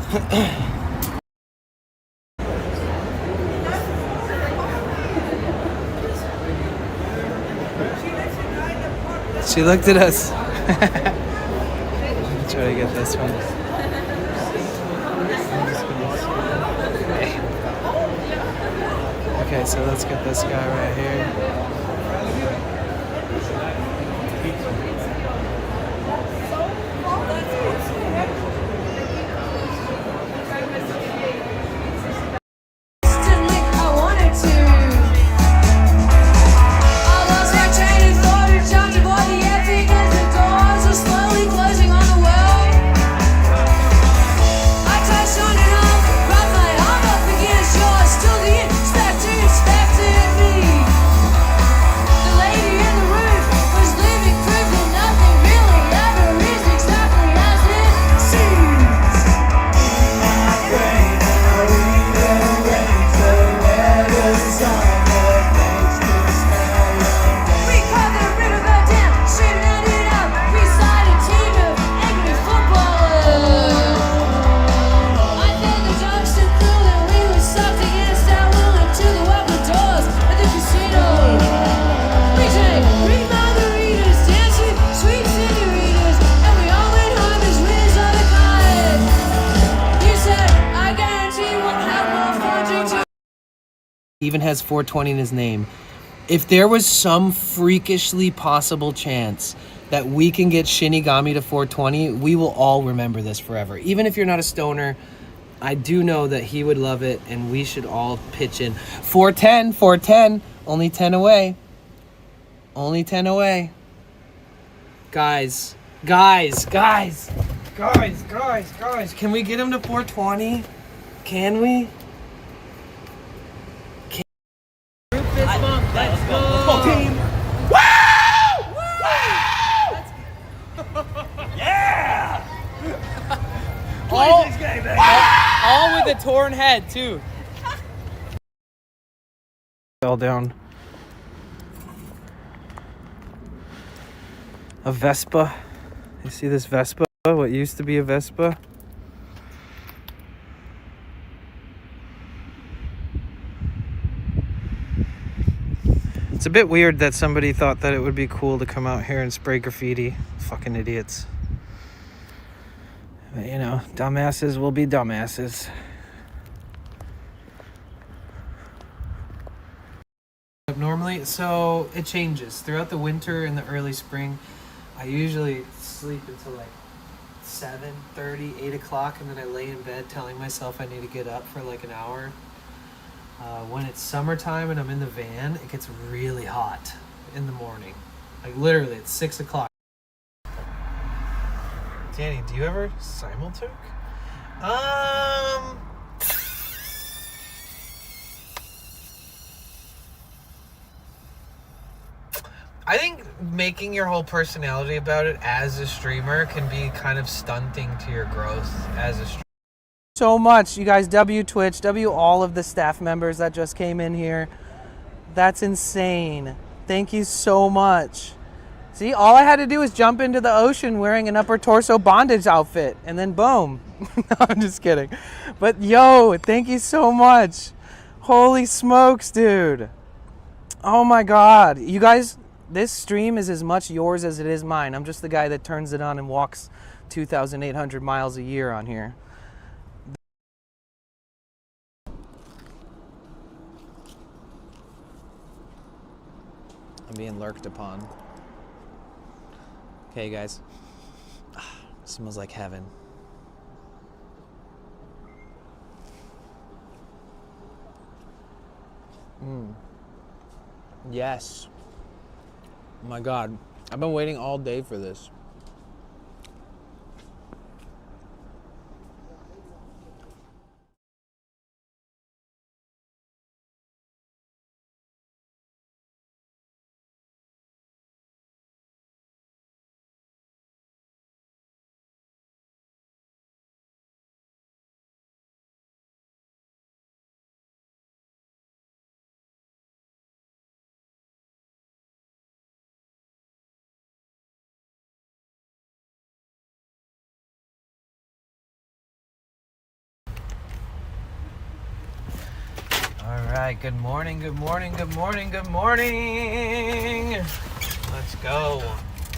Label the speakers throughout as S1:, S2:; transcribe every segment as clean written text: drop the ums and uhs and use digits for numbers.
S1: She looked at us. Try to get this one. Okay, so let's get this guy right here. Even has 420 in his name. If there was some freakishly possible chance that we can get Shinigami to 420, we will all remember this forever. Even if you're not a stoner, I do know that he would love it, and we should all pitch in. 410, 410, only 10 away. Only 10 away. Guys, can we get him to 420? Can we? Let's go! Team! Woo! Woo! Yeah!
S2: All with a torn head, too.
S1: Fell down. A Vespa. You see this Vespa? What used to be a Vespa? It's a bit weird that somebody thought that it would be cool to come out here and spray graffiti. Fucking idiots. But, you know, dumbasses will be dumbasses. Normally, so it changes. Throughout the winter and the early spring, I usually sleep until like 7:30, 8 o'clock, and then I lay in bed telling myself I need to get up for like an hour. When it's summertime and I'm in the van, it gets really hot in the morning. Like literally, it's 6 o'clock. Danny, do you ever simultoke? I think making your whole personality about it as a streamer can be kind of stunting to your growth as a streamer. So much, you guys. W Twitch, W all of the staff members that just came in here. That's insane. Thank you so much. See, all I had to do was jump into the ocean wearing an upper torso bondage outfit, and then boom. No, I'm just kidding. But yo, thank you so much. Holy smokes, dude. Oh my God. You guys, this stream is as much yours as it is mine. I'm just the guy that turns it on and walks 2,800 miles a year on here. I'm being lurked upon. Okay, guys. Smells like heaven. Yes. Oh my God. I've been waiting all day for this. right. Good morning, good morning, good morning, good morning. Let's go.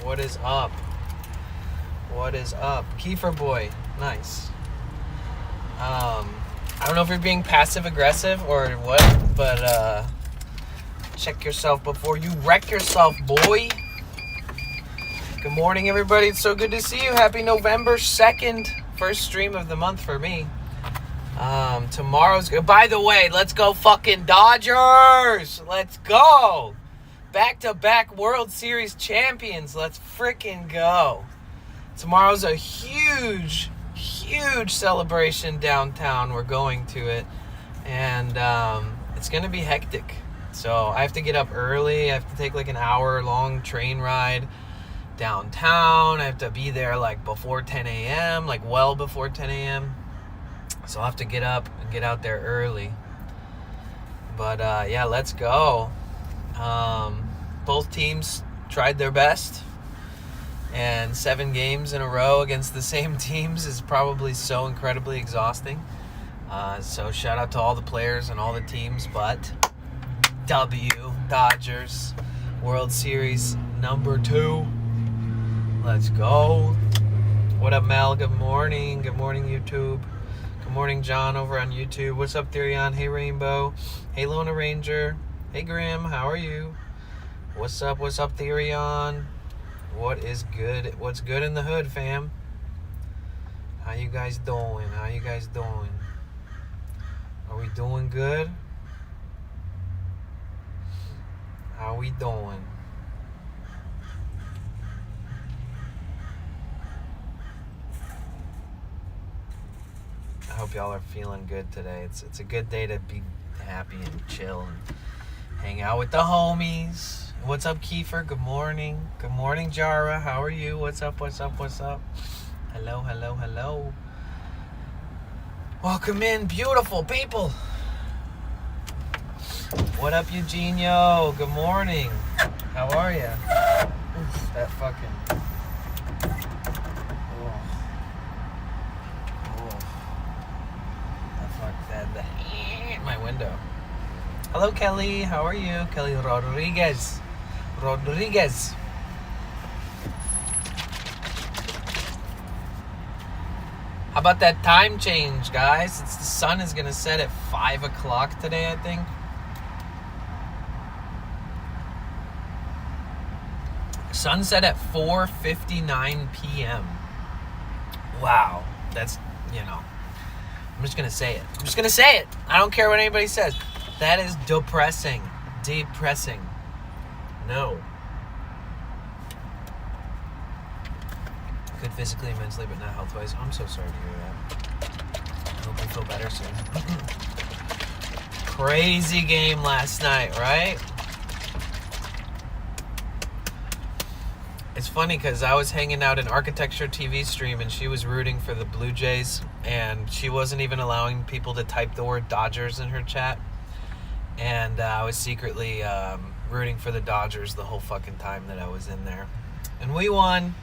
S1: What is up? What is up? Kiefer boy. Nice. I don't know if you're being passive aggressive or what, but check yourself before you wreck yourself, boy. Good morning, everybody. It's so good to see you. Happy November 2nd. First stream of the month for me. Tomorrow's good. By the way, let's go fucking Dodgers. Let's go. Back-to-back World Series champions. Let's freaking go. Tomorrow's a huge celebration downtown. We're going to it. And it's going to be hectic. So I have to get up early. I have to take like an hour-long train ride downtown. I have to be there like before 10 a.m., like well before 10 a.m. So I'll have to get up and get out there early. But yeah, let's go. Both teams tried their best. And 7 games in a row against the same teams is probably so incredibly exhausting. So shout out to all the players and all the teams. But Dodgers, World Series number 2. Let's go. What up, Mel? Good morning. Good morning, YouTube. Good morning, John, over on YouTube. What's up, Therion? Hey, Rainbow. Hey, Lona Ranger. Hey, Graham. How are you? What's up? What's up, Therion? What is good? What's good in the hood, fam? How you guys doing? How you guys doing? Are we doing good? How we doing? I hope y'all are feeling good today. It's a good day to be happy and chill and hang out with the homies. What's up, Kiefer? Good morning. Good morning, Jara. How are you? What's up? What's up? What's up? Hello, hello, hello. Welcome in, beautiful people. What up, Eugenio? Good morning. How are you? Oof, that fucking... my window. Hello, Kelly. How are you? Kelly Rodriguez. How about that time change, guys? The sun is gonna set at 5 o'clock today, I think. Sunset at 4:59 p.m. Wow. That's, I'm just going to say it. I don't care what anybody says. That is depressing. Depressing. No. Good physically and mentally, but not health-wise. I'm so sorry to hear that. I hope you feel better soon. Crazy game last night, right? It's funny because I was hanging out in Architecture TV stream and she was rooting for the Blue Jays and she wasn't even allowing people to type the word Dodgers in her chat. And I was secretly rooting for the Dodgers the whole fucking time that I was in there. And we won.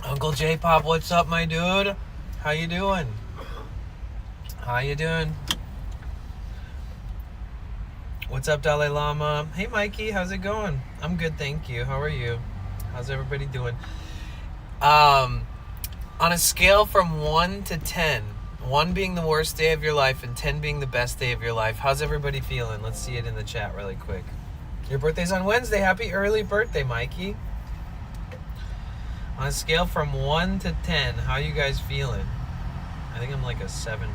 S1: Uncle J-Pop, what's up, my dude? How you doing? How you doing? What's up, Dalai Lama? Hey, Mikey, how's it going? I'm good, thank you. How are you? How's everybody doing? On a scale from 1 to 10, 1 being the worst day of your life and 10 being the best day of your life, how's everybody feeling? Let's see it in the chat really quick. Your birthday's on Wednesday. Happy early birthday, Mikey. On a scale from 1 to 10, how you guys feeling? I think I'm like a 7.5.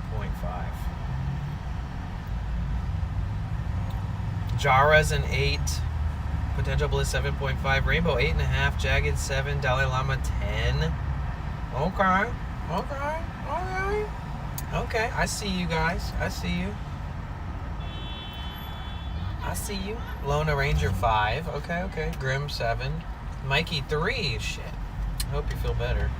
S1: Jara's an 8. Potential Bliss 7.5. Rainbow 8.5. Jagged 7. Dalai Lama 10. Okay. I see you guys. I see you. Lona Ranger 5. Okay. Grim 7. Mikey 3. Shit. I hope you feel better.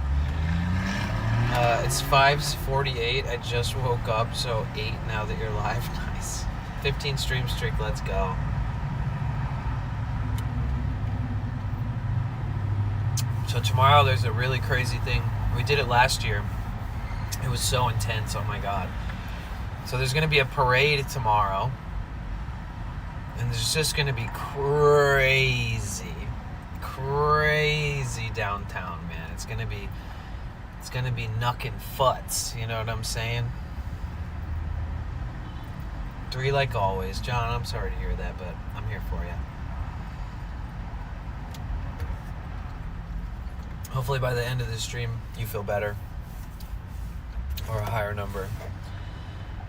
S1: It's 5:48. I just woke up, so 8 now that you're live. Nice. 15 stream streak, let's go. So tomorrow there's a really crazy thing. We did it last year. It was so intense, oh my god. So there's going to be a parade tomorrow. And it's just going to be crazy downtown, man. It's going to be knuckin' futs, you know what I'm saying? 3 like always. John, I'm sorry to hear that, but I'm here for you. Hopefully by the end of the stream, you feel better. Or a higher number.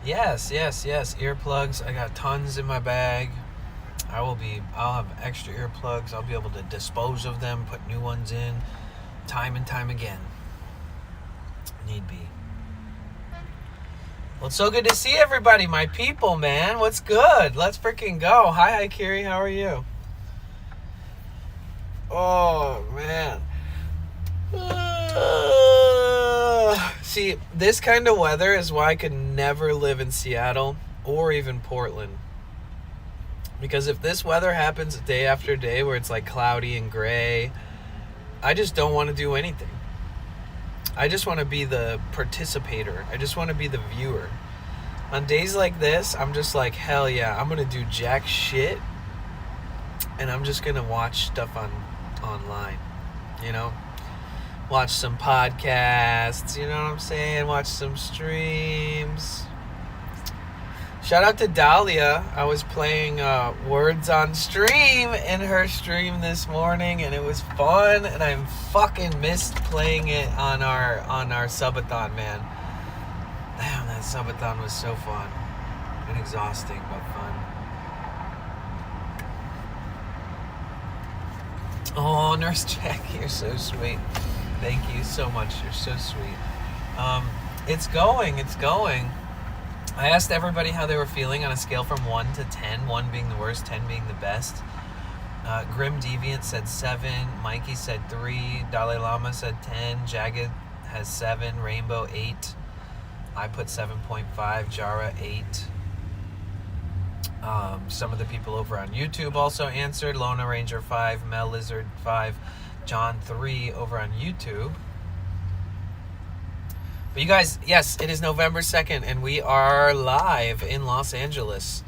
S1: Yes. Earplugs. I got tons in my bag. I'll have extra earplugs. I'll be able to dispose of them, put new ones in, time and time again. Need be. Well, it's so good to see everybody, my people, man. What's good? Let's freaking go. Hi, Kiri. How are you? Oh, man. See, this kind of weather is why I could never live in Seattle or even Portland. Because if this weather happens day after day where it's like cloudy and gray, I just don't want to do anything. I just want to be the participator. I just want to be the viewer. On days like this, I'm just like, hell yeah, I'm going to do jack shit. And I'm just going to watch stuff online, you know? Watch some podcasts, you know what I'm saying? Watch some streams. Shout out to Dahlia. I was playing Words on Stream in her stream this morning, and it was fun, and I fucking missed playing it on our subathon, man. Damn, that subathon was so fun. And exhausting, but fun. Oh, Nurse Jack, you're so sweet. Thank you so much. You're so sweet. It's going. I asked everybody how they were feeling on a scale from 1 to 10, 1 being the worst, 10 being the best. Grim Deviant said 7, Mikey said 3, Dalai Lama said 10, Jagged has 7, Rainbow 8, I put 7.5, Jara 8. Some of the people over on YouTube also answered, Lona Ranger 5, Mel Lizard 5, John 3 over on YouTube. But you guys, yes, it is November 2nd, and we are live in Los Angeles.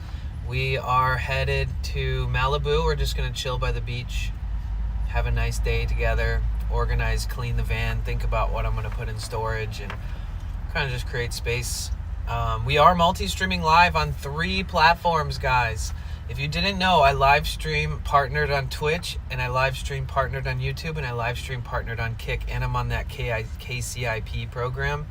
S1: We are headed to Malibu. We're just going to chill by the beach, have a nice day together, organize, clean the van, think about what I'm going to put in storage, and kind of just create space. We are multi-streaming live on 3 platforms, guys. If you didn't know, I live stream partnered on Twitch, and I live stream partnered on YouTube, and I live stream partnered on Kick, and I'm on that KCIP program,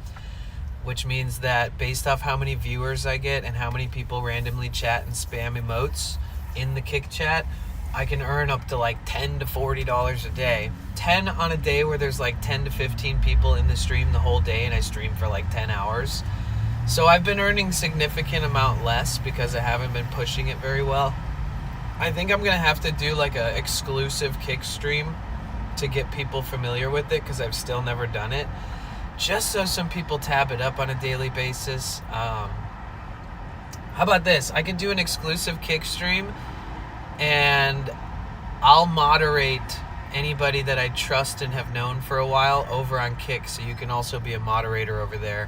S1: which means that based off how many viewers I get and how many people randomly chat and spam emotes in the Kick chat, I can earn up to like $10 to $40 a day. 10 on a day where there's like 10 to 15 people in the stream the whole day, and I stream for like 10 hours. So I've been earning significant amount less because I haven't been pushing it very well. I think I'm going to have to do like a exclusive Kick stream to get people familiar with it, because I've still never done it. Just so some people tab it up on a daily basis. How about this? I could do an exclusive Kick stream, and I'll moderate anybody that I trust and have known for a while over on Kick, so you can also be a moderator over there.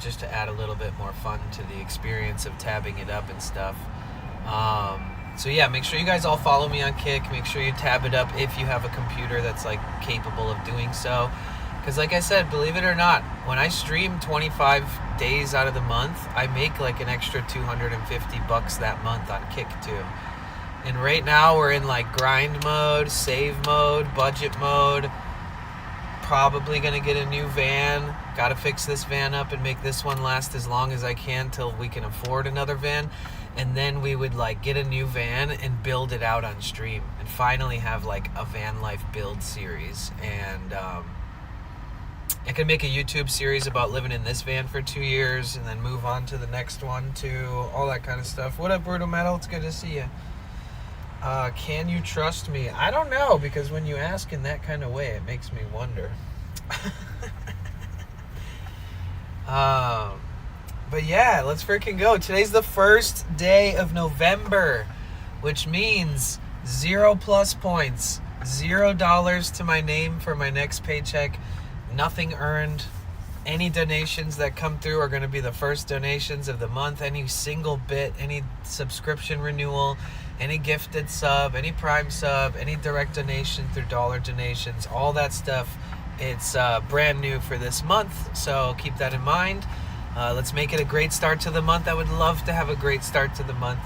S1: Just to add a little bit more fun to the experience of tabbing it up and stuff. So yeah, make sure you guys all follow me on Kick. Make sure you tab it up if you have a computer that's like capable of doing so. Because like I said, believe it or not, when I stream 25 days out of the month, I make like an extra $250 that month on Kick too. And right now we're in like grind mode, save mode, budget mode. Probably going to get a new van. Got to fix this van up and make this one last as long as I can till we can afford another van. And then we would like get a new van and build it out on stream and finally have like a Vanlife build series. And I could make a YouTube series about living in this van for 2 years and then move on to the next one too. All that kind of stuff. What up, Brutal Metal? It's good to see you. Can you trust me? I don't know, because when you ask in that kind of way, it makes me wonder. But yeah, let's freaking go. Today's the first day of November, which means 0+ points, $0 to my name for my next paycheck, nothing earned, Any donations that come through are going to be the first donations of the month. Any single bit, any subscription renewal, any gifted sub, any Prime sub, any direct donation through dollar donations, all that stuff, it's brand new for this month. So keep that in mind. Let's make it a great start to the month. I would love to have a great start to the month.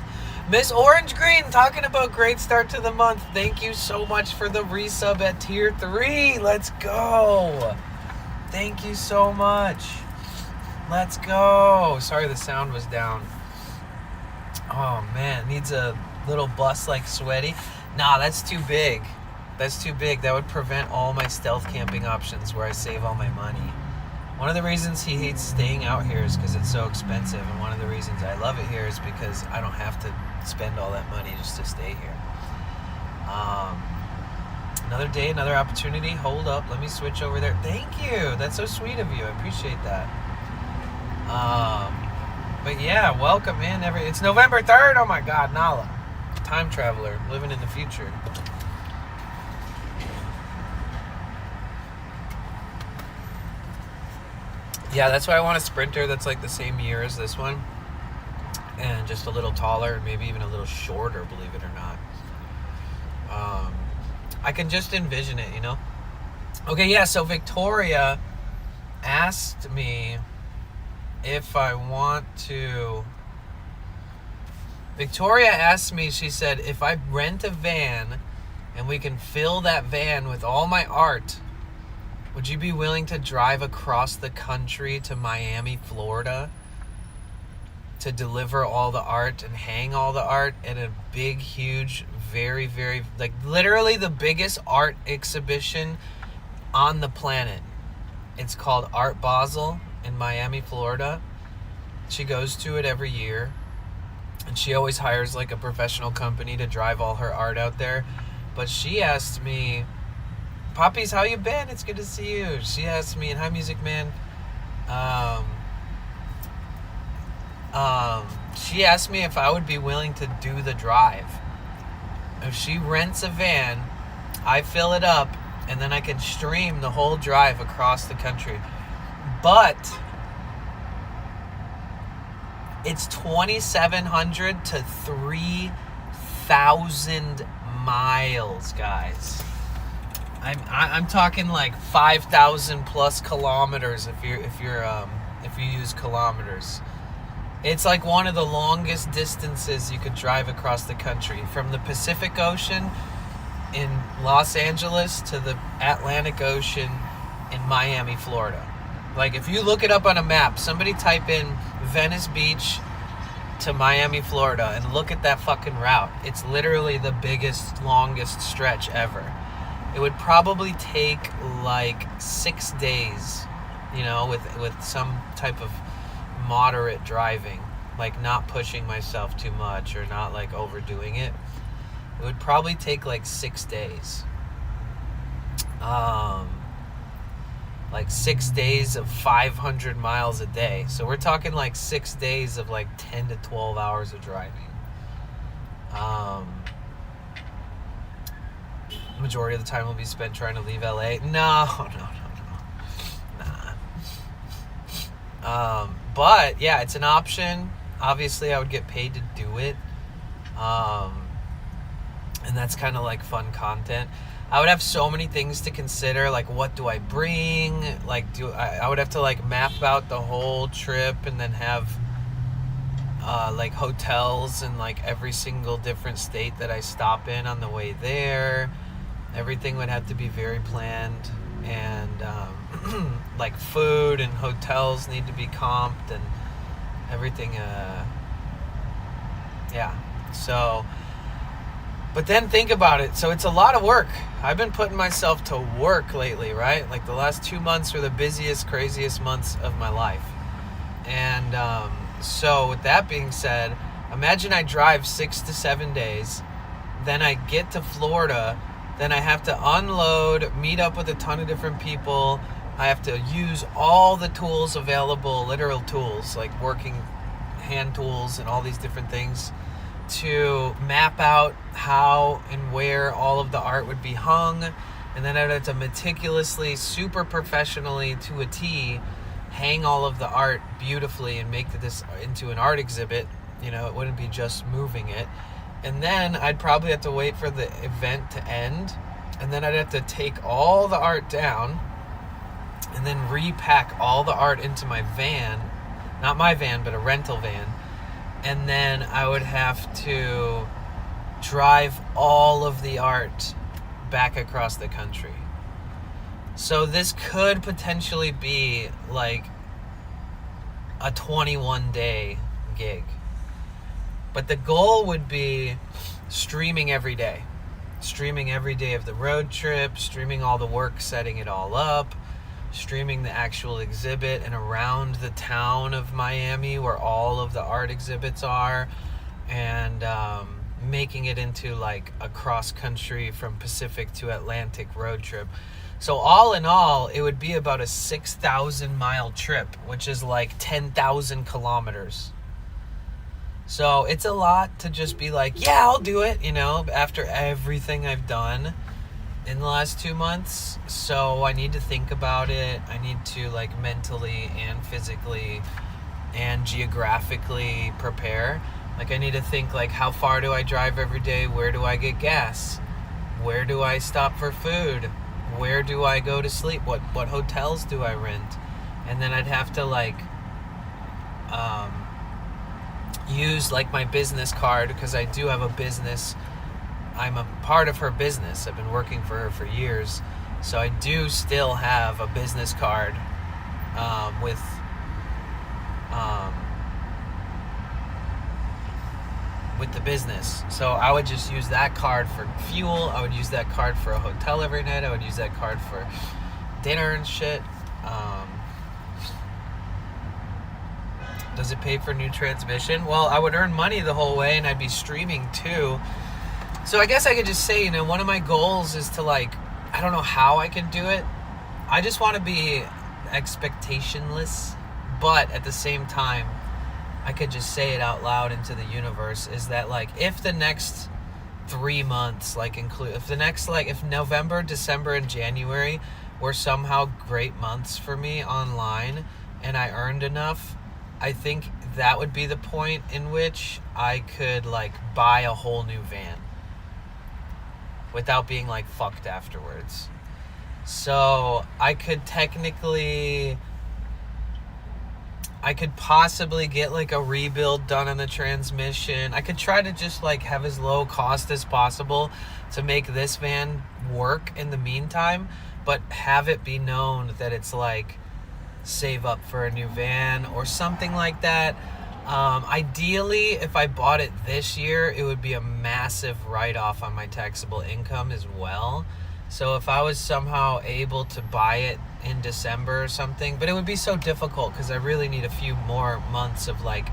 S1: Miss Orange Green, talking about great start to the month. Thank you so much for the resub at tier 3. Let's go. Thank you so much. Let's go. Sorry the sound was down. Oh man, needs a little bus like Sweaty. Nah, that's too big. That's too big. That would prevent all my stealth camping options where I save all my money. One of the reasons he hates staying out here is because it's so expensive, and one of the reasons I love it here is because I don't have to spend all that money just to stay here. Another day, another opportunity. Hold up, let me switch over there. Thank you. That's so sweet of you. I appreciate that. But yeah, welcome in. It's November 3rd. Oh my God, Nala, time traveler, living in the future. Yeah, that's why I want a Sprinter that's like the same year as this one, and just a little taller, maybe even a little shorter, believe it or not. I can just envision it, you know? Okay, yeah, so Victoria asked me if I want to... Victoria asked me, she said, if I rent a van and we can fill that van with all my art, would you be willing to drive across the country to Miami, Florida, to deliver all the art and hang all the art at a big, huge, very, very, like literally the biggest art exhibition on the planet? It's called Art Basel in Miami, Florida. She goes to it every year, and she always hires like a professional company to drive all her art out there. But she asked me, Poppies, how you been? It's good to see you. She asked me, and hi, Music Man. She asked me if I would be willing to do the drive. If she rents a van, I fill it up, and then I can stream the whole drive across the country. But it's 2,700 to 3,000 miles, guys. I'm talking like 5,000 plus kilometers if you use kilometers. It's like one of the longest distances you could drive across the country, from the Pacific Ocean in Los Angeles to the Atlantic Ocean in Miami, Florida. Like, if you look it up on a map, somebody type in Venice Beach to Miami, Florida, and look at that fucking route. It's literally the biggest, longest stretch ever. It would probably take like 6 days, you know, with some type of moderate driving, like not pushing myself too much or not like overdoing it. It would probably take like 6 days. Like 6 days of 500 miles a day. So we're talking like 6 days of like 10 to 12 hours of driving. Majority of the time will be spent trying to leave LA. No. Nah. But yeah, it's an option. Obviously, I would get paid to do it. And that's kind of like fun content. I would have so many things to consider, like what do I bring? Like I would have to like map out the whole trip and then have like hotels in like every single different state that I stop in on the way there. Everything would have to be very planned, and like food and hotels need to be comped and everything. Yeah. So, but then think about it. So it's a lot of work. I've been putting myself to work lately, right? Like the last 2 months were the busiest, craziest months of my life. And so with that being said, imagine I drive 6 to 7 days, then I get to Florida, then I have to unload, meet up with a ton of different people. I have to use all the tools available, literal tools, like working hand tools and all these different things, to map out how and where all of the art would be hung. And then I'd have to meticulously, super professionally, to a T, hang all of the art beautifully and make this into an art exhibit. You know, it wouldn't be just moving it. And then I'd probably have to wait for the event to end, and then I'd have to take all the art down and then repack all the art into my van. Not my van, but a rental van. And then I would have to drive all of the art back across the country. So this could potentially be like a 21-day gig. But the goal would be streaming every day. Streaming every day of the road trip, streaming all the work, setting it all up, streaming the actual exhibit and around the town of Miami where all of the art exhibits are, and making it into like a cross-country from Pacific to Atlantic road trip. So all in all, it would be about a 6,000-mile trip, which is like 10,000 kilometers. So it's a lot to just be like, yeah, I'll do it, you know, after everything I've done in the last 2 months. So I need to think about it. I need to like mentally and physically and geographically prepare. Like I need to think like, how far do I drive every day? Where do I get gas? Where do I stop for food? Where do I go to sleep? What hotels do I rent? And then I'd have to like use like my business card, because I do have a business. I'm a part of her business. I've been working for her for years. So I do still have a business card with the business. So I would just use that card for fuel. I would use that card for a hotel every night. I would use that card for dinner and shit. Does it pay for new transmission? Well, I would earn money the whole way, and I'd be streaming too. So I guess I could just say, you know, one of my goals is to like, I don't know how I can do it. I just want to be expectationless, but at the same time, I could just say it out loud into the universe, is that like, if the next 3 months, like if November, December, and January were somehow great months for me online and I earned enough, I think that would be the point in which I could like buy a whole new van without being like fucked afterwards. So I could possibly get like a rebuild done on the transmission. I could try to just like have as low cost as possible to make this van work in the meantime, but have it be known that it's like save up for a new van or something like that. Ideally, if I bought it this year, it would be a massive write-off on my taxable income as well. So if I was somehow able to buy it in December or something, but it would be so difficult because I really need a few more months of like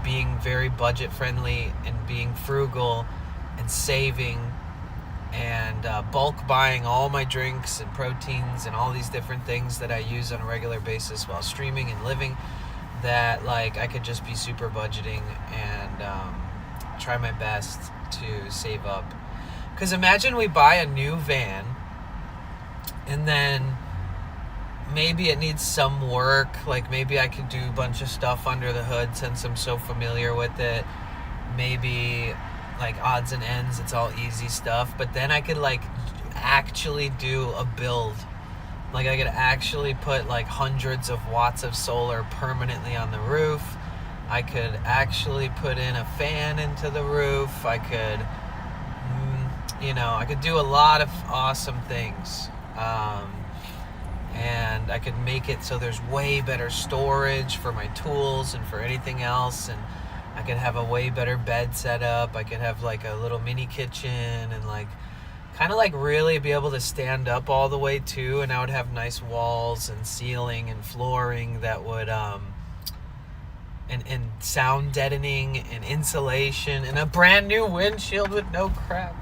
S1: being very budget friendly and being frugal and saving and bulk buying all my drinks and proteins and all these different things that I use on a regular basis while streaming and living, that like I could just be super budgeting and try my best to save up. Because imagine we buy a new van and then maybe it needs some work. Like maybe I could do a bunch of stuff under the hood since I'm so familiar with it. Maybe like odds and ends, it's all easy stuff. But then I could like actually do a build. Like I could actually put like hundreds of watts of solar permanently on the roof. I could actually put in a fan into the roof. I could, I could do a lot of awesome things. And I could make it so there's way better storage for my tools and for anything else. And I could have a way better bed set up. I could have like a little mini kitchen and like kind of like really be able to stand up all the way too. And I would have nice walls and ceiling and flooring that would and sound deadening and insulation and a brand new windshield with no cracks.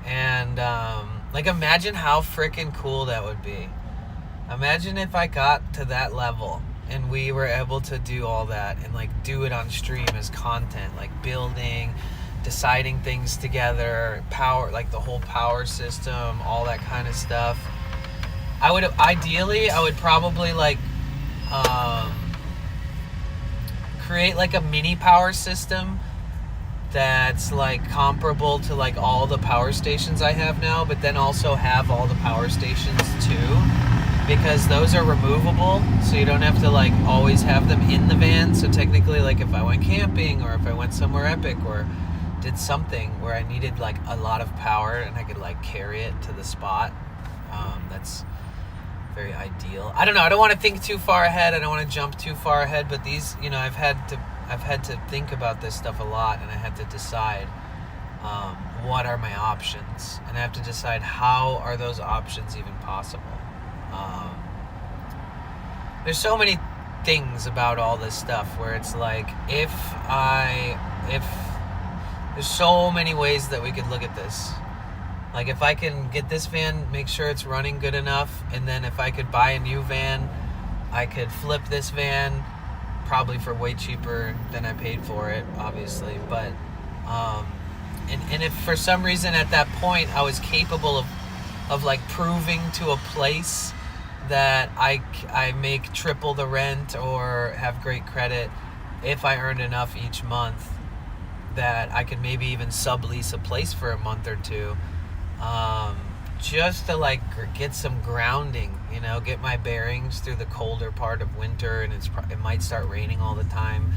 S1: And like imagine how freaking cool that would be. Imagine if I got to that level and we were able to do all that and like do it on stream as content, like building, deciding things together, power, like the whole power system, all that kind of stuff. I would probably like create like a mini power system that's like comparable to like all the power stations I have now, but then also have all the power stations too, because those are removable, so you don't have to like always have them in the van. So technically, like if I went camping or if I went somewhere epic or did something where I needed like a lot of power and I could like carry it to the spot, that's very ideal. I don't know, I don't want to think too far ahead, I don't want to jump too far ahead, but these, you know, I've had to think about this stuff a lot, and I had to decide what are my options, and I have to decide how are those options even possible. There's so many things about all this stuff where it's like, if there's so many ways that we could look at this. Like if I can get this van, make sure it's running good enough, and then if I could buy a new van, I could flip this van probably for way cheaper than I paid for it, obviously. But and if for some reason at that point I was capable of like proving to a place that I make triple the rent or have great credit, if I earned enough each month that I could maybe even sublease a place for a month or two, just to like get some grounding, you know, get my bearings through the colder part of winter, and it might start raining all the time.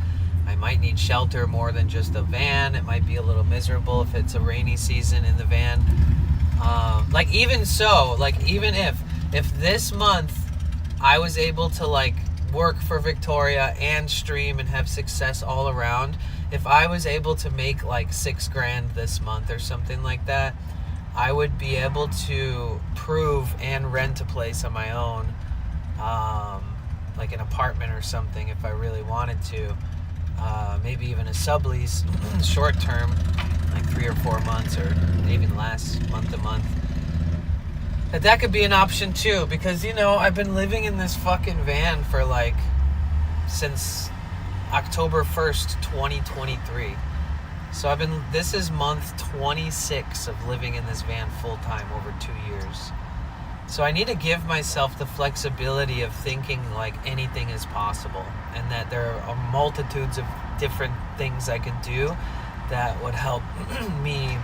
S1: I might need shelter more than just a van. It might be a little miserable if it's a rainy season in the van. Like even so, like even if this month I was able to like work for Victoria and stream and have success all around, if I was able to make like $6,000 this month or something like that, I would be able to prove and rent a place on my own, like an apartment or something if I really wanted to, maybe even a sublease, short term, like 3 or 4 months or even less, month to month. That could be an option too, because, you know, I've been living in this fucking van for like since October 1st, 2023. So this is month 26 of living in this van full time, over 2 years. So I need to give myself the flexibility of thinking like anything is possible, and that there are multitudes of different things I could do that would help me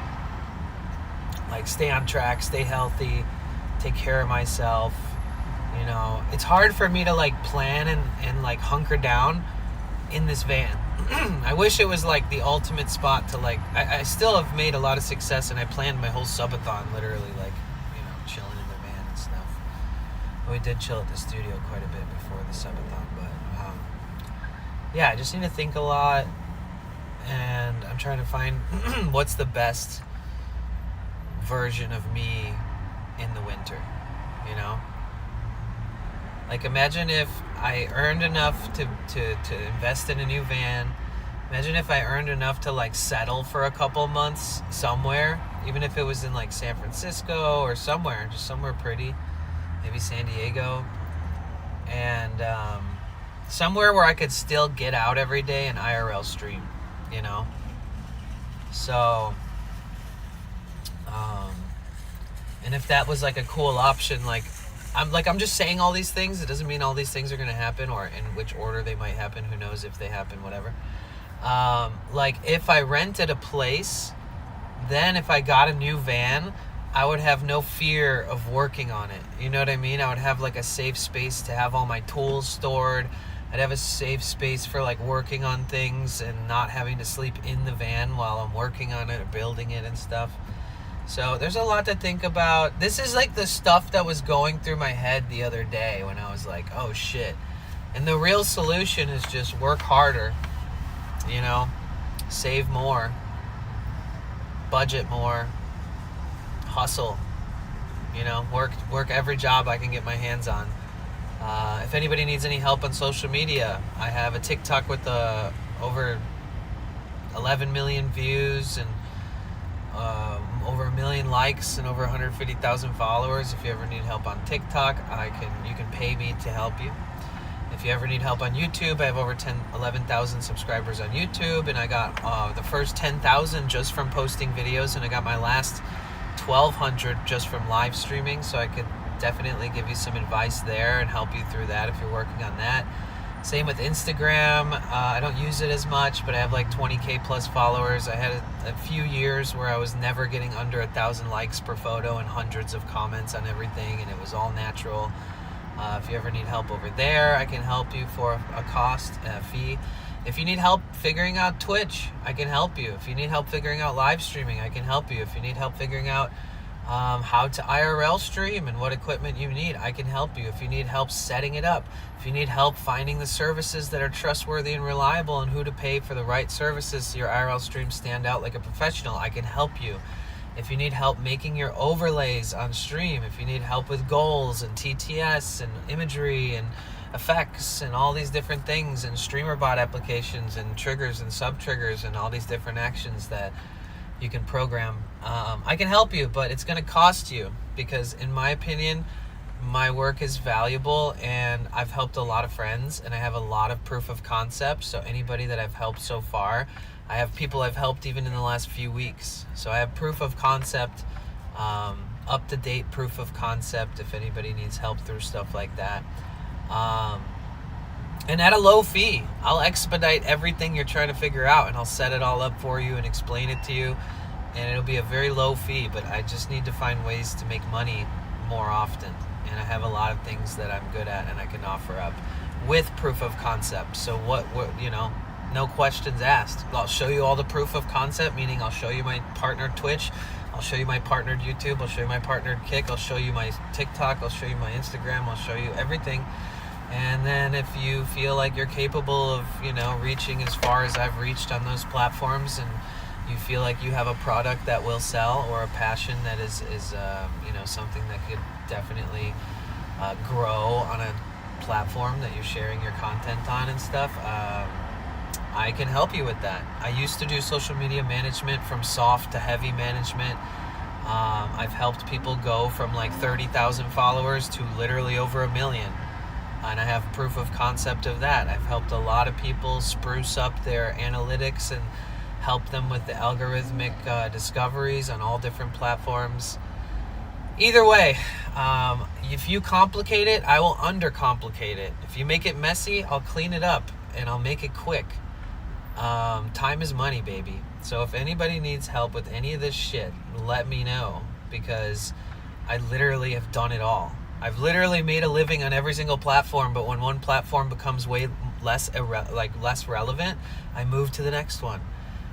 S1: like stay on track, stay healthy, take care of myself. You know, it's hard for me to like plan and like hunker down in this van. I wish it was like the ultimate spot to like, I still have made a lot of success, and I planned my whole subathon literally like, you know, chilling in the van and stuff. We did chill at the studio quite a bit before the subathon, but yeah, I just need to think a lot, and I'm trying to find what's the best version of me in the winter, you know? Like imagine if I earned enough to invest in a new van. Imagine if I earned enough to like settle for a couple months somewhere, even if it was in like San Francisco or somewhere, just somewhere pretty, maybe San Diego, and somewhere where I could still get out every day and IRL stream, you know? So and if that was like a cool option, I'm just saying all these things. It doesn't mean all these things are going to happen, or in which order they might happen. Who knows if they happen, whatever. Like if I rented a place, then if I got a new van, I would have no fear of working on it. You know what I mean? I would have like a safe space to have all my tools stored. I'd have a safe space for like working on things and not having to sleep in the van while I'm working on it or building it and stuff. So there's a lot to think about. This is like the stuff that was going through my head the other day when I was like, oh shit. And the real solution is just work harder, you know, save more, budget more, hustle, you know, work every job I can get my hands on. If anybody needs any help on social media, I have a TikTok with over 11 million views and over 1 million likes and over 150,000 followers. If you ever need help on TikTok, you can pay me to help you. If you ever need help on YouTube, I have over 11,000 subscribers on YouTube, and I got the first 10,000 just from posting videos, and I got my last 1,200 just from live streaming, so I could definitely give you some advice there and help you through that if you're working on that. Same with Instagram. I don't use it as much, but I have like 20K plus followers. I had a few years where I was never getting under 1,000 likes per photo and hundreds of comments on everything, and it was all natural. If you ever need help over there, I can help you for a fee. If you need help figuring out Twitch, I can help you. If you need help figuring out live streaming, I can help you. If you need help figuring out how to IRL stream and what equipment you need, I can help you. If you need help setting it up, if you need help finding the services that are trustworthy and reliable and who to pay for the right services so your IRL streams stand out like a professional, I can help you. If you need help making your overlays on stream, if you need help with goals and TTS and imagery and effects and all these different things and streamer bot applications and triggers and sub triggers and all these different actions that you can program, I can help you, but it's going to cost you, because in my opinion, my work is valuable and I've helped a lot of friends and I have a lot of proof of concept. So anybody that I've helped so far, I have people I've helped even in the last few weeks. So I have proof of concept, up-to-date proof of concept if anybody needs help through stuff like that. And at a low fee, I'll expedite everything you're trying to figure out, and I'll set it all up for you and explain it to you, and it'll be a very low fee, but I just need to find ways to make money more often, and I have a lot of things that I'm good at and I can offer up with proof of concept. So what no questions asked. I'll show you all the proof of concept, meaning I'll show you my partnered Twitch, I'll show you my partnered YouTube, I'll show you my partnered Kick, I'll show you my TikTok, I'll show you my Instagram, I'll show you everything. And then if you feel like you're capable of, reaching as far as I've reached on those platforms, and you feel like you have a product that will sell or a passion that is something that could definitely grow on a platform that you're sharing your content on and stuff, I can help you with that. I used to do social media management, from soft to heavy management. I've helped people go from like 30,000 followers to literally over 1 million. And I have proof of concept of that. I've helped a lot of people spruce up their analytics and help them with the algorithmic discoveries on all different platforms. Either way, if you complicate it, I will undercomplicate it. If you make it messy, I'll clean it up and I'll make it quick. Time is money, baby. So if anybody needs help with any of this shit, let me know, because I literally have done it all. I've literally made a living on every single platform, but when one platform becomes way less relevant, I move to the next one.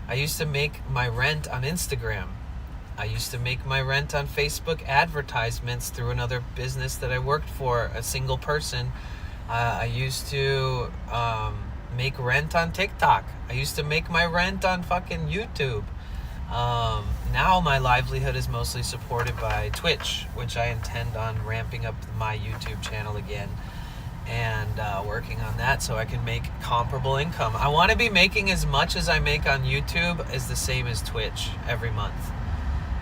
S1: I used to make my rent on Instagram. I used to make my rent on Facebook advertisements through another business that I worked for, a single person. I used to make rent on TikTok. I used to make my rent on fucking YouTube. Now my livelihood is mostly supported by Twitch, which I intend on ramping up my YouTube channel again and working on that so I can make comparable income. I want to be making as much as I make on YouTube as the same as Twitch every month.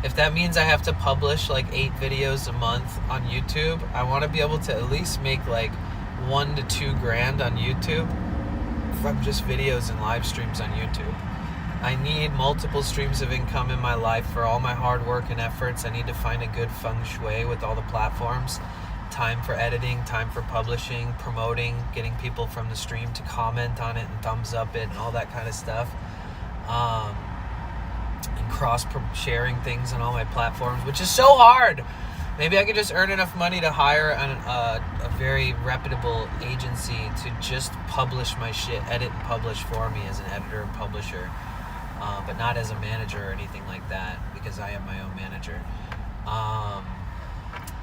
S1: If that means I have to publish like 8 videos a month on YouTube, I want to be able to at least make like $1 to $2 grand on YouTube from just videos and live streams on YouTube. I need multiple streams of income in my life for all my hard work and efforts. I need to find a good feng shui with all the platforms. Time for editing, time for publishing, promoting, getting people from the stream to comment on it and thumbs up it and all that kind of stuff. And cross-sharing things on all my platforms, which is so hard. Maybe I could just earn enough money to hire a very reputable agency to just publish my shit, edit and publish for me as an editor and publisher. But not as a manager or anything like that, because I am my own manager.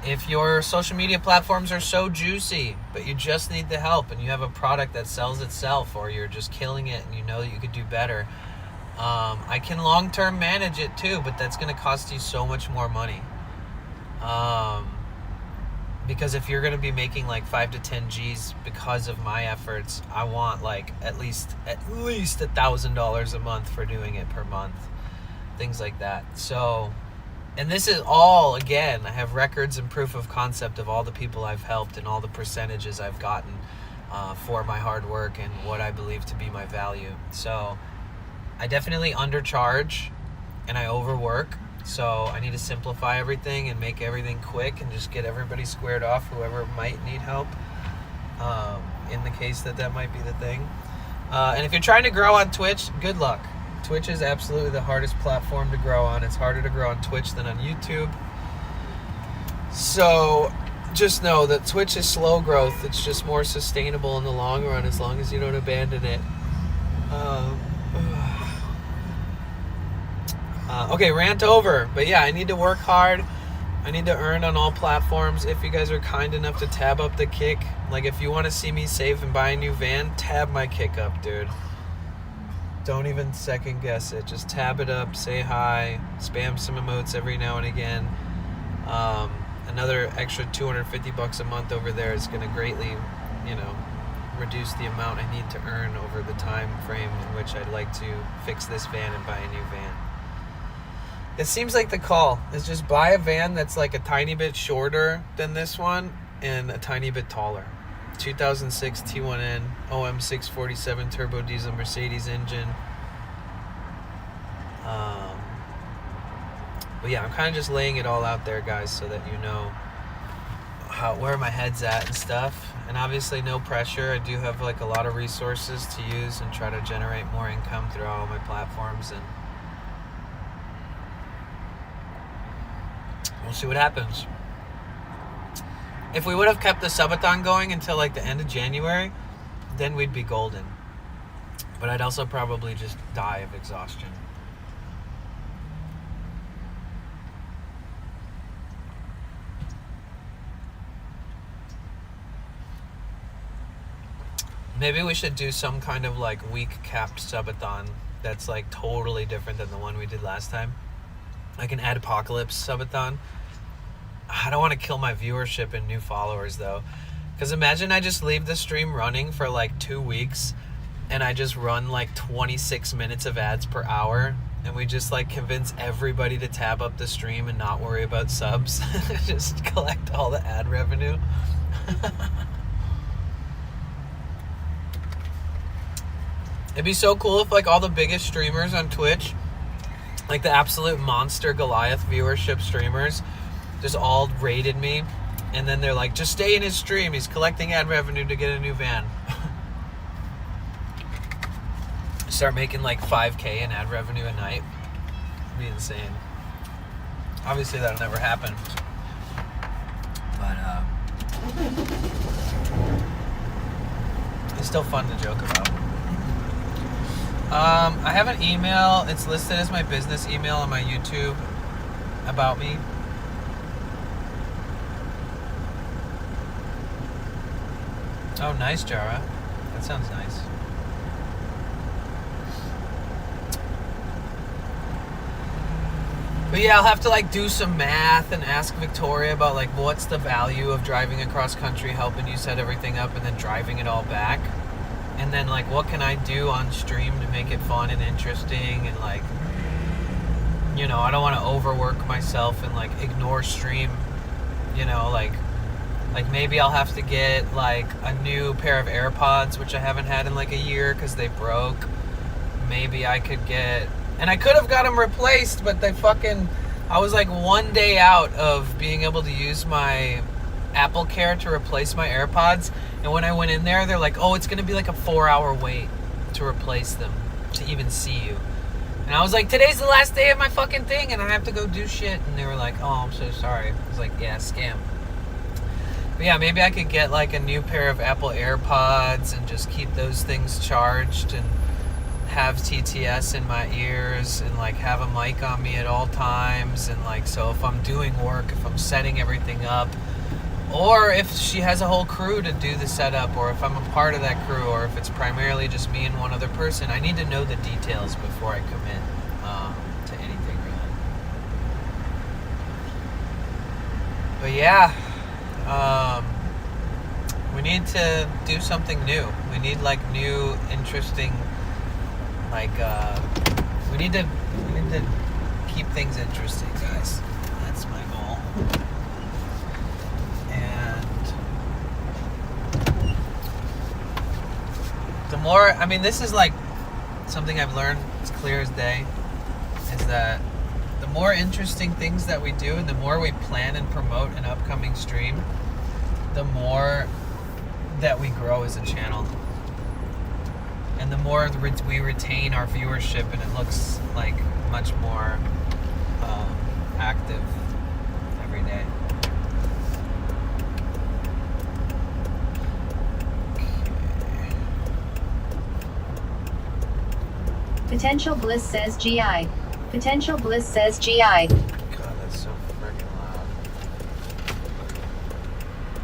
S1: If your social media platforms are so juicy, but you just need the help and you have a product that sells itself, or you're just killing it and you know that you could do better, I can long-term manage it too, but that's going to cost you so much more money. Because if you're going to be making like 5 to 10 G's because of my efforts, I want like at least $1,000 a month for doing it per month, things like that. So, and this is all, again, I have records and proof of concept of all the people I've helped and all the percentages I've gotten for my hard work and what I believe to be my value. So I definitely undercharge and I overwork, So I need to simplify everything and make everything quick and just get everybody squared off, whoever might need help, in the case that might be the thing. And if you're trying to grow on Twitch, good luck. Twitch is absolutely the hardest platform to grow on. It's harder to grow on Twitch than on YouTube. So just know that Twitch is slow growth. It's just more sustainable in the long run as long as you don't abandon it. Okay, rant over. But yeah, I need to work hard. I need to earn on all platforms. If you guys are kind enough to tab up the kick, like if you want to see me save and buy a new van, tab my kick up, dude. Don't even second guess it. Just tab it up, say hi, spam some emotes every now and again. Another extra $250 a month over there is going to greatly, reduce the amount I need to earn over the time frame in which I'd like to fix this van and buy a new van. It seems like the call is just buy a van that's like a tiny bit shorter than this one and a tiny bit taller. 2006 T1N OM 647 turbo diesel Mercedes engine. But yeah, I'm kind of just laying it all out there, guys, so that you know where my head's at and stuff. And obviously no pressure. I do have like a lot of resources to use and try to generate more income through all my platforms, and we'll see what happens. If we would have kept the subathon going until like the end of January, then we'd be golden. But I'd also probably just die of exhaustion. Maybe we should do some kind of like week capped subathon that's like totally different than the one we did last time. Like an Adpocalypse subathon. I don't want to kill my viewership and new followers though. Because imagine I just leave the stream running for like 2 weeks and I just run like 26 minutes of ads per hour and we just like convince everybody to tab up the stream and not worry about subs. Just collect all the ad revenue. It'd be so cool if like all the biggest streamers on Twitch, like the absolute monster Goliath viewership streamers, just all rated me, and then they're like, just stay in his stream, he's collecting ad revenue to get a new van. Start making like $5,000 in ad revenue a night. It'd be insane. Obviously that'll never happen, but it's still fun to joke about. I have an email. It's listed as my business email on my YouTube about me. Oh, nice, Jara. That sounds nice. But yeah, I'll have to like do some math and ask Victoria about like what's the value of driving across country, helping you set everything up, and then driving it all back. And then like what can I do on stream to make it fun and interesting, and like, I don't want to overwork myself and like ignore stream, like maybe I'll have to get like a new pair of AirPods, which I haven't had in like a year because they broke. Maybe I could get, and I could have got them replaced, but I was like 1 day out of being able to use my Apple Care to replace my AirPods. And when I went in there, they're like, oh, it's going to be like a 4-hour wait to replace them, to even see you. And I was like, today's the last day of my fucking thing, and I have to go do shit. And they were like, oh, I'm so sorry. I was like, yeah, scam. But yeah, maybe I could get like a new pair of Apple AirPods and just keep those things charged and have TTS in my ears and like have a mic on me at all times. And like, so if I'm doing work, if I'm setting everything up, or if she has a whole crew to do the setup, or if I'm a part of that crew, or if it's primarily just me and one other person, I need to know the details before I commit to anything really. But yeah, we need to do something new. We need like new, interesting, like we need to keep things interesting, guys. That's my goal. The more, this is like something I've learned, it's clear as day, is that the the more interesting things that we do and the more we plan and promote an upcoming stream, the more that we grow as a channel. And the more we retain our viewership, and it looks like much more active every day.
S3: Potential Bliss says GI. Potential Bliss says GI.
S1: God, that's so freaking loud.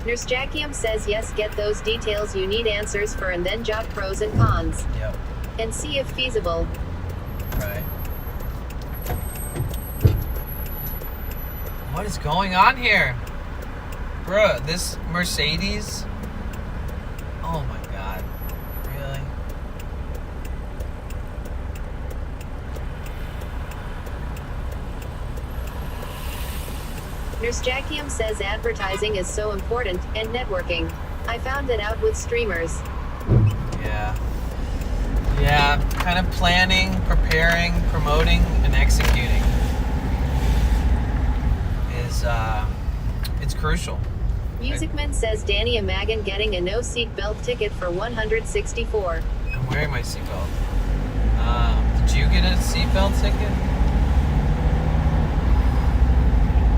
S3: Nurse Jackium says yes, get those details you need answers for and then jot pros and cons.
S1: Yep.
S3: And see if feasible.
S1: Right. What is going on here? Bruh, this Mercedes? Oh my god. Really?
S3: Nurse Jackium says advertising is so important, and networking. I found it out with streamers.
S1: Yeah. Yeah, kind of planning, preparing, promoting, and executing is, it's crucial.
S3: Musicman says Danny Amagan getting a no seatbelt ticket for 164.
S1: I'm wearing my seatbelt. Did you get a seatbelt ticket?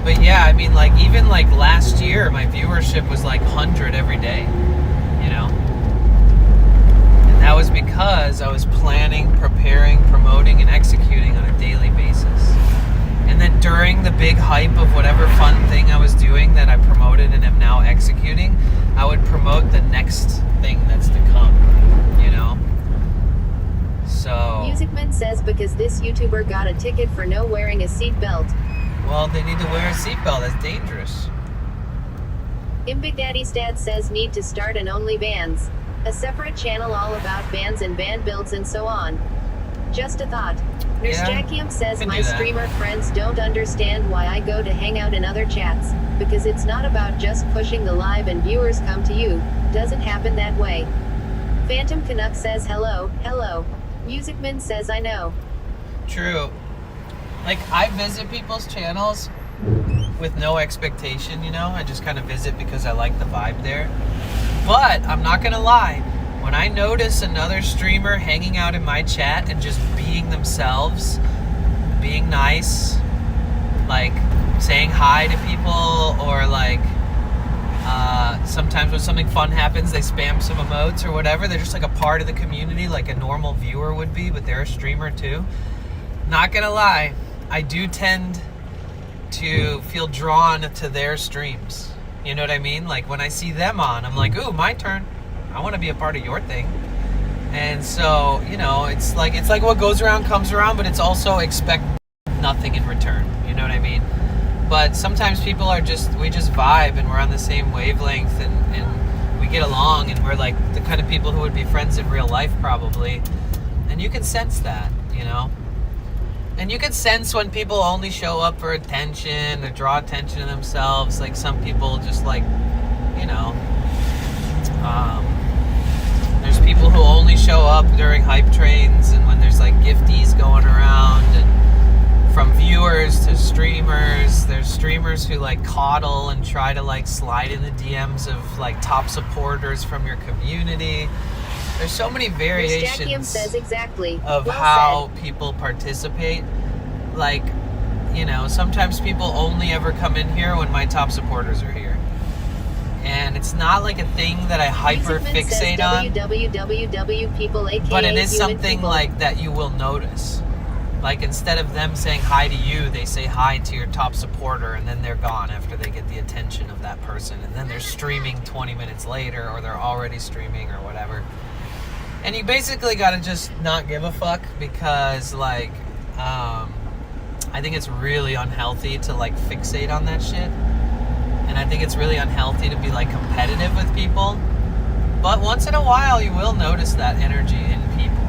S1: But yeah, I mean, like, even like last year, my viewership was like 100 every day, you know? And that was because I was planning, preparing, promoting, and executing on a daily basis. And then during the big hype of whatever fun thing I was doing that I promoted and am now executing, I would promote the next thing that's to come, you know? So...
S3: Musicman says because this YouTuber got a ticket for no wearing a seatbelt.
S1: Well, they need to wear a seatbelt. That's dangerous.
S3: Big Daddy's dad says need to start an OnlyVans. A separate channel all about bands and band builds and so on. Just a thought. Nurse Jackium says my streamer friends don't understand why I go to hang out in other chats, because it's not about just pushing the live and viewers come to you. Doesn't happen that way. Phantom Canuck says hello, hello. Musicman says I know.
S1: True. Like, I visit people's channels with no expectation, you know? I just kind of visit because I like the vibe there. But, I'm not gonna lie, when I notice another streamer hanging out in my chat and just being themselves, being nice, like, saying hi to people, or like, sometimes when something fun happens, they spam some emotes or whatever, they're just like a part of the community, like a normal viewer would be, but they're a streamer too. Not gonna lie, I do tend to feel drawn to their streams. You know what I mean? Like when I see them on, I'm like, ooh, my turn. I want to be a part of your thing. And so, you know, it's like what goes around comes around, but it's also expect nothing in return. You know what I mean? But sometimes people are we just vibe and we're on the same wavelength and we get along and we're like the kind of people who would be friends in real life probably. And you can sense that, you know? And you can sense when people only show up for attention or draw attention to themselves. Like some people just like, you know, there's people who only show up during hype trains and when there's like gifties going around, and from viewers to streamers. There's streamers who like coddle and try to like slide in the DMs of like top supporters from your community. There's so many variations
S3: says exactly.
S1: of how people participate. Like, you know, sometimes people only ever come in here when my top supporters are here. And it's not like a thing that I hyper fixate on.
S3: People, aka
S1: but it is something
S3: people.
S1: like that you will notice. Like instead of them saying hi to you, they say hi to your top supporter and then they're gone after they get the attention of that person. And then they're streaming 20 minutes later or they're already streaming or whatever. And you basically gotta just not give a fuck because, like, I think it's really unhealthy to, like, fixate on that shit. And I think it's really unhealthy to be, like, competitive with people. But once in a while, you will notice that energy in people.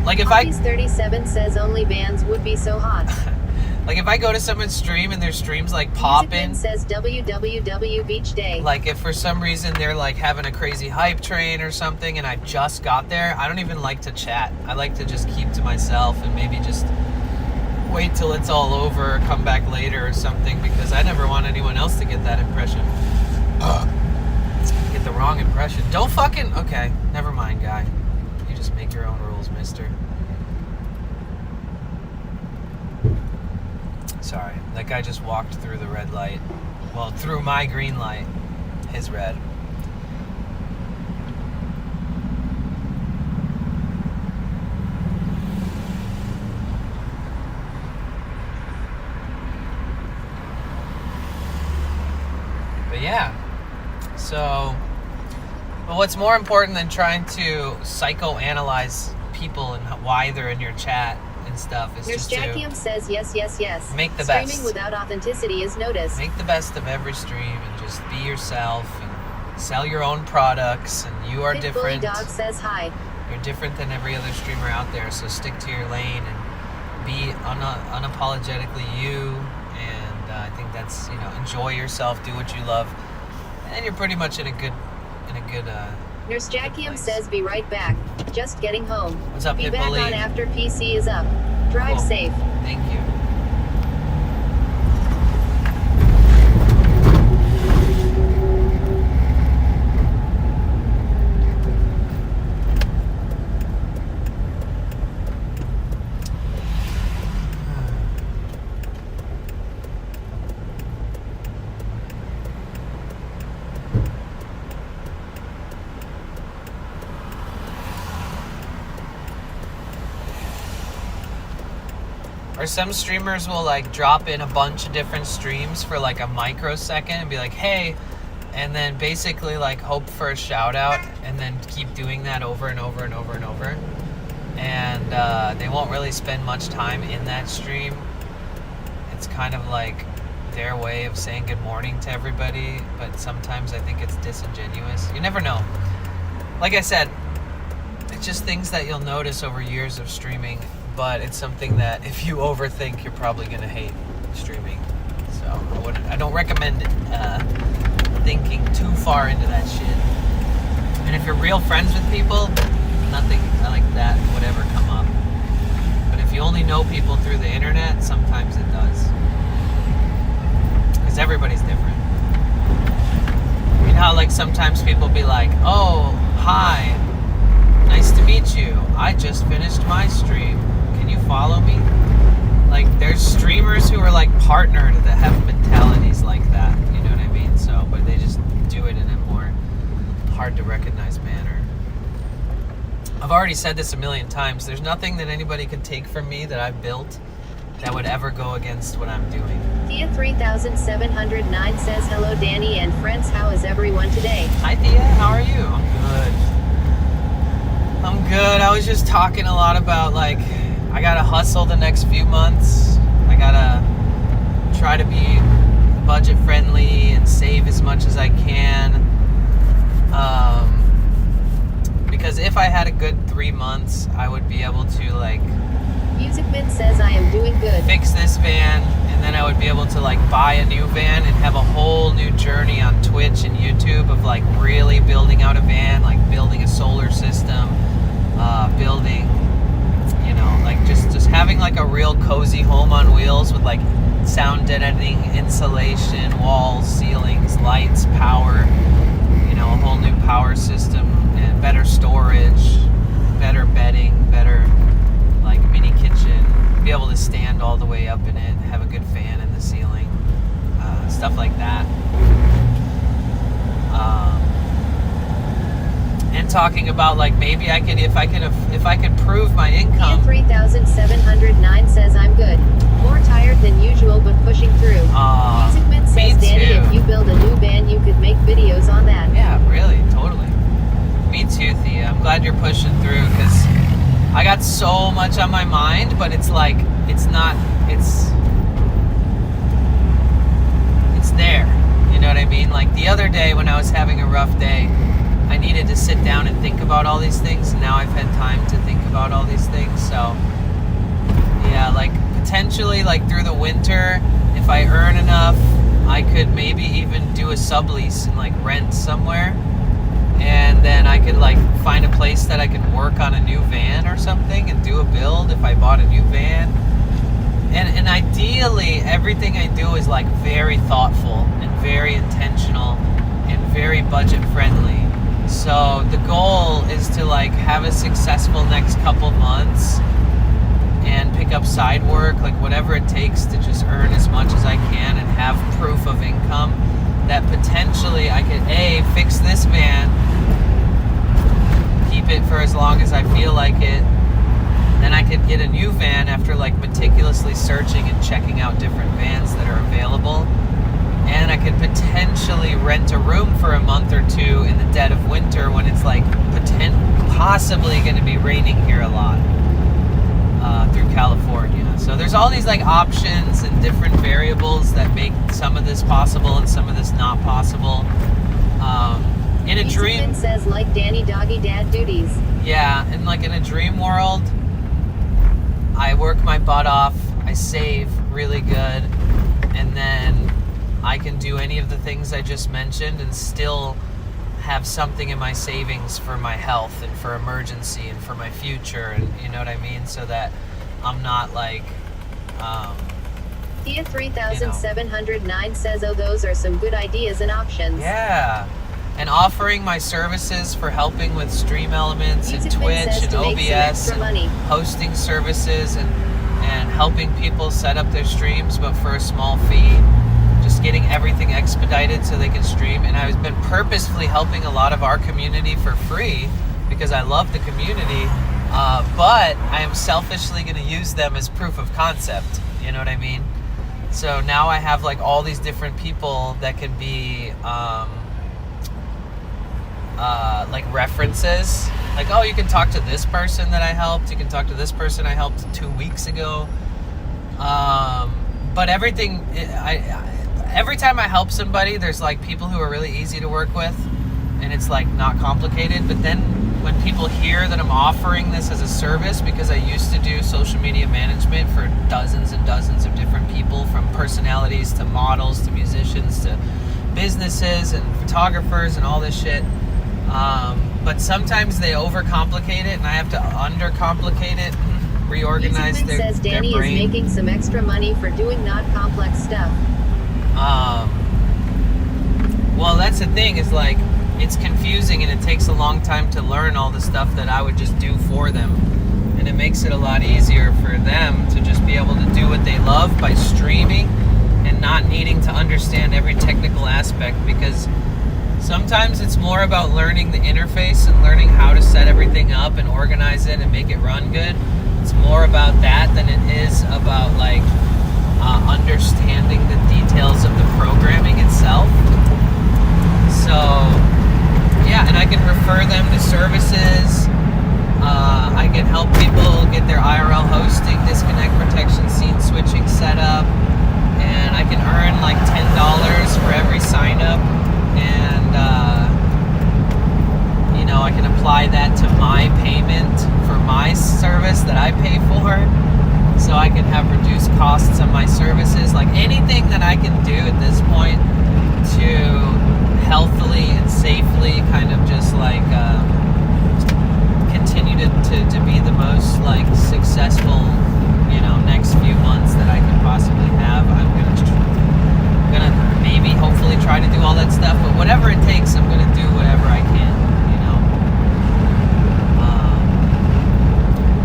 S1: Like, if I...
S3: 37 says OnlyVans would be so hot.
S1: Like, if I go to someone's stream and their stream's, like, popping...
S3: says WWW Beach Day.
S1: Like, if for some reason they're, like, having a crazy hype train or something and I just got there, I don't even like to chat. I like to just keep to myself and maybe just wait till it's all over or come back later or something, because I never want anyone else to get that impression. Get the wrong impression. Don't fucking... Okay, never mind, guy. You just make your own rules, mister. Sorry, that guy just walked through the red light. Well, through my green light. His red. But yeah, so, but what's more important than trying to psychoanalyze people and why they're in your chat and stuff is just to
S3: says yes.
S1: Make the
S3: Streaming
S1: best.
S3: without authenticity is noticed.
S1: Make the best of every stream and just be yourself and sell your own products, and you are different.
S3: Bully Dog says hi.
S1: You're different than every other streamer out there, so stick to your lane and be unapologetically you. And I think that's, enjoy yourself, do what you love, and you're pretty much in a good
S3: Nurse Jackium
S1: place.
S3: says be right back. Just getting home.
S1: What's up,
S3: Be back
S1: Hippolyte?
S3: on after PC is up. Drive
S1: Cool.
S3: safe.
S1: Thank you. Or some streamers will like drop in a bunch of different streams for like a microsecond and be like, hey, and then basically like hope for a shout out, and then keep doing that over and over and over and over. And they won't really spend much time in that stream. It's kind of like their way of saying good morning to everybody, but sometimes I think it's disingenuous. You never know. Like I said, it's just things that you'll notice over years of streaming, but it's something that if you overthink, you're probably going to hate streaming. So I don't recommend thinking too far into that shit. And if you're real friends with people, nothing like that would ever come up. But if you only know people through the internet, sometimes it does. Because everybody's different. You know how like sometimes people be like, oh, hi, nice to meet you. I just finished my stream. Can you follow me? Like, there's streamers who are like partnered that have mentalities like that. You know what I mean? So, but they just do it in a more hard to recognize manner. I've already said this a million times. There's nothing that anybody could take from me that I've built that would ever go against what I'm doing.
S3: Thea 3709 says hello Danny and friends, how is everyone today?
S1: Hi Thea, how are you? I'm good. I was just talking a lot about like, I gotta hustle the next few months. I gotta try to be budget friendly and save as much as I can. Because if I had a good 3 months, I would be able to like
S3: Musicman says I am doing good.
S1: fix this van, and then I would be able to like buy a new van and have a whole new journey on Twitch and YouTube of like really building out a van, like building a solar system, building, like just having like a real cozy home on wheels with like sound editing, insulation, walls, ceilings, lights, power, a whole new power system, and better storage, better bedding, better like mini kitchen, be able to stand all the way up in it, have a good fan in the ceiling, stuff like that. And talking about like maybe I could, if I could prove my income.
S3: 3709 says I'm good. More tired than usual but pushing through. Musicman says Danny, if you build a new van you could make videos on that.
S1: Yeah, really, totally. Me too, Thea. I'm glad you're pushing through, because I got so much on my mind, but it's like, it's there. You know what I mean? Like the other day when I was having a rough day, I needed to sit down and think about all these things, and now I've had time to think about all these things. So yeah, like potentially like through the winter, if I earn enough, I could maybe even do a sublease and like rent somewhere, and then I could like find a place that I could work on a new van or something and do a build if I bought a new van. And ideally, everything I do is like very thoughtful and very intentional and very budget friendly. So the goal is to like have a successful next couple months and pick up side work, like whatever it takes to just earn as much as I can and have proof of income that potentially I could fix this van, keep it for as long as I feel like it. Then I could get a new van after like meticulously searching and checking out different vans that are available. And I could potentially rent a room for a month or two in the dead of winter when it's like possibly going to be raining here a lot through California. So there's all these like options and different variables that make some of this possible and some of this not possible. In a dream,
S3: says like Danny Doggy Dad duties.
S1: Yeah, and like in a dream world, I work my butt off, I save really good, and then I can do any of the things I just mentioned and still have something in my savings for my health and for emergency and for my future, and you know what I mean, so that I'm not like
S3: Thea 3709 says, oh, those are some good ideas and options.
S1: Yeah. And offering my services for helping with stream elements and Twitch and OBS and hosting services and helping people set up their streams, but for a small fee. Just getting everything expedited so they can stream. And I've been purposefully helping a lot of our community for free because I love the community, but I am selfishly going to use them as proof of concept. You know what I mean? So now I have like all these different people that can be like references. Like, oh, you can talk to this person that I helped. You can talk to this person I helped 2 weeks ago. But everything, every time I help somebody, there's like people who are really easy to work with, and it's like not complicated. But then when people hear that I'm offering this as a service, because I used to do social media management for dozens and dozens of different people, from personalities to models to musicians to businesses and photographers and all this shit. But sometimes they overcomplicate it, and I have to undercomplicate it, reorganize their brain.
S3: Says Danny is making some extra money for doing not complex stuff.
S1: Well, that's the thing, is like, it's confusing and it takes a long time to learn all the stuff that I would just do for them. And it makes it a lot easier for them to just be able to do what they love by streaming and not needing to understand every technical aspect, because sometimes it's more about learning the interface and learning how to set everything up and organize it and make it run good. It's more about that than it is about like understanding the details of the programming itself. So yeah, and I can refer them to services. I can help people get their IRL hosting, disconnect protection, scene switching set up, and I can earn like $10 for every sign up, and you know, I can apply that to my payment for my service that I pay for, so I can have reduced costs on my services. Like anything that I can do at this point to healthily and safely kind of just like continue to be the most like successful, you know, next few months that I can possibly have. I'm gonna maybe hopefully try to do all that stuff, but whatever it takes, I'm gonna do whatever I can, you know.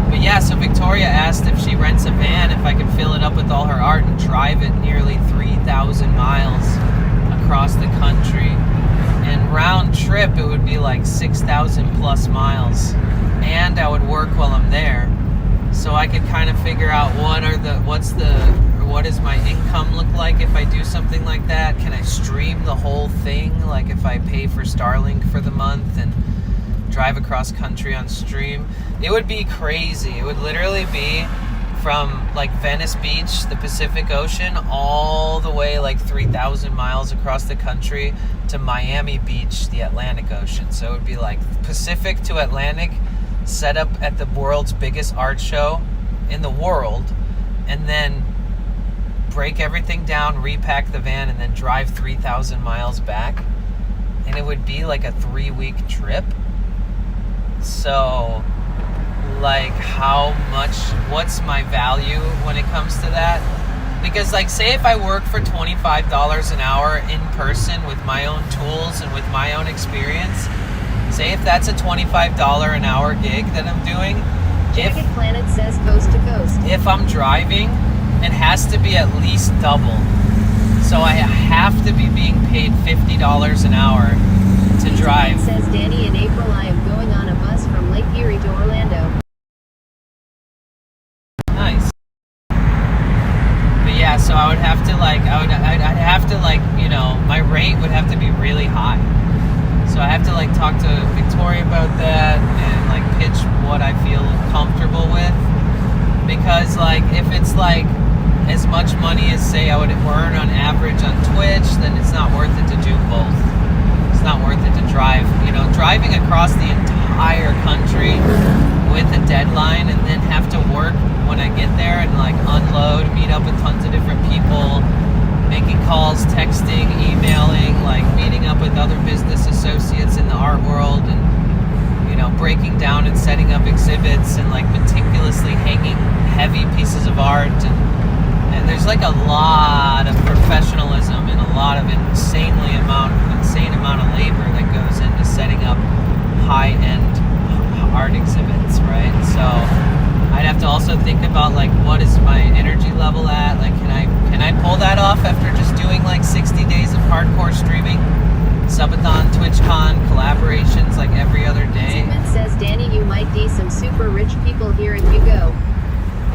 S1: But yeah, so Victoria asked if she rents a van, if I could fill it up with all her art and drive it nearly 3,000 miles across the country. And round trip, it would be like 6,000 plus miles, and I would work while I'm there, so I could kind of figure out what does my income look like if I do something like that. Can I stream the whole thing, like if I pay for Starlink for the month and drive across country on stream? It would be crazy. It would literally be from like Venice Beach, the Pacific Ocean, all the way like 3,000 miles across the country to Miami Beach, the Atlantic Ocean. So it would be like Pacific to Atlantic, set up at the world's biggest art show in the world, and then break everything down, repack the van, and then drive 3,000 miles back. And it would be like a 3-week trip. So like what's my value when it comes to that. Because like, say if I work for $25 an hour in person with my own tools and with my own experience, say if that's a $25 an hour gig that I'm doing,
S3: Jagged Planet says coast to coast.
S1: if I'm driving, it has to be at least double. So I have to be being paid $50 an hour to drive.
S3: Says Danny, in April I am going on a bus from Lake Erie to Orlando.
S1: Nice. But yeah, so I would have to like, I'd have to like, you know, my rate would have to be really high. So I have to like talk to Victoria about that and like pitch what I feel comfortable with. Because like, if it's like as much money as say I would earn on average on Twitch, then it's not worth it to do both. It's not worth it to drive, you know, driving across the entire country with a deadline and then have to work when I get there and like unload, meet up with tons of different people, making calls, texting, emailing, like meeting up with other business associates in the art world and, you know, breaking down and setting up exhibits and like meticulously hanging heavy pieces of art and there's like a lot of professionalism and a lot of insane amount of labor that goes into setting up high-end art exhibits, right? So I'd have to also think about like, what is my energy level at? Like, can I pull that off after just doing like 60 days of hardcore streaming, subathon, TwitchCon, collaborations like every other day?
S3: Sigmund says, Danny, you might be some super rich people here if you go.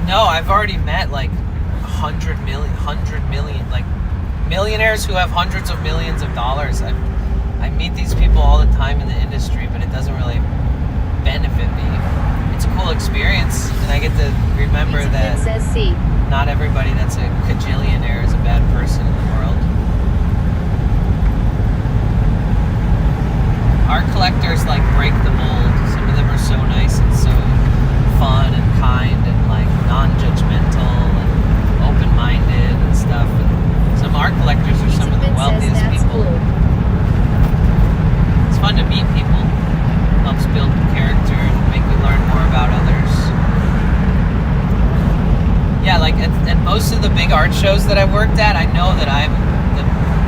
S1: No, I've already met like 100 million, like millionaires who have hundreds of millions of dollars. I meet these people all the time in the industry, but it doesn't really benefit me. It's a cool experience, and I get to remember that
S3: says C.
S1: not everybody that's a cajillionaire is a bad person in the world. Art collectors like break the mold. Some of them are so nice and so fun and kind and like non-judgmental and open-minded and stuff. And some art collectors are some of the wealthiest people.
S3: Cool.
S1: It's fun to meet people. Helps build character and make you learn more about others. Yeah, like at most of the big art shows that I worked at, I know that I'm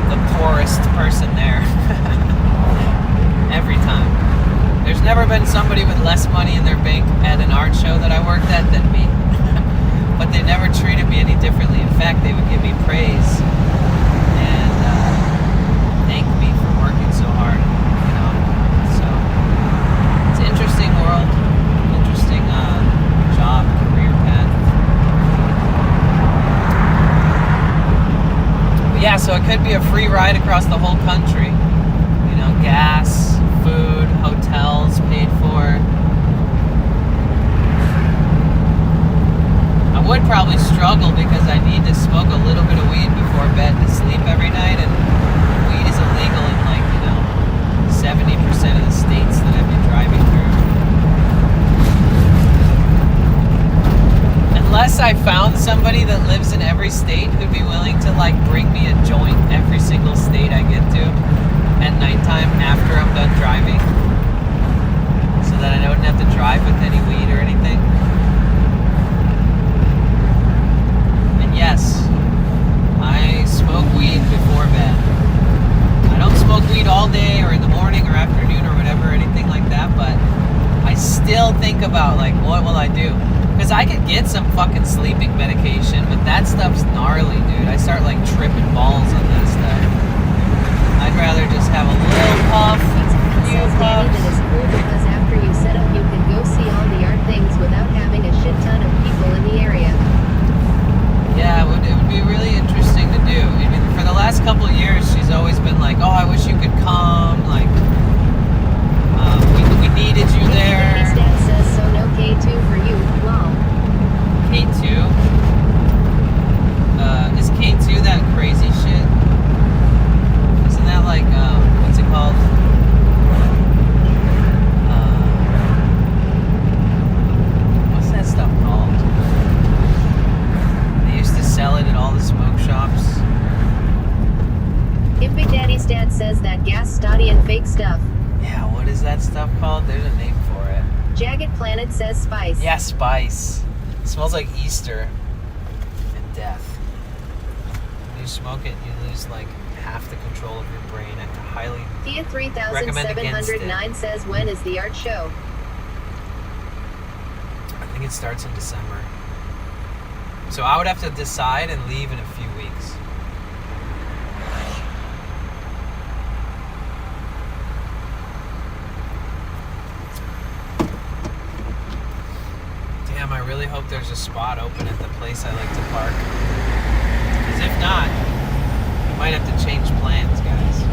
S1: the poorest person there. Every time. There's never been somebody with less money in their bank at an art show that I worked at than me. But they never treated me any differently. In fact, they would give me praise and thank me for working so hard. You know, so it's an interesting world, interesting job, career path. But yeah, so it could be a free ride across the whole country. You know, gas, food, hotels paid for. I would probably struggle because I need to smoke a little bit of weed before bed to sleep every night, and weed is illegal in like, you know, 70% of the states that I've been driving through. Unless I found somebody that lives in every state who'd be willing to like bring me a joint every single state I get to at nighttime after I'm done driving, so that I wouldn't have to drive with any weed or anything. Yes, I smoke weed before bed. I don't smoke weed all day or in the morning or afternoon or whatever, anything like that, but I still think about, like, what will I do? Because I could get some fucking sleeping medication, but that stuff's gnarly, dude. I start, like, tripping balls on that stuff. I'd rather just have a little puff, a few puffs.
S3: That is cool because after you set up, you can go see all the art things without having a shit ton of people in the area.
S1: Yeah, it would be really interesting to do. I mean, for the last couple of years, she's always been like, oh, I wish you could come. Like, we needed you there.
S3: Dad says so, no K2 for you. Wow.
S1: K2? Is K2 that crazy shit? Isn't that like, what's it called? What's that stuff called? Sell it at all the smoke shops.
S3: If Big Daddy's dad says that gas stoddy and fake stuff.
S1: Yeah, what is that stuff called? There's a name for it.
S3: Jagged Planet says spice.
S1: Yeah, spice. It smells like Easter and death. When you smoke it, you lose like half the control of your brain. I highly
S3: Thea
S1: recommend against
S3: 3709 says, when is the art show?
S1: I think it starts in December. So I would have to decide and leave in a few weeks. Damn, I really hope there's a spot open at the place I like to park. Because if not, we might have to change plans, guys.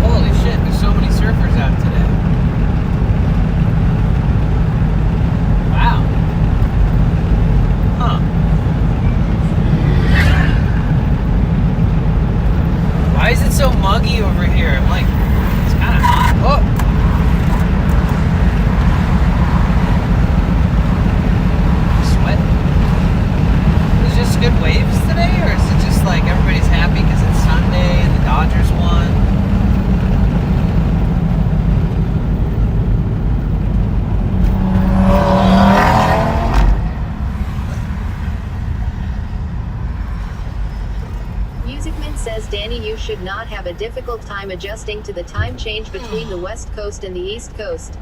S1: Holy shit, there's so many surfers out today. Wow. Huh. Why is it so muggy over here? I'm like, it's kind of hot. Oh! Sweat. Is it just good waves today, or is it just like everybody's happy because it's Sunday and the Dodgers won?
S3: Musicman says, Danny, you should not have a difficult time adjusting to the time change between the West Coast and the East Coast.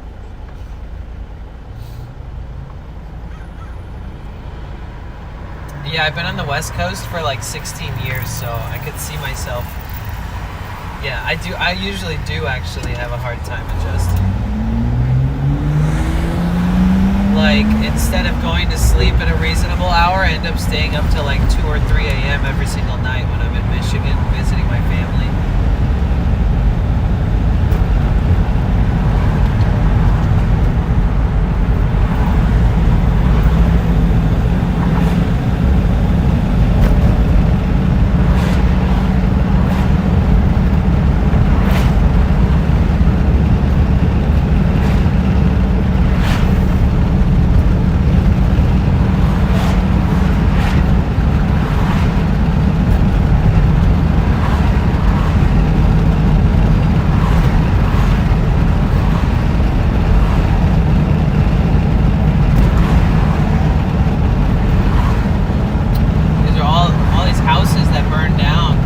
S1: Yeah, I've been on the West Coast for like 16 years, so I could see myself. Yeah, I usually do actually have a hard time adjusting. Like, instead of going to sleep at a reasonable hour, I end up staying up till like 2 or 3 a.m. every single night when I'm in Michigan visiting my family. These are all these houses that burned down.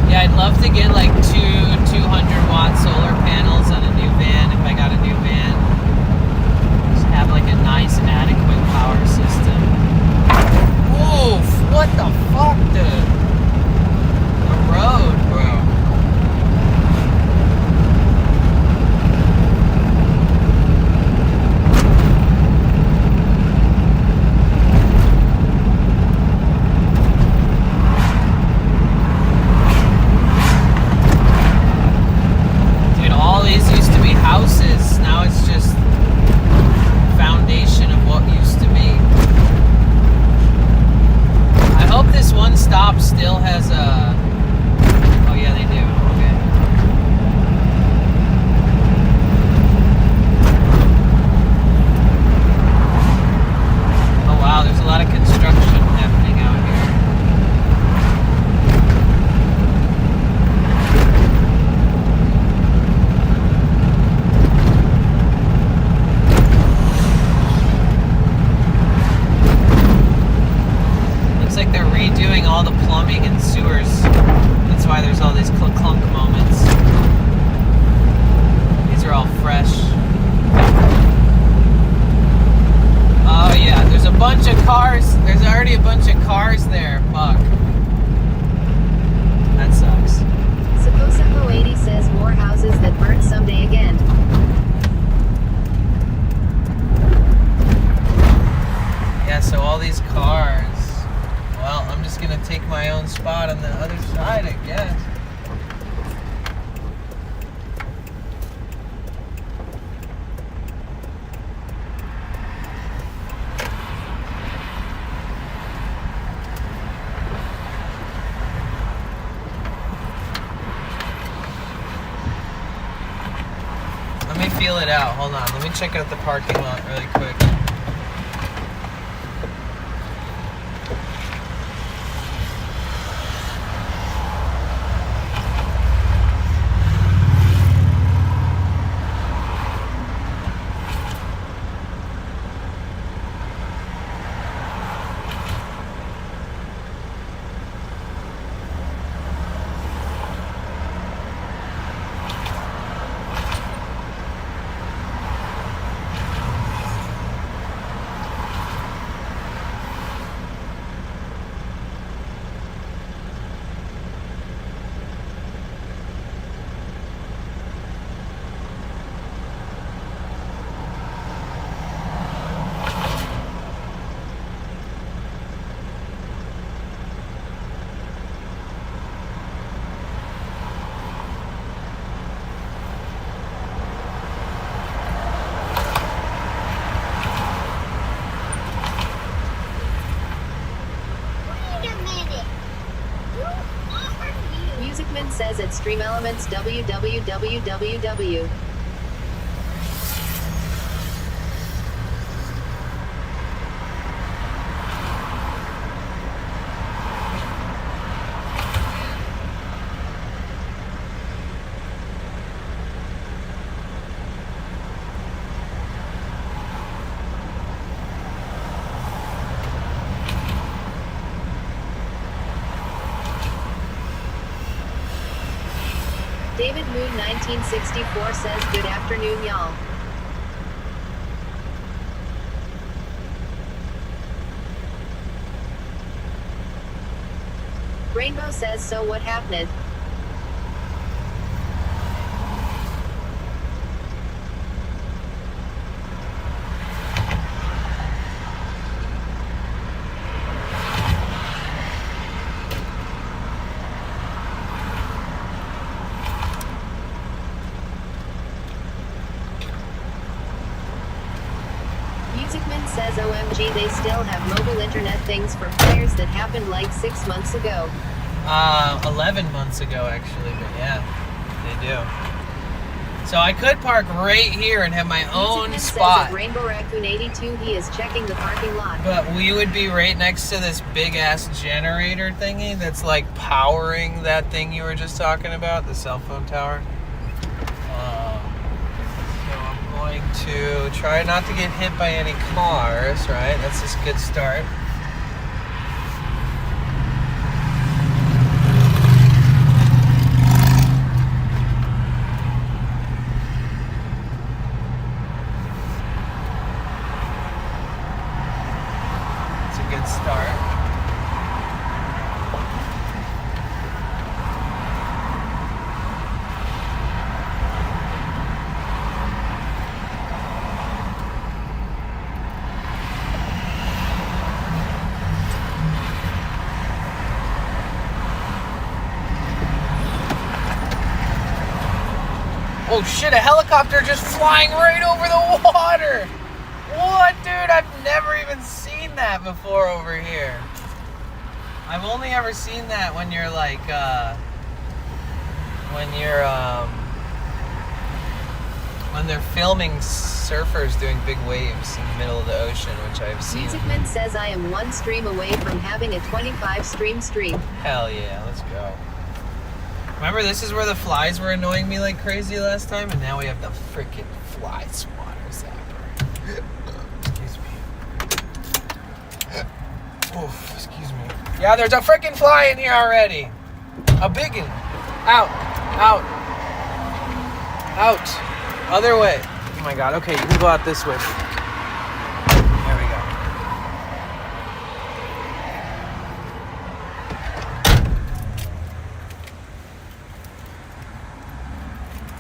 S1: Yeah, I'd love to get like two 200-watt solar panels on a new van if I got a new van. Just have like a nice, adequate power system. Oof! What the fuck, dude? The road, bro. Dude, bunch of cars there. Fuck. That sucks.
S3: Saposapo80 says more houses that burn someday again.
S1: Yeah, so all these cars. Well, I'm just gonna take my own spot on the other side, I guess. Let me feel it out. Hold on. Let me check out the parking lot really quick.
S3: Musicman says at Stream Elements www. David Moon 1964 says good afternoon y'all. Rainbow says so what happened? Musicman says OMG they still have mobile internet things for players that happened like 6 months ago.
S1: 11 months ago actually, but yeah, they do. So I could park right here and have my own
S3: Musicman
S1: spot.
S3: says at Rainbow Raccoon 82 he is checking the parking lot.
S1: But we would be right next to this big ass generator thingy that's like powering that thing you were just talking about, the cell phone tower. So I'm going to try not to get hit by any cars, right? That's just a good start. It's a good start. Oh shit, a helicopter just flying right over the water! What, dude? I've never even seen that before over here. I've only ever seen that when you're like, when they're filming surfers doing big waves in the middle of the ocean, which I've seen.
S3: Musicman says I am one stream away from having a 25 stream streak.
S1: Hell yeah, let's go. Remember, this is where the flies were annoying me like crazy last time, and now we have the freaking fly swatter zapper. Excuse me. Oof, excuse me. Yeah, there's a freaking fly in here already. A big one. Out. Out. Out. Other way. Oh my god, okay, you can go out this way. There we go.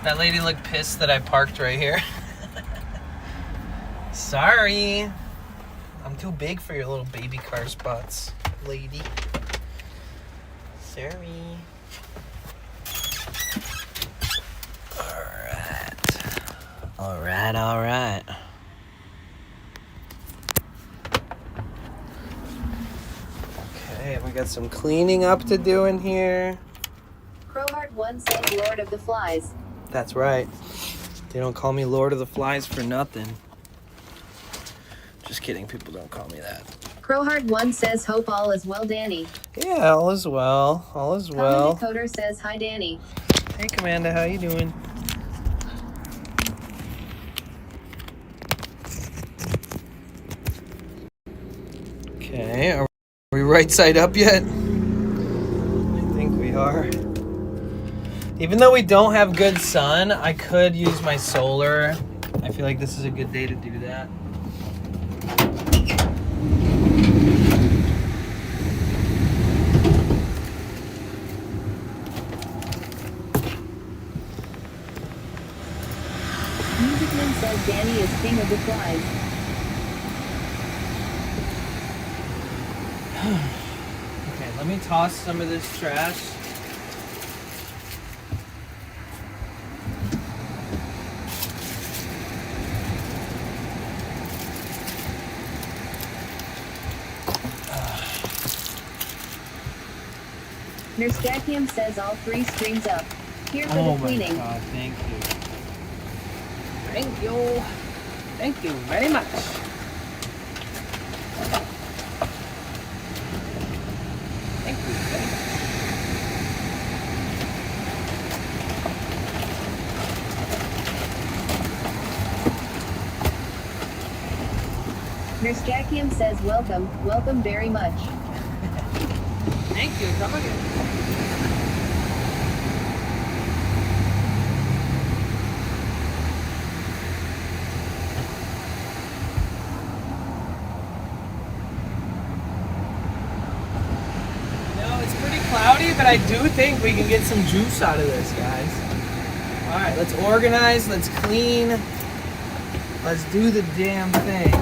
S1: That lady looked pissed that I parked right here. Sorry. I'm too big for your little baby car spots, lady. Sorry. Alright. Okay, we got some cleaning up to do in here.
S3: Crowheart1 says Lord of the Flies.
S1: That's right. They don't call me Lord of the Flies for nothing. Just kidding, people don't call me that.
S3: Crowheart1 says hope all is well, Danny.
S1: Yeah, all is well. All is well.
S3: Common Decoder says hi, Danny.
S1: Hey, Commander, how you doing? Okay, are we right side up yet? I think we are. Even though we don't have good sun, I could use my solar. I feel like this is a good day to do that.
S3: Musicman says Danny is king of the flies.
S1: Okay, let me toss some of this trash.
S3: Nurse Jackium says all 3 streams up. Here for
S1: Oh
S3: the
S1: my
S3: cleaning.
S1: god, thank you. Thank you. Thank you very much. Thank you very much.
S3: Nurse Jackium says welcome very much.
S1: Thank you, come again. It's pretty cloudy, but I do think we can get some juice out of this, guys. All right, let's organize, let's clean, let's do the damn thing,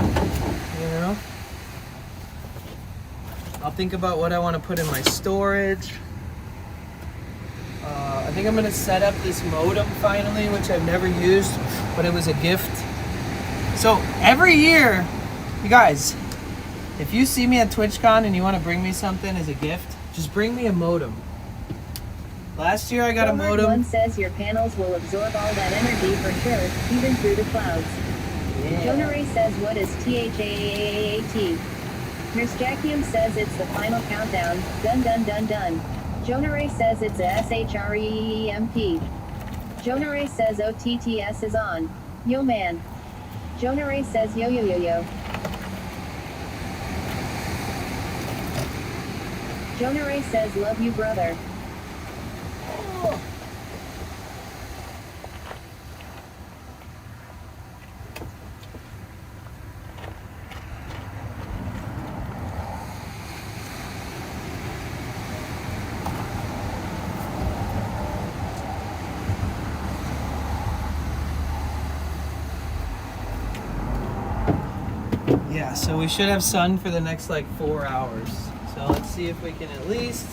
S1: you know? I'll think about what I want to put in my storage. I think I'm going to set up this modem finally, which I've never used, but it was a gift. So every year, you guys, if you see me at TwitchCon and you want to bring me something as a gift, just bring me a modem. Last year I got a modem.
S3: One says your panels will absorb all that energy for sure, even through the clouds.
S1: Yeah.
S3: Jonah Ray says what is THAAAT? Nurse Jackium says it's the final countdown. Dun dun dun dun. Jonah Ray says it's a SHREEMP. Jonah Ray says OTTS is on. Yo man. Jonah Ray says yo yo yo yo. Jonah Ray says love you brother.
S1: Oh. Yeah, so we should have sun for the next like 4 hours. So let's see if we can at least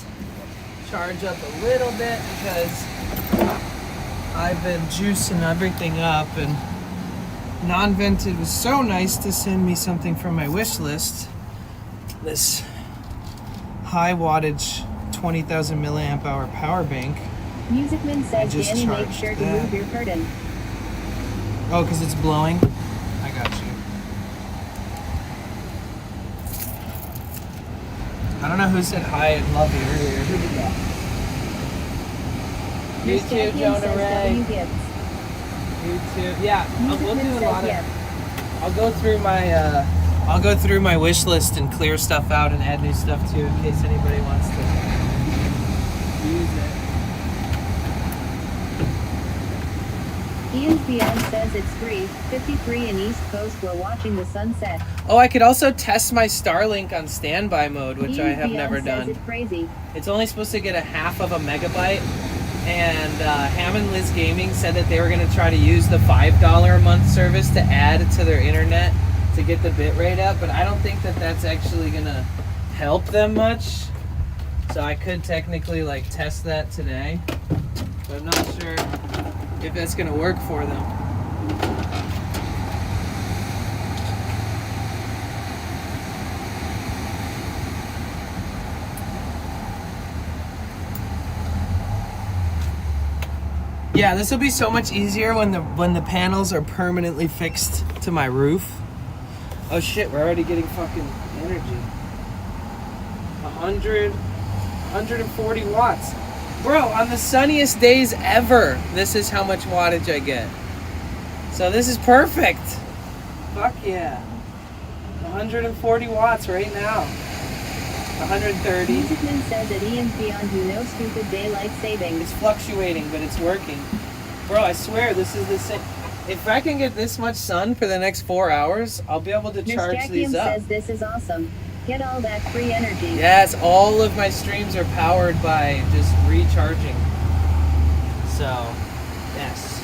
S1: charge up a little bit, because I've been juicing everything up, and Non-Vented was so nice to send me something from my wish list. This high wattage 20,000 milliamp hour power bank.
S3: Musicman says Danny make sure to move your curtain.
S1: Oh, because it's blowing? I got you. I don't know who said hi and love you earlier. Who did that? YouTube, Jonah Ray. YouTube, yeah. We'll do a lot of. I'll go through my wish list and clear stuff out and add new stuff too, in case anybody wants to use it.
S3: Ian Beyond says it's free. 53 in East Coast. We're watching the sunset.
S1: Oh, I could also test my Starlink on standby mode, which
S3: Ian
S1: I have
S3: Beyond
S1: never
S3: says
S1: done.
S3: it's crazy.
S1: It's only supposed to get a half of a megabyte, and Ham and Liz Gaming said that they were going to try to use the $5 a month service to add to their internet to get the bit rate up, but I don't think that that's actually going to help them much. So I could technically like test that today, but I'm not sure if that's going to work for them. Yeah, this will be so much easier when the panels are permanently fixed to my roof. Oh shit, we're already getting fucking energy. 140 watts. Bro, on the sunniest days ever, this is how much wattage I get. So this is perfect. Fuck yeah. 140 watts right now. 130.
S3: Musicman says at Ian's Beyond You no stupid daylight savings.
S1: It's fluctuating, but it's working. Bro, I swear this is the same. If I can get this much sun for the next 4 hours, I'll be able to charge these up.
S3: says this is awesome. Get all that free energy.
S1: Yes, all of my streams are powered by just recharging. So, yes.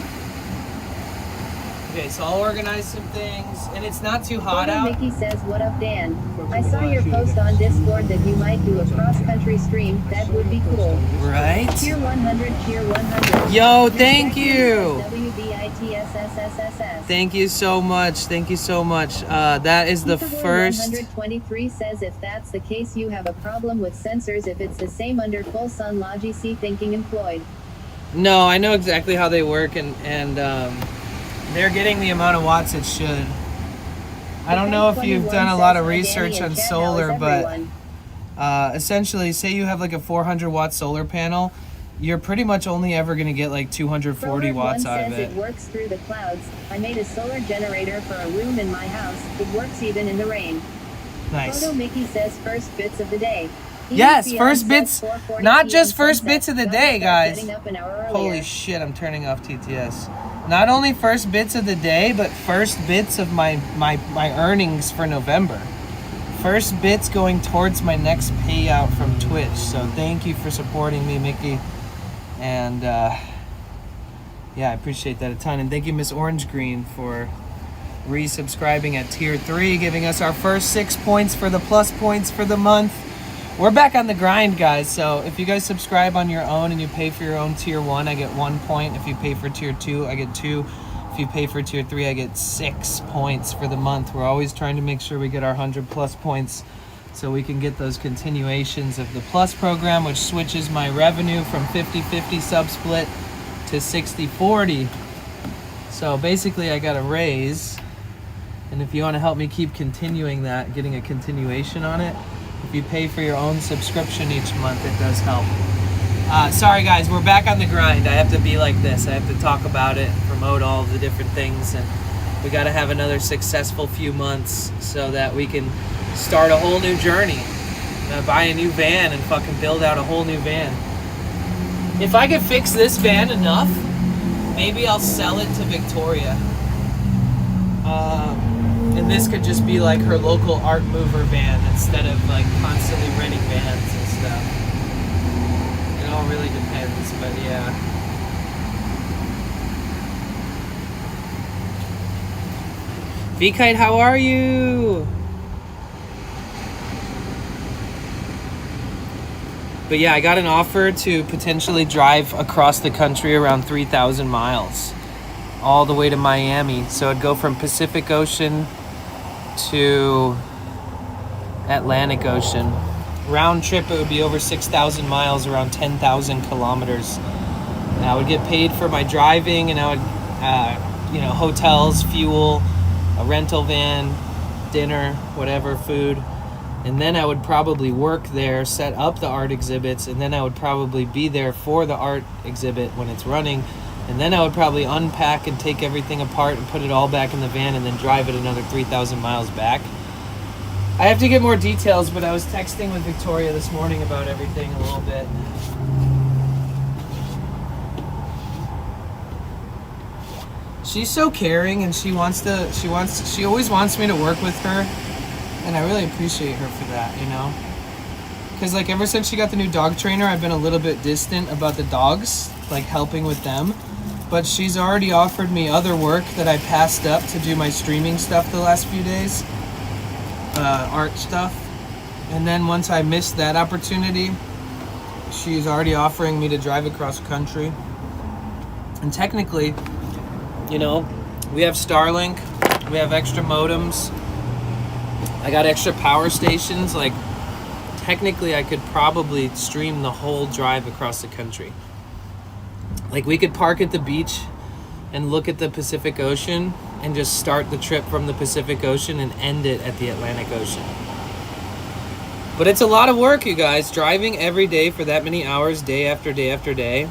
S1: Okay, so I'll organize some things, and it's not too hot out.
S3: Mickey says, what up, Dan? I saw your post on Discord that you might do a cross-country stream. That would be cool.
S1: Right?
S3: Tier 100, Tier 100.
S1: Yo, thank you!
S3: WBITSSSSS.
S1: Thank you so much. Thank you so much. That is the first...
S3: 123 says if that's the case, you have a problem with sensors. If it's the same under full sun, Logi C thinking employed.
S1: No, I know exactly how they work, and they're getting the amount of watts it should. I don't know if you've done a lot of research on solar, but essentially, say you have like a 400 watt solar panel, you're pretty much only ever going to get like 240 watts out of it.
S3: It works through the clouds. I made a solar generator for a room in my house. It works even in the rain.
S1: Nice.
S3: Photo Mickey says first bits of the day.
S1: Yes, first bits, not just first bits of the day, guys. Holy
S3: Holy
S1: shit, I'm turning off TTS. Not only first bits of the day, but first bits of my earnings for November. First bits going towards my next payout from Twitch. So thank you for supporting me, Mickey. And yeah, I appreciate that a ton. And thank you, Miss Orange Green, for resubscribing at tier 3, giving us our first 6 points for the plus points for the month. We're back on the grind, guys. So if you guys subscribe on your own and you pay for your own tier 1, I get 1 point. If you pay for tier 2, I get 2. If you pay for tier 3, I get 6 points for the month. We're always trying to make sure we get our 100 plus points so we can get those continuations of the plus program, which switches my revenue from 50-50 sub split to 60-40. So basically I got a raise, and if you want to help me keep continuing that, getting a continuation on it, if you pay for your own subscription each month, it does help. Sorry guys, we're back on the grind. I have to be like this. I have to talk about it, promote all of the different things, and we got to have another successful few months so that we can start a whole new journey. Buy a new van and fucking build out a whole new van. If I could fix this van enough, maybe I'll sell it to Victoria. And this could just be like her local art mover van instead of like constantly renting vans and stuff. It all really depends, but yeah. V-Kite, how are you? But yeah, I got an offer to potentially drive across the country around 3,000 miles, all the way to Miami. So it'd go from Pacific Ocean to Atlantic Ocean. Round trip, it would be over 6,000 miles, around 10,000 kilometers. And I would get paid for my driving, and I would, hotels, fuel, a rental van, dinner, whatever, food. And then I would probably work there, set up the art exhibits, and then I would probably be there for the art exhibit when it's running. And then I would probably unpack and take everything apart and put it all back in the van and then drive it another 3,000 miles back. I have to get more details, but I was texting with Victoria this morning about everything a little bit. She's so caring, and she always wants me to work with her. And I really appreciate her for that, you know? Because, like, ever since she got the new dog trainer, I've been a little bit distant about the dogs. like helping with them. But she's already offered me other work that I passed up to do my streaming stuff the last few days. Art stuff. And then once I missed that opportunity, she's already offering me to drive across country. And technically, you know, we have Starlink, we have extra modems, I got extra power stations. Like, technically I could probably stream the whole drive across the country. Like, we could park at the beach and look at the Pacific Ocean and just start the trip from the Pacific Ocean and end it at the Atlantic Ocean. But it's a lot of work, you guys, driving every day for that many hours, day after day after day,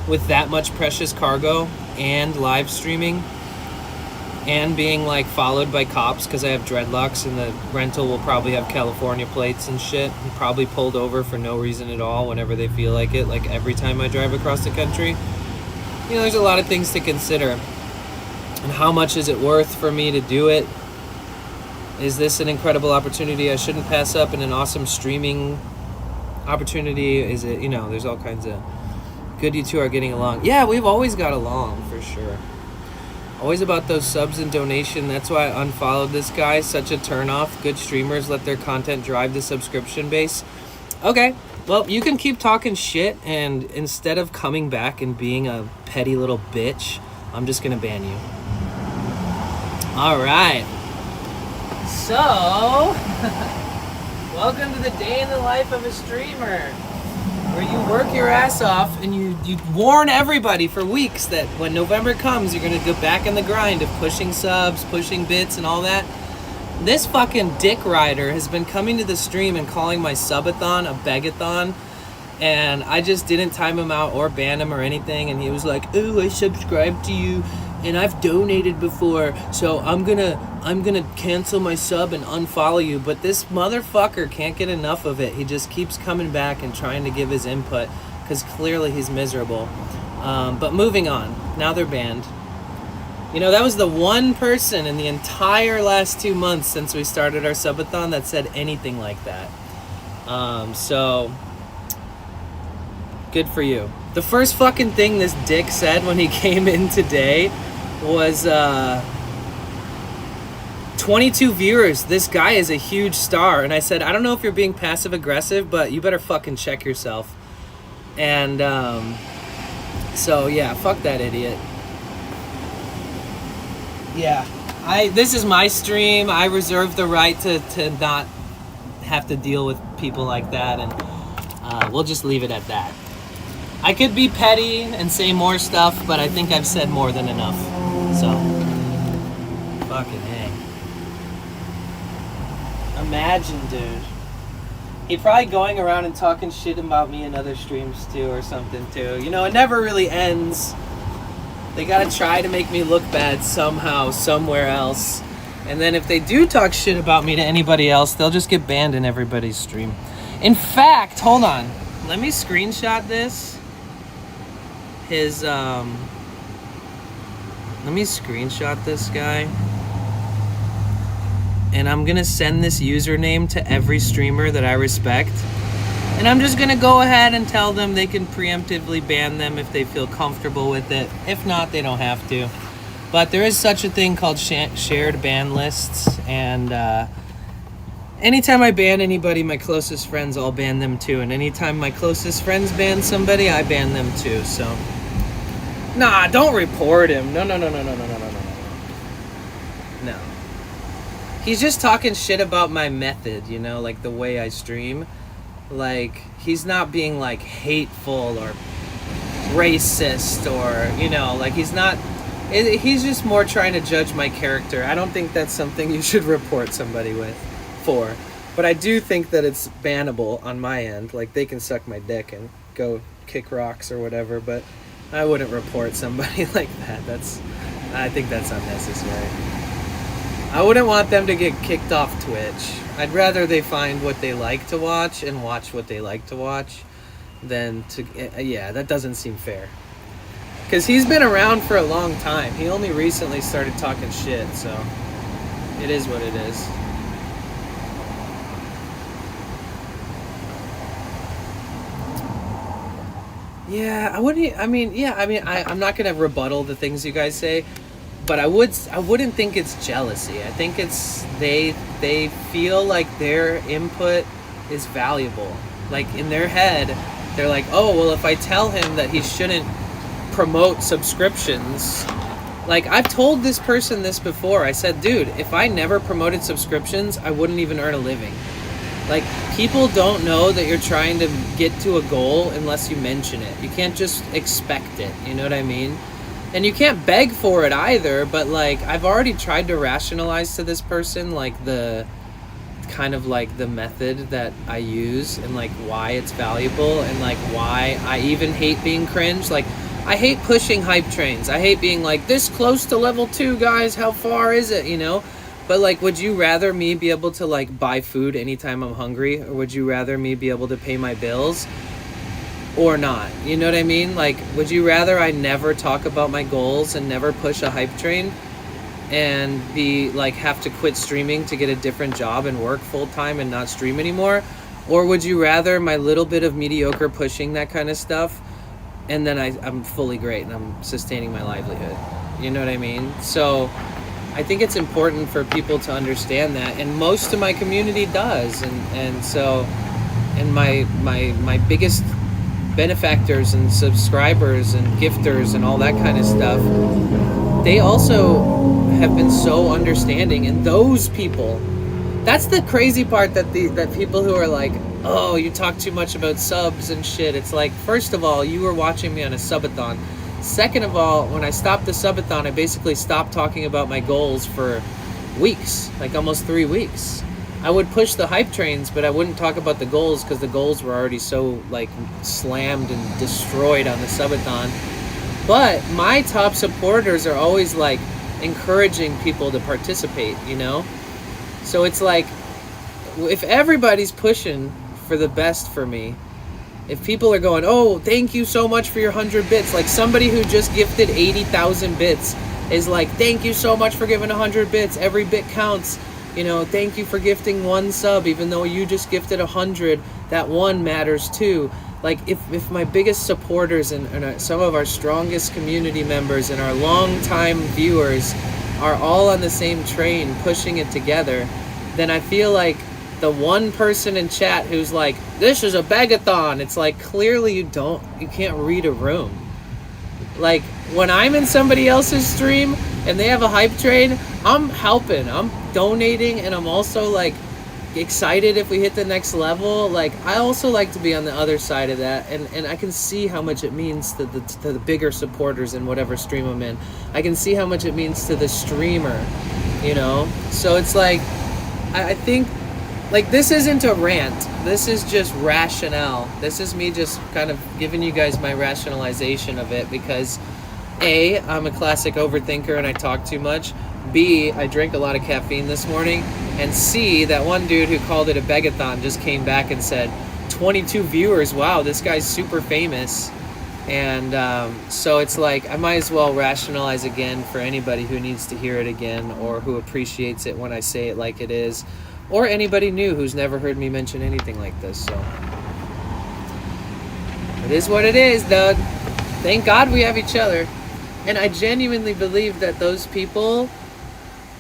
S1: with that much precious cargo, and live streaming, and being like followed by cops because I have dreadlocks, and the rental will probably have California plates and shit, and probably pulled over for no reason at all whenever they feel like it, like every time I drive across the country. You know, there's a lot of things to consider. And how much is it worth for me to do it? Is this an incredible opportunity I shouldn't pass up, and an awesome streaming opportunity? Is it, you know, there's all kinds of good. You two are getting along. Yeah, we've always got along, for sure. Always about those subs and donation. That's why I unfollowed this guy. Such a turnoff. Good streamers let their content drive the subscription base. Okay, well, you can keep talking shit, and instead of coming back and being a petty little bitch, I'm just gonna ban you. All right. So, welcome to the day in the life of a streamer, where you work your ass off and you warn everybody for weeks that when November comes, you're gonna go back in the grind of pushing subs, pushing bits, and all that. This fucking dick rider has been coming to the stream and calling my subathon a begathon, and I just didn't time him out or ban him or anything, and he was like, "Oh, I subscribed to you and I've donated before, so I'm gonna cancel my sub and unfollow you." But this motherfucker can't get enough of it. He just keeps coming back and trying to give his input, because clearly he's miserable. But moving on, now they're banned. You know, that was the one person in the entire last 2 months since we started our subathon that said anything like that. So good for you. The first fucking thing this dick said when he came in today was 22 viewers. This guy is a huge star. And I said, I don't know if you're being passive aggressive, but you better fucking check yourself. And so yeah, fuck that idiot. Yeah, this is my stream. I reserve the right to not have to deal with people like that, and we'll just leave it at that. I could be petty and say more stuff, but I think I've said more than enough. So, fucking A. Imagine, dude. He's probably going around and talking shit about me in other streams too, or something too. You know, it never really ends. They gotta try to make me look bad somehow, somewhere else. And then if they do talk shit about me to anybody else, they'll just get banned in everybody's stream. In fact, hold on. Let me screenshot this. Let me screenshot this guy. And I'm gonna send this username to every streamer that I respect. And I'm just gonna go ahead and tell them they can preemptively ban them if they feel comfortable with it. If not, they don't have to. But there is such a thing called shared ban lists, and anytime I ban anybody, my closest friends all ban them too. And anytime my closest friends ban somebody, I ban them too. So, nah, don't report him. No. No. He's just talking shit about my method, you know, like the way I stream. Like, he's not being like hateful or racist, or, you know, like he's just more trying to judge my character. I don't think that's something you should report somebody for. But I do think that it's bannable on my end. Like, they can suck my dick and go kick rocks or whatever, but I wouldn't report somebody like that. I think that's unnecessary. I wouldn't want them to get kicked off Twitch. I'd rather they find what they like to watch and watch what they like to watch than to... Yeah, that doesn't seem fair. Because he's been around for a long time. He only recently started talking shit, so it is what it is. Yeah, I wouldn't. I mean, yeah, I mean, I'm not gonna rebuttal the things you guys say, but I wouldn't think it's jealousy. I think it's they feel like their input is valuable. Like in their head, they're like, oh well, if I tell him that he shouldn't promote subscriptions, like I've told this person this before. I said, dude, if I never promoted subscriptions, I wouldn't even earn a living. Like, people don't know that you're trying to get to a goal unless you mention it. You can't just expect it, you know what I mean? And you can't beg for it either, but like, I've already tried to rationalize to this person, like, the kind of like the method that I use and like why it's valuable and like why I even hate being cringe. Like, I hate pushing hype trains. I hate being like, this close to level 2, guys, how far is it, you know? But like, would you rather me be able to like buy food anytime I'm hungry, or would you rather me be able to pay my bills or not? You know what I mean? Like, would you rather I never talk about my goals and never push a hype train and be like have to quit streaming to get a different job and work full time and not stream anymore? Or would you rather my little bit of mediocre pushing that kind of stuff and then I'm fully great and I'm sustaining my livelihood? You know what I mean? So I think it's important for people to understand that, and most of my community does, and so, and my biggest benefactors and subscribers and gifters and all that kind of stuff, they also have been so understanding. And those people, that's the crazy part, that people who are like, oh, you talk too much about subs and shit. It's like, first of all, you were watching me on a subathon. Second of all, when I stopped the subathon, I basically stopped talking about my goals for weeks, like almost 3 weeks. I would push the hype trains, but I wouldn't talk about the goals because the goals were already so like slammed and destroyed on the subathon. But my top supporters are always like encouraging people to participate, you know? So it's like, if everybody's pushing for the best for me, if people are going, oh, thank you so much for your 100 bits, like somebody who just gifted 80,000 bits is like, thank you so much for giving 100 bits, every bit counts, you know, thank you for gifting 1 sub, even though you just gifted 100, that 1 matters too. Like, if my biggest supporters and some of our strongest community members and our long-time viewers are all on the same train pushing it together, then I feel like the one person in chat who's like, this is a begathon, it's like, clearly you can't read a room. Like, when I'm in somebody else's stream and they have a hype train, I'm helping, I'm donating, and I'm also like excited if we hit the next level. Like, I also like to be on the other side of that, and I can see how much it means to the bigger supporters in whatever stream I'm in. I can see how much it means to the streamer, you know? So it's like, I think, like, this isn't a rant. This is just rationale. This is me just kind of giving you guys my rationalization of it because A, I'm a classic overthinker and I talk too much. B, I drank a lot of caffeine this morning. And C, that one dude who called it a begathon just came back and said, 22 viewers, wow, this guy's super famous. And so it's like, I might as well rationalize again for anybody who needs to hear it again or who appreciates it when I say it like it is. Or anybody new who's never heard me mention anything like this. So it is what it is, Doug. Thank God we have each other. And I genuinely believe that those people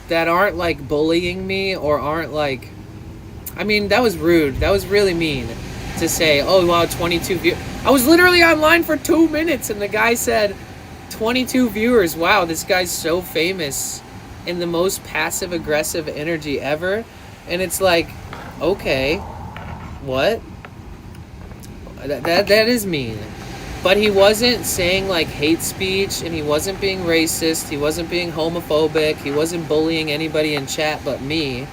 S1: that aren't like bullying me or aren't like, I mean, that was rude. That was really mean to say, oh, wow, 22 viewers. I was literally online for 2 minutes and the guy said 22 viewers. Wow, this guy's so famous, in the most passive aggressive energy ever. And it's like, okay, what? That is mean. But he wasn't saying like hate speech, and he wasn't being racist, he wasn't being homophobic, he wasn't bullying anybody in chat but me.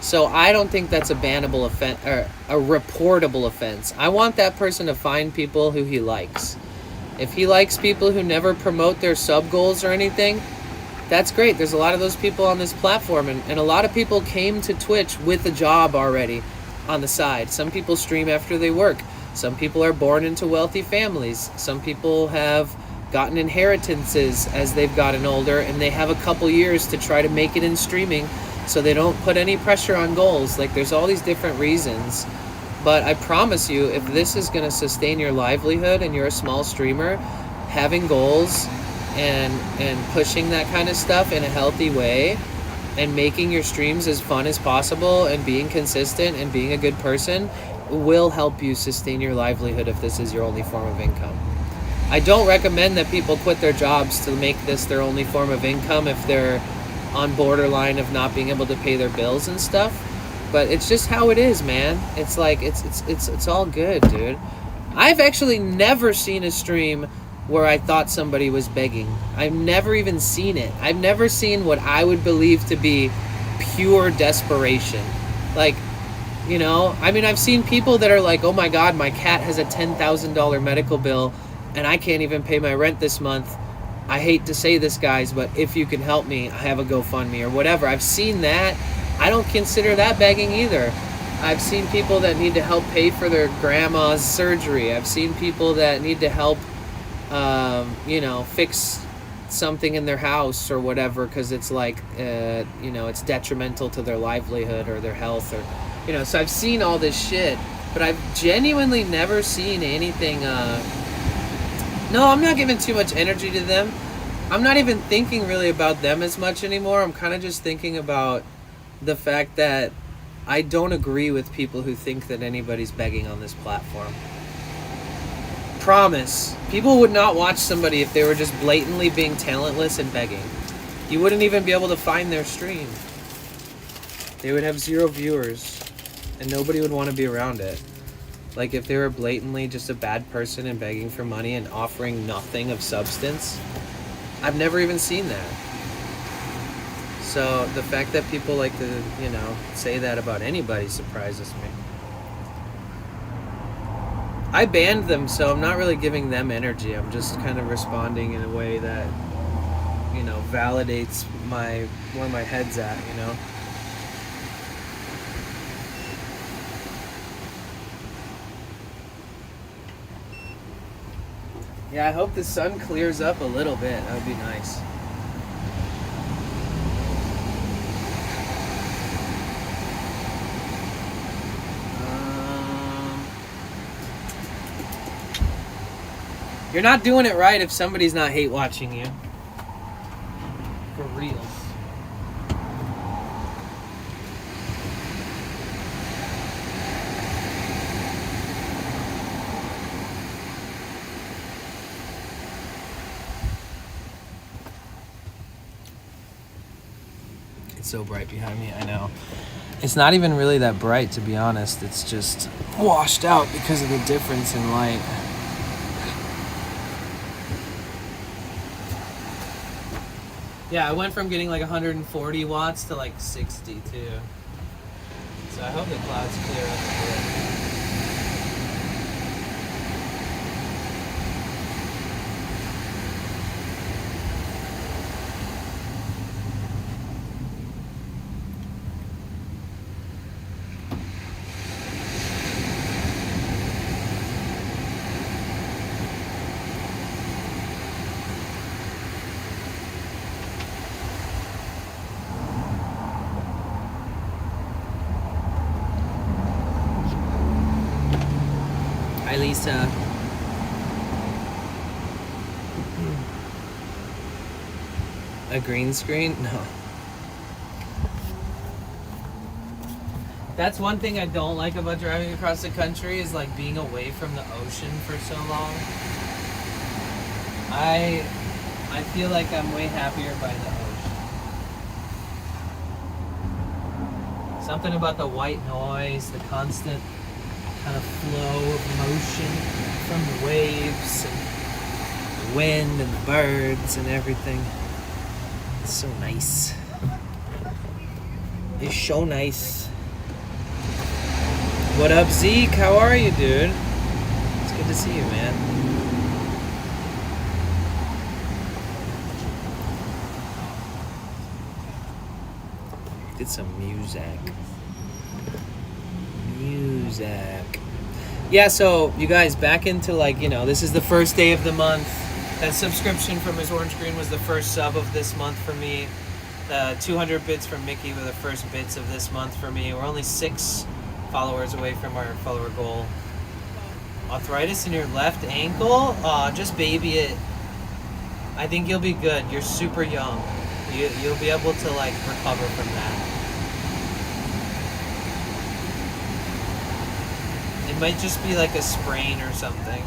S1: So I don't think that's a bannable offense or a reportable offense. I want that person to find people who he likes. If he likes people who never promote their sub goals or anything, that's great. There's a lot of those people on this platform, and a lot of people came to Twitch with a job already on the side. Some people stream after they work. Some people are born into wealthy families. Some people have gotten inheritances as they've gotten older, and they have a couple years to try to make it in streaming so they don't put any pressure on goals. Like, there's all these different reasons. But I promise you, if this is going to sustain your livelihood and you're a small streamer, having goals and pushing that kind of stuff in a healthy way and making your streams as fun as possible and being consistent and being a good person will help you sustain your livelihood if this is your only form of income. I don't recommend that people quit their jobs to make this their only form of income if they're on borderline of not being able to pay their bills and stuff. But it's just how it is, man. It's like it's all good, dude. I've actually never seen a stream where I thought somebody was begging. I've never even seen it. I've never seen what I would believe to be pure desperation. Like, you know, I mean, I've seen people that are like, oh my God, my cat has a $10,000 medical bill and I can't even pay my rent this month. I hate to say this, guys, but if you can help me, I have a GoFundMe or whatever. I've seen that. I don't consider that begging either. I've seen people that need to help pay for their grandma's surgery. I've seen people that need to help, you know, fix something in their house or whatever because it's like, you know, it's detrimental to their livelihood or their health or, you know. So I've seen all this shit, but I've genuinely never seen anything. No, I'm not giving too much energy to them. I'm not even thinking really about them as much anymore. I'm kind of just thinking about the fact that I don't agree with people who think that anybody's begging on this platform. Promise. People would not watch somebody if they were just blatantly being talentless and begging. You wouldn't even be able to find their stream. They would have 0 viewers and nobody would want to be around it. Like if they were blatantly just a bad person and begging for money and offering nothing of substance. I've never even seen that. So the fact that people like to, you know, say that about anybody surprises me. I banned them, so I'm not really giving them energy. I'm just kind of responding in a way that, you know, validates where my head's at, you know. Yeah, I hope the sun clears up a little bit. That would be nice. You're not doing it right if somebody's not hate watching you. For real. It's so bright behind me, I know. It's not even really that bright, to be honest. It's just washed out because of the difference in light. Yeah, I went from getting like 140 watts to like 60 too. So I hope the clouds clear up a bit. Hi, Lisa. A green screen? No. That's one thing I don't like about driving across the country is like being away from the ocean for so long. I feel like I'm way happier by the ocean. Something about the white noise, the constant kind of flow of motion from the waves and the wind and the birds and everything. It's so nice. It's so nice. What up, Zeke? How are you, dude? It's good to see you, man. Get some music. Yeah, so you guys, back into like, you know, this is the first day of the month. That subscription from His Orange Green was the first sub of this month for me. The 200 bits from Mickey were the first bits of this month for me. We're only 6 followers away from our follower goal. Arthritis in your left ankle? Just baby it. I think you'll be good. You're super young. You'll be able to like recover from that. It might just be like a sprain or something.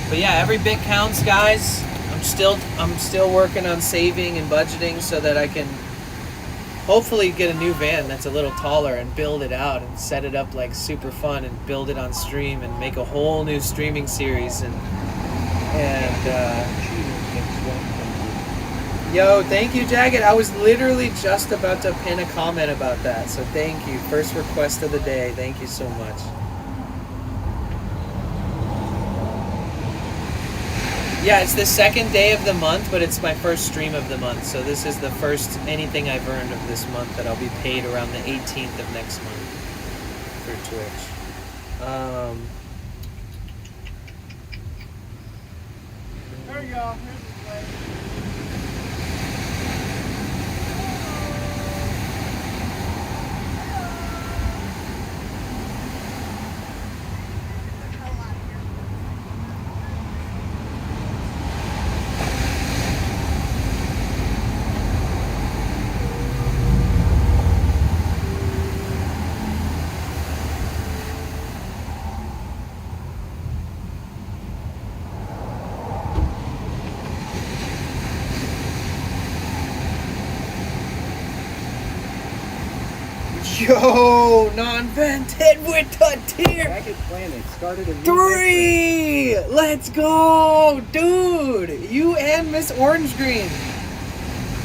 S1: But yeah, every bit counts, guys. I'm still working on saving and budgeting so that I can hopefully get a new van that's a little taller and build it out and set it up like super fun and build it on stream and make a whole new streaming series and yo, thank you, Jagged. I was literally just about to pin a comment about that, so thank you. First request of the day. Thank you so much. Yeah, it's the second day of the month, but it's my first stream of the month. So this is the first anything I've earned of this month that I'll be paid around the 18th of next month through Twitch.
S2: There you go. Here's the play.
S1: Yo, non-vented with the tier.
S4: Jagged Planet started a new
S1: 3! Let's go, dude! You and Miss Orange Green.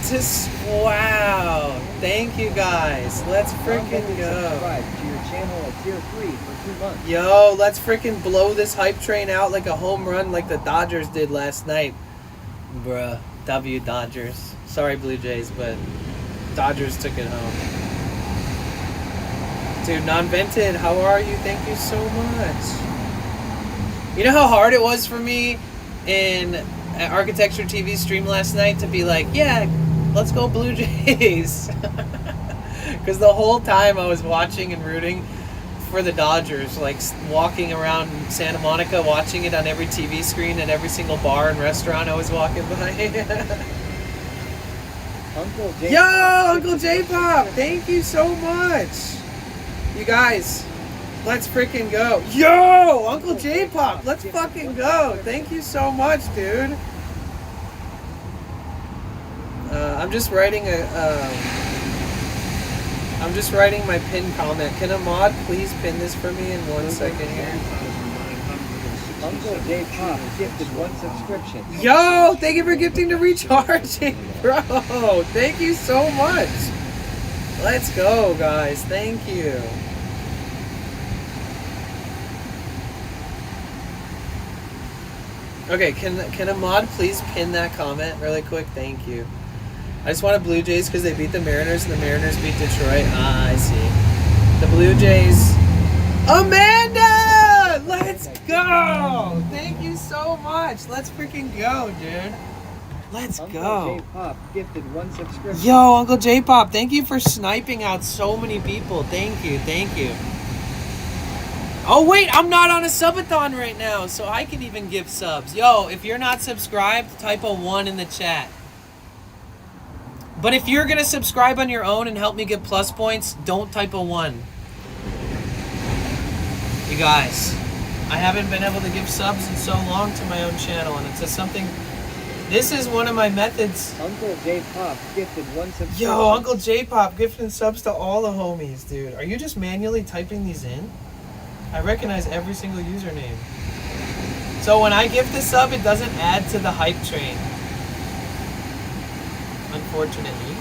S1: Just wow! Thank you guys. Let's freaking go.
S4: Subscribe to your channel at tier 3 for 2 months.
S1: Yo, let's freaking blow this hype train out like a home run, like the Dodgers did last night, bruh. W Dodgers. Sorry, Blue Jays, but Dodgers took it home. Dude, non-vented, how are you? Thank you so much. You know how hard it was for me in Architecture TV stream last night to be like, yeah, let's go Blue Jays. Because the whole time I was watching and rooting for the Dodgers, like walking around Santa Monica, watching it on every TV screen at every single bar and restaurant I was walking by.
S4: Uncle J.
S1: Yo, Uncle J-Pop, thank you so much. You guys, let's freaking go. Yo, Uncle J-Pop, let's fucking go. Thank you so much, dude. I'm just writing my pin comment. Can a mod please pin this for me in 1 second here?
S4: Uncle J Pop gifted 1 subscription.
S1: Yo, thank you for gifting to recharging, bro. Thank you so much. Let's go, guys. Thank you. Okay, can a mod please pin that comment really quick? Thank you. I just wanted Blue Jays because they beat the Mariners and the Mariners beat Detroit. Ah, I see. The Blue Jays. Amanda! Let's go! Thank you so much. Let's freaking go, dude. Let's
S4: Uncle
S1: go.
S4: J Pop gifted 1 subscription.
S1: Yo, Uncle J-Pop, thank you for sniping out so many people. Thank you, thank you. Oh, wait, I'm not on a subathon right now, so I can even give subs. Yo, if you're not subscribed, type a 1 in the chat. But if you're going to subscribe on your own and help me get plus points, don't type a 1. You guys, I haven't been able to give subs in so long to my own channel, and it's just something... This is one of my methods.
S4: Uncle J Pop gifted 1 subscription.
S1: Yo, Uncle J-Pop gifting subs to all the homies, dude. Are you just manually typing these in? I recognize every single username. So when I gift a sub, it doesn't add to the hype train. Unfortunately.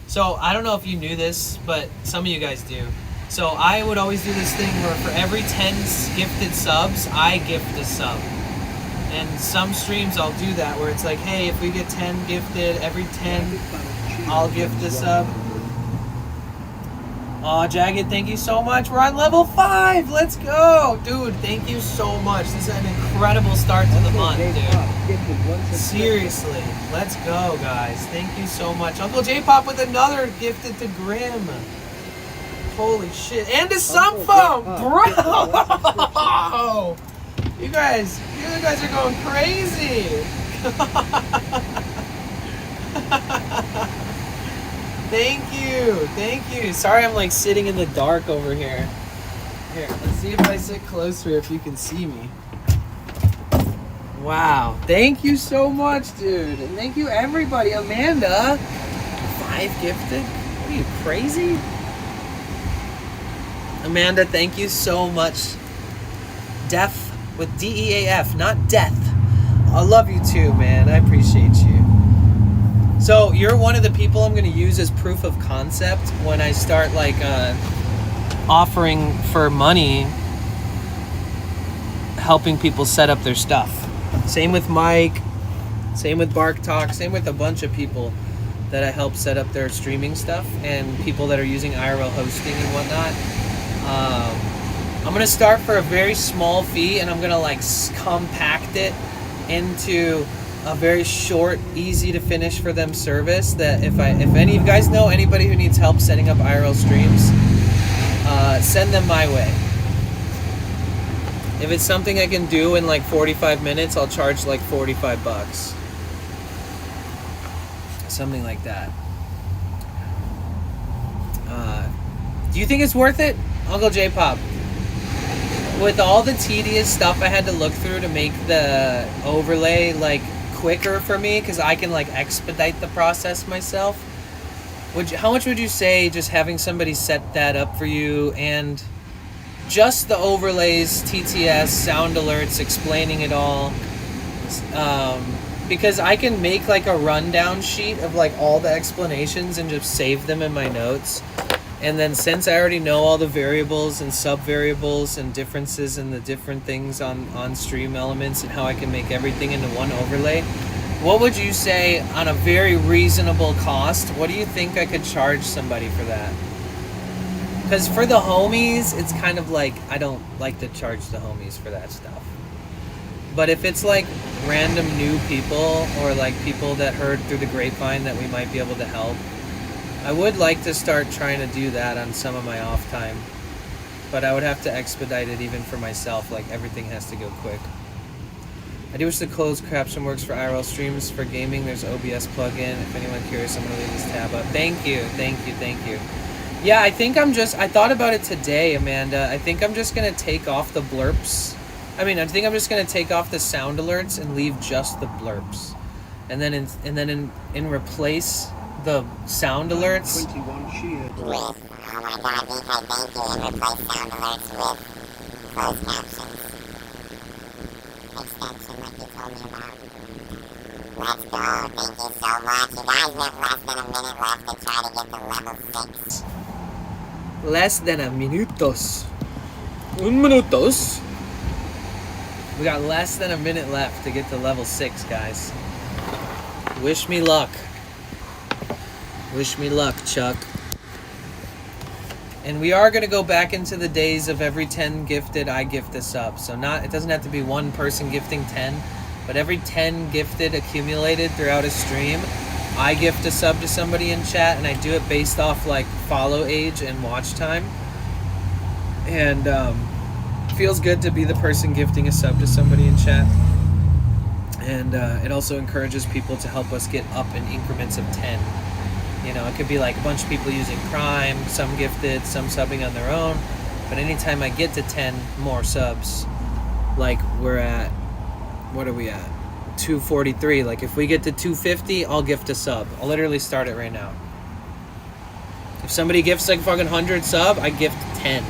S1: So I don't know if you knew this, but some of you guys do. So I would always do this thing where for every 10 gifted subs, I gift a sub. And some streams I'll do that where it's like, hey, if we get 10 gifted, every 10 I'll gift a sub. Oh, Jagged, thank you so much. We're on level 5. Let's go. Dude, thank you so much. This is an incredible start to the month, dude. Seriously. Let's go, guys. Thank you so much. Uncle J-Pop with another gifted to Grim. Holy shit. And a sub phone, bro. You guys are going crazy. Thank you. Sorry I'm like sitting in the dark over here. Here, let's see if I sit closer if you can see me. Wow, thank you so much, dude. And thank you everybody. Amanda, 5 gifted? What are you, crazy? Amanda, thank you so much. Deaf with D-E-A-F, not death. I love you too, man. I appreciate you. So you're one of the people I'm going to use as proof of concept when I start like offering for money, helping people set up their stuff. Same with Mike, same with Bark Talk, same with a bunch of people that I help set up their streaming stuff and people that are using IRL hosting and whatnot. I'm going to start for a very small fee and I'm going to like compact it into a very short, easy to finish for them service that if any of you guys know anybody who needs help setting up IRL streams, send them my way. If it's something I can do in like 45 minutes, I'll charge like $45. Something like that. Do you think it's worth it? Uncle J-Pop. With all the tedious stuff I had to look through to make the overlay like quicker for me, because I can like expedite the process myself. How much would you say just having somebody set that up for you and just the overlays, TTS, sound alerts, explaining it all? Because I can make like a rundown sheet of like all the explanations and just save them in my notes. And then since I already know all the variables and sub-variables and differences in the different things on stream elements and how I can make everything into one overlay, what would you say on a very reasonable cost? What do you think I could charge somebody for that? Because for the homies, it's kind of like, I don't like to charge the homies for that stuff. But if it's like random new people or like people that heard through the grapevine that we might be able to help, I would like to start trying to do that on some of my off time, but I would have to expedite it even for myself. Like everything has to go quick. I do wish the closed caption works for IRL streams. For gaming, there's OBS plugin. If anyone's curious, I'm gonna leave this tab up. Thank you. Yeah, I thought about it today, Amanda. I think I'm just gonna take off the blurps. I think I'm just gonna take off the sound alerts and leave just the blurps, and then replace the sound alerts.
S5: 21 sheer. Oh my god, VK, thank you, and replace sound alerts with closed captions. Extension like you told me about. Let's go, thank you so much. You guys have less than a minute left to try to get to level 6.
S1: Less than a minutos. Un minutos. We got less than a minute left to get to level 6, guys. Wish me luck. Wish me luck, Chuck. And we are going to go back into the days of every 10 gifted, I gift a sub. So it doesn't have to be one person gifting 10, but every 10 gifted accumulated throughout a stream, I gift a sub to somebody in chat, and I do it based off like follow age and watch time. And feels good to be the person gifting a sub to somebody in chat. And it also encourages people to help us get up in increments of 10. You know, it could be like a bunch of people using Prime, some gifted, some subbing on their own. But anytime I get to 10 more subs, like we're at, what are we at? 243. Like if we get to 250, I'll gift a sub. I'll literally start it right now. If somebody gifts like fucking 100 sub, I gift 10.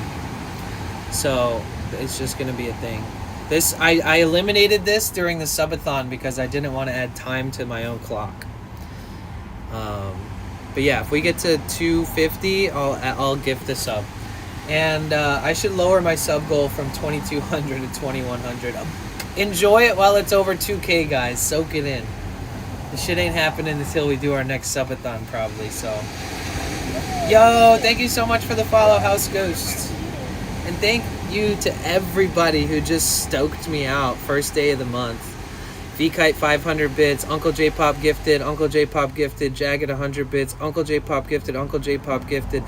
S1: So it's just gonna be a thing. This I eliminated this during the subathon because I didn't want to add time to my own clock. But yeah, if we get to 250, I'll gift a sub. And I should lower my sub goal from 2,200 to 2,100. Enjoy it while it's over 2K, guys. Soak it in. This shit ain't happening until we do our next subathon, probably. So Yo, thank you so much for the follow, House Ghost. And thank you to everybody who just stoked me out. First day of the month. VKite 500 bits, Uncle J Pop gifted, Uncle J Pop gifted, Jagged 100 bits, Uncle J Pop gifted, Uncle J Pop gifted,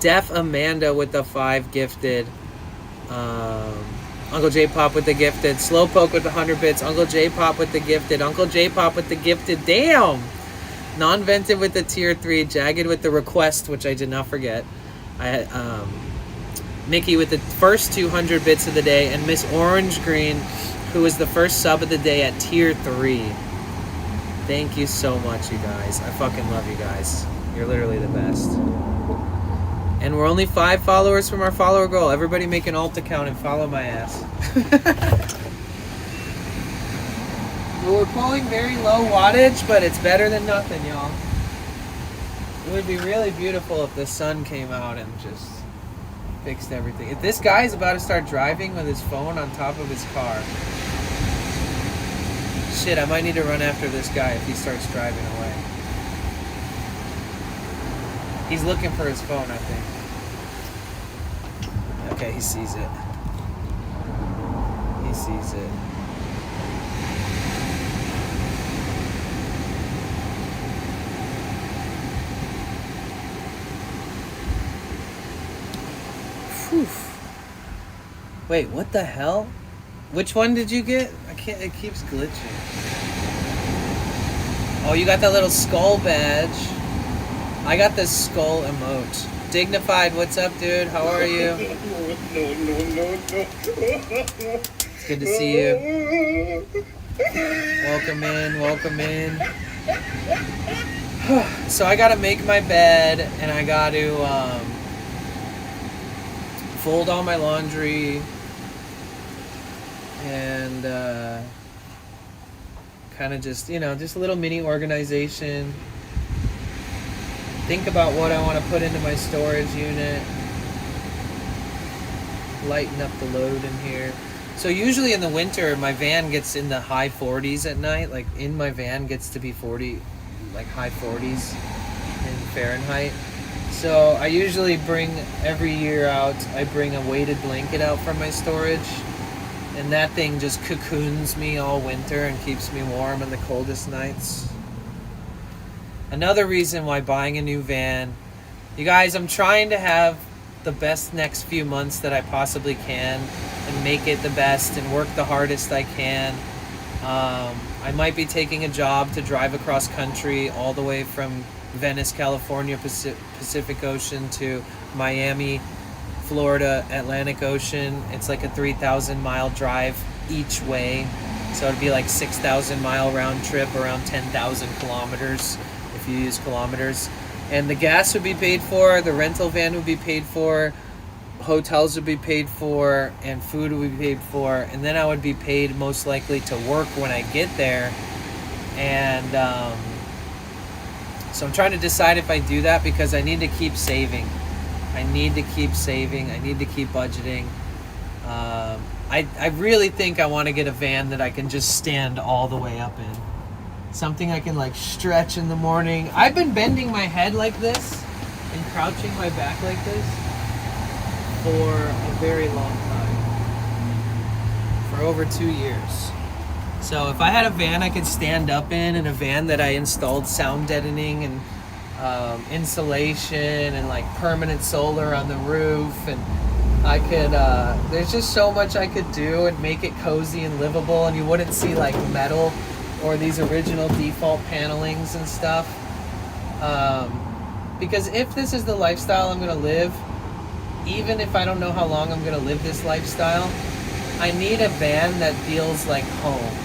S1: Deaf Amanda with the 5 gifted, Uncle J Pop with the gifted, Slowpoke with the 100 bits, Uncle J Pop with the gifted, Uncle J Pop with the gifted, damn! Non-Vented with the tier 3, Jagged with the request, which I did not forget. Mickey with the first 200 bits of the day, and Miss Orange Green, who was the first sub of the day at tier 3. Thank you so much, you guys. I fucking love you guys. You're literally the best. And we're only 5 followers from our follower goal. Everybody make an alt account and follow my ass. We're pulling very low wattage, but it's better than nothing, y'all. It would be really beautiful if the sun came out and just fixed everything. If this guy is about to start driving with his phone on top of his car. Shit, I might need to run after this guy if he starts driving away. He's looking for his phone, I think. Okay, he sees it. He sees it. Whew. Wait, what the hell? Which one did you get? I can't, it keeps glitching. Oh, you got that little skull badge. I got the skull emote. Dignified, what's up, dude? How are you? It's good to see you. Welcome in, welcome in. So I gotta make my bed, and I gotta fold all my laundry, and kind of just, you know, just a little mini organization. Think about what I want to put into my storage unit. Lighten up the load in here. So usually in the winter, my van gets in the high 40s at night. Like in my van gets to be 40, like high 40s in Fahrenheit. So I usually bring, every year out, I bring a weighted blanket out from my storage. And that thing just cocoons me all winter and keeps me warm on the coldest nights. Another reason why buying a new van, you guys, I'm trying to have the best next few months that I possibly can and make it the best and work the hardest I can. I might be taking a job to drive across country all the way from Venice, California, Pacific Ocean to Miami, Florida, Atlantic Ocean. It's like a 3,000 mile drive each way. So it'd be like 6,000 mile round trip, around 10,000 kilometers if you use kilometers. And the gas would be paid for, the rental van would be paid for, hotels would be paid for, and food would be paid for. And then I would be paid most likely to work when I get there. And so I'm trying to decide if I do that, because I need to keep saving. I need to keep saving. I need to keep budgeting. I really think I want to get a van that I can just stand all the way up in. Something I can like stretch in the morning. I've been bending my head like this and crouching my back like this for a very long time. For over 2 years. So if I had a van I could stand up in, and a van that I installed sound deadening and insulation and like permanent solar on the roof, and I could there's just so much I could do and make it cozy and livable, and you wouldn't see like metal or these original default panelings and stuff, because if this is the lifestyle I'm gonna live, even if I don't know how long I'm gonna live this lifestyle, I need a van that feels like home,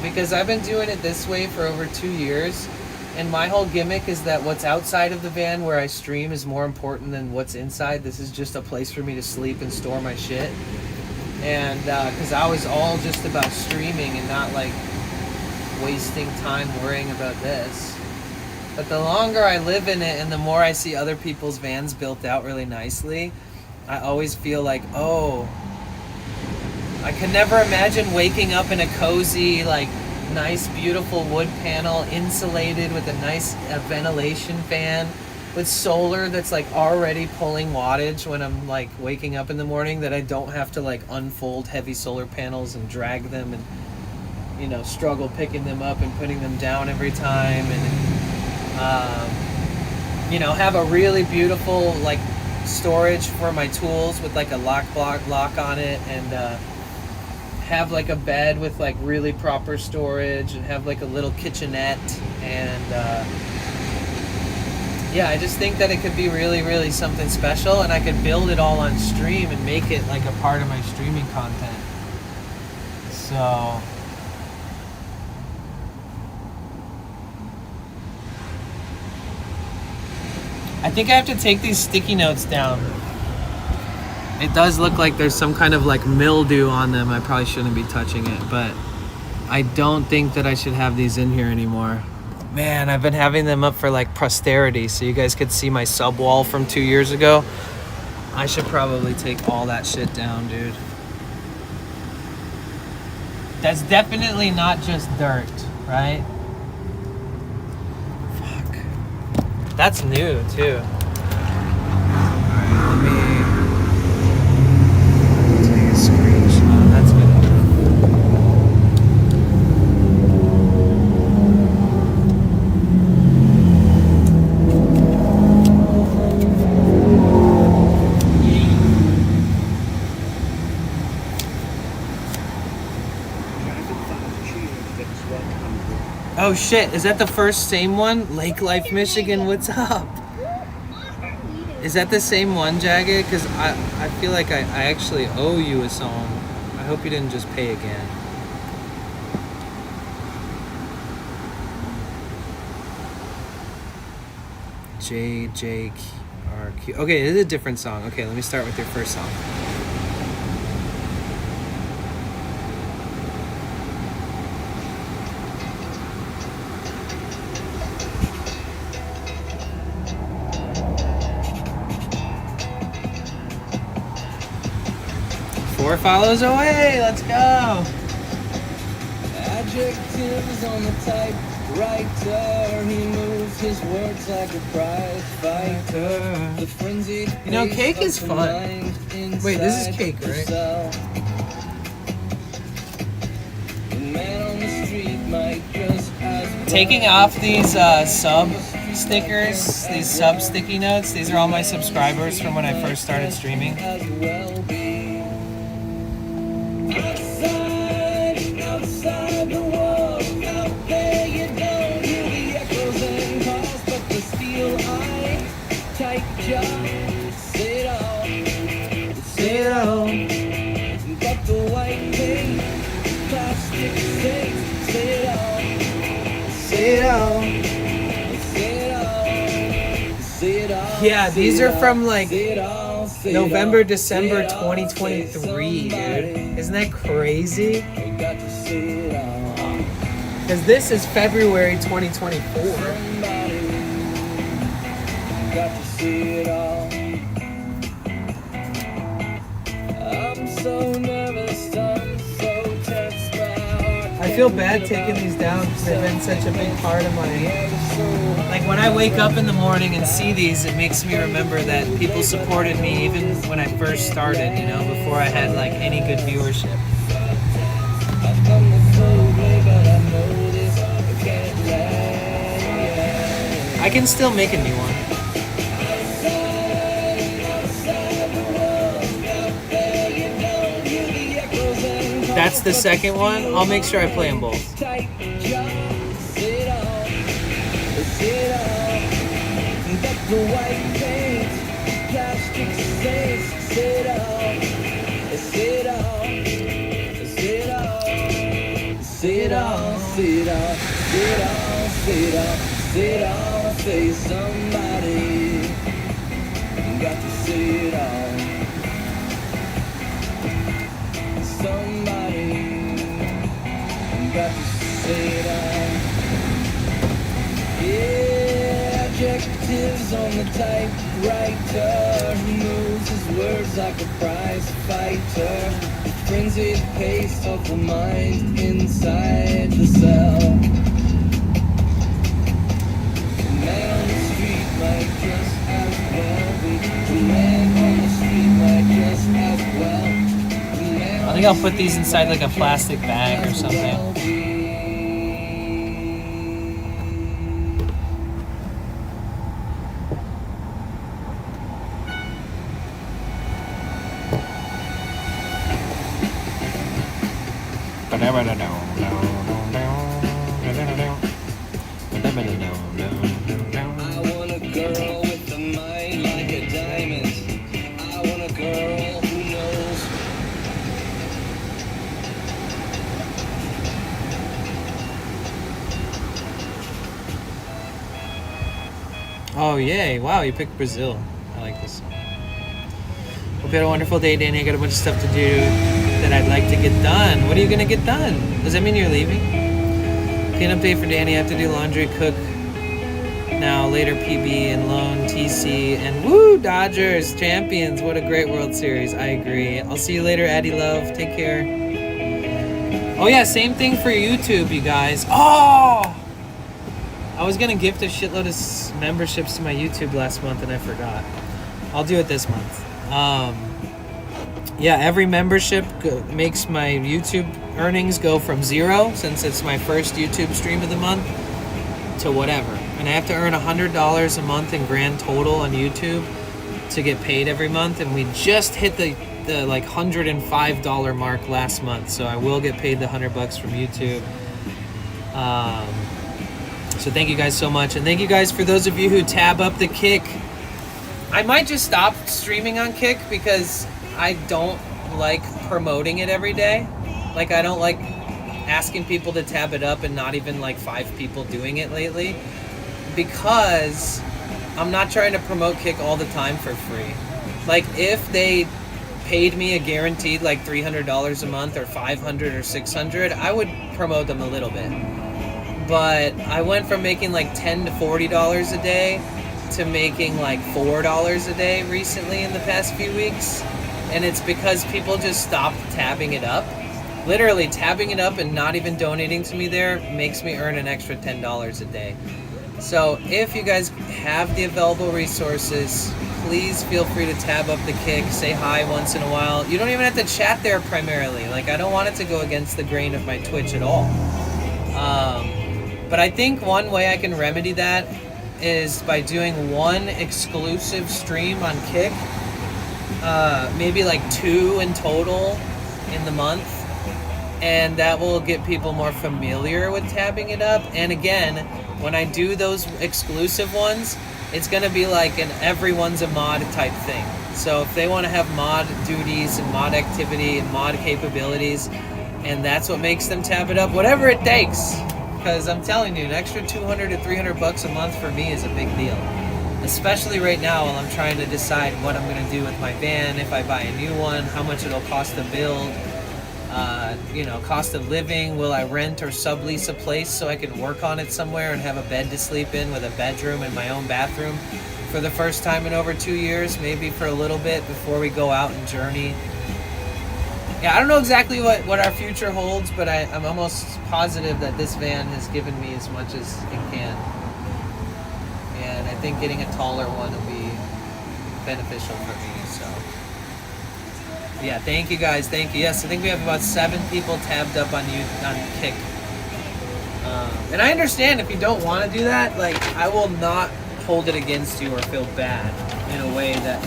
S1: because I've been doing it this way for over 2 years. And my whole gimmick is that what's outside of the van where I stream is more important than what's inside. This is just a place for me to sleep and store my shit. And because I was all just about streaming and not like wasting time worrying about this. But the longer I live in it and the more I see other people's vans built out really nicely, I always feel like, oh, I could never imagine waking up in a cozy, like, nice beautiful wood panel insulated with a nice ventilation fan with solar that's like already pulling wattage when I'm like waking up in the morning, that I don't have to like unfold heavy solar panels and drag them and, you know, struggle picking them up and putting them down every time, and you know, have a really beautiful like storage for my tools with like a lock on it, and have like a bed with like really proper storage, and have like a little kitchenette, and yeah, I just think that it could be really, really something special, and I could build it all on stream and make it like a part of my streaming content. So I think I have to take these sticky notes down. It does look like there's some kind of like mildew on them. I probably shouldn't be touching it, but I don't think that I should have these in here anymore. Man, I've been having them up for like posterity, so you guys could see my sub wall from 2 years ago. I should probably take all that shit down, dude. That's definitely not just dirt, right? Fuck. That's new too. Alright, let me take a screenshot. That's good enough. Oh shit, is that the same one? Lake Life, Michigan, what's up? Is that the same one, Jagged? Because I feel like I actually owe you a song. I hope you didn't just pay again. JJRQ. Okay, it is a different song. Okay, let me start with your first song. Four follows away, let's go.
S6: Adjectives on the typewriter. He moves his words like a prize fighter. The frenzied
S1: You know, cake is fun. Wait, this is cake, right? Taking off these sub stickers, these sub sticky notes, these are all my subscribers from when I first started streaming. Outside the wall, out there you don't hear the echoes and calls, but the steel eye, tight jaw, say it all, but the white paint, plastic stakes, say it all, yeah, these are from like November, December 2023, dude. Isn't that crazy? Because this is February 2024. I feel bad taking these down because they've been such a big part of my... Like when I wake up in the morning and see these, it makes me remember that people supported me even when I first started, you know, before I had like any good viewership. I can still make a new one. That's the second one. I'll make sure I play them both.
S6: Say somebody got to say it all. Somebody got to say it all. Yeah, adjectives on the typewriter. He moves his words like a prize fighter. The frenzied pace of the mind inside the cell. Man on the street might just
S1: think I'll put these inside like a plastic bag or something.
S6: I want a girl with a mind like a diamond. I want a girl who knows.
S1: Oh, yay. Wow, you picked Brazil. I like this song. Hope you had a wonderful day, Danny. I got a bunch of stuff to do that I'd like to get done. What are you going to get done? Does that mean you're leaving? Clean update for Danny. I have to do laundry, cook. Now, later PB and loan, TC, and woo, Dodgers, champions. What a great World Series. I agree. I'll see you later, Addie Love. Take care. Oh, yeah, same thing for YouTube, you guys. Oh! I was going to gift a shitload of memberships to my YouTube last month, and I forgot. I'll do it this month. Yeah, every membership makes my YouTube earnings go from 0, since it's my first YouTube stream of the month, to whatever. And I have to earn $100 a month in grand total on YouTube to get paid every month, and we just hit the like $105 mark last month, so I will get paid the $100 from YouTube. So thank you guys so much, and thank you guys for those of you who tab up the Kick. I might just stop streaming on Kick because I don't like promoting it every day. Like, I don't like asking people to tab it up and not even like 5 people doing it lately, because I'm not trying to promote Kick all the time for free. Like, if they paid me a guaranteed like $300 a month or $500 or $600, I would promote them a little bit. But I went from making like $10 to $40 a day to making like $4 a day recently in the past few weeks, and it's because people just stopped tabbing it up. Literally, tabbing it up and not even donating to me there makes me earn an extra $10 a day. So if you guys have the available resources, please feel free to tab up the Kick, say hi once in a while. You don't even have to chat there primarily. Like, I don't want it to go against the grain of my Twitch at all. But I think one way I can remedy that is by doing one exclusive stream on Kick, maybe like 2 in total in the month, and that will get people more familiar with tabbing it up. And again, when I do those exclusive ones, it's going to be like an everyone's a mod type thing. So if they want to have mod duties and mod activity and mod capabilities, and that's what makes them tab it up, whatever it takes. Because I'm telling you, an extra $200 to $300 a month for me is a big deal. Especially right now while I'm trying to decide what I'm going to do with my van, if I buy a new one, how much it'll cost to build, cost of living, will I rent or sublease a place so I can work on it somewhere and have a bed to sleep in with a bedroom and my own bathroom for the first time in over 2 years, maybe for a little bit before we go out and journey. Yeah, I don't know exactly what our future holds, but I'm almost positive that this van has given me as much as it can. And I think getting a taller one will be beneficial for me, so. Yeah, thank you guys, thank you. Yes, I think we have about 7 people tabbed up on Kick. And I understand if you don't want to do that, like, I will not hold it against you or feel bad in a way that,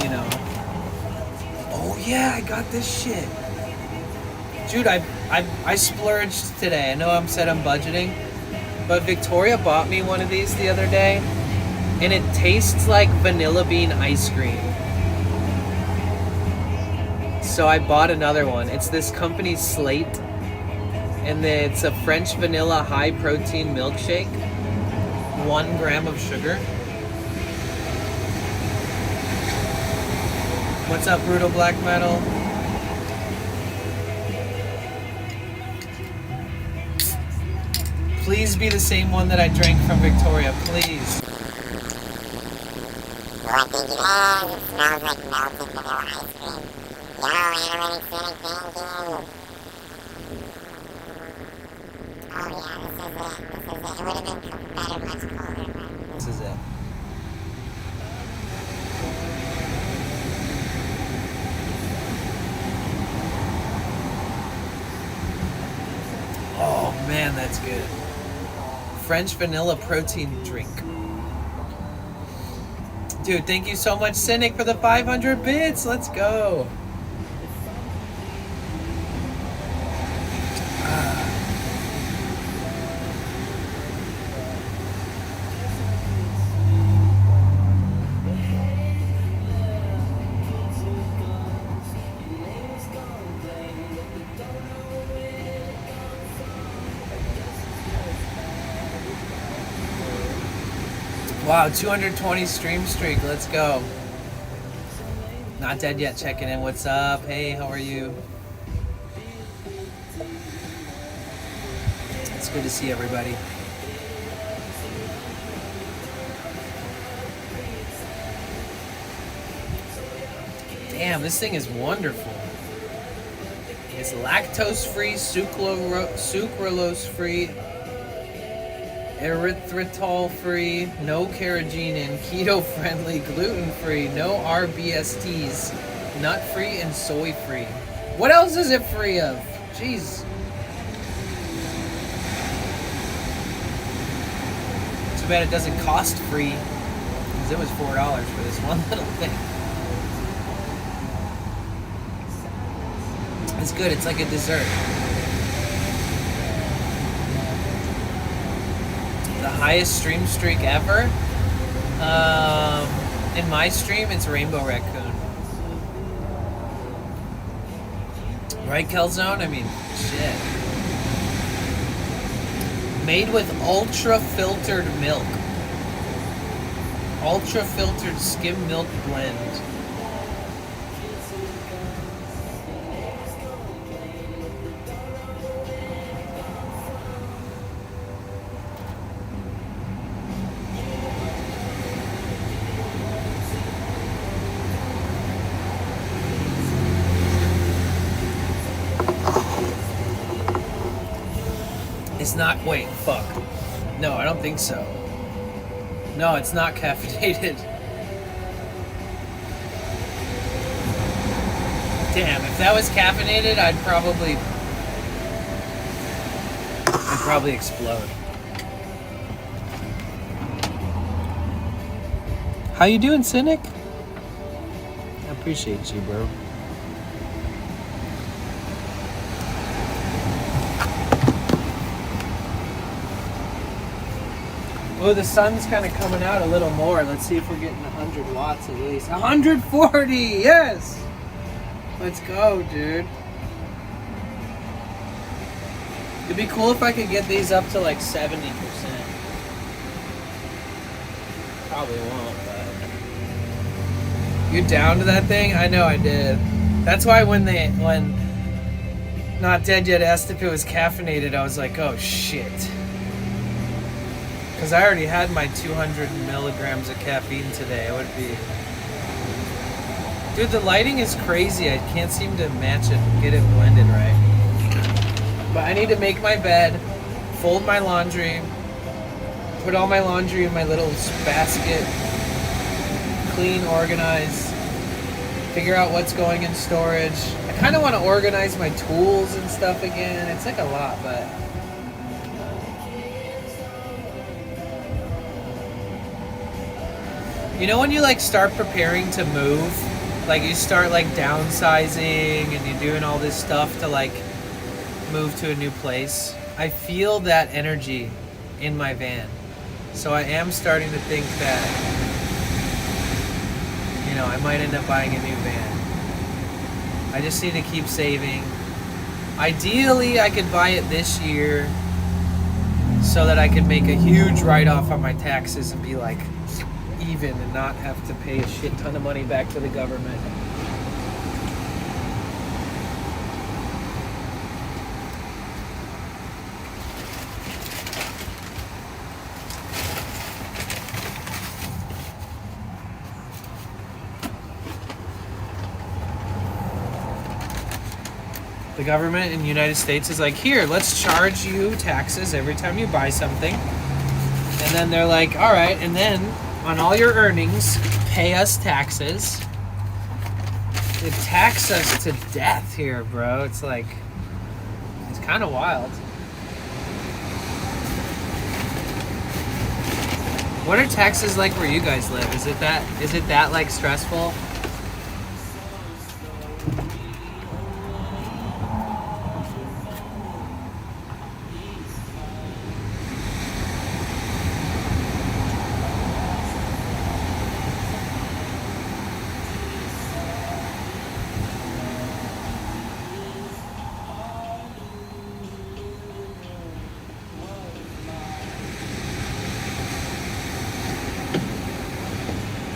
S1: oh yeah, I got this shit. Dude, I splurged today. I know I'm said I'm budgeting, but Victoria bought me one of these the other day, and it tastes like vanilla bean ice cream. So I bought another one. It's this company Slate, and it's a French vanilla high protein milkshake, 1 gram of sugar. What's up, Brutal Black Metal? Please be the same one that I drank from Victoria, please.
S5: Well, I think it is. It smells like melted vanilla ice cream. Yo, Analytic Cynic, thank you. Oh yeah, this is it. It would have been better much colder, but...
S1: This is it. Man, that's good. French vanilla protein drink. Dude, thank you so much, Cynic, for the 500 bits. Let's go. Wow, 220 stream streak. Let's go. Not dead yet. Checking in. What's up? Hey, how are you? It's good to see everybody. Damn, this thing is wonderful. It's lactose-free, sucralose-free, erythritol-free, no carrageenan, keto-friendly, gluten-free, no RBSTs, nut-free, and soy-free. What else is it free of? Jeez. Too bad it doesn't cost free, because it was $4 for this one little thing. It's good. It's like a dessert. The highest stream streak ever. In my stream, it's Rainbow Raccoon. Right, Kelzone? I mean, shit. Made with ultra-filtered milk. Ultra-filtered skim milk blend. It's not, wait, fuck. No, I don't think so. No, it's not caffeinated. Damn, if that was caffeinated, I'd probably explode. How you doing, Cynic? I appreciate you, bro. Oh, the sun's kind of coming out a little more. Let's see if we're getting 100 watts at least. 140! Yes! Let's go, dude. It'd be cool if I could get these up to like 70%. Probably won't, but... You down to that thing? I know I did. That's why when Not Dead Yet asked if it was caffeinated, I was like, oh shit. Because I already had my 200 milligrams of caffeine today. It would be... Dude, the lighting is crazy. I can't seem to match it and get it blended right. But I need to make my bed, fold my laundry, put all my laundry in my little basket, clean, organize, figure out what's going in storage. I kind of want to organize my tools and stuff again. It's like a lot, but... You know when you like start preparing to move? Like you start like downsizing and you're doing all this stuff to like move to a new place? I feel that energy in my van. So I am starting to think that, you know, I might end up buying a new van. I just need to keep saving. Ideally, I could buy it this year so that I could make a huge write-off on my taxes and be like, even and not have to pay a shit ton of money back to the government. The government in the United States is like, here, let's charge you taxes every time you buy something. And then they're like, all right, and then on all your earnings, pay us taxes. They tax us to death here, bro. It's like, it's kind of wild. What are taxes like where you guys live? Is it that like stressful?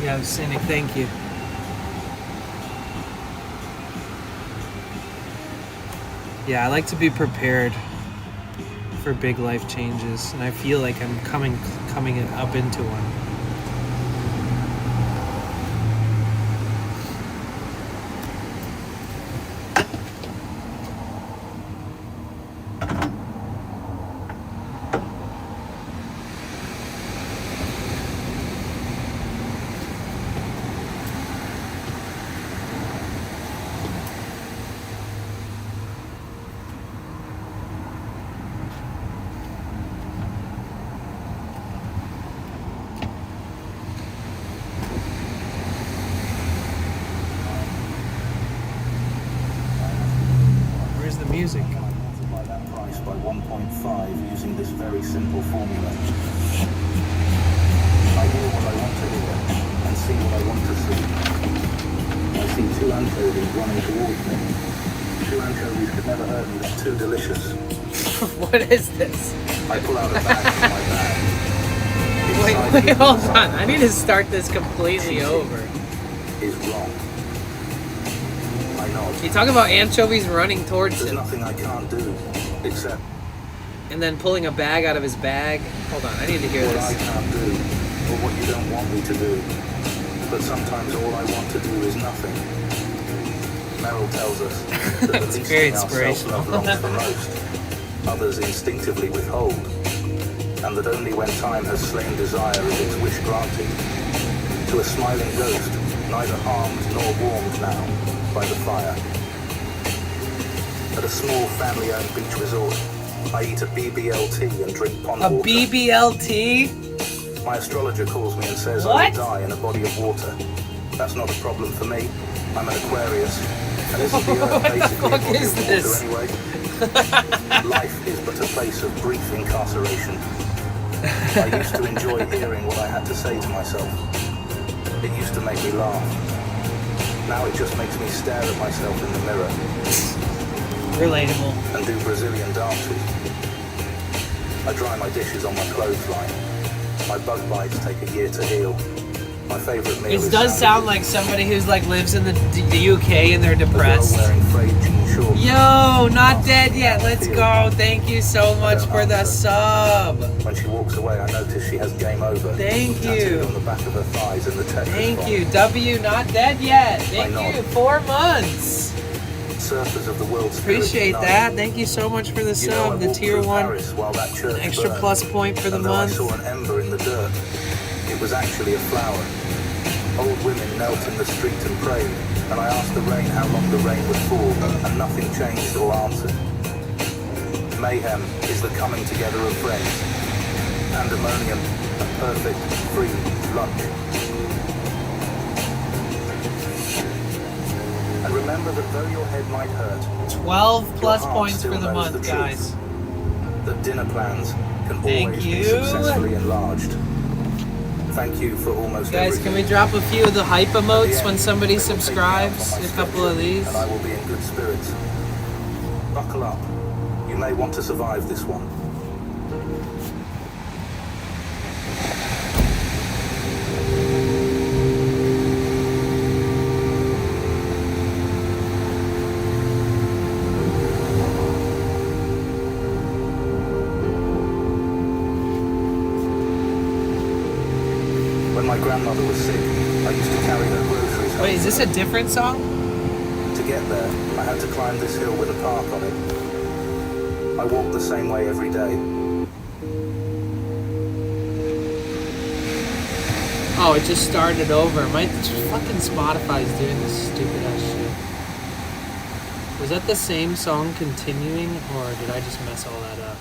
S1: Yeah, Cynic, thank you. Yeah, I like to be prepared for big life changes, and I feel like I'm coming up into one. Where's the music?
S7: Multiply that price by 1.5 using this very simple formula. I hear what I want to hear and see what I want to see. I see two anchovies running towards me. Two anchovies could never hurt me, they're too delicious.
S1: What is this?
S7: I pull out a bag from my bag.
S1: Wait, hold on. I need to start this completely over.
S7: Is wrong. I nod.
S1: You talk about anchovies running towards
S7: There's
S1: him
S7: nothing I can't do except
S1: and then pulling a bag out of his bag. Hold on, I need to hear
S7: what I
S1: this.
S7: can't do or what you don't want me to do. But sometimes all I want to do is nothing. Merrill tells us that the
S1: That's
S7: least
S1: very
S7: thing our self-love
S1: inspirational.
S7: longs for most, others instinctively withhold, and that only when time has slain desire is its wish granted. To a smiling ghost, neither harmed nor warmed now by the fire. At a small family-owned beach resort, I eat a BBLT and drink pond
S1: A
S7: water.
S1: BBLT?
S7: My astrologer calls me and says I
S1: What?
S7: will die in a body of water. That's not a problem for me. I'm an Aquarius. And isn't the Earth
S1: What the
S7: basically a
S1: fuck
S7: body
S1: is
S7: of
S1: this?
S7: water anyway? Life is but a place of brief incarceration. I used to enjoy hearing what I had to say to myself. It used to make me laugh. Now it just makes me stare at myself in the mirror
S1: Relatable.
S7: and do Brazilian dances. I dry my dishes on my clothesline. My bug bites take a year to heal. My favourite meal is
S1: It does sound like somebody who's like lives in the UK and they're depressed.
S7: wearing frayed jean shorts.
S1: Yo, not dead yet. Let's go. Thank you so much for the sub.
S7: When she walks away, I notice she has game over.
S1: Thank
S7: tattooed
S1: you.
S7: on the back of her thighs in the Tetris
S1: Thank
S7: font.
S1: you. W, not dead yet. Thank
S7: I know.
S1: you. 4 months.
S7: Surfers of the world spirit
S1: Appreciate
S7: unite.
S1: that. Thank you so much for the
S7: You know, I
S1: sub. The
S7: walked
S1: tier
S7: through
S1: 1.
S7: Paris while that church
S1: Extra
S7: burned,
S1: plus point for the
S7: and though
S1: month.
S7: I saw an ember in the dirt, it was actually a flower. Old women knelt in the street and prayed, and I asked the rain how long the rain would fall, and nothing changed or answered. Mayhem is the coming together of friends. Pandemonium, a perfect, free lunch. And remember that though your head might hurt,
S1: 12 plus
S7: your heart
S1: points
S7: still
S1: for the
S7: knows
S1: month,
S7: the truth.
S1: guys.
S7: That dinner plans can
S1: Thank
S7: always be
S1: you.
S7: successfully enlarged. Thank you for almost
S1: Guys,
S7: everything.
S1: can we drop a few of the hype
S7: At the
S1: emotes
S7: end,
S1: when somebody
S7: they will take me out
S1: subscribes?
S7: on my
S1: A couple
S7: stretcher,
S1: of these.
S7: and I will be in good spirits. Buckle up. You may want to survive this one. When my grandmother was sick, I used to carry her groceries home.
S1: Wait, is this a different song?
S7: To get there, I had to climb this hill with a park on it. I walked the same way every day.
S1: Oh, it just started over. My fucking Spotify's doing this stupid ass shit. Was that the same song continuing, or did I just mess all that up?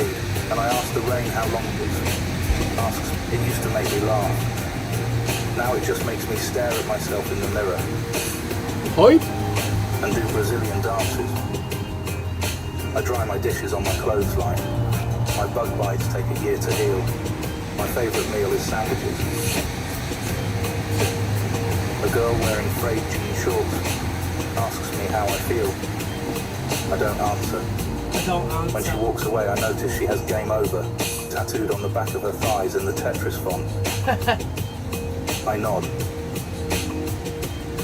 S7: And I asked the rain how long it was. It used to make me laugh. Now it just makes me stare at myself in the mirror.
S2: Hoi?
S7: And do Brazilian dances. I dry my dishes on my clothesline. My bug bites take a year to heal. My favourite meal is sandwiches. A girl wearing frayed jean shorts asks me how I feel. I don't answer. When she walks away, I notice she has game over tattooed on the back of her thighs in the Tetris font. I nod.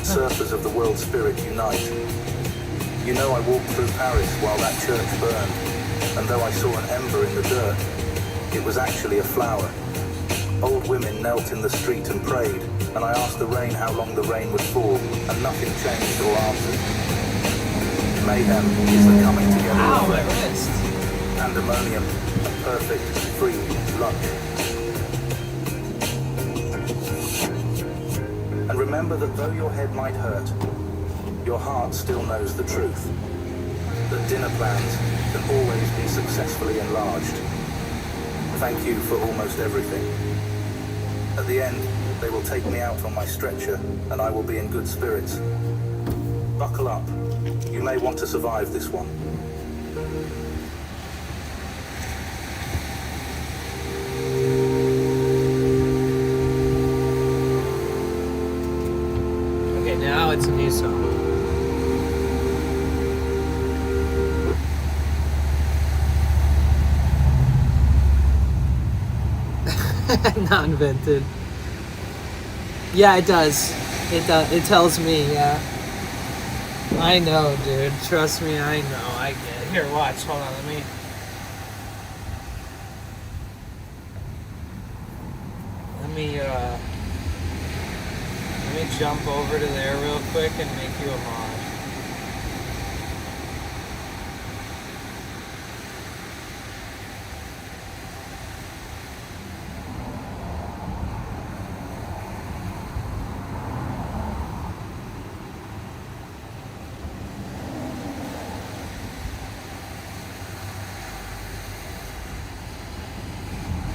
S7: Surfers of the world spirit unite. You know, I walked through Paris while that church burned, and though I saw an ember in the dirt, it was actually a flower. Old women knelt in the street and prayed, and I asked the rain how long the rain would fall, and nothing changed or answered. Mayhem is the coming together of friends. Pandemonium, a perfect, free lunch. And remember that though your head might hurt, your heart still knows the truth. That dinner plans can always be successfully enlarged. Thank you for almost everything. At the end, they will take me out on my stretcher, and I will be in good spirits. Buckle up. You may want to survive this one.
S1: Okay, now it's a new song. Not invented. Yeah, it does. It does. It tells me, yeah. I know, dude. Trust me, I know. I get it. Here, watch. Hold on, let me jump over to there real quick and make you a mod.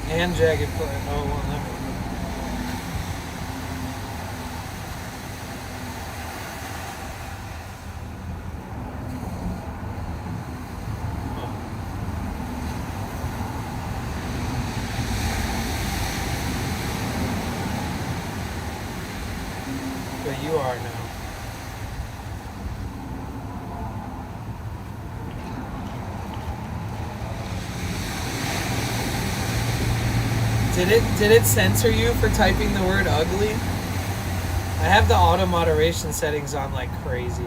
S1: And jagged play. Oh, well, let me. But you are now. Did it censor you for typing the word ugly? I have the auto moderation settings on like crazy.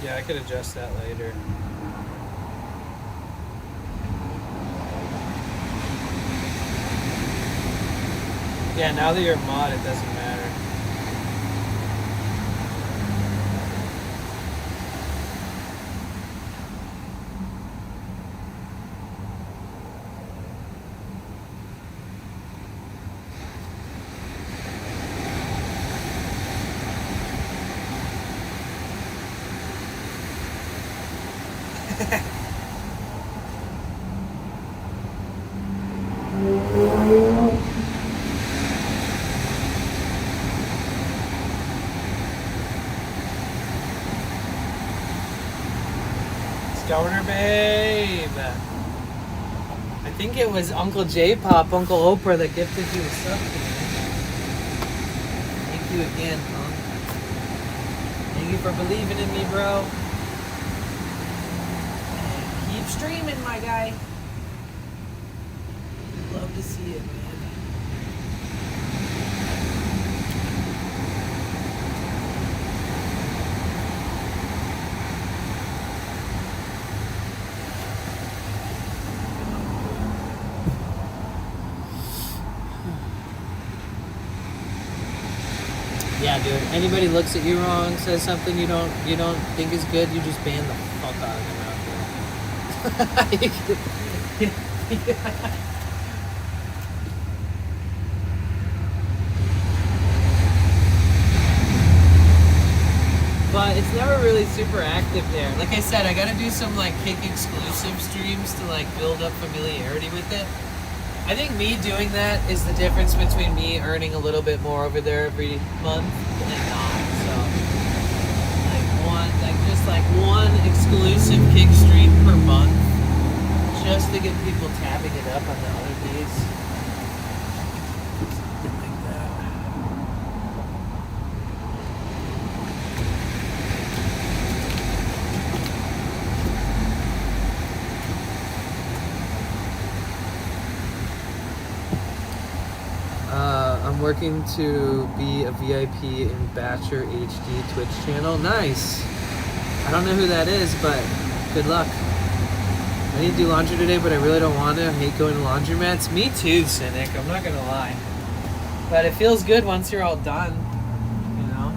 S1: Yeah, I could adjust that later. Yeah, now that you're a mod, it doesn't matter. Stoner Babe. I think it was Uncle J-Pop, Uncle Oprah that gifted you a sub today. Thank you again, huh? Thank you for believing in me, bro. And keep streaming, my guy. Love to see it, man. Yeah, dude. Anybody looks at you wrong, says something you don't think is good, you just ban the fuck out of them out there. But it's never really super active there. Like I said, I gotta do some like kick exclusive streams to like build up familiarity with it. I think me doing that is the difference between me earning a little bit more over there every month and not. So like one exclusive kick stream per month just to get people tapping it up on the other days. Something like that. I'm working to be a VIP in Batcher HD Twitch channel. Nice. I don't know who that is, but good luck. I need to do laundry today, but I really don't want to. I hate going to laundromats. Me too, Cynic. I'm not going to lie. But it feels good once you're all done, you know?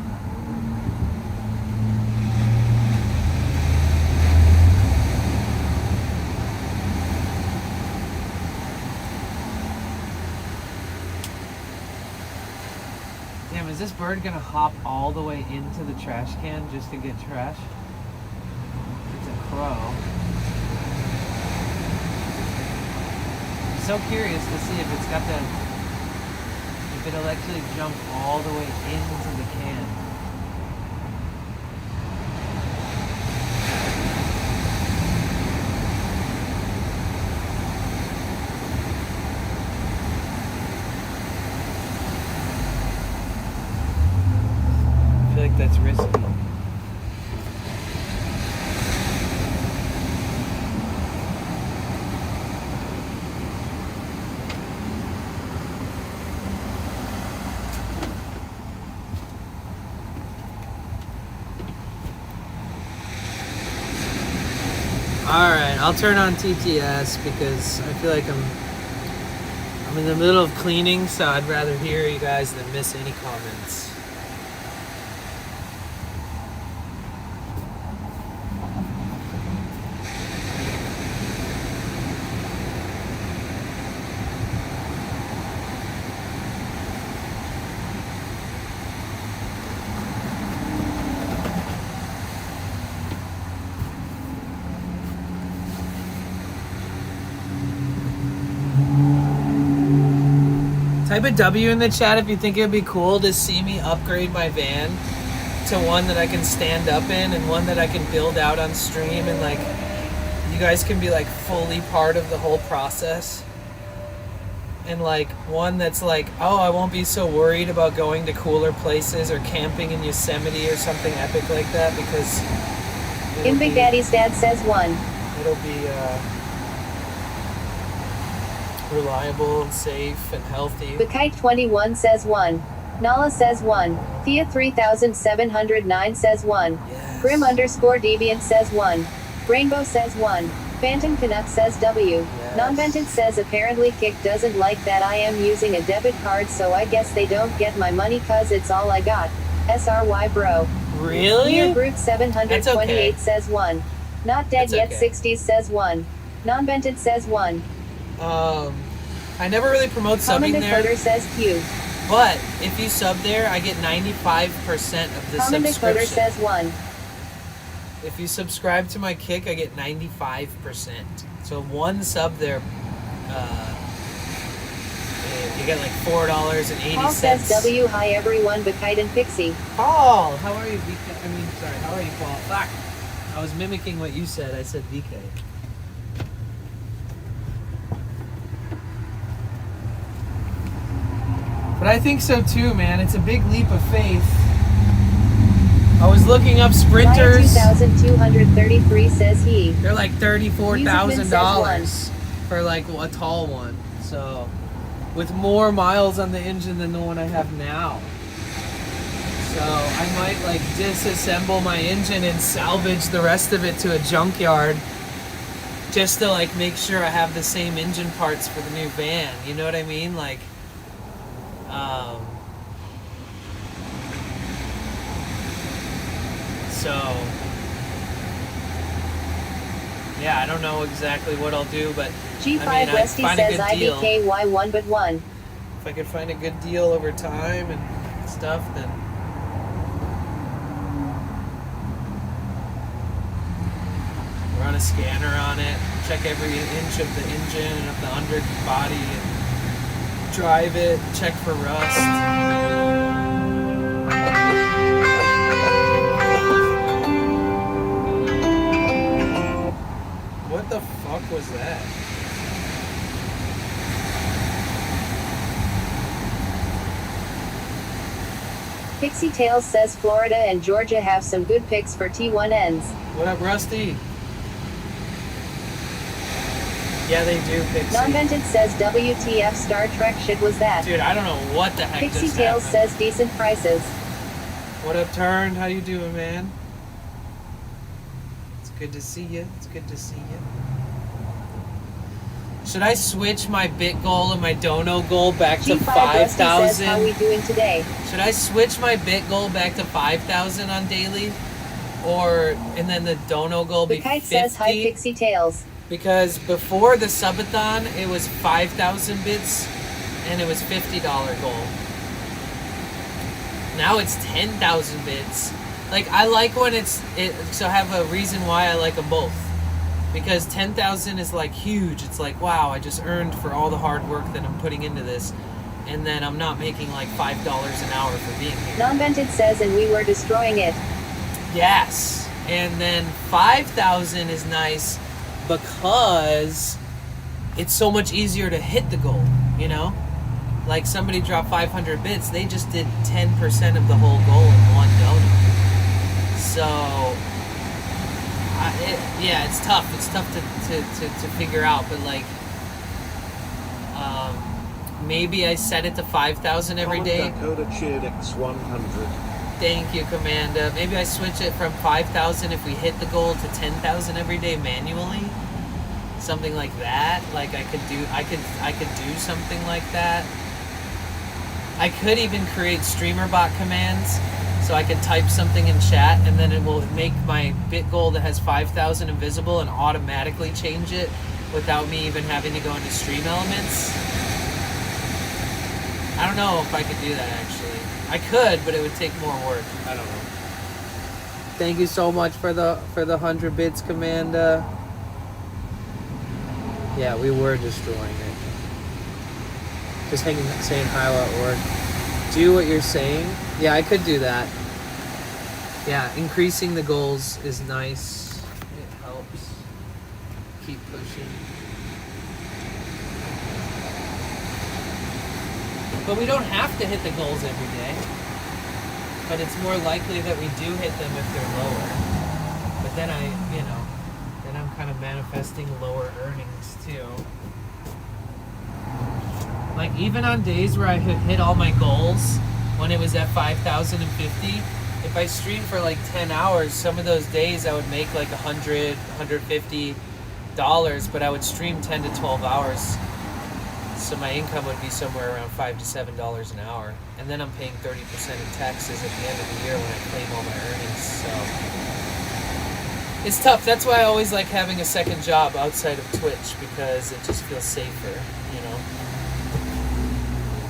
S1: Damn, is this bird gonna hop all the way into the trash can just to get trash? It's a crow. I'm so curious to see if it's got that, if it'll actually jump all the way into the can. I feel like that's risky. Alright, I'll turn on TTS because I feel like I'm in the middle of cleaning, so I'd rather hear you guys than miss any comments. Type a W in the chat if you think it would be cool to see me upgrade my van to one that I can stand up in and one that I can build out on stream, and like you guys can be like fully part of the whole process. And like one that's like, oh, I won't be so worried about going to cooler places or camping in Yosemite or something epic like that, because
S3: In Big Daddy's dad says 1.
S1: It'll be reliable and safe and healthy.
S3: Bakite21 says 1. Nala says 1. Thea 3709 says 1.
S1: Yes.
S3: Grim _ Deviant says 1. Rainbow says 1. Phantom Canuck says W.
S1: Yes.
S3: Non-Vented says apparently Kick doesn't like that I am using a debit card, so I guess they don't get my money cause it's all I got. SRY bro.
S1: Really?
S3: Near Brute 728
S1: okay.
S3: says 1. Not dead
S1: That's
S3: yet
S1: okay.
S3: 60s says 1. Non-Vented says 1.
S1: I never really promote subbing
S3: Common
S1: there,
S3: Decoder says Q.
S1: but if you sub there, I get 95% of the
S3: Common Decoder
S1: subscription.
S3: says 1.
S1: If you subscribe to my Kick, I get 95%. So one sub there, you get like $4.80.
S3: Paul says W. Hi everyone, Bakite and Pixie.
S1: Paul, how are you, VK? How are you, Paul? Fuck. I was mimicking what you said. I said VK. But I think so too, man. It's a big leap of faith. I was looking up sprinters.
S3: 2233 says he.
S1: They're like $34,000
S3: says
S1: for like a tall one. So, with more miles on the engine than the one I have now. So I might like disassemble my engine and salvage the rest of it to a junkyard, just to like make sure I have the same engine parts for the new van. You know what I mean? Like, So, yeah, I don't know exactly what I'll do, but
S3: G5
S1: I mean,
S3: Rusty
S1: I'd find a
S3: says
S1: good deal.
S3: IBKY1 but 1.
S1: If I could find a good deal over time and stuff, then run a scanner on it, check every inch of the engine and of the underbody, and drive it, check for rust. What the fuck was that?
S3: Pixie Tales says Florida and Georgia have some good picks for T1Ns.
S1: What up, Rusty? Yeah, they do, Pixie.
S3: Non-vented says WTF Star Trek shit was that.
S1: Dude, I don't know what the heck
S3: Pixie
S1: just
S3: Tales
S1: happened.
S3: says decent prices.
S1: What up, Turn? How you doing, man? It's good to see you. It's good to see you. Should I switch my bit goal and my dono goal back to
S3: G5 Rusty says
S1: 5,000?
S3: how we doing today.
S1: Should I switch my bit goal back to 5,000 on daily? And then the dono goal
S3: The
S1: be
S3: Kite
S1: 50?
S3: says hi Pixie Tales.
S1: Because before the subathon, it was 5,000 bits and it was $50 goal. Now it's 10,000 bits. Like, I like when so I have a reason why I like them both. Because 10,000 is like huge. It's like, wow, I just earned for all the hard work that I'm putting into this. And then I'm not making like $5 an hour for being here.
S3: Non-vented says and we were destroying it.
S1: Yes. And then 5,000 is nice because it's so much easier to hit the goal, you know? Like somebody dropped 500 bits, they just did 10% of the whole goal in one dono. So, yeah, it's tough. It's tough to figure out, but like, maybe I set it to 5,000 every day. Thank you, Commander. Maybe I switch it from 5,000 if we hit the goal to 10,000 every day manually. Something like that. Like I could do something like that. I could even create streamer bot commands, so I could type something in chat and then it will make my bit goal that has 5,000 invisible and automatically change it without me even having to go into stream elements. I don't know if I could do that actually. I could, but it would take more work. I don't know. Thank you so much for the 100 bits, Commander. Yeah, we were destroying it. Just saying hi while at work. Do what you're saying. Yeah, I could do that. Yeah, increasing the goals is nice. It helps. Keep pushing. But we don't have to hit the goals every day. But it's more likely that we do hit them if they're lower. But then then I'm kind of manifesting lower earnings too. Like even on days where I could hit all my goals when it was at 5,050, if I streamed for like 10 hours, some of those days I would make like $100, $150, but I would stream 10 to 12 hours. So my income would be somewhere around $5 to $7 an hour. And then I'm paying 30% in taxes at the end of the year when I claim all my earnings. So it's tough. That's why I always like having a second job outside of Twitch, because it just feels safer, you know.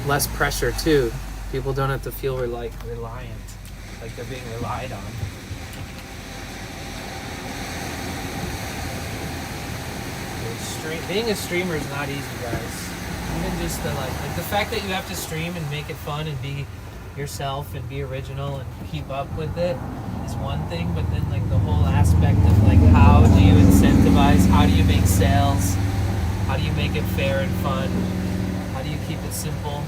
S1: Less pressure too. People don't have to feel reliant, like they're being relied on. Being a streamer is not easy, guys. Even just the the fact that you have to stream and make it fun and be yourself and be original and keep up with it is one thing, but then like the whole aspect of like how do you incentivize, how do you make sales, how do you make it fair and fun, how do you keep it simple?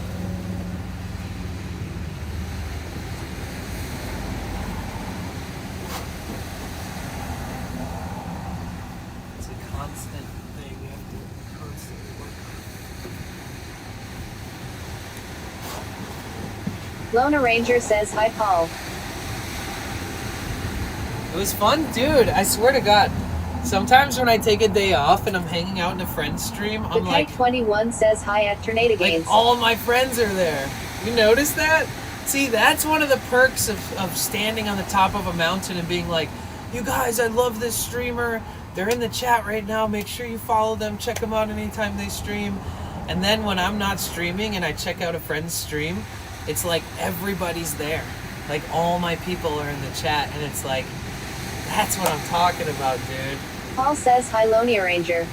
S1: It's a constant thing you have to constantly work on.
S3: Lona Ranger says hi Paul.
S1: It was fun, dude. I swear to God. Sometimes when I take a day off and I'm hanging out in a friend's stream,
S3: The
S1: I'm like,
S3: Kite 21 says hi at Tornado
S1: like
S3: Games.
S1: all my friends are there. You notice that? See, that's one of the perks of standing on the top of a mountain and being like, you guys, I love this streamer. They're in the chat right now. Make sure you follow them. Check them out anytime they stream. And then when I'm not streaming and I check out a friend's stream, it's like everybody's there. Like all my people are in the chat, and it's like, that's what I'm talking about, dude.
S3: Paul says hi, Lonia Ranger.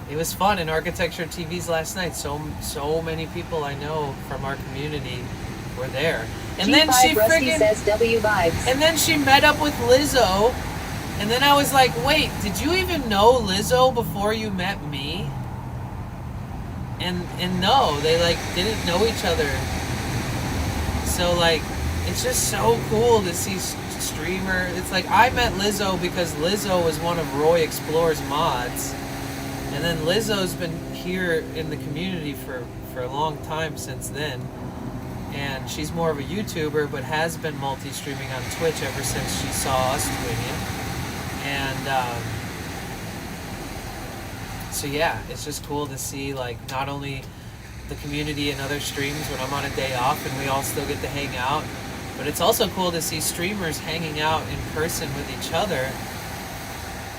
S1: It was fun in Architecture TVs last night. So many people I know from our community were there. And
S3: G5
S1: then she
S3: Rusty
S1: friggin'
S3: says W vibes.
S1: and then she met up with Lizzo. And then I was like, wait, did you even know Lizzo before you met me? And no, they like didn't know each other. So like, it's just so cool to see streamer. It's like I met Lizzo because Lizzo was one of Roy Explorer's mods. And then Lizzo's been here in the community for a long time since then. And she's more of a YouTuber, but has been multi-streaming on Twitch ever since she saw us twinning. And so yeah, it's just cool to see like not only the community and other streams when I'm on a day off and we all still get to hang out, but it's also cool to see streamers hanging out in person with each other.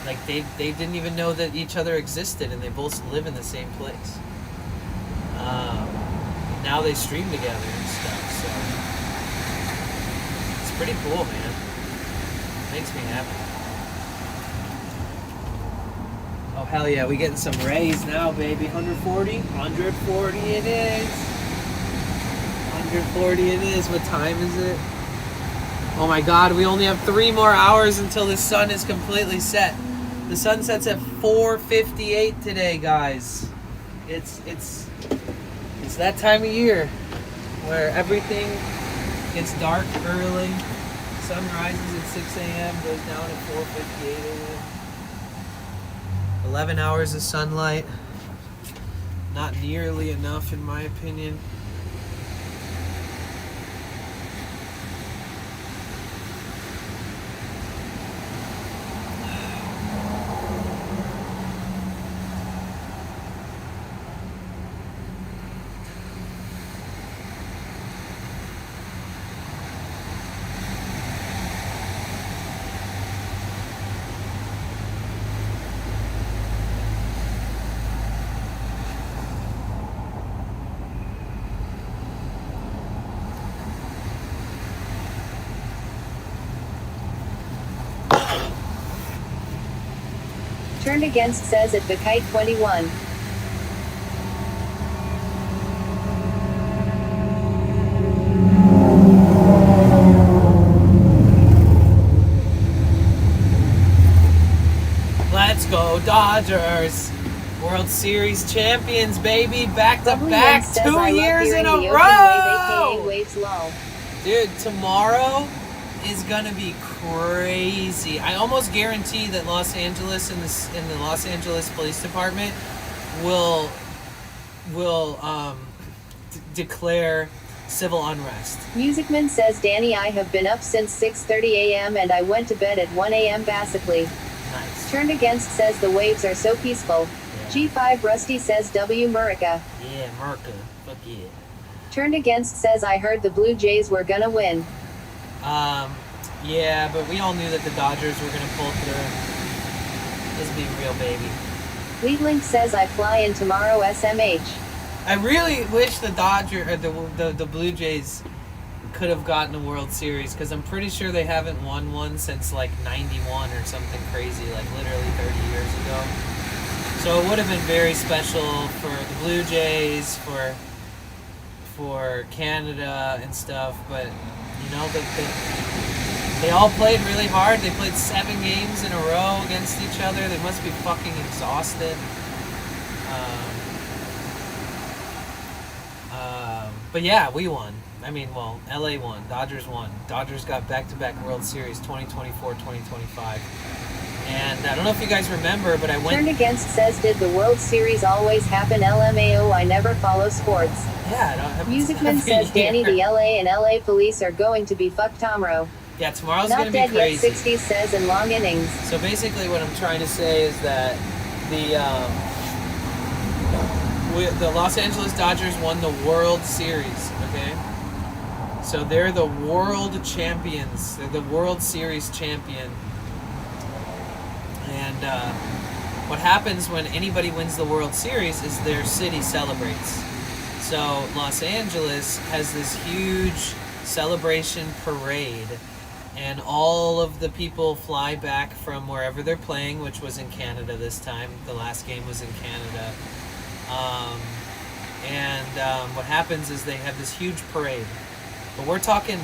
S1: Like they didn't even know that each other existed, and they both live in the same place. Now they stream together and stuff, so it's pretty cool, man. Makes me happy. Oh hell yeah, we getting some rays now, baby. 140? 140 it is. 140 it is. What time is it? Oh my god, we only have 3 more hours until the sun is completely set. The sun sets at 4:58 today, guys. It's that time of year where everything gets dark early. Sun rises at 6 a.m., goes down at 4:58 a.m. 11 hours of sunlight. Not nearly enough, in my opinion.
S3: Turned Against says at the Kite 21.
S1: Let's go Dodgers! World Series champions, baby! Back to back, 2 years in a row!
S3: Waves low.
S1: Dude, tomorrow is gonna be crazy. I almost guarantee that Los Angeles and the Los Angeles Police Department will declare civil unrest.
S3: Musicman says, Danny, I have been up since 6:30 a.m. and I went to bed at 1 a.m. basically.
S1: Nice.
S3: Turned Against says the waves are so peaceful.
S1: Yeah.
S3: G5 Rusty says W Murica.
S1: Yeah, Merca. Fuck yeah.
S3: Turned Against says I heard the Blue Jays were gonna win.
S1: Yeah, but we all knew that the Dodgers were gonna pull through. Let's be real, baby.
S3: Leadlink says I fly in tomorrow SMH.
S1: I really wish the the Blue Jays could have gotten a World Series, because I'm pretty sure they haven't won one since like 91 or something crazy, like literally 30 years ago. So it would have been very special for the Blue Jays, for Canada and stuff, but you know, they all played really hard. They played 7 games in a row against each other. They must be fucking exhausted. But yeah, we won. I mean, well, LA won. Dodgers won. Dodgers got back-to-back World Series 2024, 2025. And I don't know if you guys remember, but I went...
S3: Turned Against says, did the World Series always happen? LMAO, I never follow sports.
S1: Yeah, it happens
S3: Musicman
S1: every
S3: says,
S1: year.
S3: Danny, the LA and LA police are going to be fucked tomorrow.
S1: Yeah, tomorrow's going to
S3: Not
S1: be
S3: dead yet,
S1: crazy.
S3: 60 says in long innings.
S1: So basically what I'm trying to say is that the the Los Angeles Dodgers won the World Series, okay? So they're the world champions. They're the World Series champion. And what happens when anybody wins the World Series is their city celebrates. So Los Angeles has this huge celebration parade, and all of the people fly back from wherever they're playing, which was in Canada this time. The last game was in Canada. What happens is they have this huge parade. But we're talking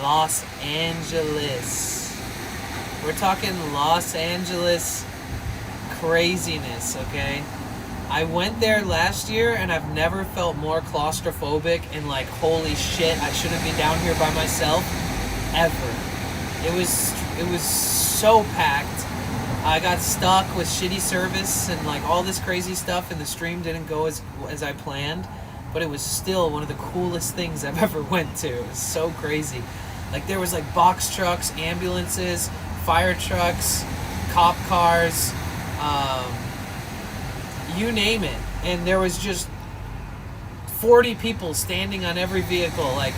S1: Los Angeles. We're talking Los Angeles craziness, okay? I went there last year and I've never felt more claustrophobic and like, holy shit, I shouldn't be down here by myself ever. It was so packed. I got stuck with shitty service and like all this crazy stuff, and the stream didn't go as I planned, but it was still one of the coolest things I've ever went to. It was so crazy. Like there was like box trucks, ambulances, fire trucks, cop cars, you name it. And there was just 40 people standing on every vehicle, like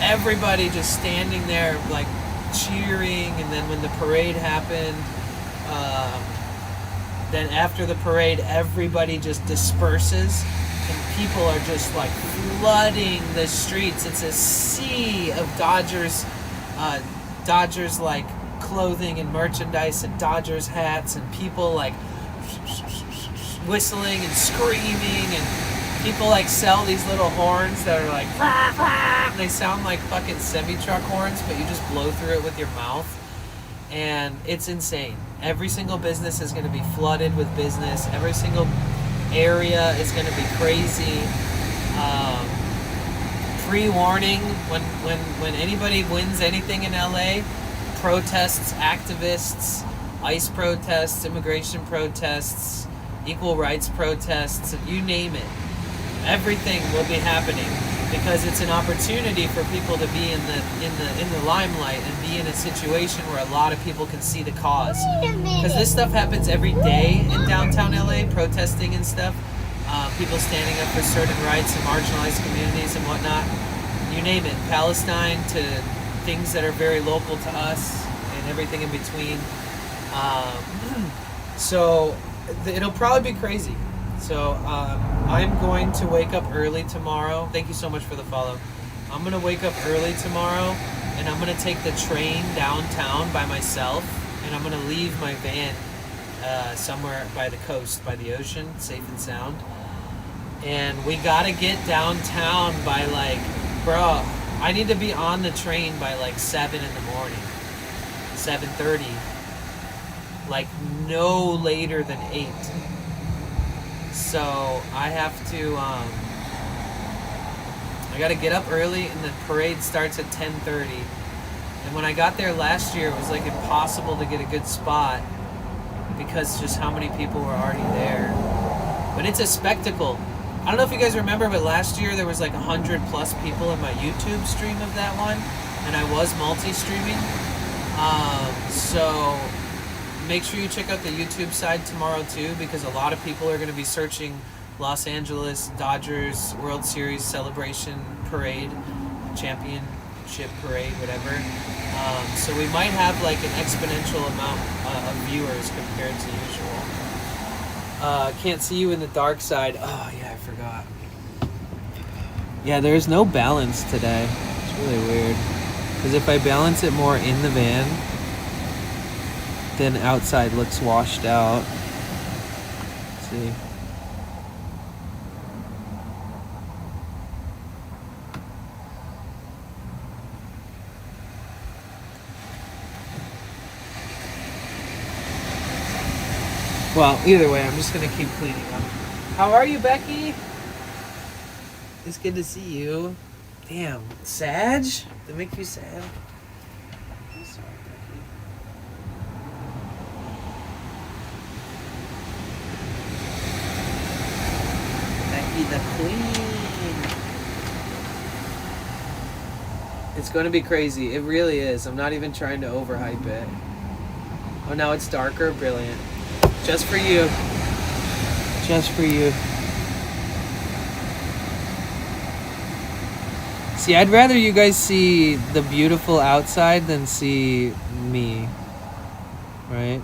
S1: everybody just standing there like cheering. And then when the parade happened, then after the parade, everybody just disperses and people are just like flooding the streets. It's a sea of Dodgers like clothing and merchandise and Dodgers hats, and people like whistling and screaming, and people like sell these little horns that are like rah, rah, and they sound like fucking semi-truck horns, but you just blow through it with your mouth, and it's insane. Every single business is going to be flooded with business. Every single area is going to be crazy. Pre-warning, when anybody wins anything in LA, protests, activists, ICE protests, immigration protests, equal rights protests, you name it. Everything will be happening because it's an opportunity for people to be in the limelight and be in a situation where a lot of people can see the cause. Because this stuff happens every day in downtown LA, protesting and stuff. People standing up for certain rights in marginalized communities and whatnot. You name it, Palestine to things that are very local to us and everything in between. So it'll probably be crazy. So I'm going to wake up early tomorrow. Thank you so much for the follow. I'm going to wake up early tomorrow, and I'm going to take the train downtown by myself, and I'm going to leave my van somewhere by the coast, by the ocean, safe and sound. And we got to get downtown by like, bro, I need to be on the train by like 7 in the morning, 7:30. Like no later than 8. So I have to, I gotta get up early, and the parade starts at 10:30. And when I got there last year, it was like impossible to get a good spot because just how many people were already there. But it's a spectacle. I don't know if you guys remember, but last year there was like 100 plus people in my YouTube stream of that one, and I was multi-streaming. So make sure you check out the YouTube side tomorrow too, because a lot of people are going to be searching Los Angeles Dodgers World Series celebration parade, championship parade, whatever. So we might have like an exponential amount of viewers compared to usual. Can't see you in the dark side. Oh yeah, I forgot. Yeah, there's no balance today. It's really weird. Because if I balance it more in the van, then outside looks washed out. Let's see. Well, either way, I'm just gonna keep cleaning up. How are you, Becky? It's good to see you. Damn, Sag? Did it make you sad? I'm sorry, Becky. Becky the Queen. It's going to be crazy. It really is. I'm not even trying to overhype it. Oh, now it's darker. Brilliant. Just for you. Just for you. See, I'd rather you guys see the beautiful outside than see me. Right?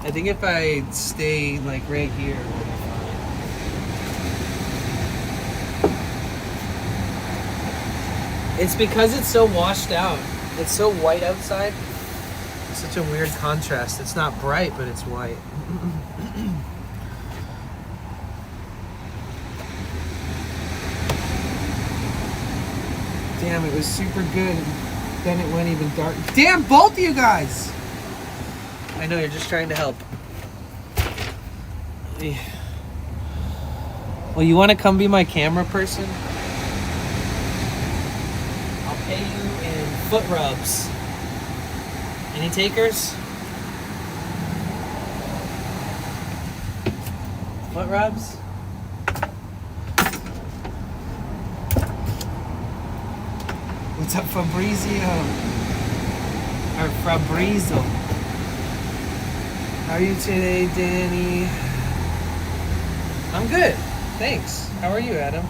S1: I think if I stay like right here, we'll be fine. It's because it's so washed out. It's so white outside. It's such a weird contrast. It's not bright, but it's white. Damn, it was super good. Then it went even dark. Damn, both of you guys! I know, you're just trying to help. Well, you want to come be my camera person? I'll pay you in foot rubs. Any takers? Foot rubs? What's up, Fabrizio? Or Fabrizio? How are you today, Danny? I'm good, thanks. How are you, Adam?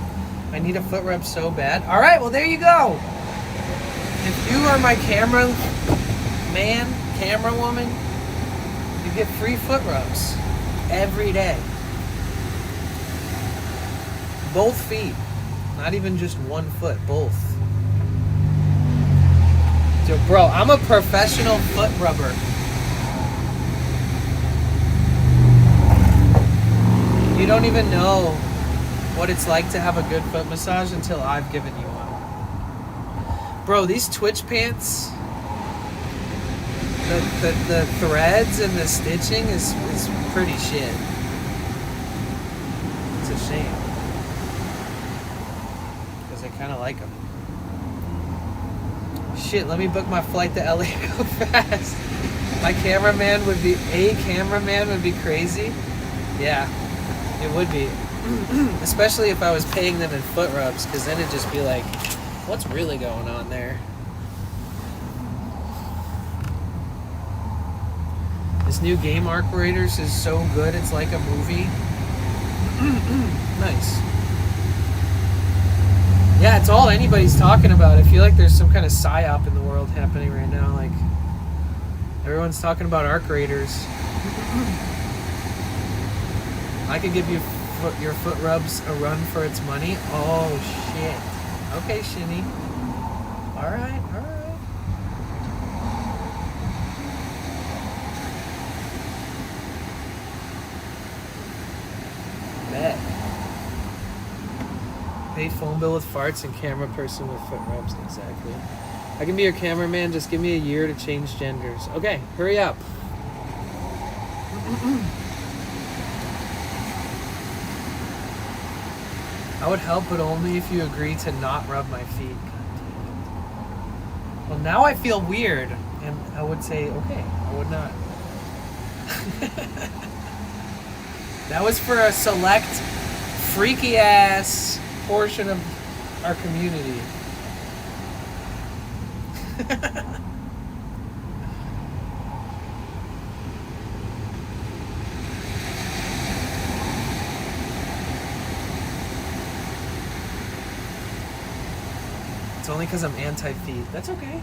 S1: I need a foot rub so bad. All right, well, there you go. If you are my camera man, camera woman, you get free foot rubs every day. Both feet, not even just one foot, both. So, bro, I'm a professional foot rubber. You don't even know what it's like to have a good foot massage until I've given you one. Bro, these Twitch pants, the threads and the stitching is pretty shit. It's a shame. Because I kind of like them. Shit, let me book my flight to LA real fast. A cameraman would be crazy. Yeah. It would be. Especially if I was paying them in foot rubs, because then it'd just be like, what's really going on there? This new game Arc Raiders is so good, it's like a movie. Nice. Yeah, it's all anybody's talking about. I feel like there's some kind of psyop in the world happening right now. Like, everyone's talking about Arc Raiders. I could give you your foot rubs a run for its money. Oh, shit. Okay, Shinny. Alright, alright. Bet. Pay phone bill with farts and camera person with foot rubs. Exactly. I can be your cameraman. Just give me a year to change genders. Okay, hurry up. I would help, but only if you agree to not rub my feet. Well, now I feel weird, and I would say, okay, I would not. That was for a select, freaky-ass portion of our community. It's only because I'm anti-feet. That's okay.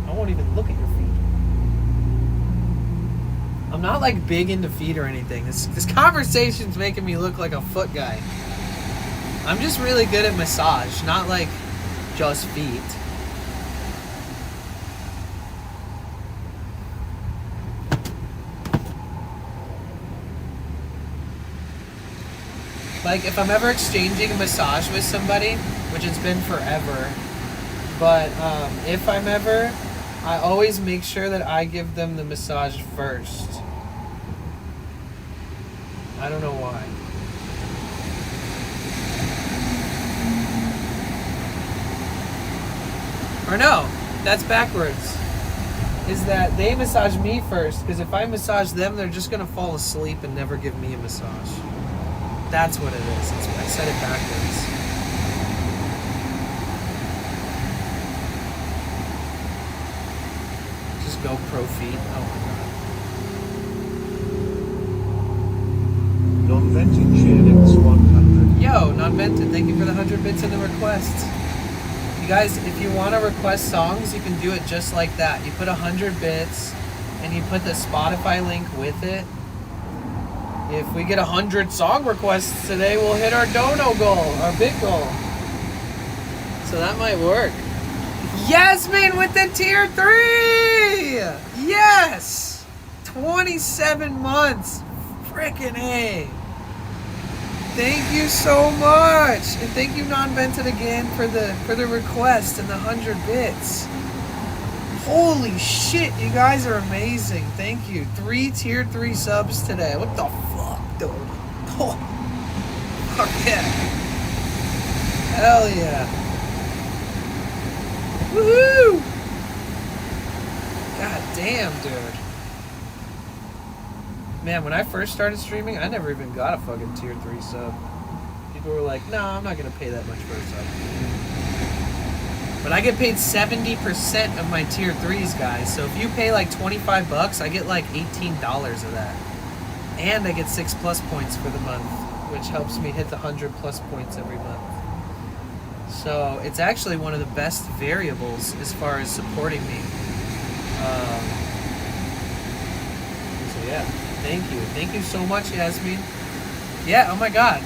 S1: I won't even look at your feet. I'm not like big into feet or anything. This conversation's making me look like a foot guy. I'm just really good at massage, not like just feet. Like, if I'm ever exchanging a massage with somebody, which it's been forever, but if I'm ever, I always make sure that I give them the massage first. I don't know why. Or no, that's backwards. Is that they massage me first, because if I massage them, they're just going to fall asleep and never give me a massage. That's what it is. I said it backwards. Just go pro feet. Oh my god.
S8: Non-vented cheerleaders 100.
S1: Yo, non Non-Vented, thank you for the 100 bits in the requests. You guys, if you want to request songs, you can do it just like that. You put 100 bits and you put the Spotify link with it. If we get 100 song requests today, we'll hit our dono goal, our big goal. So that might work. Yasmin with the tier 3! Yes! 27 months. Frickin' A. Thank you so much. And thank you Non-Vented again for the request and the 100 bits. Holy shit, you guys are amazing. Thank you. 3 tier 3 subs today. What the fuck, dude? Oh, fuck yeah. Hell yeah. Woohoo! God damn, dude. Man, when I first started streaming, I never even got a fucking tier 3 sub. People were like, no, I'm not gonna pay that much for a sub. But I get paid 70% of my tier 3s, guys. So if you pay like 25 bucks, I get like $18 of that. And I get 6+ points for the month, which helps me hit the 100+ points every month. So it's actually one of the best variables as far as supporting me. So yeah, thank you so much, Yasmin. Yeah, oh my god,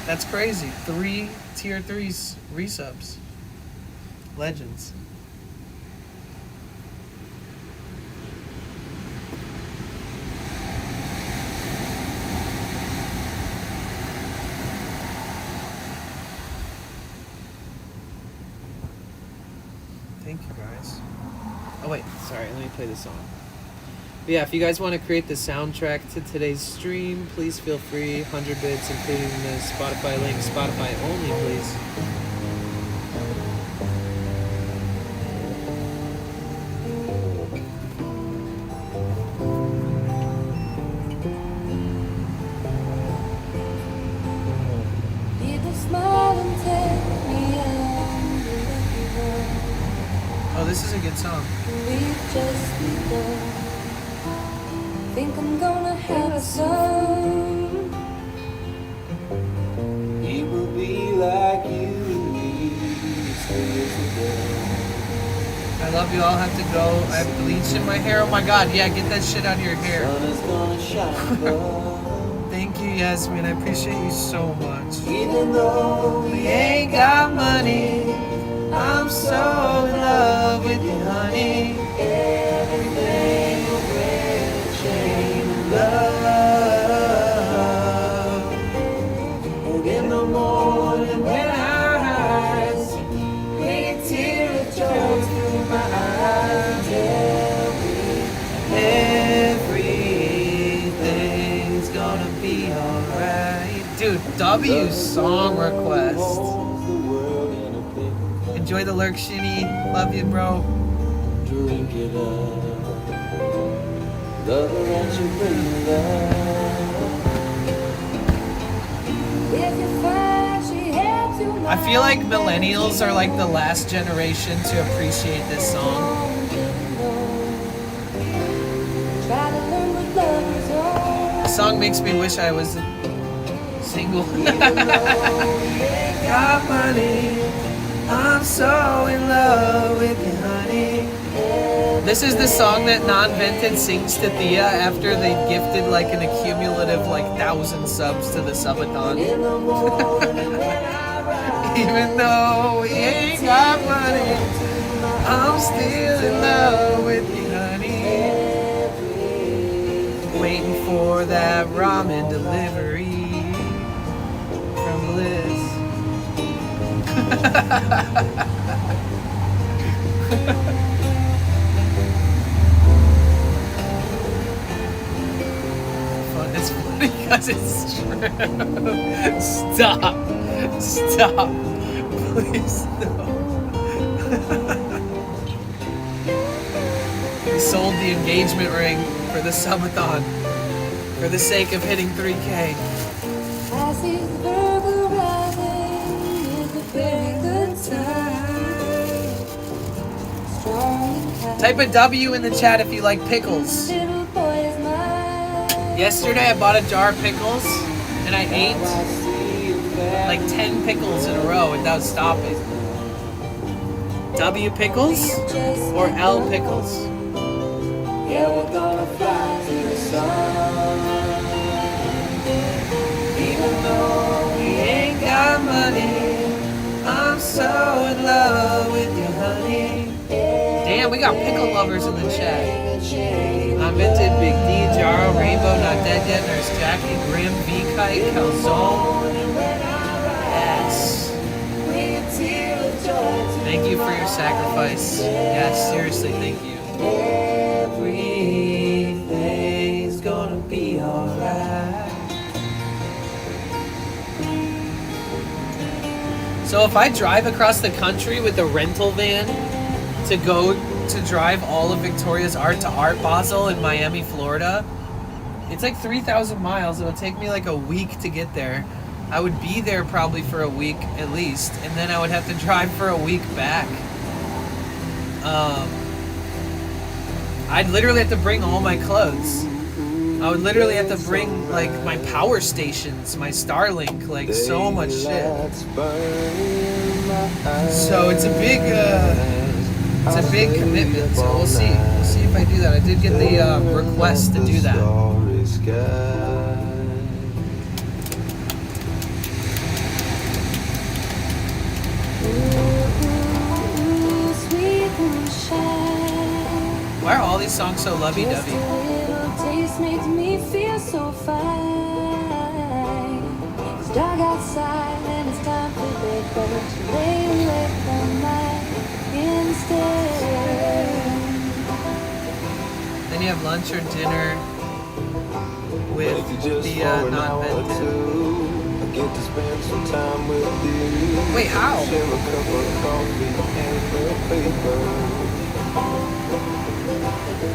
S1: that's crazy. 3 tier 3s resubs. Legends. Thank you, guys. Oh wait, sorry, let me play the song. But yeah, if you guys want to create the soundtrack to today's stream, please feel free. 100 bits, including the Spotify link. Spotify only, please. Oh, this is a good song.
S6: Think I'm gonna have a son. He will be like you and me.
S1: I love you all. Have to go. I have bleach in my hair. Oh my god, yeah, get that shit out of your hair. Thank you, Yasmin. I appreciate you so much.
S6: Even though
S1: We ain't got money. I'm so in love with you, honey. Everything will bring a chain of love. And in the morning when our eyes bring a tear of joy through my eyes, everything's gonna be alright. Dude, W song request. Enjoy the lurk, Shinny. Love you, bro.
S6: Drink it up. Love that you bring love.
S1: I feel like millennials are like the last generation to appreciate this song. The song makes me wish I was single. Got money. I'm so in love with you, honey. This is the song that Non-Vented sings to Thea after they gifted like an accumulative like 1,000 subs to the subathon. Even though we ain't got money, I'm still in love with you, honey. Waiting for that ramen delivery from Liz. It's funny because it's true. Stop. Please no. We sold the engagement ring for the subathon for the sake of hitting 3K. Type a W in the chat if you like pickles. Yesterday I bought a jar of pickles and I ate like 10 pickles in a row without stopping. W pickles or L pickles?
S6: Yeah, we're gonna fly to the sun. Even though we ain't got money,
S1: I'm so in love with you, honey. Damn, we got pickle lovers in the chat. I'm Minted, Big D, Jaro, Rainbow, Not Dead Yet, Nurse Jackie, Grim, V-Kite, Calzone. Yes. Thank you for your sacrifice. Yes, seriously, thank you. Everything's gonna be alright. So if I drive across the country with a rental van to go to drive all of Victoria's Art to Art Basel in Miami, Florida, it's like 3,000 miles. It'll take me like a week to get there. I would be there probably for a week at least, and then I would have to drive for a week back. I'd literally have to bring all my clothes. I would literally have to bring like my power stations, my Starlink, like so much shit. So it's a big commitment. So we'll see. We'll see if I do that. I did get the request to do that. Why are all these songs so lovey-dovey?
S8: Taste makes me feel so fine. It's dark outside and it's time for bed, but you lay awake all night instead.
S1: Then you have lunch or dinner with the non-vented.
S6: Get to spend some time with you.
S1: Wait, how?
S6: Share a cup of coffee and a paper.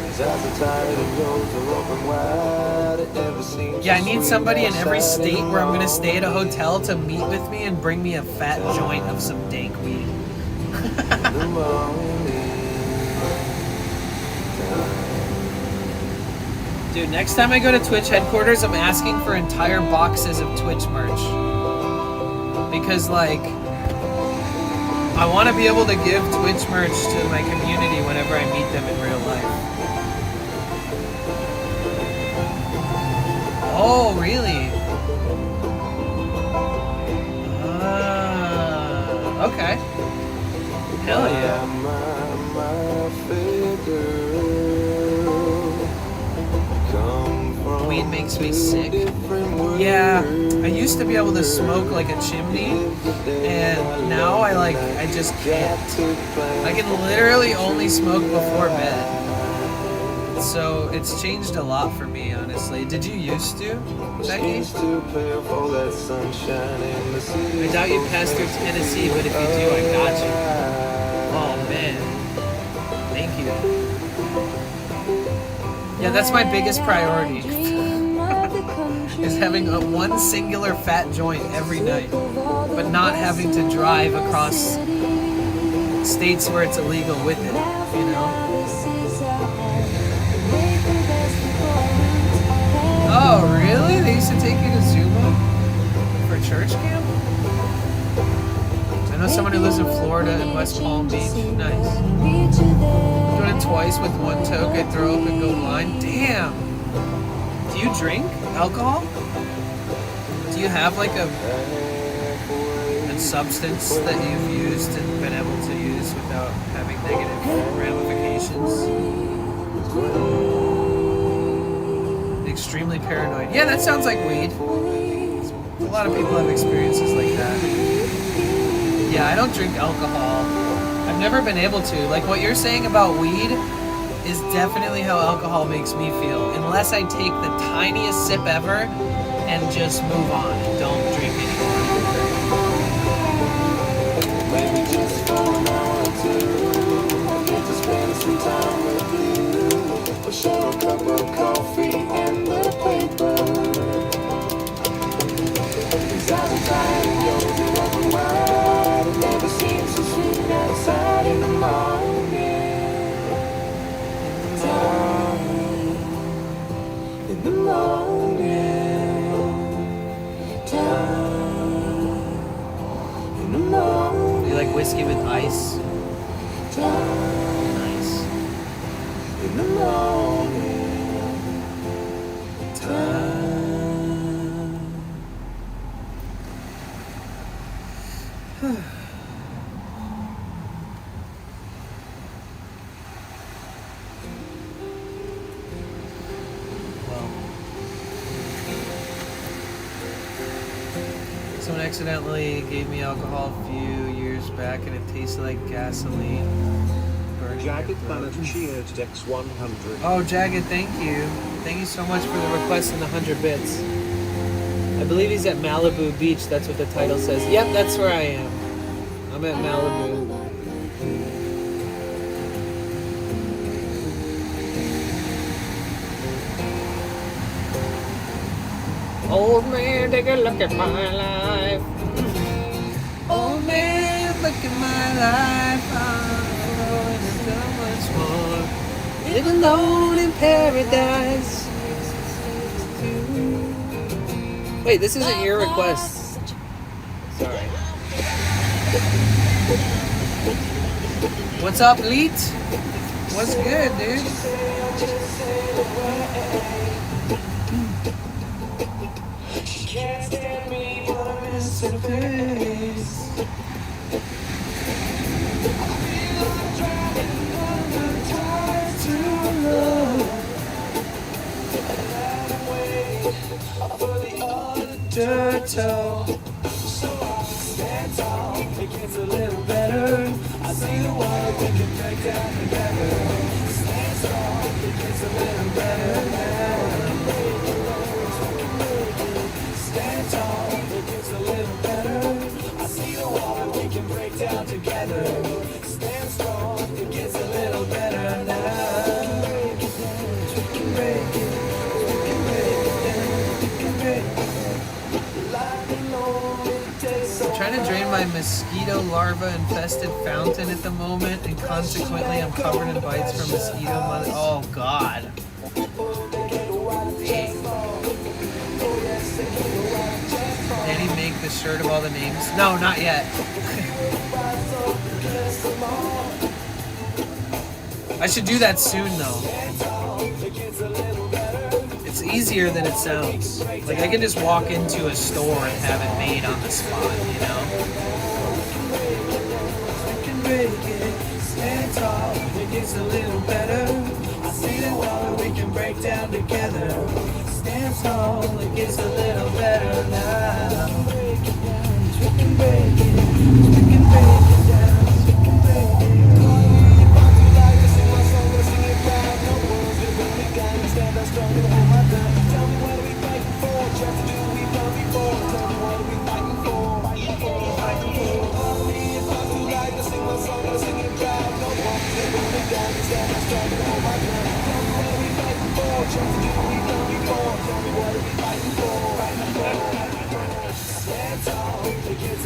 S6: His eyes are tired and yours are open wide. It never seems.
S1: Yeah, I need somebody in every state where I'm gonna stay at a hotel to meet with me and bring me a fat joint of some dank weed. Dude, next time I go to Twitch headquarters, I'm asking for entire boxes of Twitch merch. Because, like, I want to be able to give Twitch merch to my community whenever I meet them in real life. Oh, really? Okay. Hell yeah. Weed makes me sick. Yeah, I used to be able to smoke like a chimney, and now I just can't. I can literally only smoke before bed. So it's changed a lot for me, honestly. Did you used to, Becky? I doubt you passed through Tennessee, but if you do, I got you. Oh man, thank you. Yeah, that's my biggest priority. Is having one singular fat joint every night, but not having to drive across states where it's illegal with it, you know? Oh, really? They used to take you to Zuma for church camp? I know someone who lives in Florida and West Palm Beach. Nice. Doing it twice with one toke, I throw up and go blind. Damn! Do you drink alcohol? Do you have like a substance that you've used and been able to use without having negative ramifications? Extremely paranoid. Yeah, that sounds like weed. A lot of people have experiences like that. Yeah, I don't drink alcohol. I've never been able to. Like what you're saying about weed is definitely how alcohol makes me feel. Unless I take the tiniest sip ever and just move on and don't drink anymore.
S6: Maybe just for an hour or two, I get to spend some time with you. Or share a cup of coffee and a paper. His eyes are tired and yours are open wide. It never seems so sweet outside in the morning. In the morning time.
S1: whiskey with ice. Nice. In the morning time. Someone accidentally gave me alcohol a few years back and it tasted like gasoline.
S9: Jagged Planet cheered Dex 100.
S1: Oh, Jagged, thank you. Thank you so much for the request and the 100 bits. I believe he's at Malibu Beach. That's what the title says. Yep, that's where I am. I'm at Malibu. Old man, take a look at my life. Old man, look at my life. Oh, there's so much more. Live alone in paradise. Wait, this isn't your request. Sorry. What's up, Leet? What's good, dude? Can't stand me, but I'm in some place. I feel like driving under tired to love. And I'm waiting for the undertow. So I stand tall, it gets a little better. I see the water, we can break down together. Stand strong, it gets a little better now. Stand tall, it gets a little better. I see the water, we can break down together. Stand strong, it gets a little better now. We can break it, we can break it down, we can break it. I'm trying to drain my mosquito larva infested fountain at the moment, and consequently I'm covered in bites from mosquito mother. Oh God. Dang. Did he make the shirt of all the names? No, not yet. I should do that soon though. It's easier than it sounds. Like I can just walk into a store and have it made on the spot, you know? We can break it, stand tall, it gets a little better. I see the water, we can break down together. Stand tall, it gets a little better now. We can break it, we can break it down, we can break it.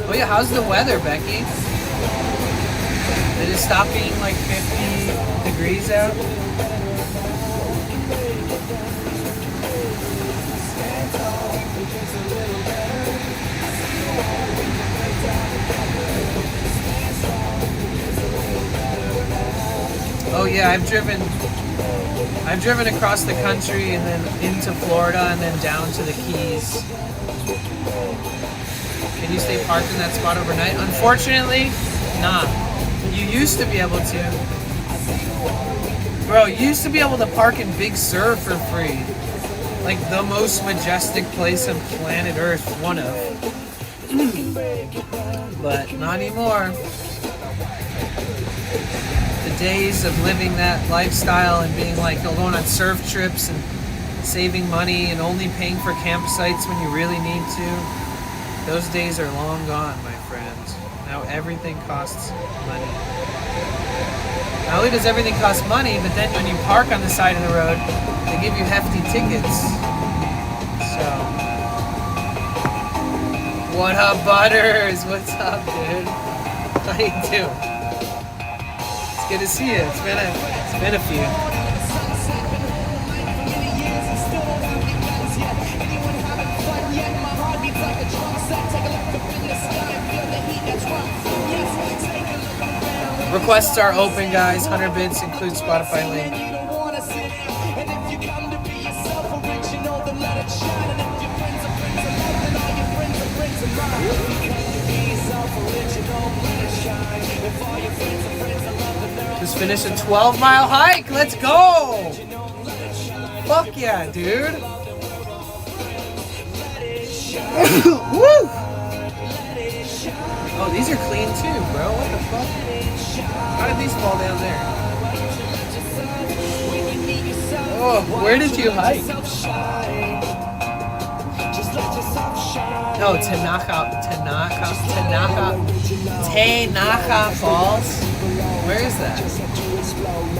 S1: Oh yeah, how's the weather, Becky? Did it stop being like 50 degrees out? Oh yeah, I've driven across the country and then into Florida and then down to the Keys. Can you stay parked in that spot overnight? Unfortunately, nah. You used to be able to. Bro, you used to be able to park in Big Sur for free. Like the most majestic place on planet Earth, one of. But not anymore. The days of living that lifestyle and being like going on surf trips and saving money and only paying for campsites when you really need to, those days are long gone, my friends. Now everything costs money. Not only does everything cost money, but then when you park on the side of the road, they give you hefty tickets. So, what up, Butters? What's up, dude? How you doing? It's good to see you. It's been a few.
S6: Take a look up in the sky and feel the heat that's right. Yes, take a
S1: Requests are open, guys. 100 bits includes Spotify link. Just finished a 12-mile hike. Let's go. Fuck yeah, dude. Woo! Oh, these are clean too, bro. What the fuck? How did these fall down there? Oh, where did you hike? No, Tanaka Falls. Where is that?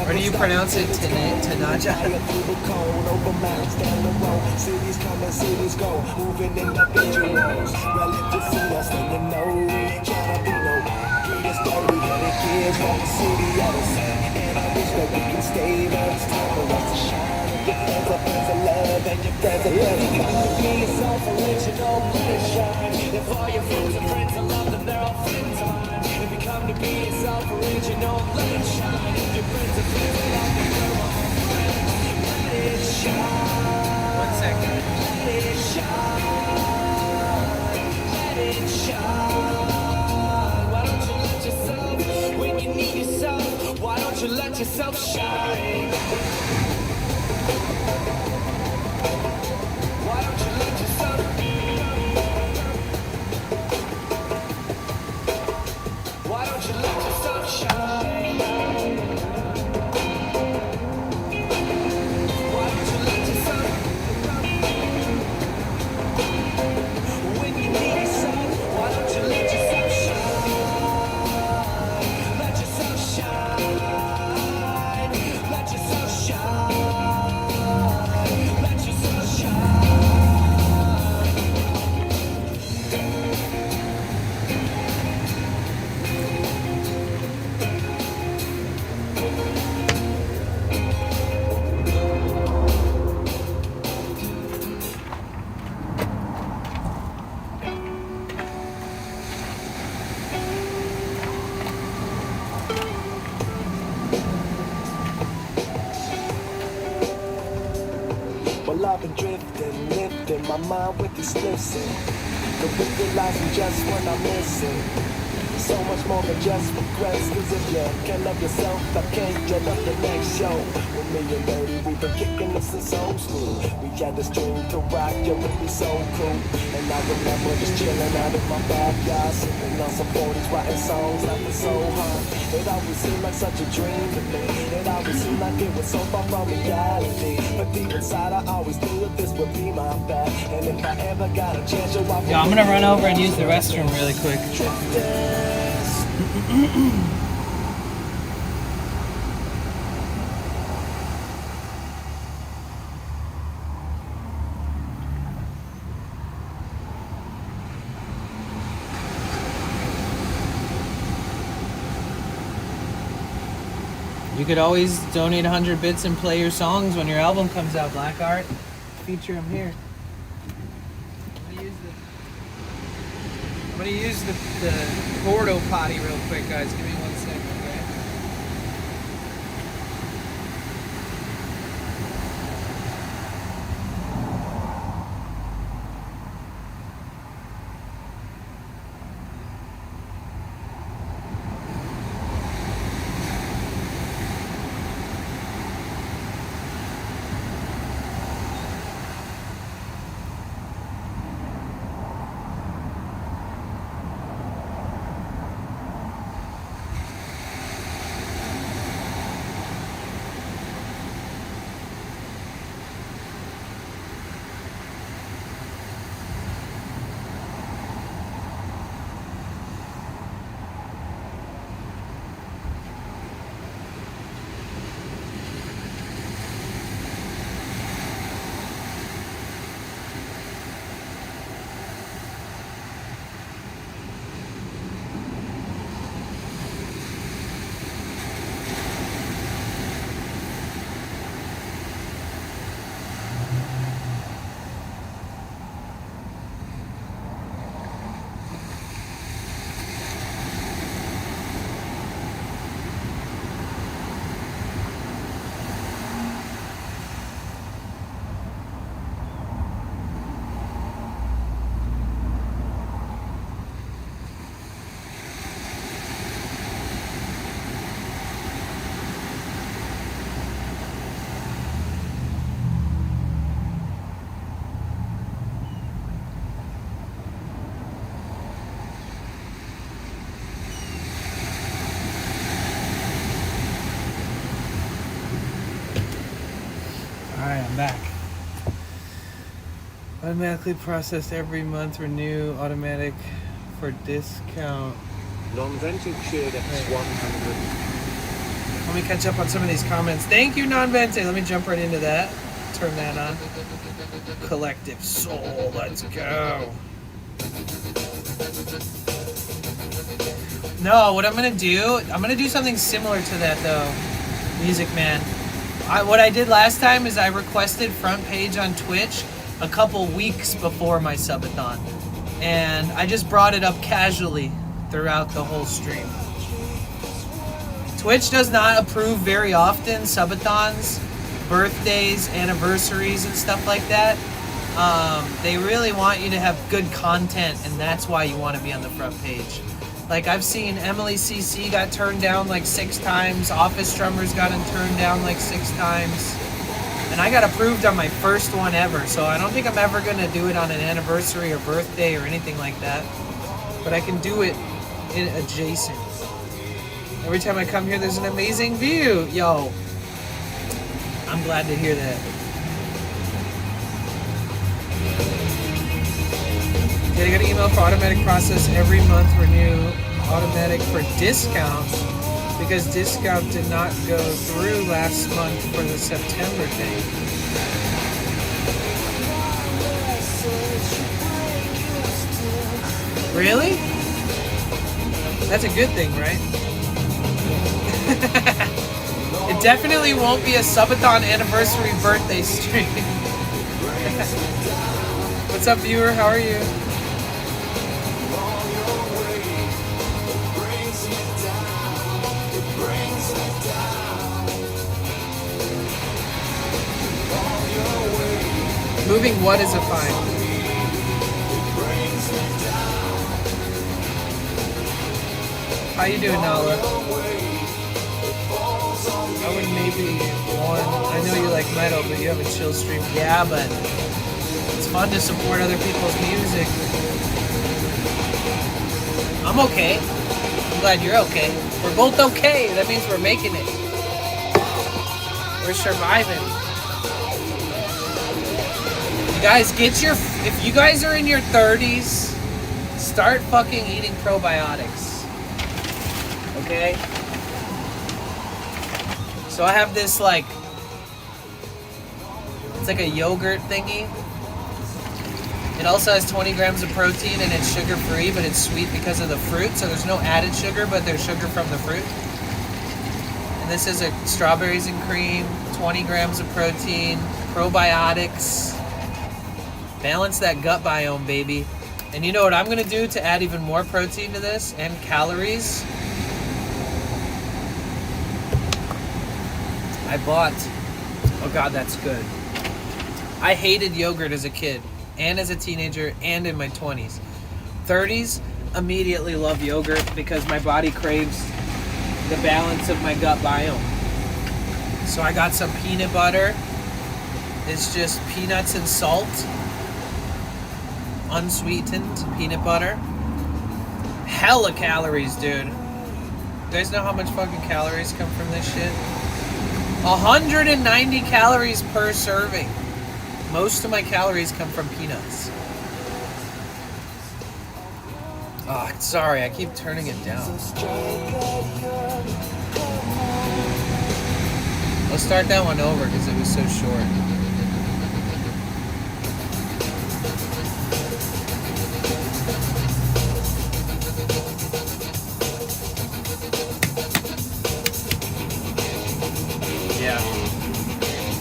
S1: Or do you pronounce it Tanaja? One second. Why don't you let yourself shine? Why don't you let yourself Why don't you let yourself shine? Why don't you let yourself When you need yourself, why don't you let yourself shine? Let yourself shine. Let yourself shine. Let yourself shine.
S6: Well, I've been drifting, lifting my mind with these lifts in. The realizing just when I'm missing. So much more than just regrets. Cause if you can't love yourself, I can't get up the next show. With me and Dirty, we've been kicking this since old school. We had this dream to rock, yo, it'd be so cool. And I remember just chilling out in my backyard, sipping on some 40s, writing songs, laughing so hard. It always seemed like such a dream to me. It always seemed like it was so far from reality. But deep inside, I always knew that this would be my path. And if I ever got a chance, yo,
S2: Yeah, I'm gonna run over and use the restroom really quick.
S1: You could always donate 100 bits and play your songs when your album comes out, Black Art. Feature them here. I'm gonna use the Gordo potty real quick, guys. Give me 1 second, okay? Alright, I'm back. Automatically processed every month, renew, automatic for discount.
S9: Non-vented cheered X100.
S1: Let me catch up on some of these comments. Thank you, non-vented. Let me jump right into that. Turn that on. Collective Soul, let's go. No, what I'm gonna do something similar to that though, Music Man. What I did last time is I requested front page on Twitch a couple weeks before my subathon. And I just brought it up casually throughout the whole stream. Twitch does not approve very often subathons, birthdays, anniversaries, and stuff like that. They really want you to have good content, and that's why you want to be on the front page. Like, I've seen Emily CC got turned down like 6 times, Office Strummers got turned down like 6 times, and I got approved on my first one ever, so I don't think I'm ever going to do it on an anniversary or birthday or anything like that, but I can do it in adjacent. Every time I come here, there's an amazing view. Yo, I'm glad to hear that. Okay, I got an email for automatic process every month, renew, automatic for discount, because discount did not go through last month for the September date. Really? That's a good thing, right? It definitely won't be a subathon anniversary birthday stream. What's up, viewer? How are you? Moving what is a fine? How you doing, Nala? I would maybe one. I know you like metal, but you have a chill stream. Yeah, but it's fun to support other people's music. I'm okay. I'm glad you're okay. We're both okay. That means we're making it. We're surviving. You guys, if you guys are in your 30s, start fucking eating probiotics. Okay? So I have this like, it's like a yogurt thingy. It also has 20 grams of protein and it's sugar free, but it's sweet because of the fruit. So there's no added sugar, but there's sugar from the fruit. And this is a strawberries and cream, 20 grams of protein, probiotics. Balance that gut biome, baby. And you know what I'm gonna do to add even more protein to this and calories? I bought, oh god, that's good. I hated yogurt as a kid, and as a teenager, and in my 20s. 30s, immediately love yogurt because my body craves the balance of my gut biome. So I got some peanut butter. It's just peanuts and salt. Unsweetened peanut butter. Hella calories, dude. You guys know how much fucking calories come from this shit? 190 calories per serving. Most of my calories come from peanuts. Oh, sorry, I keep turning it down. Let's start that one over because it was so short.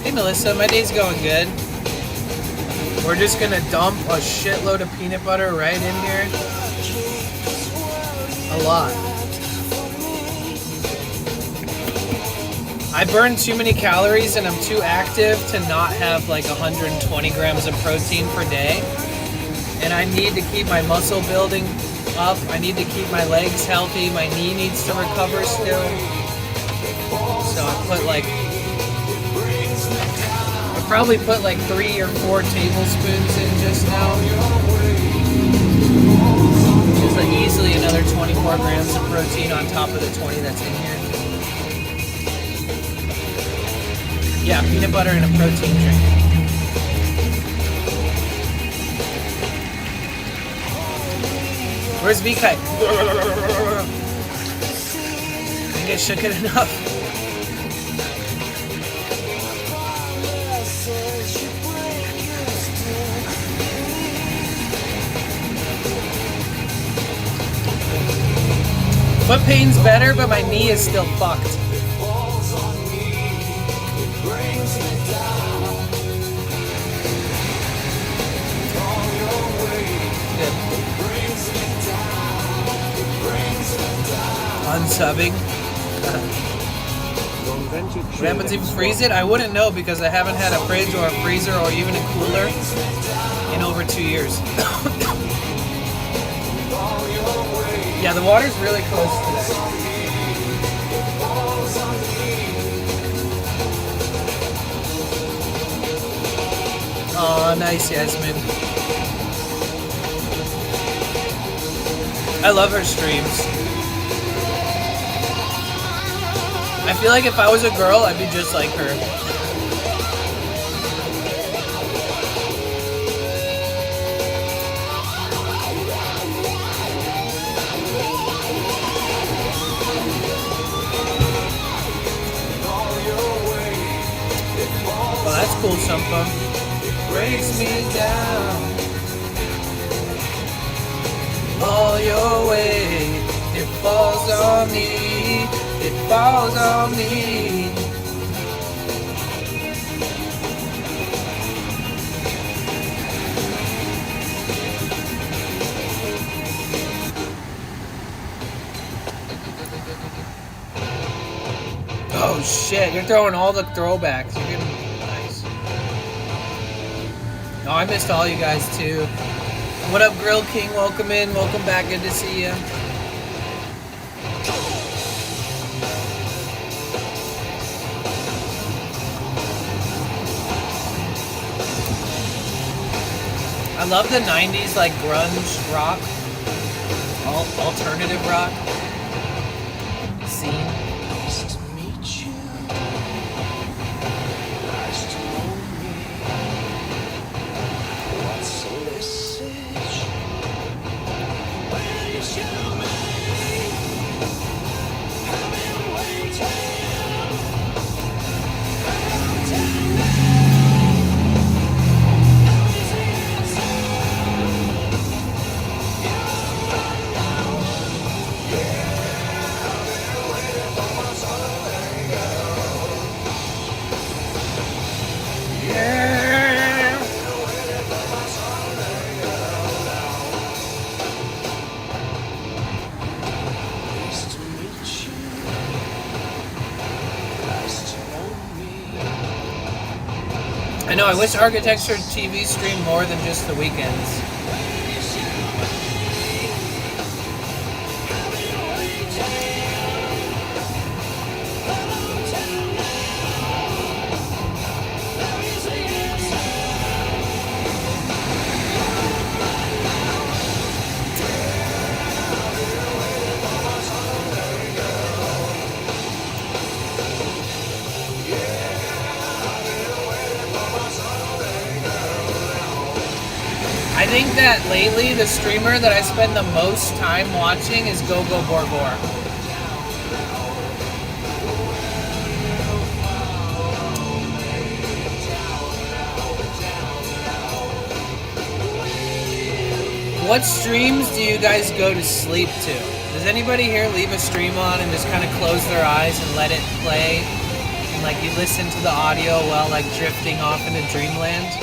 S1: Hey Melissa, my day's going good. We're just gonna dump a shitload of peanut butter right in here. A lot. I burn too many calories and I'm too active to not have like 120 grams of protein per day. And I need to keep my muscle building up. I need to keep my legs healthy. My knee needs to recover still. So I put like, probably put like 3 or 4 tablespoons in just now. Which is like easily another 24 grams of protein on top of the 20 that's in here. Yeah, peanut butter and a protein drink. Where's V-Kite? Didn't get shook it enough. Foot pain's better, but my knee is still fucked. Unsubbing. What happens if you freeze it? I wouldn't know because I haven't had a fridge or a freezer or even a cooler in over 2 years. Yeah, the water's really close today. Oh, nice, Yasmin. I love her streams. I feel like if I was a girl, I'd be just like her. Well, that's cool, Sumpa. Breaks me down. All your weight, it falls on me. It falls on me. Oh shit, you're throwing all the throwbacks. You're getting nice. Oh, I missed all you guys too. What up, Grill King? Welcome in. Welcome back. Good to see you. I love the 90s like grunge rock, alternative rock scene. Nice to meet you. Nice to know me. What's the message? Will you show me? I've been waiting. I know, I wish Architecture TV streamed more than just the weekends. I think that lately the streamer that I spend the most time watching is Gogo Borgor. What streams do you guys go to sleep to? Does anybody here leave a stream on and just kind of close their eyes and let it play? And like you listen to the audio while like drifting off into dreamland?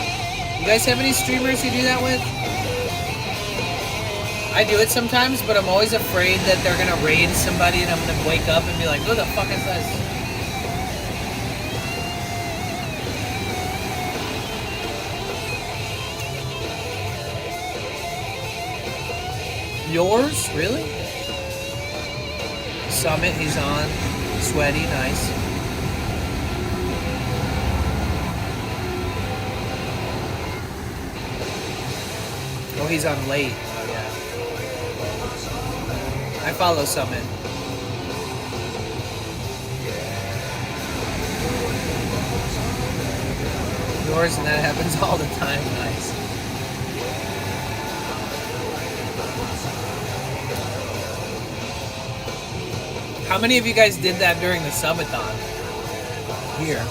S1: You guys have any streamers you do that with? I do it sometimes, but I'm always afraid that they're gonna raid somebody and I'm gonna wake up and be like, who the fuck is this? Yours? Really? Summit, he's on. Sweaty, nice. Oh, he's on late. Oh, yeah. I follow Summit. yours, and that happens all the time. Nice. How many of you guys did that during the subathon? Here.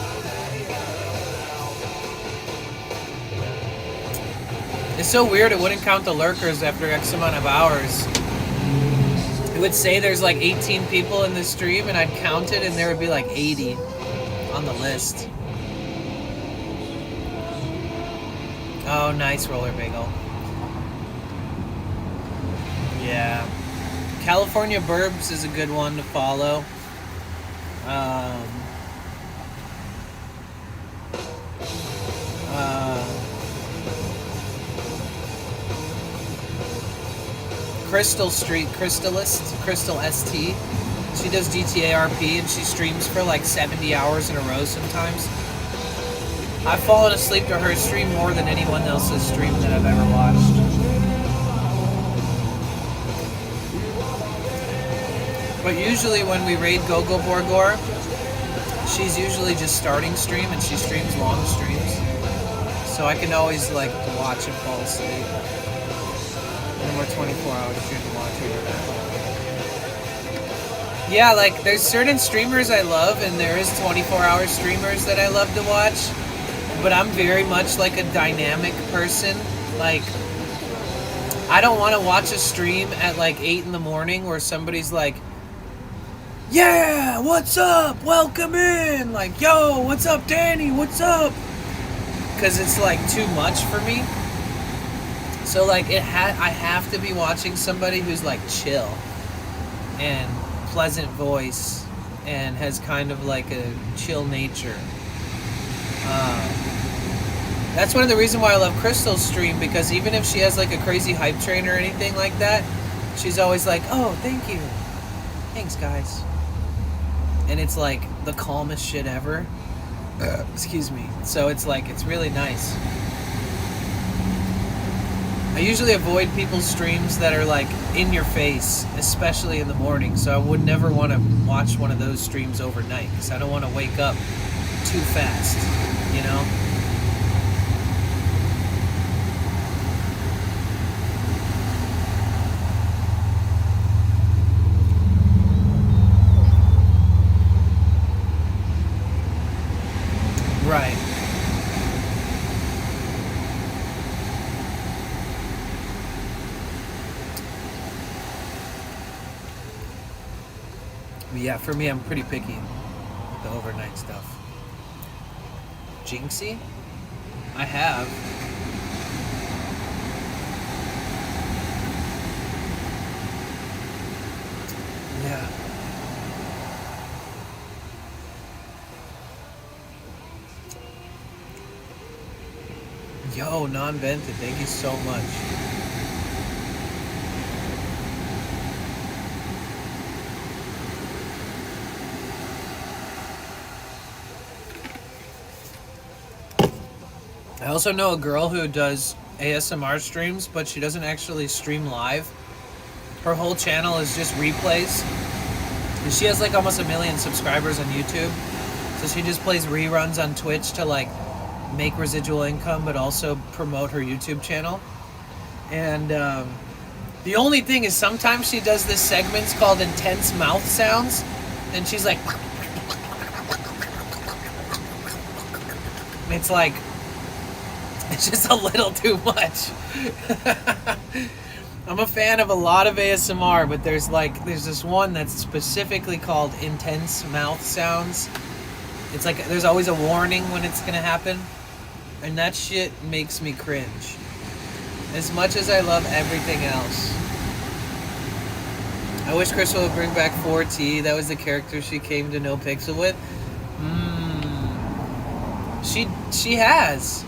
S1: It's so weird it wouldn't count the lurkers after X amount of hours. It would say there's like 18 people in the stream, and I'd count it, and there would be like 80 on the list. Oh, nice roller bagel. Yeah. California Burbs is a good one to follow. Crystal Street, Crystalist, Crystal ST. She does GTA RP and she streams for like 70 hours in a row sometimes. I've fallen asleep to her stream more than anyone else's stream that I've ever watched. But usually when we raid Gogo Borgor, she's usually just starting stream and she streams long streams. So I can always like watch and fall asleep. No more 24-hour stream to watch her. Yeah, like there's certain streamers I love, and there is 24-hour streamers that I love to watch. But I'm very much like a dynamic person. Like, I don't want to watch a stream at like 8 in the morning where somebody's like, yeah, what's up? Welcome in. Like, yo, what's up, Danny? What's up? Because it's like too much for me. So like I have to be watching somebody who's like chill and pleasant voice and has kind of like a chill nature. That's one of the reasons why I love Crystal's stream, because even if she has like a crazy hype train or anything like that, she's always like, oh, thank you. Thanks, guys. And it's like the calmest shit ever. Excuse me. So it's like, it's really nice. I usually avoid people's streams that are like in your face, especially in the morning. So I would never want to watch one of those streams overnight because I don't want to wake up too fast, you know? Right. But yeah, for me, I'm pretty picky with the overnight stuff. Jinxie? I have. Yeah. Yo, non-vented, thank you so much. I also know a girl who does ASMR streams, but she doesn't actually stream live. Her whole channel is just replays. And she has like almost 1 million subscribers on YouTube. So she just plays reruns on Twitch to like make residual income, but also promote her YouTube channel. And the only thing is sometimes she does this segments called intense mouth sounds, and she's like, it's like, it's just a little too much. I'm a fan of a lot of ASMR, but there's this one that's specifically called intense mouth sounds. It's like there's always a warning when it's gonna happen, and that shit makes me cringe. As much as I love everything else. I wish Crystal would bring back 4T. That was the character she came to know Pixel with. She has.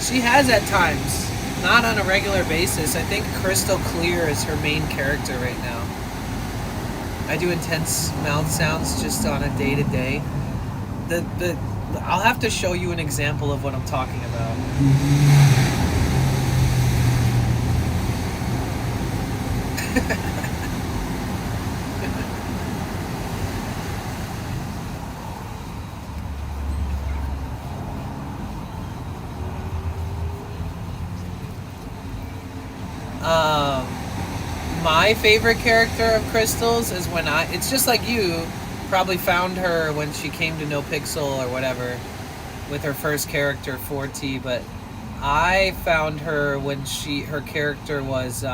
S1: She has at times. Not on a regular basis. I think Crystal Clear is her main character right now. I do intense mouth sounds just on a day-to-day. I'll have to show you an example of what I'm talking about. My favorite character of Crystal's is when it's just like you probably found her when she came to No Pixel or whatever with her first character 4T, but I found her when her character was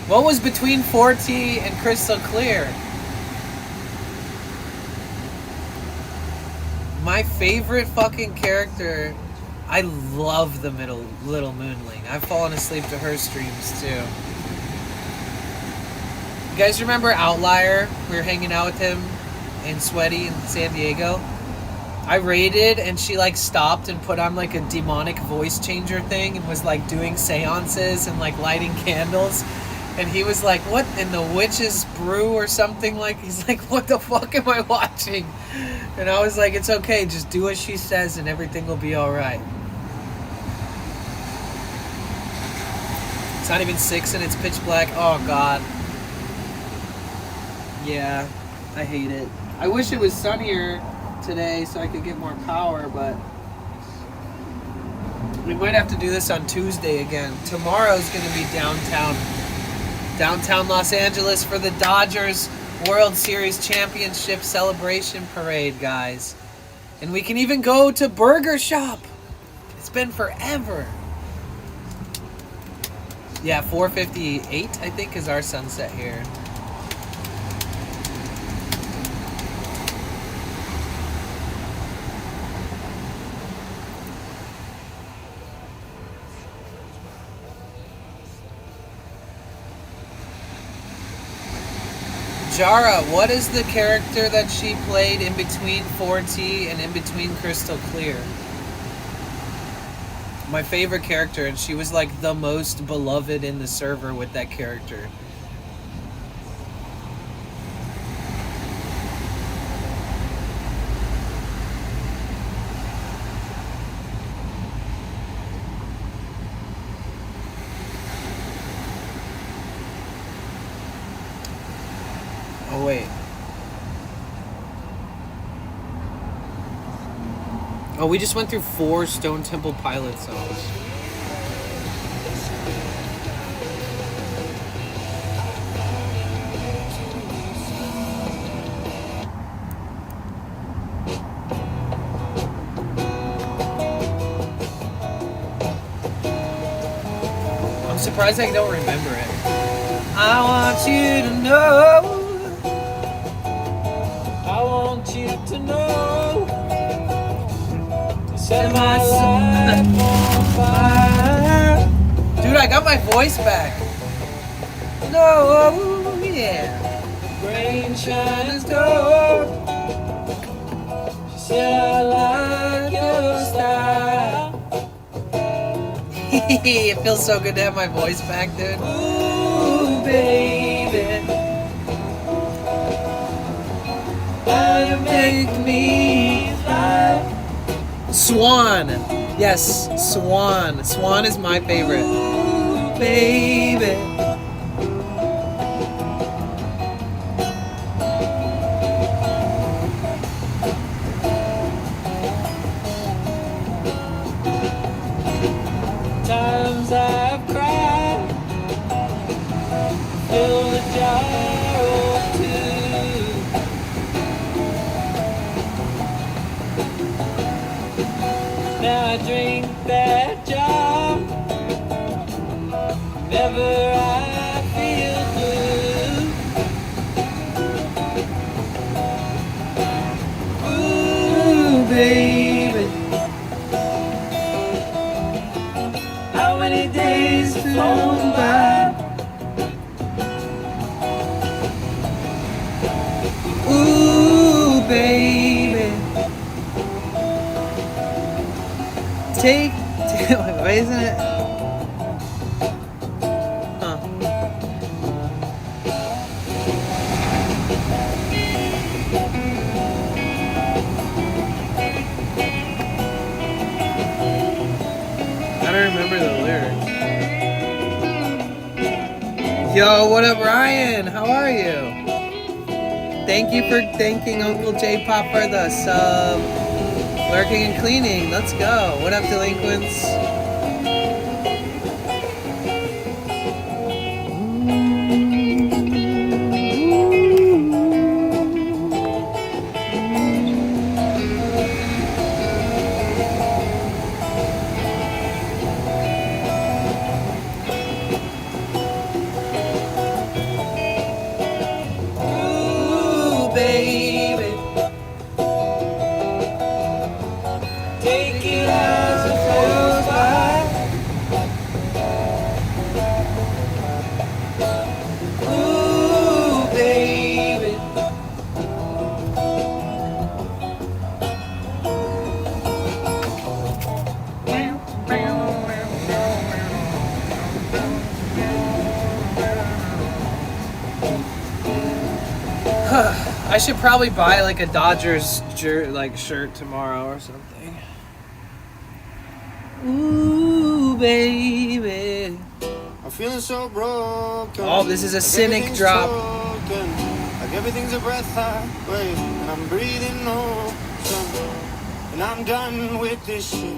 S1: what was between 4T and Crystal Clear? My favorite fucking character, I love the Little Moonling. I've fallen asleep to her streams too. You guys remember Outlier? We were hanging out with him in Sweaty in San Diego. I raided and she like stopped and put on like a demonic voice changer thing and was like doing seances and like lighting candles. And he was like, what in the witch's brew or something? Like, he's like, what the fuck am I watching? And I was like, it's okay, just do what she says and everything will be alright. It's not even 6 and it's pitch black. Oh god. Yeah, I hate it. I wish it was sunnier today so I could get more power, but we might have to do this on Tuesday again. Tomorrow's gonna be downtown Los Angeles for the Dodgers World Series Championship Celebration Parade, guys. And we can even go to Burger Shop. It's been forever. Yeah, 4:58, I think, is our sunset here. Jara, what is the character that she played in between 4T and in between Crystal Clear? My favorite character, and she was like the most beloved in the server with that character. Oh, wait. Oh, we just went through 4 Stone Temple Pilot songs. I'm surprised I don't remember it. I want you to know. I want you to know. Set my life on fire. Dude, I got my voice back. No, yeah. Rain shines gold. She said I like your style. It feels so good to have my voice back, dude. Ooh, baby. How you make me fly. Swan. Yes, Swan. Swan is my favorite. Ooh, baby. Times I've cried. Fill the jar or two. Now I drink that jar. Never I feel blue. Ooh, baby. How many days flown by? Ooh, baby. Why isn't it? Huh. I don't remember the lyrics. Yo, what up, Ryan? How are you? Thank you for thanking Uncle J-Pop for the sub. Working and cleaning. Let's go. What up, delinquents? I should probably buy like a Dodgers shirt tomorrow or something. Ooh, baby.
S10: I'm feeling so broken.
S1: Oh, this is a cynic drop.
S10: Like everything's a breath away, and I'm breathing ocean. And I'm done with this shit,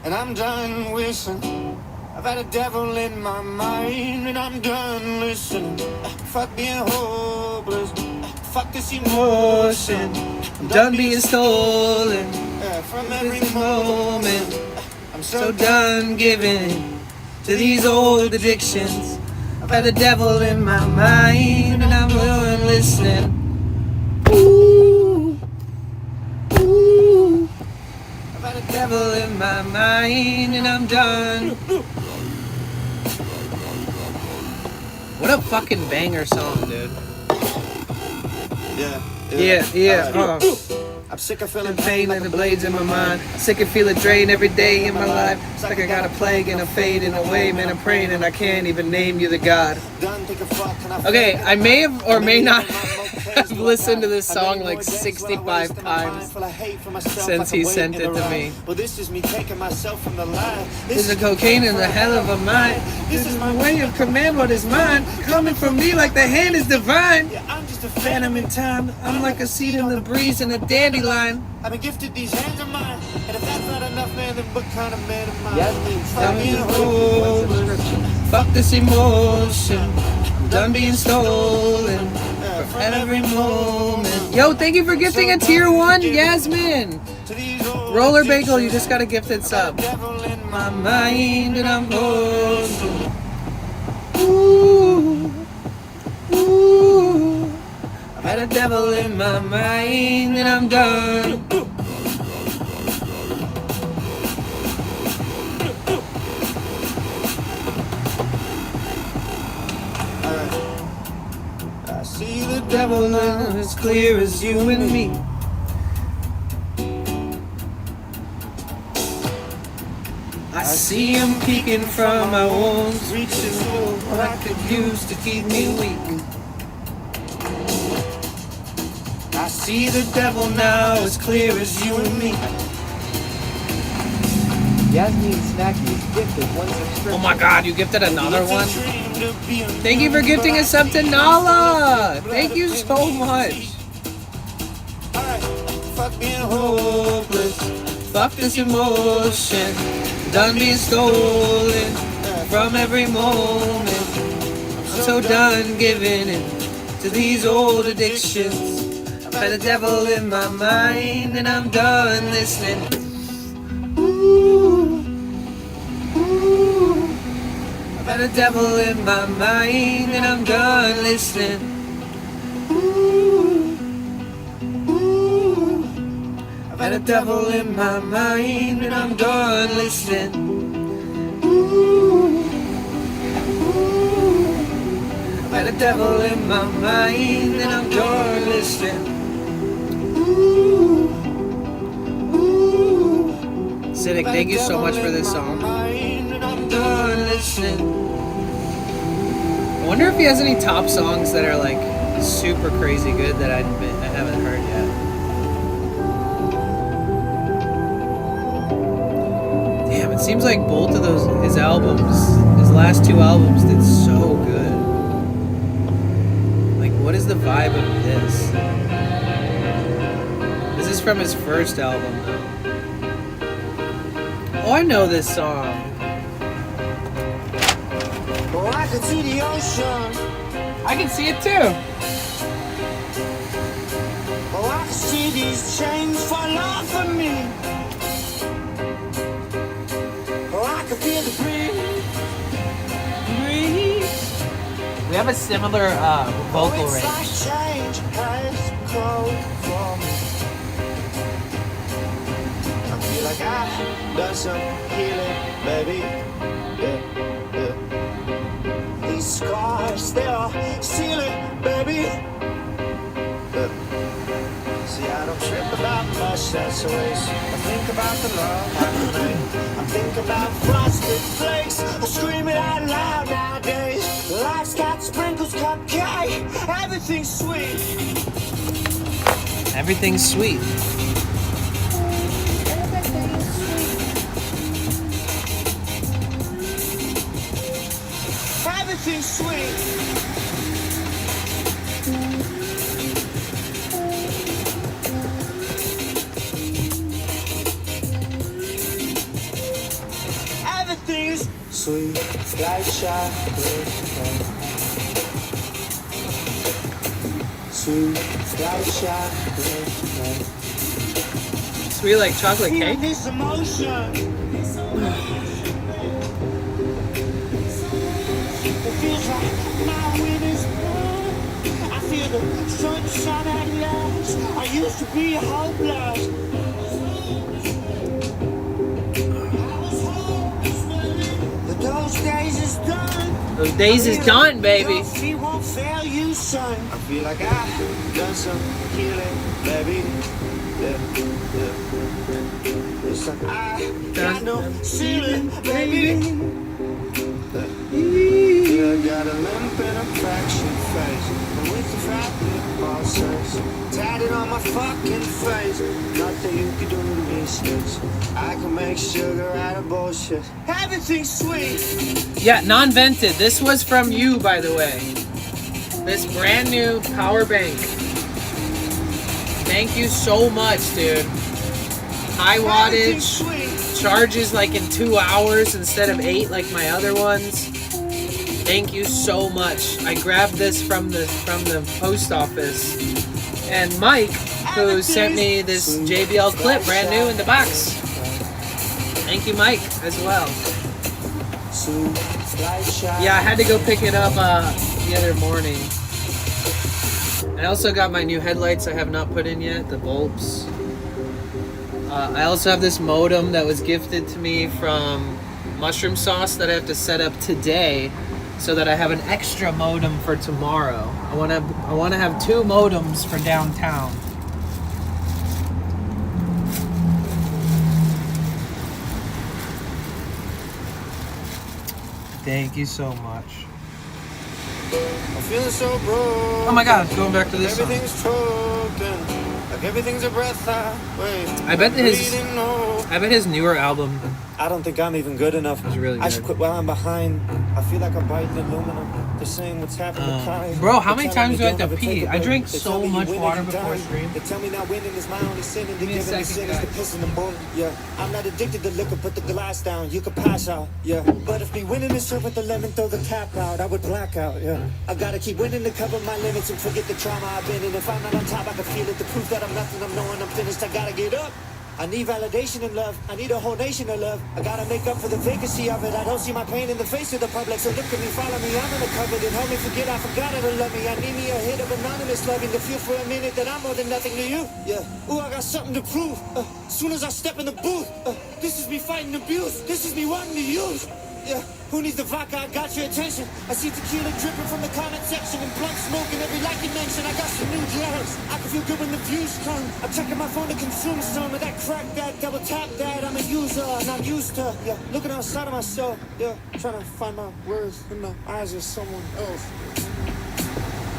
S10: and I'm done wishing. I've had a devil in my mind, and I'm done listening. Fuck being hopeless. Fuck this emotion.
S1: I'm done being stolen
S10: from every moment.
S1: I'm so done giving to these old addictions. I've had the devil in my mind, and I'm done listening. Ooh, ooh. I've had the devil in my mind, and I'm done. What a fucking banger song, dude. Yeah.
S10: I'm sick of feeling
S1: Pain like the blades in my mind. Sick of feeling drained every day in my life. It's like I got a plague and I'm fading away. Man, I'm praying and I can't even name you the God. Okay, I may have or may not have listened to this song like 65 times since he sent it to me.
S10: Well, this is me taking myself from the line.
S1: This is cocaine in the hell of a mind. This is my way of command what is mine. Coming from me like the hand is divine.
S10: I'm just a
S1: Phantom in time. I'm like a seed in the breeze and a dandelion.
S10: I've been gifted these hands of mine, and if that's not enough, man, then what kind of man am I?
S1: Fuck this emotion. I'm done being stolen from every moment. Yo, thank you for gifting a tier 1, Yasmin. Roller Bagel, you just got a gifted sub. My mind and I'm holding. Ooh, ooh. Had a devil in my mind and I'm done. I see the devil now as clear as you and me. I see him peeking from my wounds, reaching for what I could use to keep me weak. I see the devil now as clear as you and me.
S4: Yasmin Snacky is gifted 1 subscription.
S1: Oh my god, you gifted another one? Thank you for gifting a sub to Nala! Thank you so much.
S10: Fuck being hopeless.
S1: Fuck this emotion. Done being stolen from every moment. I'm so done giving in to these old addictions. I've had the devil in my mind and I'm done listening. Ooh, ooh. I've had the devil in my mind and I'm done listening. Ooh, ooh. I've had the devil in my mind and I'm done listening. Ooh, ooh. I've had the devil in my mind and I'm done listening. Cynic, thank you so much for this song. I'm done listening. I wonder if he has any top songs that are like super crazy good that I haven't heard yet. Damn, it seems like both of his last 2 albums did so good. Like, what is the vibe of this? This is from his first album though. Oh, I know this song.
S10: Oh, I could see the ocean.
S1: I can see it too.
S10: Oh, I can see these chains fall off of me. Oh, I can feel the breeze.
S1: We have a similar vocal
S10: Oh, it's
S1: range.
S10: like change has come for me. I feel like I've done some healing, baby. Yeah, yeah. These scars, they are sealing, baby. Yeah. See, I don't trip about much, that's a waste. I think about the love I made. I think about frosted flakes. I scream it out loud nowadays. Life's got sprinkles, cupcake. Everything's sweet.
S1: Everything's sweet.
S10: Everything's sweet. Everything's sweet. Like chocolate. Sweet like chocolate.
S1: Sweet like chocolate
S10: Feel
S1: cake?
S10: this emotion. It feels like my wind is blown. I feel the sunshine at last. I used to be hopeless. But those days is done.
S1: Those days is done, baby.
S10: Your feet won't fail you, son. I feel like I've done some healing, baby. Yeah, yeah. It's like I got no ceiling, baby. Yeah, I got a limp and a fraction face. And with the fat lip process tatted on my fucking face. Nothing you can do to me, sis. I can make sugar out of bullshit. Everything's sweet.
S1: Yeah, non-vented. This was from you, by the way. This brand new power bank. Thank you so much, dude. High wattage. Charges like in 2 hours instead of 8 like my other ones. Thank you so much. I grabbed this from the post office. And Mike, who sent me this JBL clip brand new in the box. Thank you, Mike, as well. Yeah, I had to go pick it up the other morning. I also got my new headlights I have not put in yet, the bulbs. I also have this modem that was gifted to me from Mushroom Sauce that I have to set up today so that I have an extra modem for tomorrow. I want to have 2 modems for downtown. Thank you so much.
S10: I'm feeling so broke.
S1: Oh my god, going back to this song.
S10: Everything's choking. Like everything's a breath away.
S1: I bet his newer album
S10: I don't think I'm even good enough.
S1: was really
S10: I should
S1: good.
S10: quit while I'm behind. I feel like I'm biting aluminum. They're saying what's happened to Kai.
S1: Bro, how many
S10: They're telling
S1: times do I
S10: me
S1: have to
S10: don't ever
S1: pee?
S10: take a
S1: I
S10: break.
S1: drink
S10: They
S1: so
S10: tell me you
S1: much
S10: win
S1: water
S10: and you
S1: before I
S10: die.
S1: stream.
S10: They tell me not winning is my only sin, and
S1: Give me a
S10: giving the
S1: second,
S10: sin is the
S1: guys.
S10: piss in the bowl. Yeah, I'm not addicted to liquor, put the glass down. You could pass out. Yeah, but if me winning is served with the lemon, throw the tap out. I would black out. Yeah, I gotta keep winning to cover my limits and forget the trauma I've been in. If I'm not on top, I can feel it. The proof that I'm nothing, I'm knowing I'm finished. I gotta get up. I need validation and love. I need a whole nation of love. I gotta make up for the vacancy of it. I don't see my pain in the face of the public. So look at me, follow me. I'm uncovered and help me forget I forgot how to love me. I need me a hit of anonymous loving to feel for a minute that I'm more than nothing to you. Yeah. Ooh, I got something to prove. Soon as I step in the booth, this is me fighting abuse. This is me wanting to use. Yeah. Who needs the vodka? I got your attention. I see tequila dripping from the comment section and blunt smoking every like you mentioned. I got some new drugs. I can feel good when the views come. I'm checking my phone to consume some of that crack, that double tap, that I'm a user and I'm used to. Yeah, looking outside of myself. Yeah, trying to find my words in the eyes of someone else.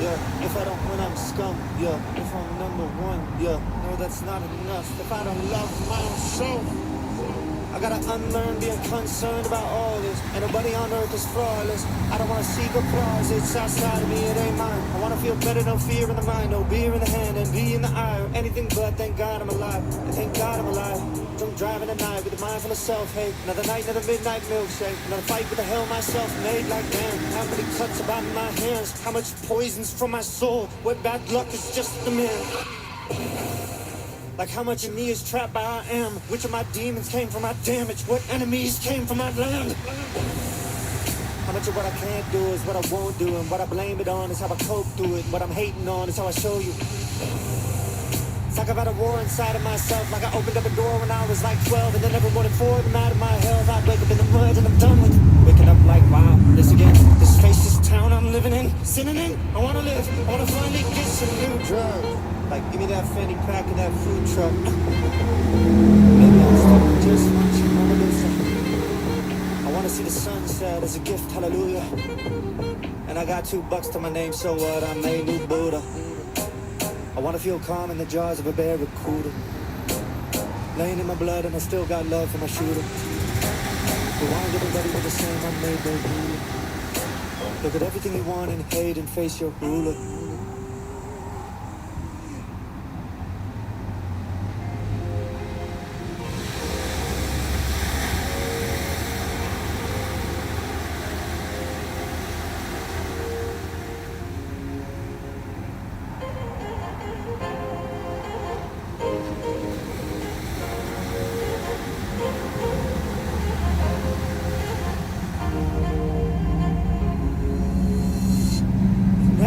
S10: Yeah, if I don't win, I'm scum. Yeah, if I'm number one. Yeah, no, that's not enough. If I don't love my own soul. I I gotta unlearn being concerned about all this. And nobody on earth is flawless. I don't wanna seek applause, it's outside of me, it ain't mine. I wanna feel better, no fear in the mind, no beer in the hand, and be in the eye, or anything but thank God I'm alive. And thank God I'm alive. Drunk driving at night with a mind full of self-hate. Another night, another midnight milkshake. Another fight with the hell myself made. Like damn, how many cuts about my hands? How much poison's from my soul? What bad luck is just the man. Like how much of me is trapped by I am? Which of my demons came from my damage? What enemies came from my land? How much of what I can't do is what I won't do, and what I blame it on is how I cope through it. What I'm hating on is how I show you. It's like I've had a war inside of myself. Like I opened up a door when I was like 12, and then every morning for it, I'm out of my health. I wake up in the mud and I'm done with it. Waking up like wow, this again. This face, this town I'm living in, sinning in. I wanna live, I wanna finally get some new drugs. Like, give me that fanny pack and that food truck. Maybe I'm stuck just once, you wanna do something. I wanna see the sunset as a gift, hallelujah. And I got $2 to my name, so what? I'm a new Buddha. I wanna feel calm in the jaws of a barracuda. Laying in my blood and I still got love for my shooter. But why everybody with the same unmade Buddha? Look at everything you want and hate and face your ruler.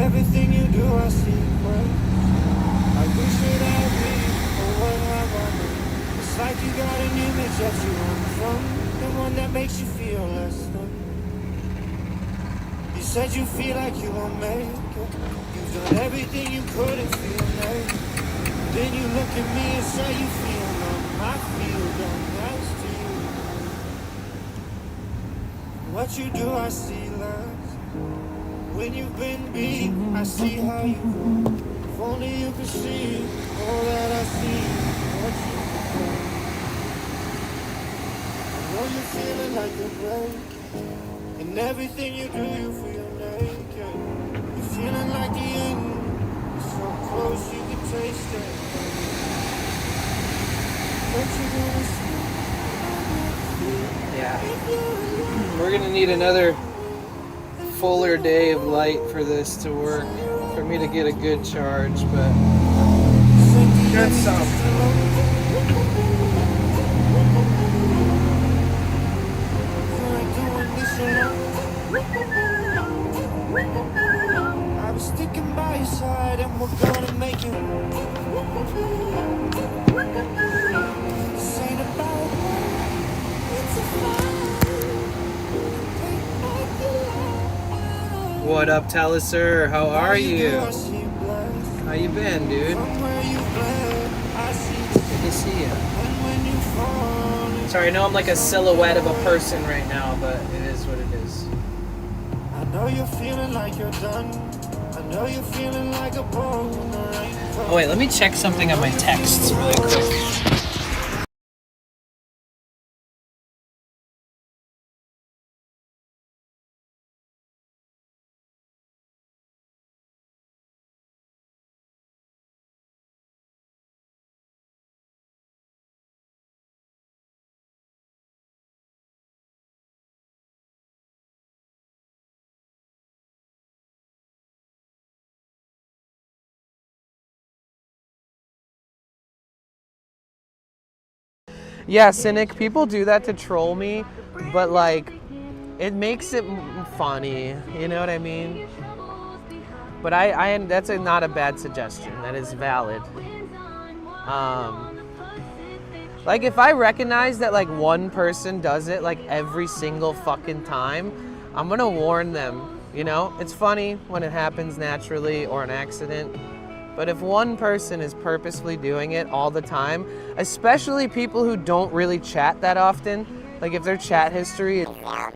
S10: Everything you do, I see well. I wish it had me, or what have I done? It's like you got an image that you want from, the one that makes you feel less than. You said you feel like you won't make it. You've done everything you could and feel made. Then you look at me and say you feel numb. I feel dumb, that's to you. What you do, I see less. When you've been beat, I see how you go. If only you could see all that I see. What you do. I know you're feeling like a break. And everything you do, you feel naked. You're feeling like the end. You're so close you can taste it. What you gonna see?
S1: Yeah. We're gonna need another fuller day of light for this to work, for me to get a good charge, but good some.
S10: I was sticking by your side and we're gonna make it. This ain't about it's a
S1: What up, Taliser? How are you? How you been, dude? Good to see you. Sorry, I know I'm like a silhouette of a person right now, but it is what it is.
S10: I know you're feeling like you're done. I know you're feeling like a broken rainbow.
S1: Oh wait, let me check something on my texts really quick. Yeah, Cynic, people do that to troll me, but like, it makes it funny, you know what I mean? But that's not a bad suggestion, that is valid. Like if I recognize that like one person does it like every single fucking time, I'm gonna warn them, you know? It's funny when it happens naturally or an accident. But if one person is purposefully doing it all the time, especially people who don't really chat that often, like if their chat history is...
S5: But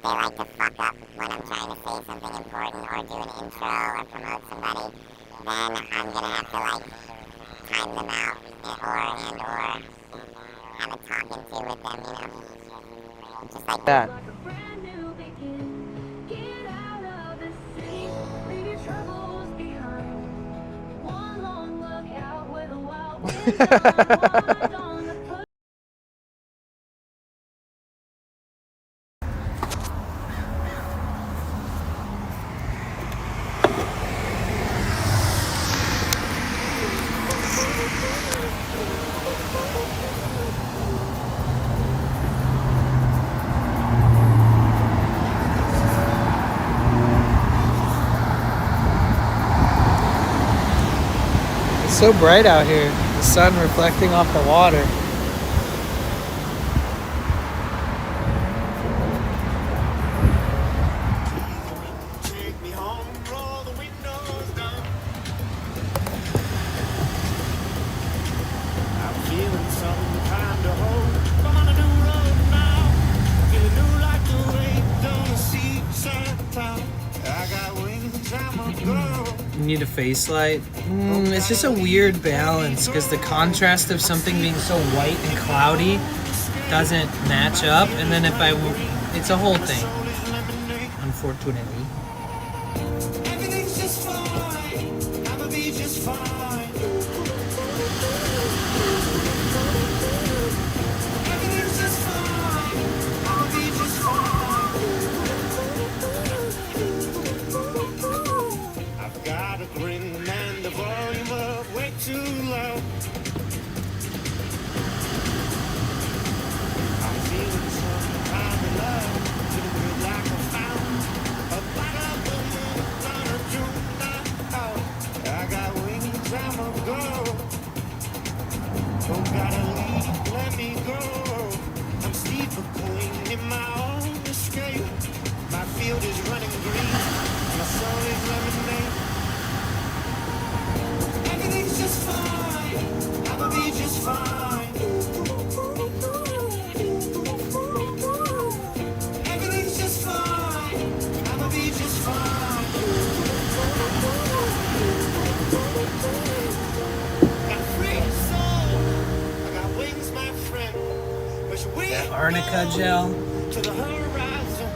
S5: they like to fuck up when I'm trying to say something important or do an intro or promote somebody, then I'm gonna have to like time them out or have a talking to with them, you know. Just like
S1: that. It's so bright out here. The sun reflecting off the water.
S10: Take me home, roll the windows down. I'm feeling some kind of hope. I'm on a new road now. Feeling new like the weight on a seaside town. I got wings, I'm a girl.
S1: You need a face light. It's just a weird balance because the contrast of something being so white and cloudy doesn't match up, and then it's a whole thing, unfortunately.
S10: Everything's just fine. I'ma be just fine. Everything's just fine. I'ma be just fine. I've got a grin and the volume up way too low. I'm feeling some kind of love. Feeling good like I found a bottle of the moon on a June night. I got wings, I'ma go. Don't gotta leave, let me go. I'm Steve McQueen in my own escape. My field is running green, my soul is lemonade. Everything's just fine, I'ma be just fine. Everything's just fine, I'ma be just fine. Got a free soul, I got wings, my friend. Wish we
S1: That arnica gel.
S10: to the horizon.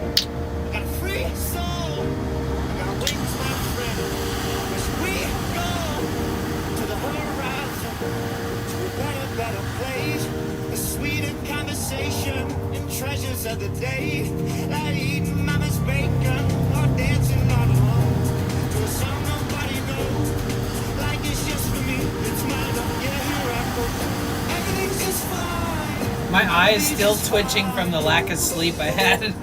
S10: Got a free soul, I got wings, my friend. Wish we go to the horizon, to a better place. A sweeter conversation and treasures of the day. Like eating mama's bacon or dancing all alone to a song nobody knows. Like it's just for me, it's mine. Yeah, here I go. Everything's just fine.
S1: My eye is still twitching from the lack of sleep I had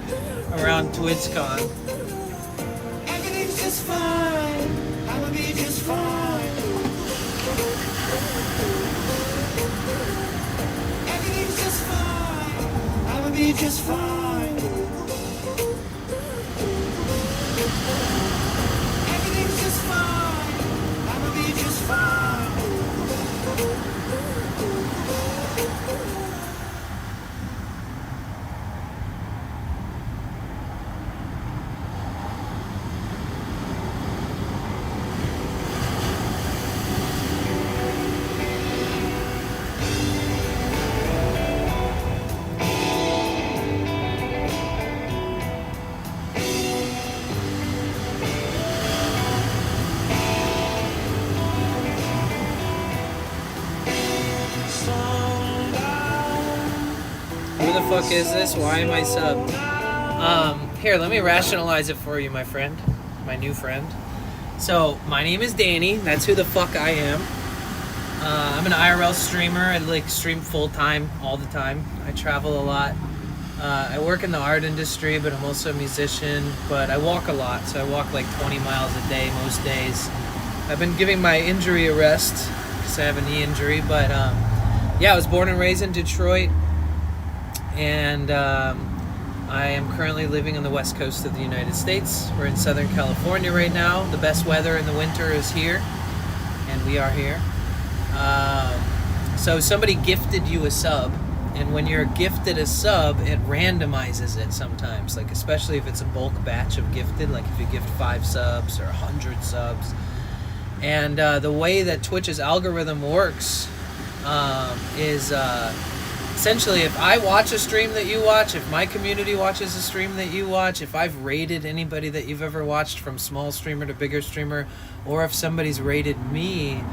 S1: around TwitchCon.
S10: Everything's just fine. I'ma be just fine. Everything's just fine. I'ma be just fine. Everything's just fine. I'ma be just fine.
S1: Who the fuck is this? Why am I subbed? Here, let me rationalize it for you, my friend. My new friend. So, my name is Danny. That's who the fuck I am. I'm an IRL streamer. I stream full-time all the time. I travel a lot. I work in the art industry, but I'm also a musician. But I walk a lot, so I walk like 20 miles a day most days. I've been giving my injury a rest because I have a knee injury. But yeah, I was born and raised in Detroit. And I am currently living on the west coast of the United States. We're in Southern California right now. The best weather in the winter is here, and we are here. So somebody gifted you a sub, and when you're gifted a sub, it randomizes it sometimes, like especially if it's a bulk batch of gifted, like if you gift 5 subs or 100 subs. And the way that Twitch's algorithm works is essentially, if I watch a stream that you watch, if my community watches a stream that you watch, if I've rated anybody that you've ever watched from small streamer to bigger streamer, or if somebody's rated me,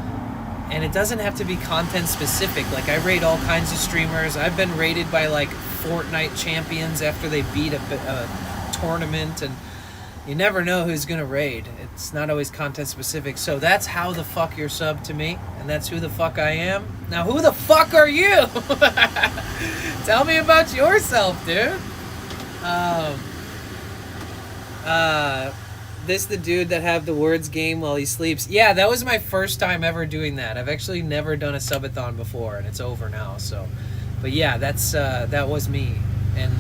S1: and it doesn't have to be content specific. Like, I rate all kinds of streamers. I've been rated by like Fortnite champions after they beat a tournament, and you never know who's gonna raid. It's not always content specific. So that's how the fuck you're subbed to me, and that's who the fuck I am. Now, who the fuck are you? Tell me about yourself, dude. This the dude that have the words game while he sleeps. Yeah, that was my first time ever doing that. I've actually never done a subathon before, and it's over now. So, but yeah, that's that was me and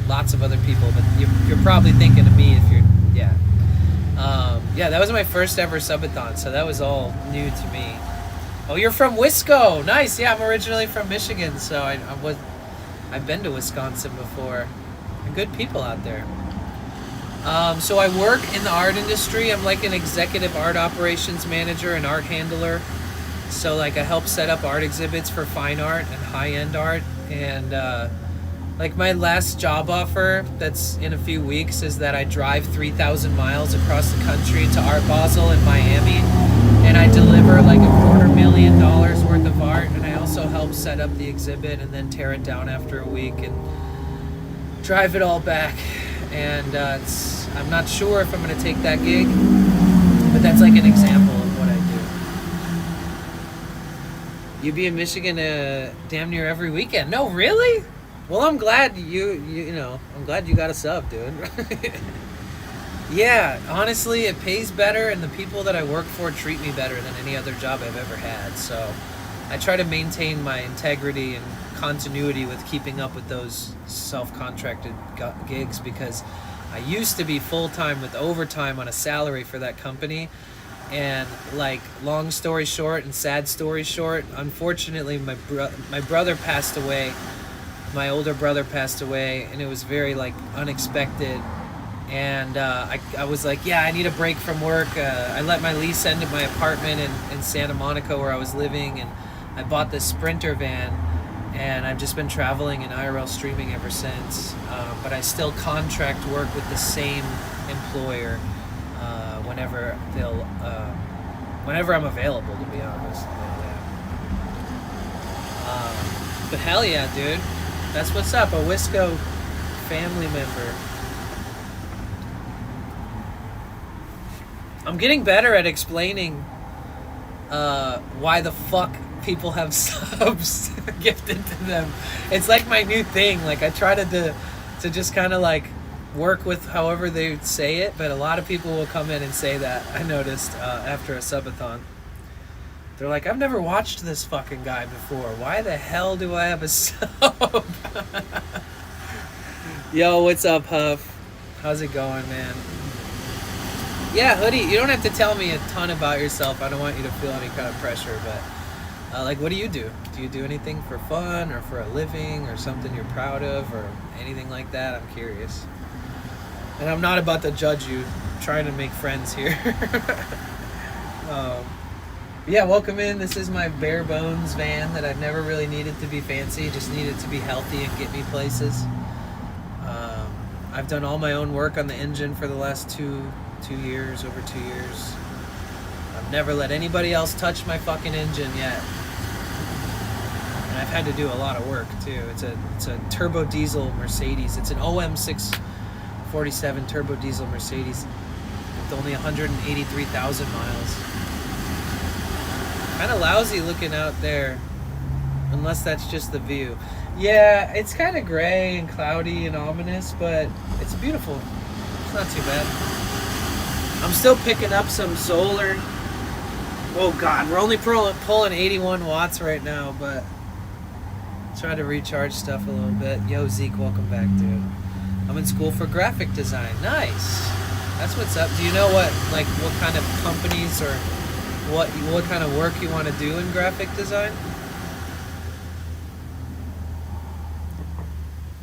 S1: lots of other people. But you're probably thinking of me if you're yeah. That was my first ever subathon, so that was all new to me. Oh, you're from Wisco. Nice. Yeah, I'm originally from Michigan, so I've been to Wisconsin before. Good people out there. So I work in the art industry. I'm like an executive art operations manager and art handler. So like I help set up art exhibits for fine art and high-end art. And like my last job offer that's in a few weeks is that I drive 3,000 miles across the country to Art Basel in Miami. And I deliver like $250,000 worth of art. And I also help set up the exhibit and then tear it down after a week and drive it all back. And I'm not sure if I'm going to take that gig, but that's like an example of what I do. You be in Michigan damn near every weekend. No, really? Well, I'm glad I'm glad you got a sub, dude. Yeah, honestly, it pays better, and the people that I work for treat me better than any other job I've ever had. So I try to maintain my integrity and continuity with keeping up with those self-contracted gigs, because I used to be full-time with overtime on a salary for that company. And like, long story short and sad story short, unfortunately my brother passed away. My older brother passed away, and it was very like unexpected. And I was like, yeah, I need a break from work. I let my lease end at my apartment in Santa Monica where I was living, and I bought this Sprinter van, and I've just been traveling in IRL streaming ever since. But I still contract work with the same employer whenever I'm available, to be honest. But hell yeah, dude. That's what's up, a Wisco family member. I'm getting better at explaining why the fuck people have subs gifted to them. It's like my new thing. Like, I try to just kind of like work with however they say it, but a lot of people will come in and say that. I noticed after a subathon. They're like, I've never watched this fucking guy before. Why the hell do I have a sub? Yo, what's up, Huff? How's it going, man? Yeah, Hoodie, you don't have to tell me a ton about yourself. I don't want you to feel any kind of pressure, but like, what do you do? Do you do anything for fun or for a living or something you're proud of or anything like that? I'm curious. And I'm not about to judge you. I'm trying to make friends here. Yeah, welcome in. This is my bare bones van that I've never really needed to be fancy, just needed to be healthy and get me places. I've done all my own work on the engine for the last over 2 years. I've never let anybody else touch my fucking engine yet. And I've had to do a lot of work too. It's a turbo diesel Mercedes. It's an OM 647 turbo diesel Mercedes with only 183,000 miles. Kind of lousy looking out there, unless that's just the view. Yeah, it's kind of gray and cloudy and ominous, but it's beautiful. It's not too bad. I'm still picking up some solar. Oh God, we're only pulling 81 watts right now, but try to recharge stuff a little bit. Yo, Zeke, welcome back, dude. I'm in school for graphic design. Nice. That's what's up. Do you know what kind of companies or what kind of work you want to do in graphic design?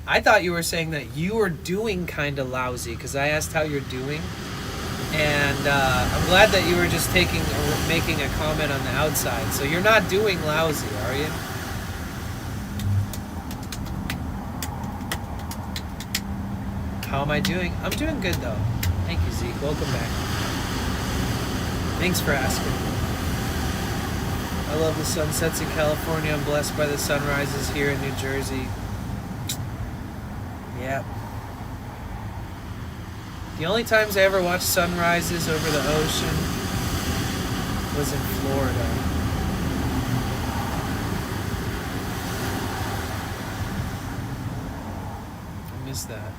S1: I thought you were saying that you were doing kind of lousy, because I asked how you're doing, and I'm glad that you were just making a comment on the outside. So you're not doing lousy, are you? How am I doing? I'm doing good though. Thank you, Zeke. Welcome back. Thanks for asking. I love the sunsets in California. I'm blessed by the sunrises here in New Jersey. Yep. The only times I ever watched sunrises over the ocean was in Florida. I miss that.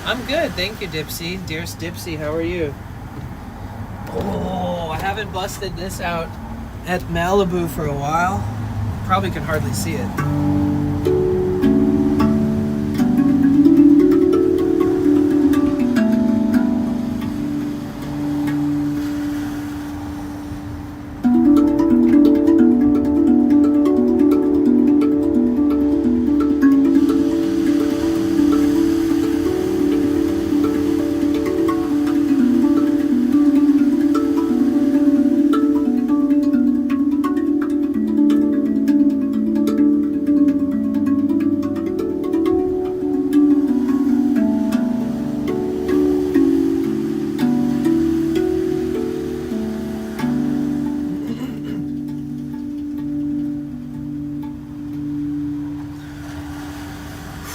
S1: I'm good, thank you, Dipsy. Dearest Dipsy, how are you? Oh, I haven't busted this out at Malibu for a while. Probably can hardly see it.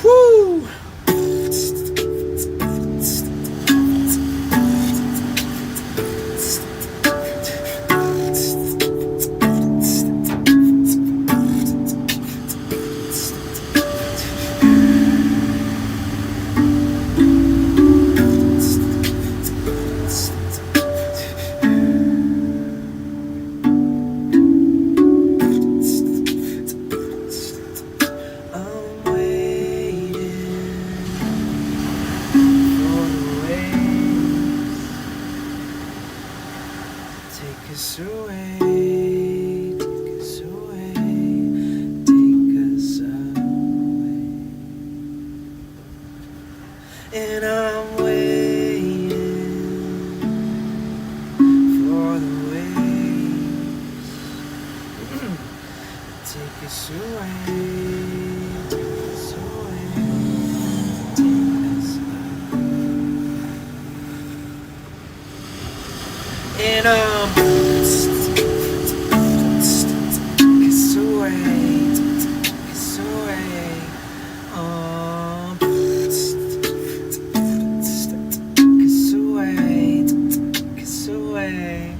S1: Woo! And I'm waiting for the waves. Take us away, take us away, take us away. And kiss away, kiss away. Kiss away, kiss away.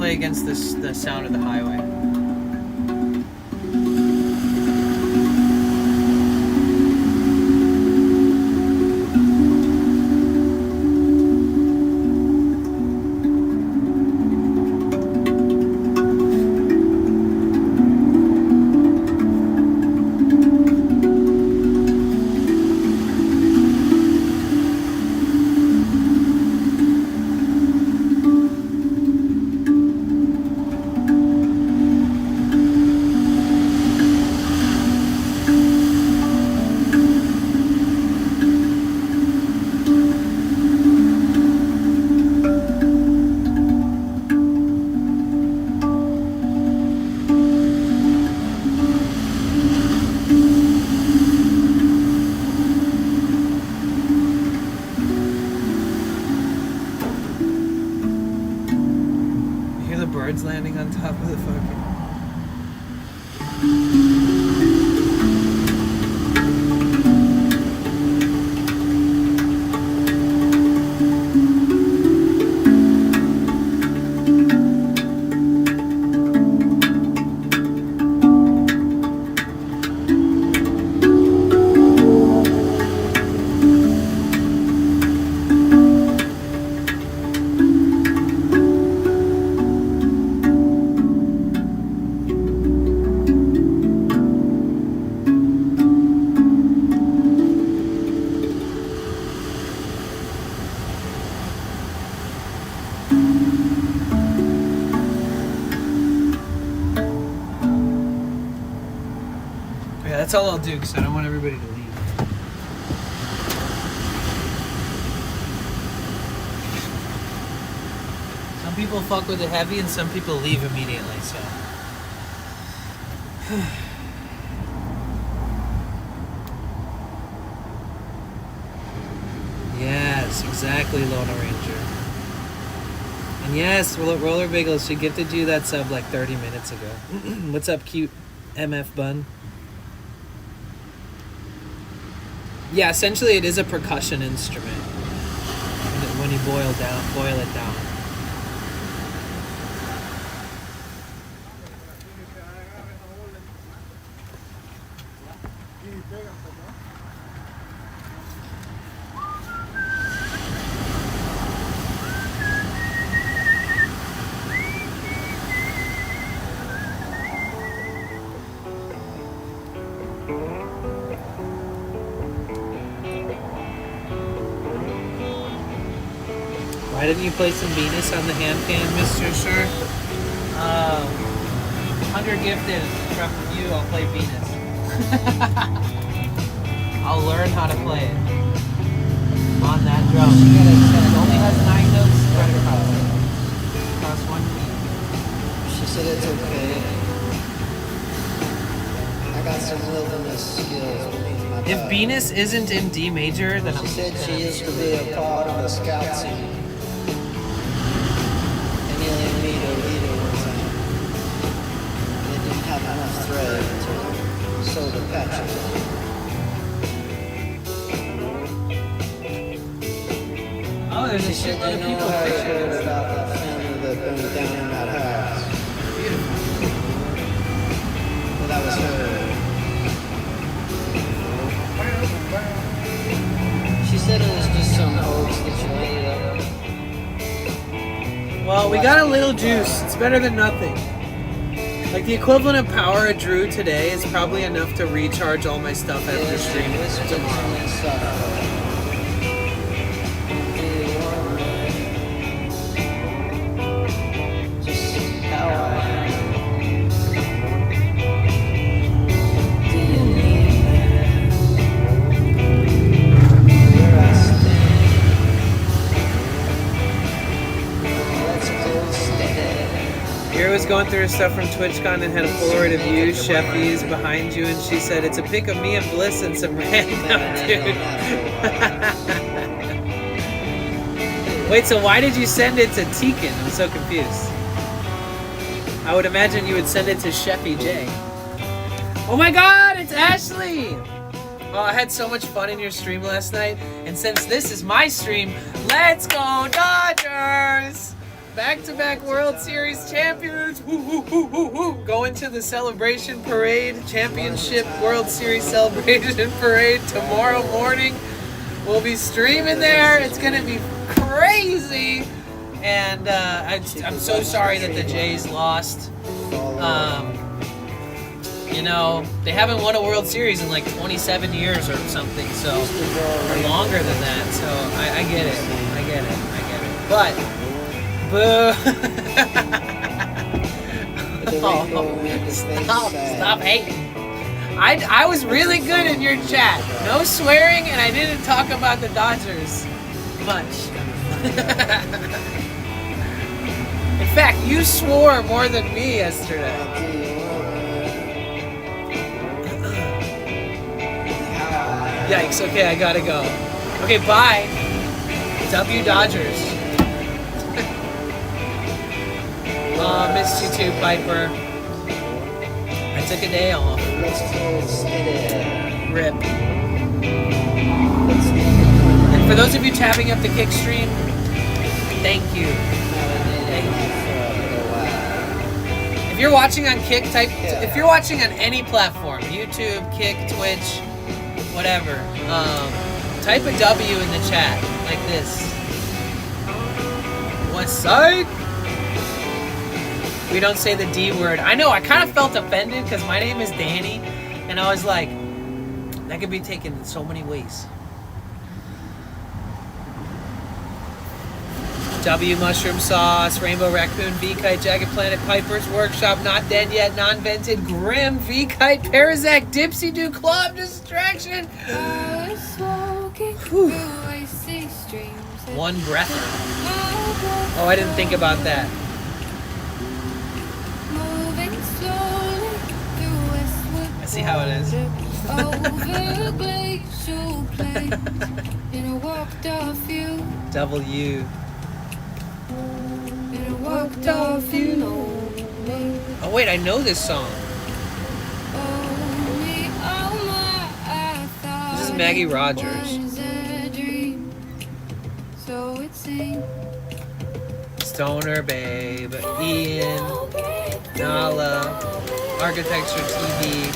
S1: play against the sound of the highway. Birds landing on top of the fucking... Yeah, that's all I'll do because I don't want everybody to leave. Some people fuck with it heavy and some people leave immediately, so. Yes, exactly, Lona Ranger. And yes, Roller Bagels, she gifted you that sub like 30 minutes ago. What's up, cute MF Bun? Yeah, essentially it is a percussion instrument when you boil it down. Why didn't you play some Venus on the hand cam, Mr. Sure? Hunter gifted from you, I'll play Venus. I'll learn how to play it. On that drum. It only has 9 notes spread across it. Across one key.
S11: She said it's okay. I got some wilderness skills beneath my belt.
S1: If Venus isn't in D major, then
S11: she said she used to be a part of a scout team. Enough thread to sew the patches on.
S1: Oh, there's a shitload of people
S11: heard about that family that burned down in that house.
S1: Beautiful.
S11: Well, that was her. She said it was just some hoax that you made up.
S1: Well, we got a little juice. It's better than nothing. Like the equivalent of power I drew today is probably enough to recharge all my stuff after streaming tomorrow. Was going through her stuff from TwitchCon and had a Polaroid of you, Sheffy's behind you, and she said it's a pic of me and Bliss and some random dude. Wait, so why did you send it to Tekin? I'm so confused. I would imagine you would send it to Sheffy J. Oh my god, it's Ashley! Oh, I had so much fun in your stream last night, and since this is my stream, let's go Dodgers! Back-to-back World Series champions. Woo, woo, woo, woo, woo. Going to the celebration parade, championship World Series celebration parade tomorrow morning. We'll be streaming there. It's gonna be crazy. And I'm so sorry that the Jays lost. You know, they haven't won a World Series in like 27 years or something, so, or longer than that. So I get it. But, boo. Stop hating. I was really good in your chat. No swearing, and I didn't talk about the Dodgers much. In fact, you swore more than me yesterday. Yikes, okay, I gotta go. Okay, bye. W Dodgers. Oh, missed you too, Piper. I took a day off. Rip. And for those of you tapping up the Kick stream, thank you. If you're watching on Kick, if you're watching on any platform, YouTube, Kick, Twitch, whatever, type a W in the chat, like this. West Side? We don't say the D word. I know, I kind of felt offended because my name is Danny, and I was like, that could be taken in so many ways. W Mushroom Sauce, Rainbow Raccoon, V-Kite, Jagged Planet, Piper's Workshop, Not Dead Yet, Non-Vented, Grim, V-Kite, Parazak, Dipsy Doo Club, Distraction. One breath. Oh, I didn't think about that. I see how it is. W. Oh wait, I know this song. This is Maggie Rogers. Stoner Babe, Ian, Nala, Architecture TV.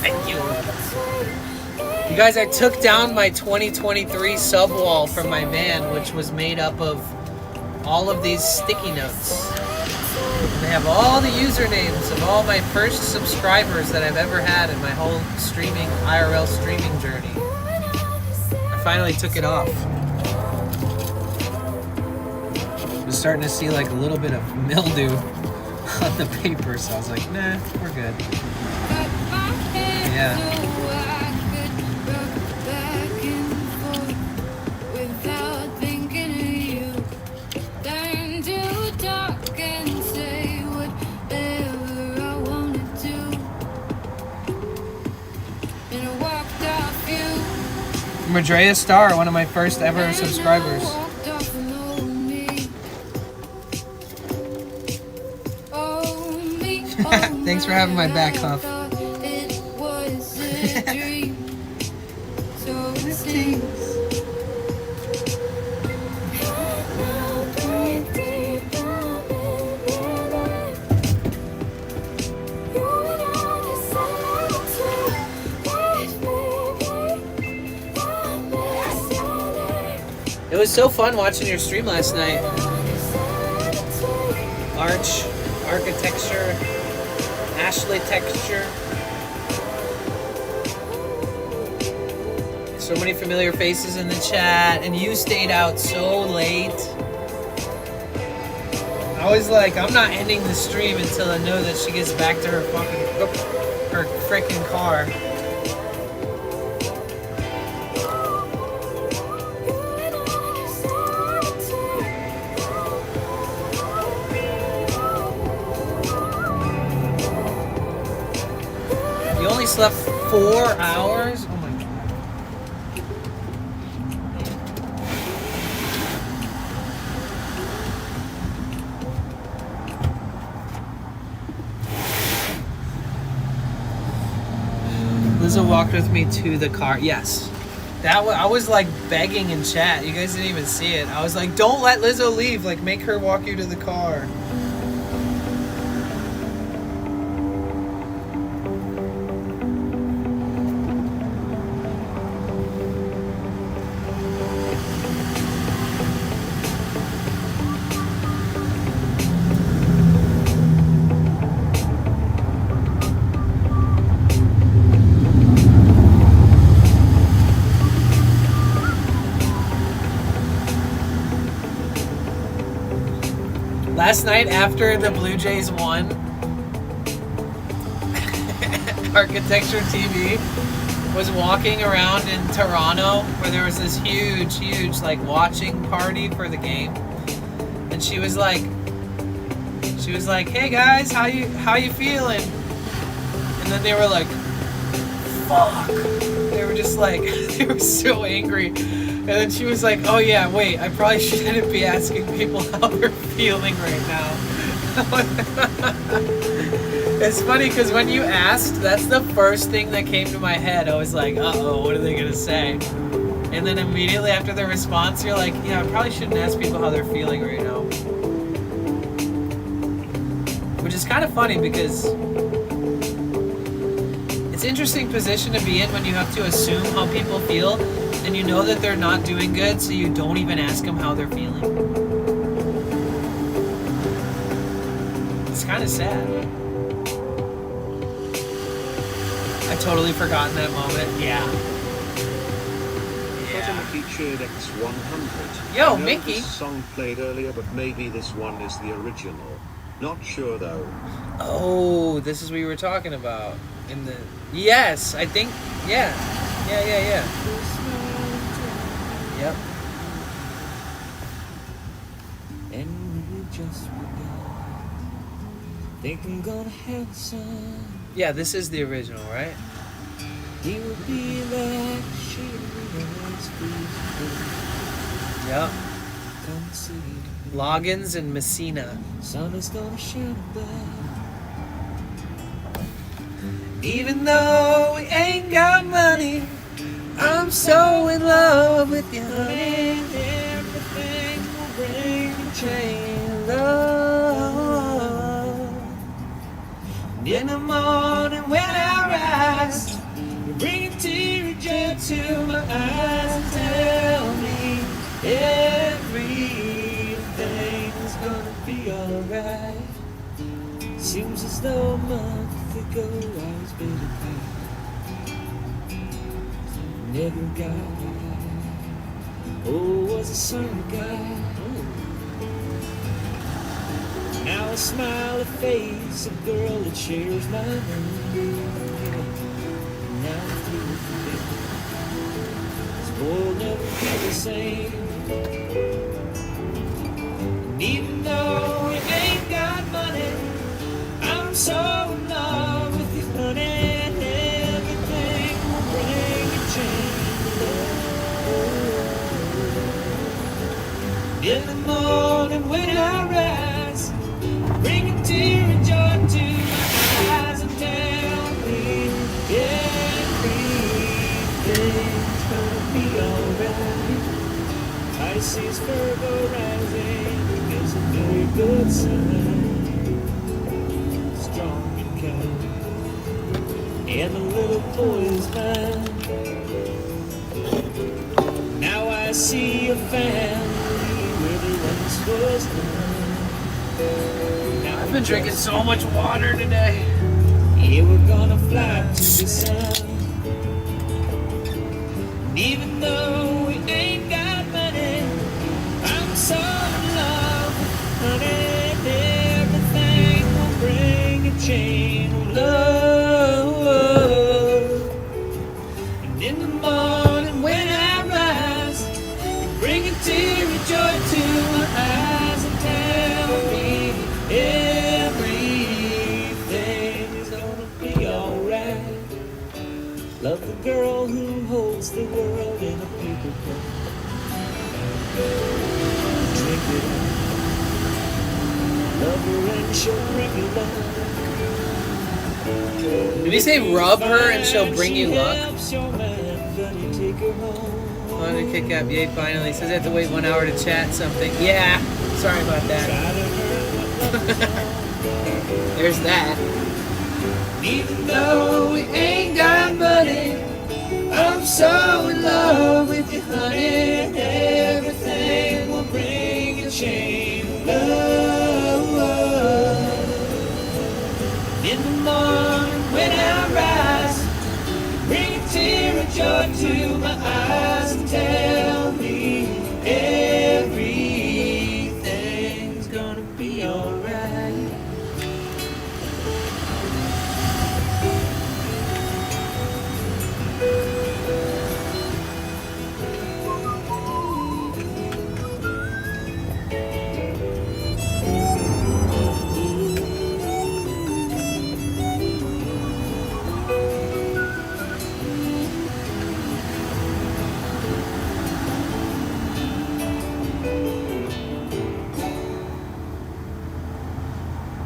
S1: Thank you. You guys, I took down my 2023 subwall from my van, which was made up of all of these sticky notes. And they have all the usernames of all my first subscribers that I've ever had in my whole streaming, IRL streaming journey. I finally took it off. I was starting to see like a little bit of mildew on the paper, so I was like, nah, we're good. Yeah. Madrea Star, one of my first ever subscribers. Thanks for having my back, Huff. It was so fun watching your stream last night. Architecture, Ashley Texture. So many familiar faces in the chat, and you stayed out so late. I was like, I'm not ending the stream until I know that she gets back to her freaking car. Slept 4 hours? Oh my god. Lizzo walked with me to the car. Yes. I was like begging in chat. You guys didn't even see it. I was like, don't let Lizzo leave. Like, make her walk you to the car. Last night after the Blue Jays won, Architecture TV was walking around in Toronto where there was this huge like watching party for the game, and she was like, hey guys, how you feeling? And then they were like, fuck. They were just like, they were so angry. And then she was like, oh yeah, wait, I probably shouldn't be asking people how they're feeling right now. It's funny because when you asked, that's the first thing that came to my head. I was like, uh-oh, what are they going to say? And then immediately after the response, you're like, yeah, I probably shouldn't ask people how they're feeling right now. Which is kind of funny because it's an interesting position to be in when you have to assume how people feel. And you know that they're not doing good, so you don't even ask them how they're feeling. It's kind of sad. I totally forgot in that moment. Yeah.
S9: Mickey cheered X100.
S1: Yo,
S9: I know
S1: Mickey.
S9: This song played earlier, but maybe this one is the original. Not sure though.
S1: Oh, this is what you were talking about. In the yes, I think yeah. Yep.
S6: And we just think I'm gonna have some.
S1: Yeah, this is the original, right?
S6: He will be like she was.
S1: Yep. Loggins and Messina.
S6: Sun is gonna shine above.
S1: Even though we ain't got money, I'm so in love with you, honey.
S6: Everything will bring a
S1: Chain love.
S6: in the morning when I rise, you bring a tear of joy to my eyes and tell me everything's gonna be alright. Seems as though a month ago I was better paid. Never got it. Oh, was a sorry guy. Now I smile a face, a girl that shares my name. Now I'm through with the this world never be the same. And even though we ain't got money, I'm so in love with you, honey. Everything will bring a change. In the morning when I rise, bring a tear of joy to my eyes and tell me everything's gonna be alright. I see his Virgo rising, it's a very good sign. Strong and kind, and the little boy is mine. Now I see a family where the once was none.
S1: I've been drinking so much water today.
S6: Yeah, we're gonna fly to the sun. And even though we ain't got money, I'm so in love with honey. Everything will bring a chain of love. And in the morning when I rise, you bring a tear of joy to my eyes and tell me everything's gonna be alright. Love the girl who holds the world in a paper cup. Drink it up. Love her and she'll bring you love.
S1: Did he say rub her and she'll bring you luck?
S6: Helps your man, but you take her
S2: Want to kick up? Yay, finally. Says I have to wait 1 hour to chat something. Yeah, sorry about that. There's that.
S6: Even though we ain't got money, I'm so in love with you, honey. Everything will bring a chain of love. In the morning when I rise, bring a tear of joy to my eyes and tell me everything's gonna be alright.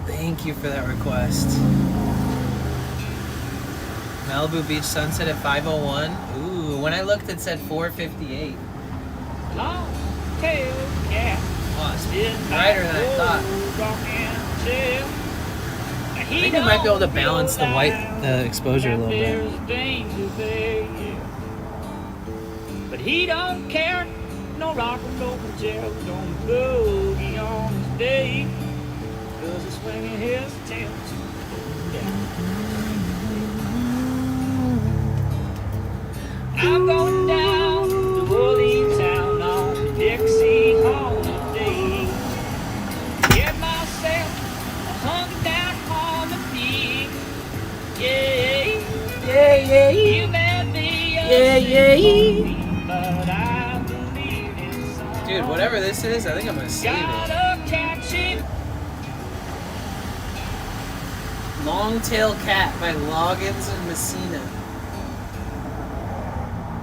S2: Thank you for that request. Malibu Beach sunset at 5:01. Ooh, when I looked it said 4:58.
S6: Long tail cat.
S2: Oh, it's brighter than I thought. I think we might be able to balance the exposure a little bit.
S6: But he don't care. No rock and roll jail don't boogie on his day. Cause he's swinging his tail. I'm going down to Orleans town on the Dixie holiday. Get myself a hunk down on the beat. Yeah, yeah, yeah. You may be but I believe in some.
S2: Dude, whatever this is, I think I'm gonna save it.
S6: Gotta catch it.
S2: Long-Tail Cat by Loggins and Messina.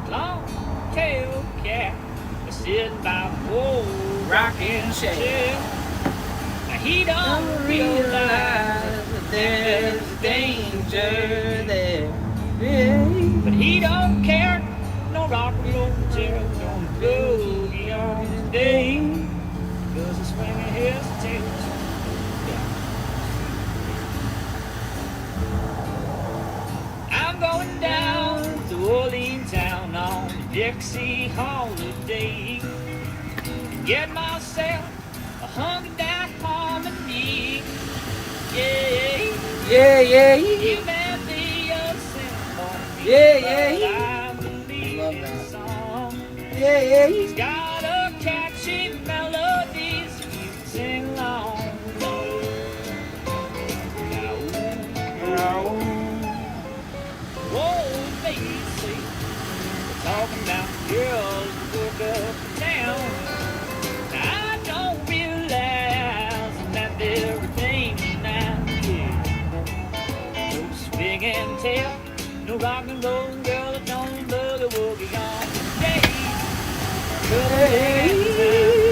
S6: Long tail cat sitting by the old rocking chair. Now he don't realize that there's danger there. But he don't care. No rock and roll chair don't boogie on his day. Cause he's swinging his tail. I'm going down to Orleans town on the Dixie holiday. Get myself a hunk down harmony. Yeah,
S2: Yeah, yeah,
S6: you may be a simple
S2: yeah, yeah.
S6: but I believe
S2: Love
S6: in
S2: that.
S6: song.
S2: Yeah, yeah.
S6: He's got a catchy melodies you can sing along. Whoa, baby, see, we're talking about girls who work up town. Now, I don't realize that they're a thing now, yeah. No swing and tell, no rock and roll girl that don't boogie woogie on the day.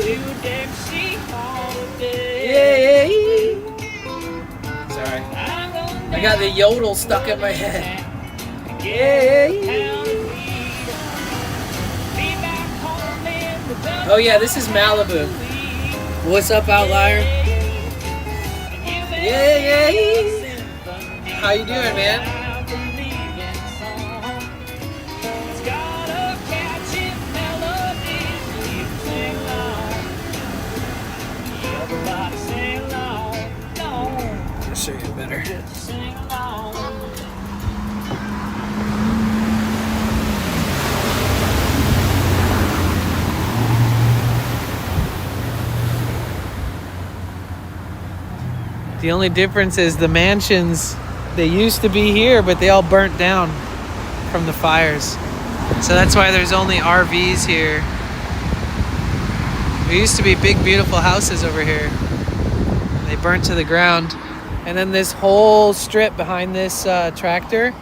S6: To Dixie holiday.
S2: Yeah. Sorry.
S6: I'm going
S2: I got the yodel stuck in my head. Oh yeah, this is Malibu. What's up, Outlier? Yeah. How you doing, man? I'll show you better. The only difference is the mansions, they used to be here, but they all burnt down from the fires. So that's why there's only RVs here. There used to be big, beautiful houses over here. They burnt to the ground. And then this whole strip behind this tractor,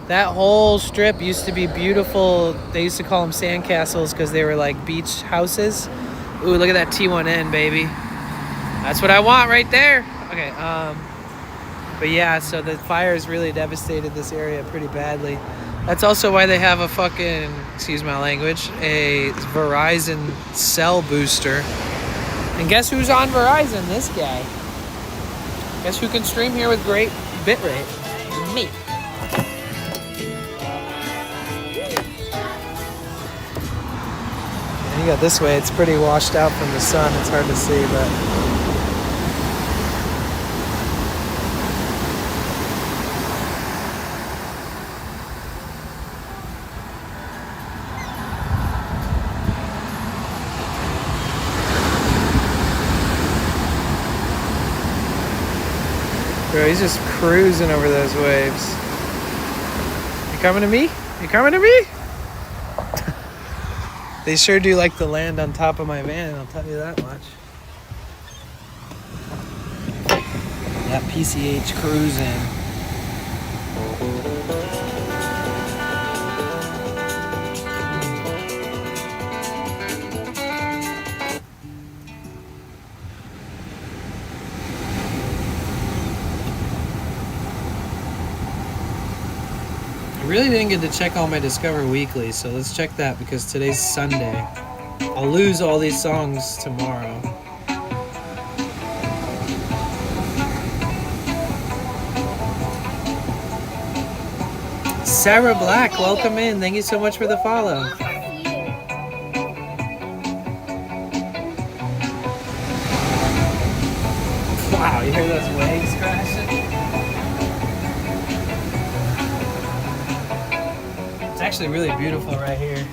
S2: that whole strip used to be beautiful. They used to call them sandcastles because they were like beach houses. Ooh, look at that T1N, baby. That's what I want right there. Okay, But yeah, so the fires really devastated this area pretty badly. That's also why they have a fucking, excuse my language, a Verizon cell booster. And guess who's on Verizon? This guy. Guess who can stream here with great bitrate? Me. And you got this way, it's pretty washed out from the sun. It's hard to see, but bro, he's just cruising over those waves. You coming to me? You coming to me? They sure do like to land on top of my van, I'll tell you that much. That PCH cruising. I really didn't get to check all my Discover Weekly, so let's check that because today's Sunday. I'll lose all these songs tomorrow. Sarah Black, welcome in. Thank you so much for the follow. Wow, you hear those waves crashing? It's actually really beautiful right here.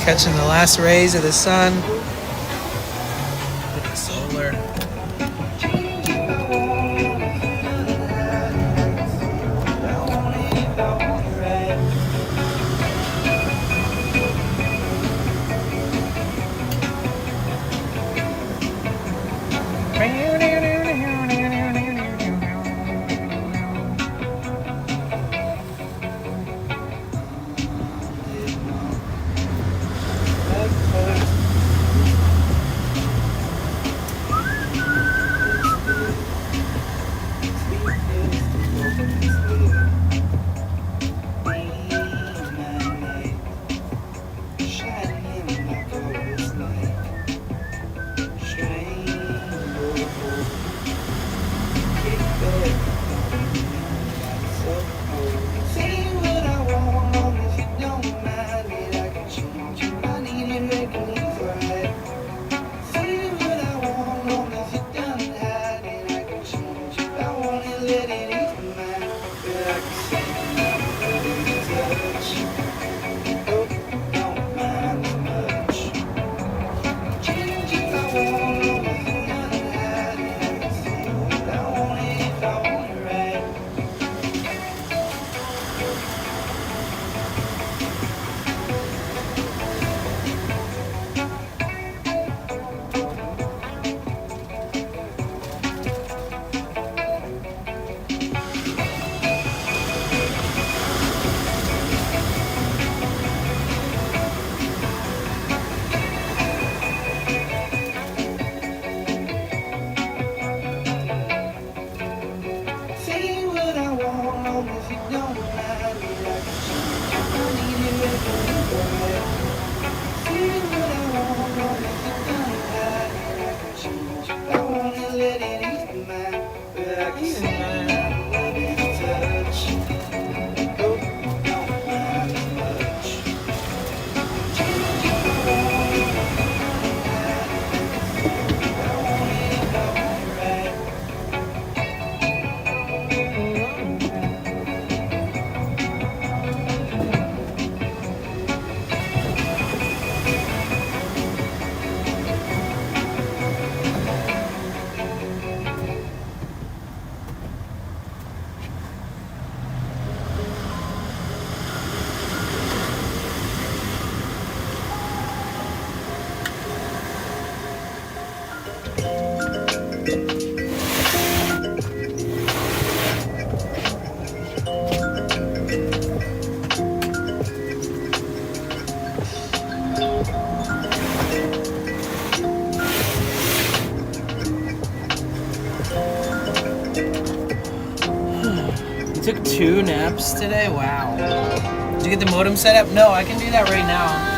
S2: Catching the last rays of the sun. Solar. 2 naps today? Wow. Did you get the modem set up? No, I can do that right now.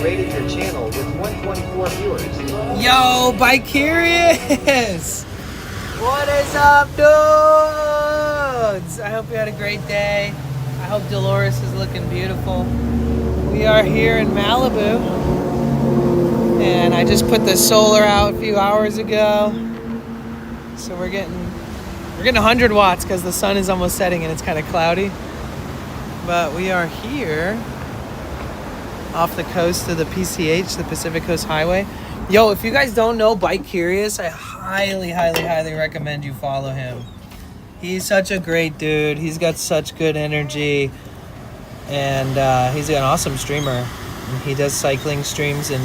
S4: rated your channel with 124 viewers.
S2: Yo, Bicurious! What is up, dudes? I hope you had a great day. I hope Dolores is looking beautiful. We are here in Malibu, and I just put the solar out a few hours ago. So we're getting 100 watts because the sun is almost setting and it's kind of cloudy. But we are here off the coast of the PCH, the Pacific Coast Highway. Yo, if you guys don't know Bicurious, I highly recommend you follow him. He's such a great dude. He's got such good energy, and he's an awesome streamer. he does cycling streams in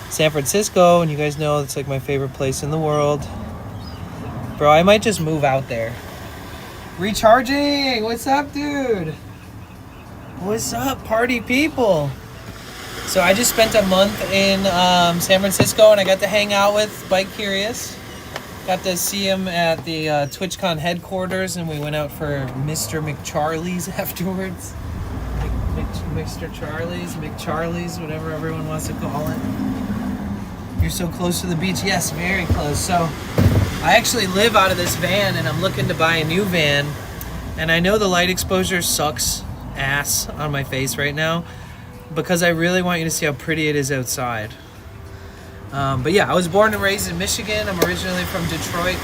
S2: San Francisco, and you guys know it's like my favorite place in the world. Bro, I might just move out there. Recharging! What's up, dude? What's up, party people? So I just spent a month in San Francisco, and I got to hang out with Bike Curious. Got to see him at the TwitchCon headquarters, and we went out for Mr. McCharlie's afterwards. Mr. Charlie's, McCharlie's, whatever everyone wants to call it. You're so close to the beach. Yes, very close. So I actually live out of this van, and I'm looking to buy a new van. And I know the light exposure sucks ass on my face right now, because I really want you to see how pretty it is outside. But yeah, I was born and raised in Michigan. I'm originally from Detroit,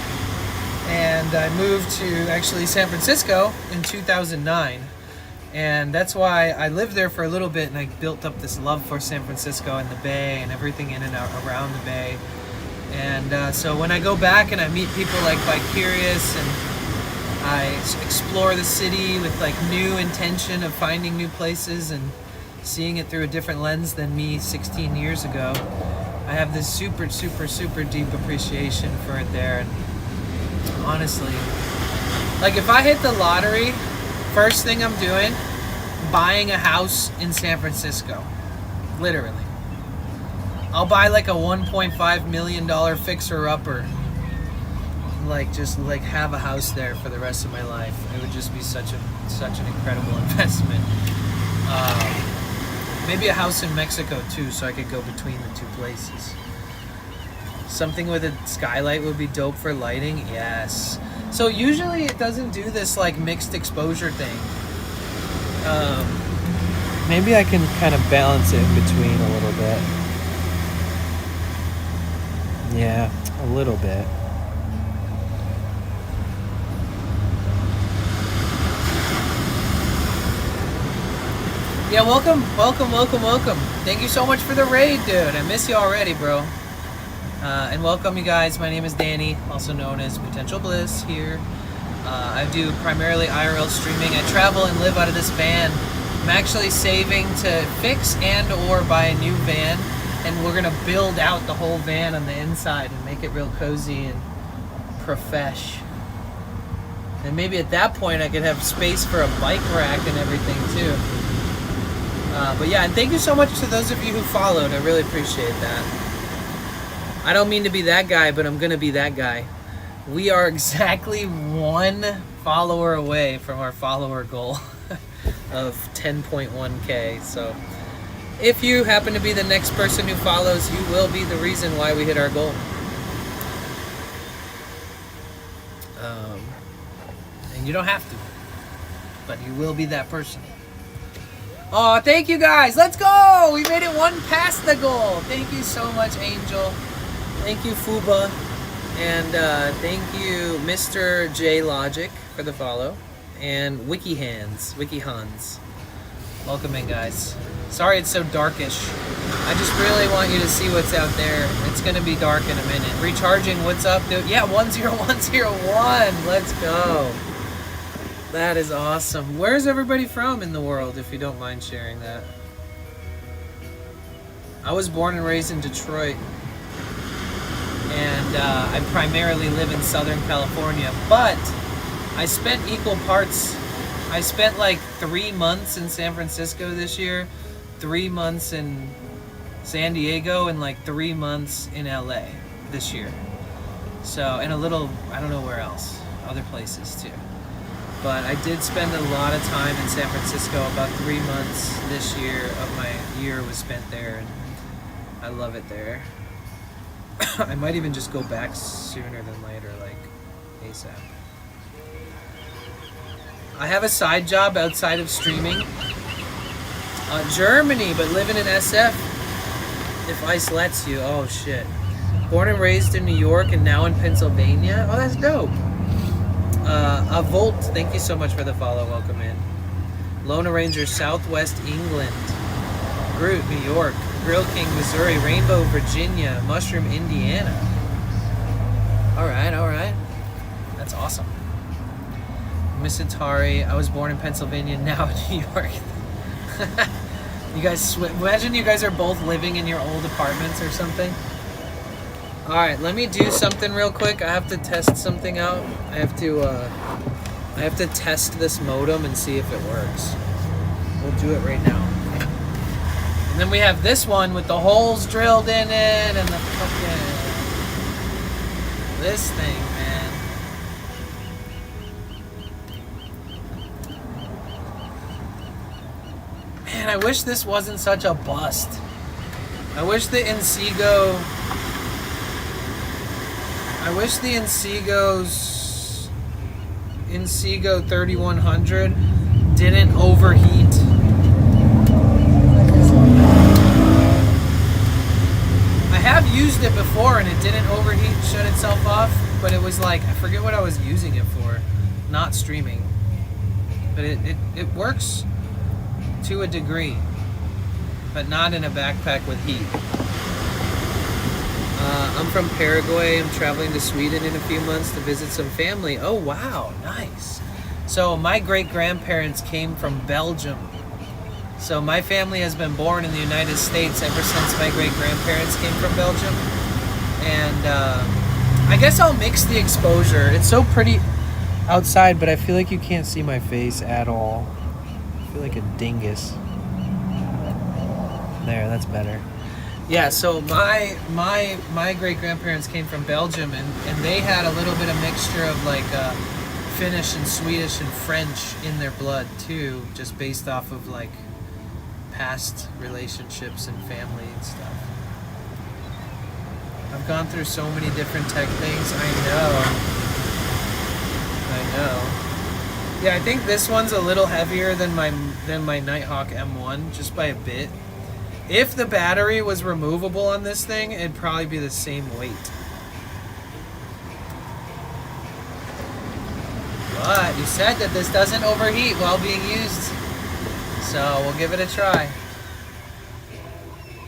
S2: and I moved to actually San Francisco in 2009. And that's why I lived there for a little bit, and I built up this love for San Francisco and the Bay and everything in and out around the Bay. And so when I go back and I meet people like Bike Curious, and I explore the city with like new intention of finding new places and seeing it through a different lens than me 16 years ago, I have this super, super, super deep appreciation for it there. And honestly, like if I hit the lottery, first thing I'm doing, buying a house in San Francisco. Literally. I'll buy like a $1.5 million fixer-upper. Like just like have a house there for the rest of my life. It would just be such an incredible investment. Maybe a house in Mexico too, so I could go between the two places. Something with a skylight would be dope for lighting. Yes. So usually it doesn't do this like mixed exposure thing. Maybe I can kind of balance it in between a little bit. Yeah, a little bit. Yeah, welcome. Thank you so much for the raid, dude. I miss you already, bro. And welcome, you guys. My name is Danny, also known as Potential Bliss here. I do primarily IRL streaming. I travel and live out of this van. I'm actually saving to fix and or buy a new van, and we're gonna build out the whole van on the inside and make it real cozy and profesh. And maybe at that point I could have space for a bike rack and everything too. But yeah, and thank you so much to those of you who followed. I really appreciate that. I don't mean to be that guy, but I'm gonna be that guy. We are exactly 1 follower away from our follower goal of 10.1K. So if you happen to be the next person who follows, you will be the reason why we hit our goal. And you don't have to, but you will be that person. Oh, thank you guys. Let's go. We made it 1 past the goal. Thank you so much, Angel. Thank you, Fuba. And thank you, Mr. J Logic, for the follow. And WikiHans. Welcome in, guys. Sorry it's so darkish. I just really want you to see what's out there. It's going to be dark in a minute. Recharging, what's up, dude? Yeah, 10101. Let's go. That is awesome. Where's everybody from in the world, if you don't mind sharing that? I was born and raised in Detroit, and I primarily live in Southern California, but I spent equal parts. I spent like 3 months in San Francisco this year, 3 months in San Diego, and like 3 months in LA this year. So, and a little, I don't know where else, other places too. But I did spend a lot of time in San Francisco. About 3 months this year of my year was spent there, and I love it there. I might even just go back sooner than later, like ASAP. I have a side job outside of streaming. Germany, but living in SF. If ICE lets you. Oh shit. Born and raised in New York and now in Pennsylvania. Oh, that's dope. A Volt, thank you so much for the follow. Welcome in. Lone Ranger, Southwest England. Groot, New York. Grill King, Missouri. Rainbow, Virginia. Mushroom, Indiana. Alright. That's awesome. Miss Atari, I was born in Pennsylvania, now in New York. You guys, imagine you guys are both living in your old apartments or something. All right, let me do something real quick. I have to test something out. I have to test this modem and see if it works. We'll do it right now. And then we have this one with the holes drilled in it and the fucking this thing, man. Man, I wish this wasn't such a bust. I wish the Inseego 3100 didn't overheat. I have used it before and it didn't overheat, shut itself off, but it was like, I forget what I was using it for. Not streaming. But it works to a degree, but not in a backpack with heat. I'm from Paraguay. I'm traveling to Sweden in a few months to visit some family. Oh, wow. Nice. So my great-grandparents came from Belgium. So my family has been born in the United States ever since my great-grandparents came from Belgium. And I guess I'll mix the exposure. It's so pretty outside, but I feel like you can't see my face at all. I feel like a dingus. There, that's better. Yeah, so my great-grandparents came from Belgium, and they had a little bit of mixture of like Finnish and Swedish and French in their blood too, just based off of like past relationships and family and stuff. I've gone through so many different tech things. I know. Yeah, I think this one's a little heavier than my Nighthawk M1, just by a bit. If the battery was removable on this thing, it'd probably be the same weight. But you said that this doesn't overheat while being used, so we'll give it a try.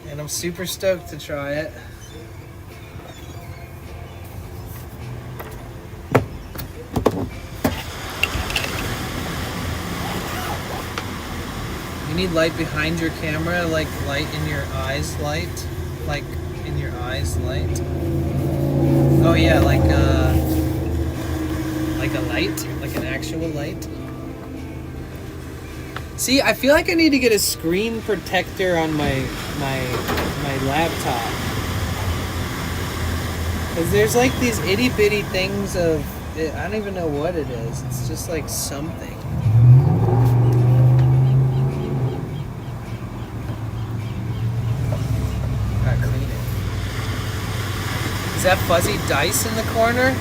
S2: And I'm super stoked to try it. You need light behind your camera, like light in your eyes light. Like in your eyes light. Oh yeah, like a light, like an actual light. See, I feel like I need to get a screen protector on my laptop. Cause there's like these itty bitty things of, I don't even know what it is. It's just like something. Is that fuzzy dice in the corner?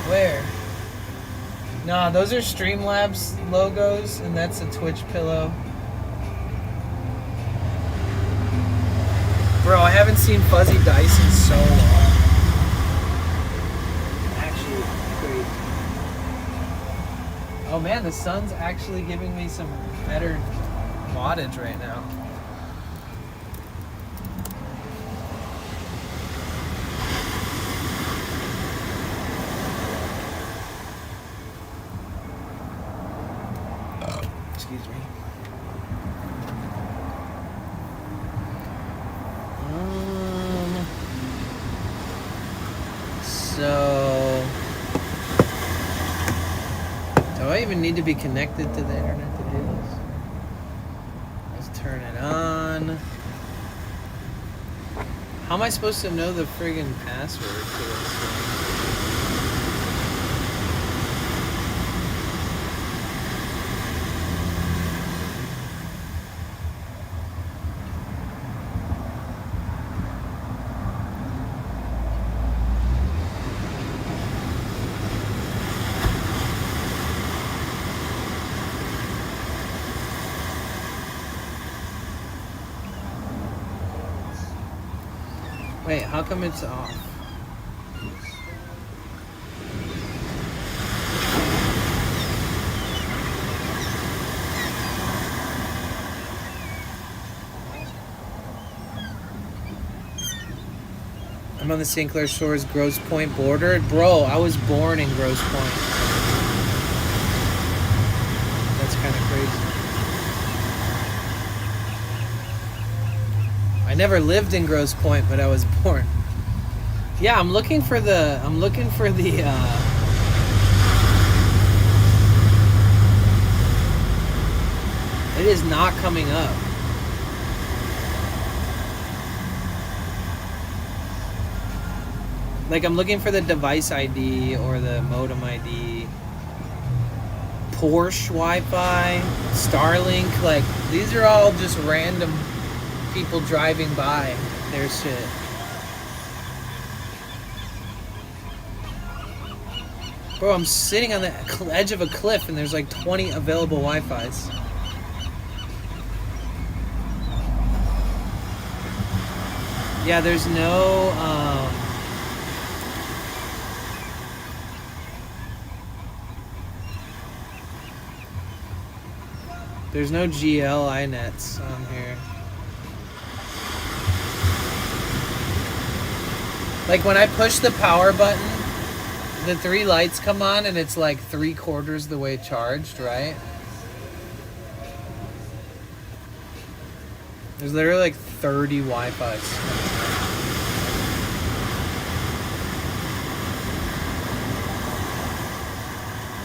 S2: Where? Nah, those are Streamlabs logos, and that's a Twitch pillow. Bro, I haven't seen fuzzy dice in so long. Actually, great. Oh man, the sun's actually giving me some better wattage right now. Excuse me. So, do I even need to be connected to the internet to do this? Let's turn it on. How am I supposed to know the friggin' password to this thing? Wait, how come it's off? I'm on the St. Clair Shores Grosse Pointe border. Bro, I was born in Grosse Pointe. That's kind of crazy. I never lived in Grosse Pointe, but I was born. Yeah, I'm looking for the it is not coming up. Like, I'm looking for the device ID or the modem ID. Porsche Wi-Fi, Starlink, like, these are all just random people driving by their shit. Bro, I'm sitting on the edge of a cliff and there's like 20 available Wi-Fis. Yeah, there's no, there's no GL nets on here. Like, when I push the power button, the 3 lights come on and it's like 3/4 the way charged, right? There's literally like 30 Wi-Fis.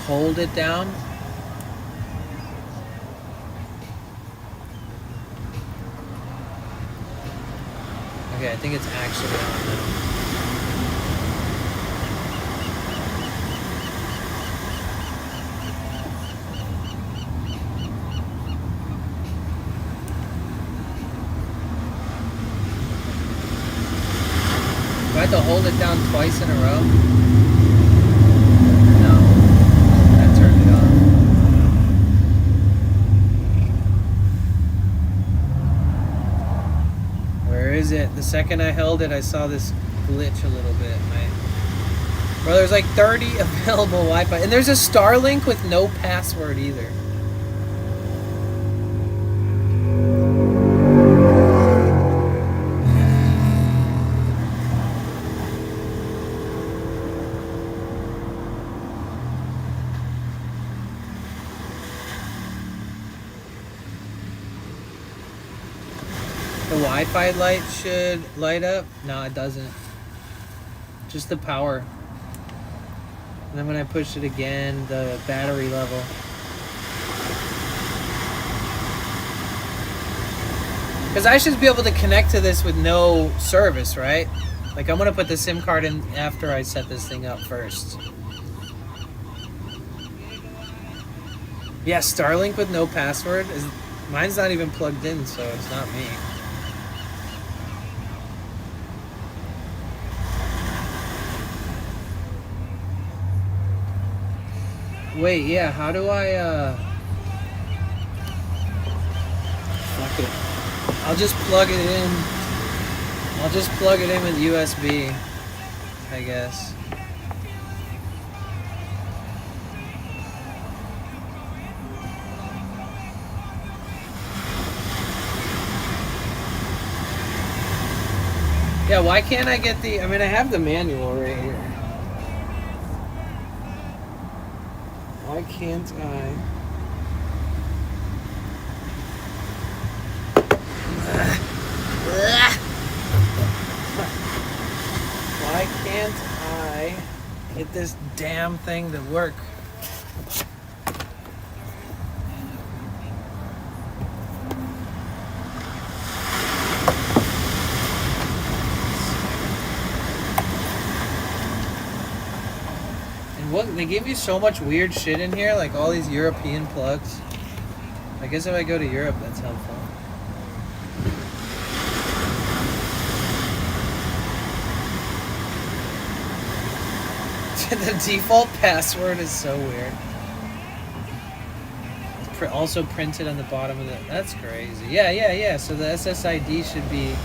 S2: Hold it down. Okay, I think it's actually on now. Do I have to hold it down twice in a row? No. That turned it off. Where is it? The second I held it, I saw this glitch a little bit. Bro, there's like 30 available Wi-Fi. And there's a Starlink with no password either. The Wi-Fi light should light up. No, it doesn't. Just the power. And then when I push it again, the battery level. Because I should be able to connect to this with no service, right? Like, I'm going to put the SIM card in after I set this thing up first. Yeah, Starlink with no password. Mine's not even plugged in, so it's not me. Wait, yeah, how do I, fuck it. I'll just plug it in. I'll just plug it in with USB, I guess. Yeah, why can't I get the, I mean, I have the manual right here. Why can't I? Why can't I get this damn thing to work? What, they give you so much weird shit in here, like all these European plugs. I guess if I go to Europe, that's helpful. The default password is so weird. It's also printed on the bottom of the... That's crazy. Yeah. So the SSID should be...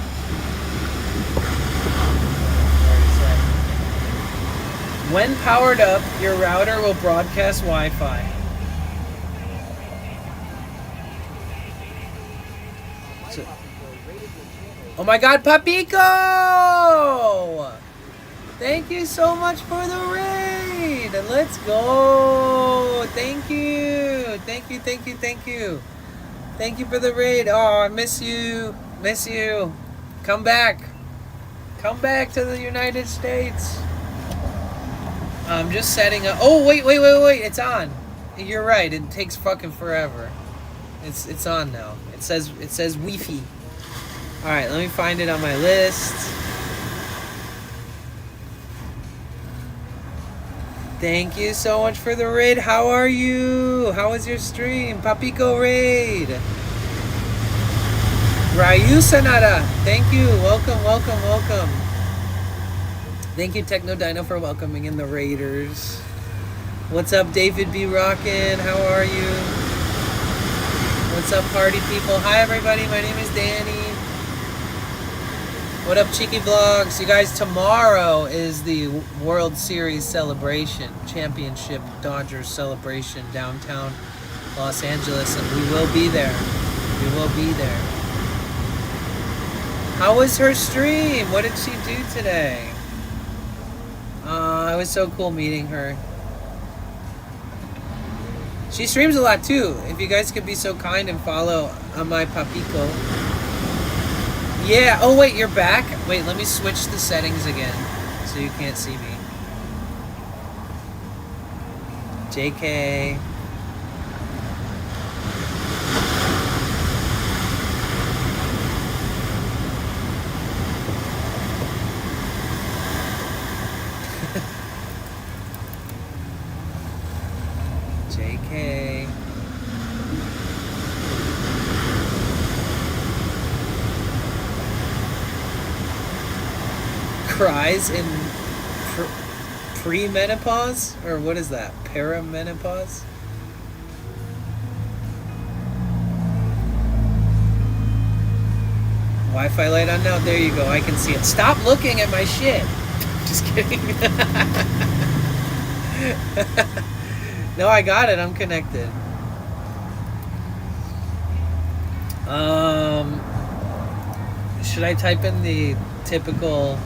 S2: When powered up, your router will broadcast Wi-Fi. So, oh my God, Papico! Thank you so much for the raid. Let's go. Thank you. Thank you for the raid. Oh, I miss you. Come back. Come back to the United States. I'm just setting up. Oh, wait. It's on. You're right. It takes fucking forever. It's on now. It says Wi-Fi. All right, let me find it on my list. Thank you so much for the raid. How are you? How was your stream? Papico raid. Ryu Sanada. Thank you. Welcome. Thank you, Techno Dino, for welcoming in the raiders. What's up, David B. Rockin'? How are you? What's up, party people? Hi, everybody. My name is Danny. What up, Cheeky Vlogs? You guys, tomorrow is the World Series celebration, championship Dodgers celebration downtown Los Angeles, and we will be there. How was her stream? What did she do today? It was so cool meeting her. She streams a lot too. If you guys could be so kind and follow on my Papico. Yeah, oh wait, you're back? Wait, let me switch the settings again so you can't see me. JK. JK. Cries in pre-menopause? Or what is that? Perimenopause? Wi-Fi light on now? There you go. I can see it. Stop looking at my shit. Just kidding. No, I got it. I'm connected. Should I type in the typical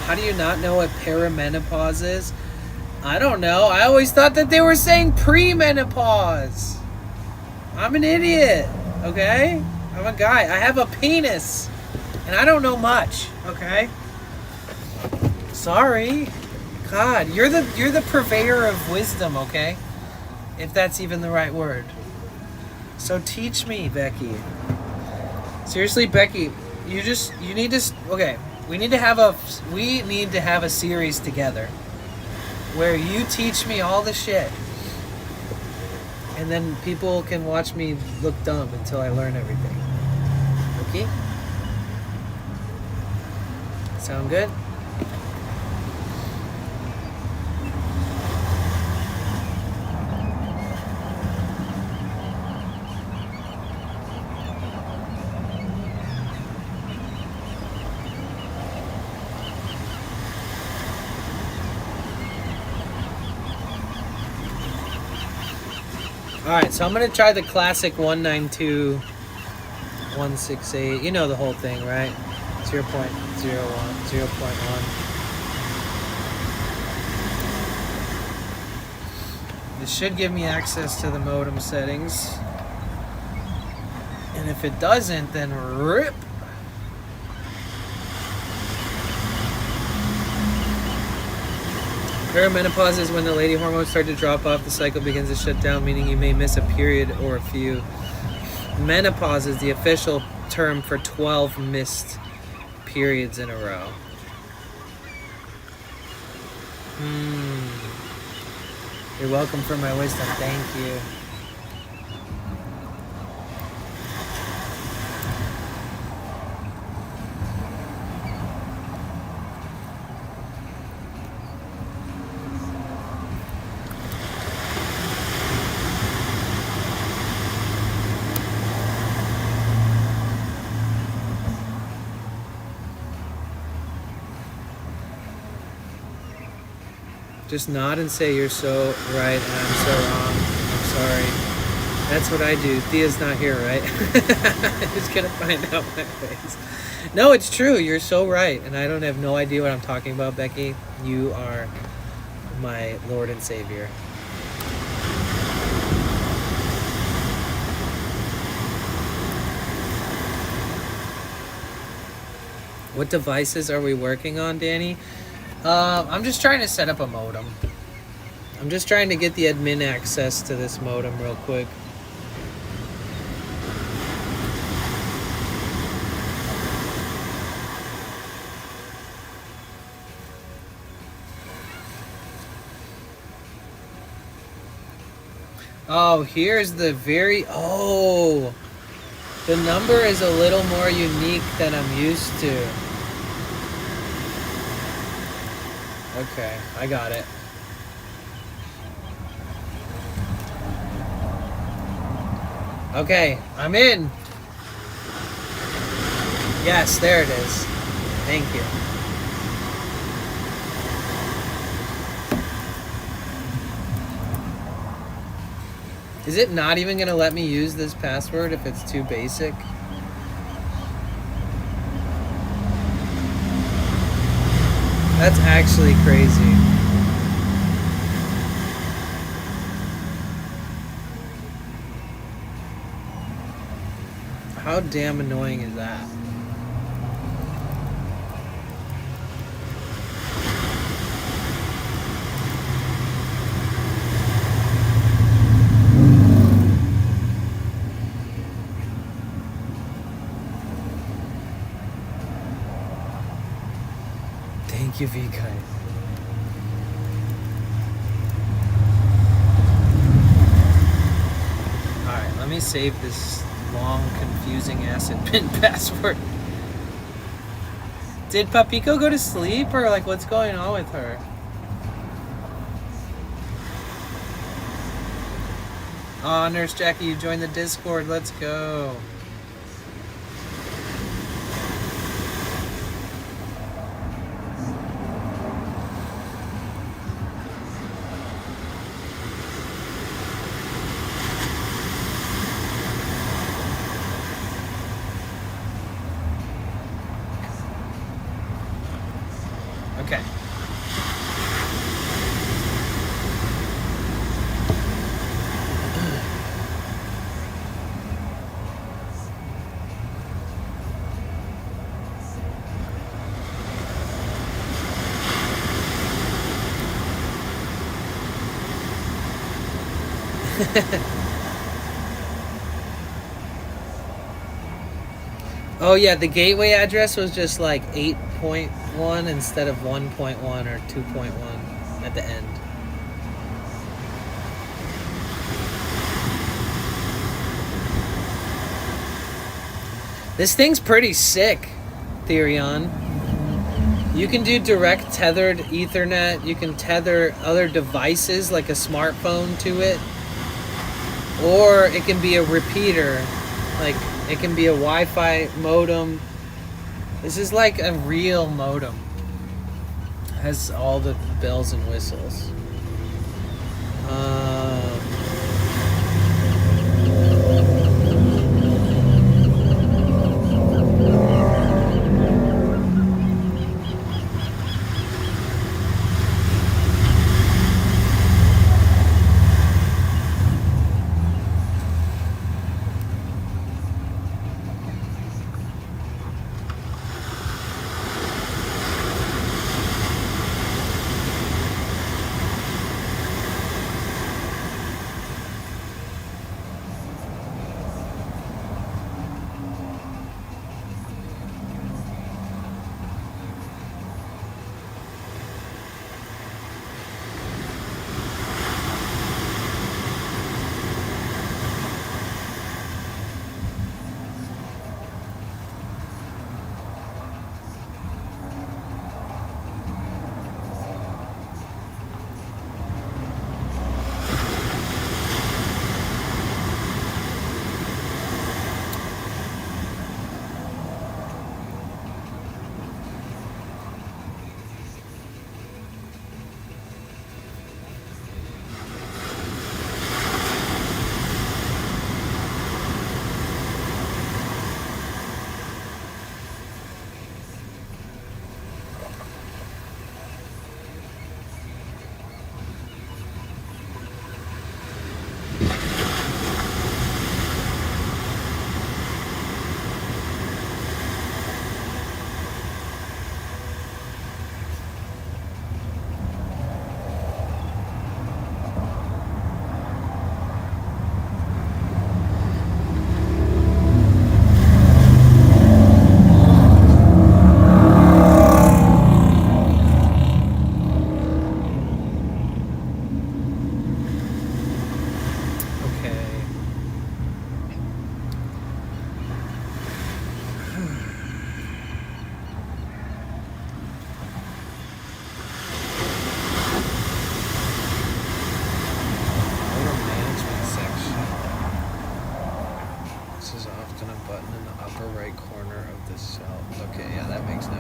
S2: how do you not know what perimenopause is? I don't know. I always thought that they were saying pre-menopause. I'm an idiot, okay? I'm a guy. I have a penis, and I don't know much, okay? Sorry. God, you're the purveyor of wisdom, okay? If that's even the right word. So teach me, Becky. Seriously, Becky, you need to, okay, we need to have a series together where you teach me all the shit. And then people can watch me look dumb until I learn everything. Okay? Sound good? Alright, so I'm going to try the classic 192, 168. You know the whole thing, right? 0.01, 0.1. This should give me access to the modem settings. And if it doesn't, then RIP. Perimenopause is when the lady hormones start to drop off, the cycle begins to shut down, meaning you may miss a period or a few. Menopause is the official term for 12 missed periods in a row. You're welcome for my wisdom. Thank you. Just nod and say you're so right and I'm so wrong. I'm sorry. That's what I do. Thea's not here, right? I'm just gonna find out my face. No, it's true. You're so right. And I don't have no idea what I'm talking about, Becky. You are my Lord and Savior. What devices are we working on, Danny? I'm just trying to set up a modem. I'm just trying to get the admin access to this modem real quick. Oh, here's the the number is a little more unique than I'm used to. Okay, I got it. Okay, I'm in. Yes, there it is. Thank you. Is it not even going to let me use this password if it's too basic? That's actually crazy. How damn annoying is that? Thank you, V-Guy. Alright, let me save this long, confusing acid pin password. Did Papico go to sleep, or like what's going on with her? Aw, Nurse Jackie, you joined the Discord. Let's go. Okay. Oh yeah, the gateway address was just like 8.1 instead of 1.1 or 2.1 at the end. This thing's pretty sick, Therion. You can do direct tethered Ethernet. You can tether other devices like a smartphone to it. Or it can be a repeater. Like, it can be a Wi-Fi modem. This is like a real modem. It has all the bells and whistles.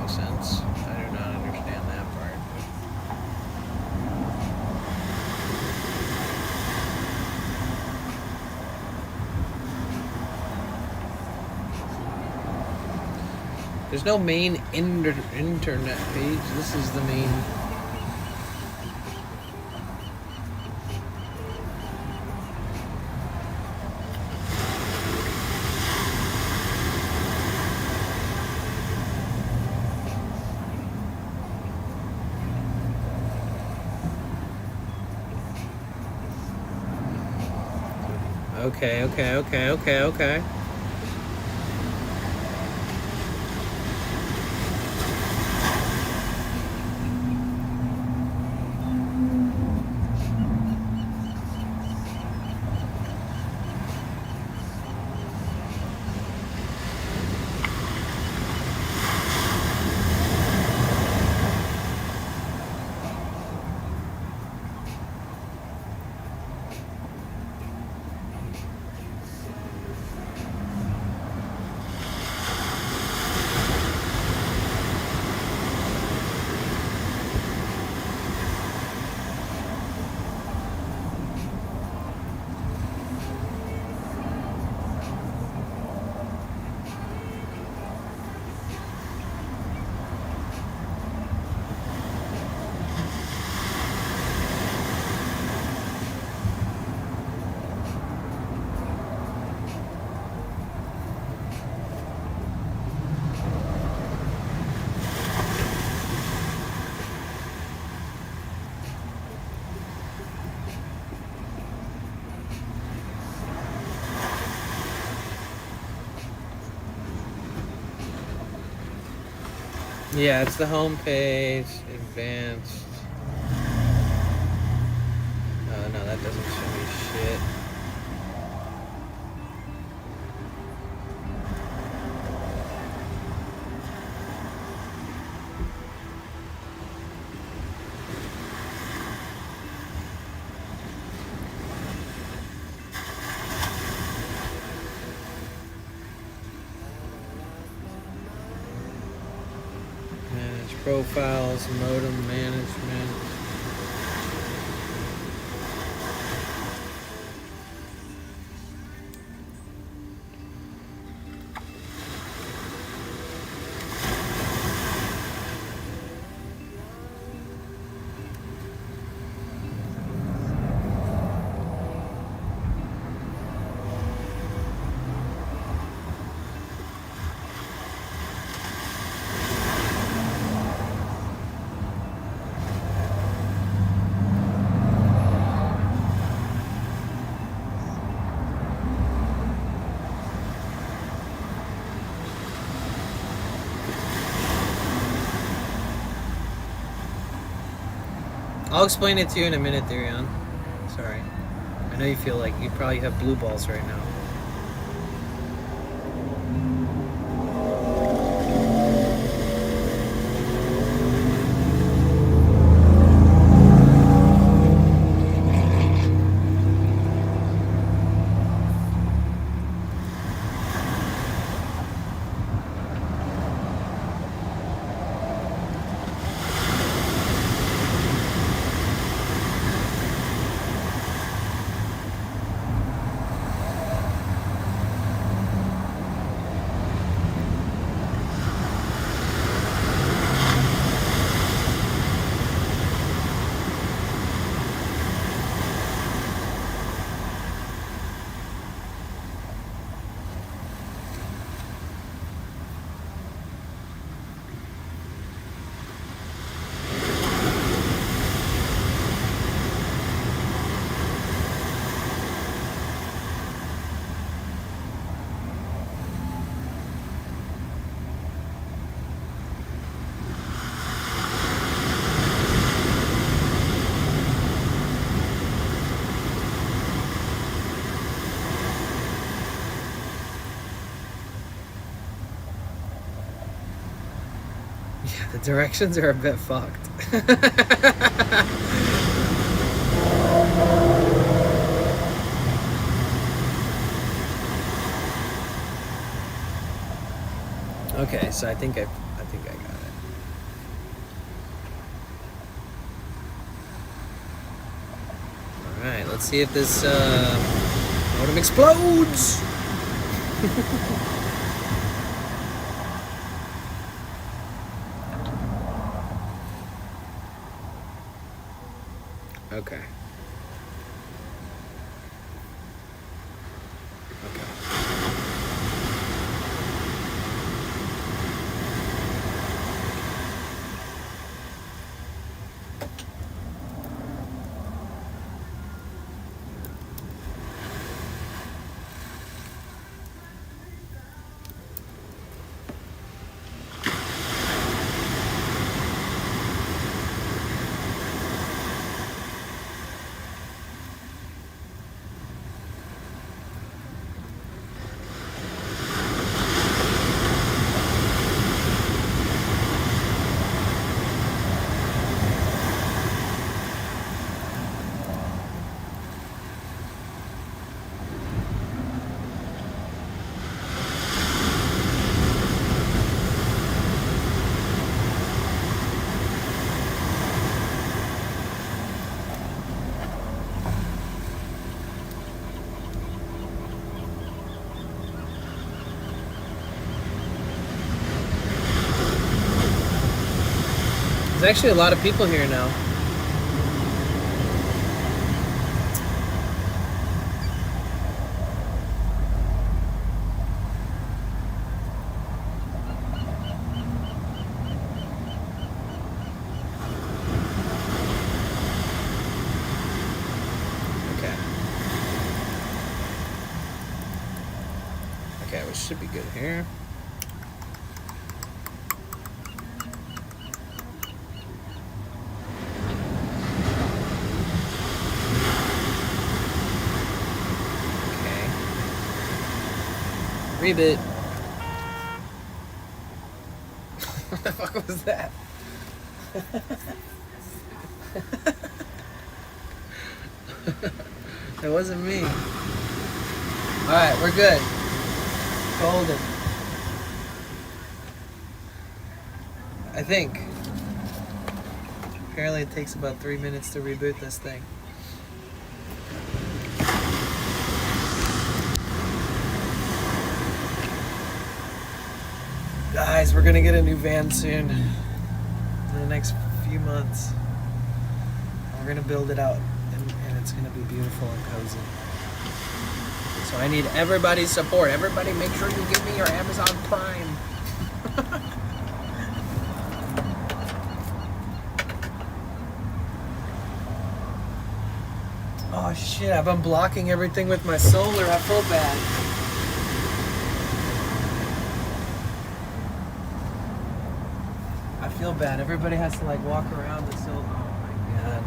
S2: no sense. I do not understand that part. There's no main internet page. This is the main. Okay. Yeah, it's the home page, advanced. No, that doesn't show me shit. Manage profiles, modem management. I'll explain it to you in a minute, Therion. Sorry. I know you feel like you probably have blue balls right now. Yeah, the directions are a bit fucked. Okay, so I think I got it. Alright, let's see if this modem explodes! Okay. There's actually a lot of people here now. Okay, we should be good here. Rebit. What the fuck was that? It wasn't me. Alright, we're good. Golden. I think. Apparently it takes about 3 minutes to reboot this thing. Guys, we're gonna get a new van soon. In the next few months. We're gonna build it out and it's gonna be beautiful and cozy. So I need everybody's support. Everybody make sure you give me your Amazon Prime. Oh shit, I've been blocking everything with my solar. I feel bad. I feel bad. Everybody has to like walk around the solar. Oh my god.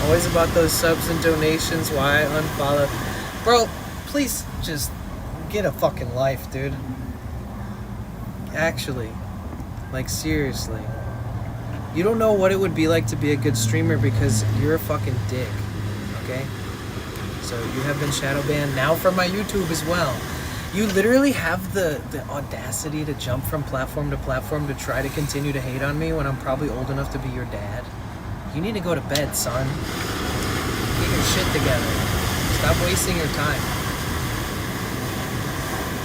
S2: Always about those subs and donations. Why I unfollow? Bro, please just get a fucking life, dude. Actually. Like, seriously. You don't know what it would be like to be a good streamer because you're a fucking dick. Okay? So you have been shadow banned now from my YouTube as well. You literally have the audacity to jump from platform to platform to try to continue to hate on me when I'm probably old enough to be your dad. You need to go to bed, son. Get your shit together. Stop wasting your time.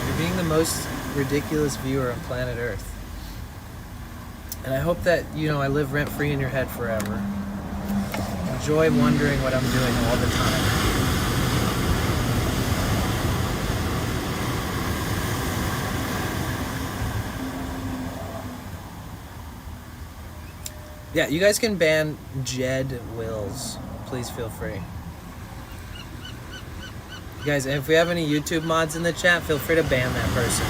S2: You're being the most ridiculous viewer on planet Earth. And I hope that, you know, I live rent-free in your head forever. Enjoy wondering what I'm doing all the time. Yeah, you guys can ban Jed Wills. Please feel free. You guys, if we have any YouTube mods in the chat, feel free to ban that person.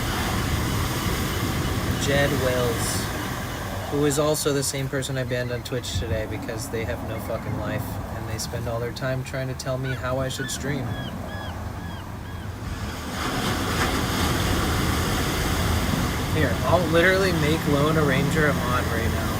S2: Jed Wills. Who is also the same person I banned on Twitch today because they have no fucking life and they spend all their time trying to tell me how I should stream. Here, I'll literally make Lone Arranger a mod right now.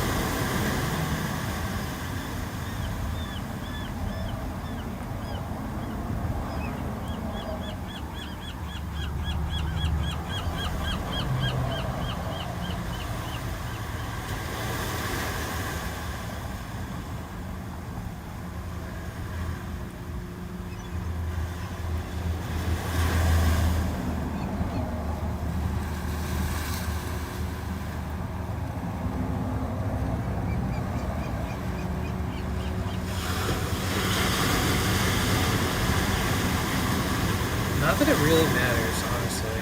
S2: it really matters, honestly.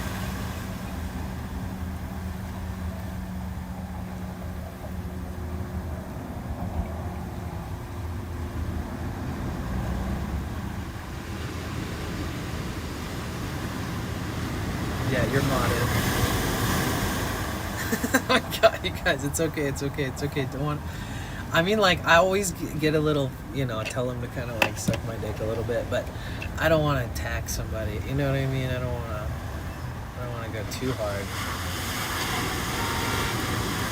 S2: Yeah, you're modded. Oh my god, you guys, it's okay, it's okay, it's okay. Don't want. I mean, like, I always get a little, you know, tell them to kind of like suck my dick a little bit, but I don't want to attack somebody. You know what I mean? I don't want to go too hard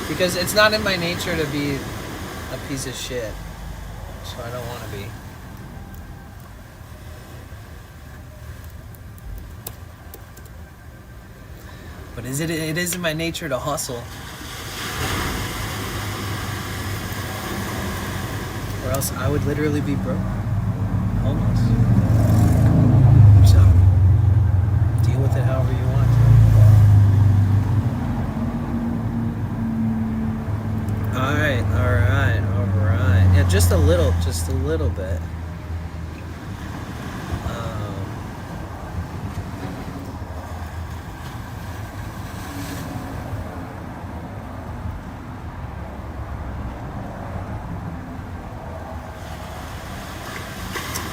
S2: because it's not in my nature to be a piece of shit. So I don't want to be. But it is in my nature to hustle. Or else I would literally be broke. Homeless. So, deal with it however you want to. Alright. Yeah, just a little bit.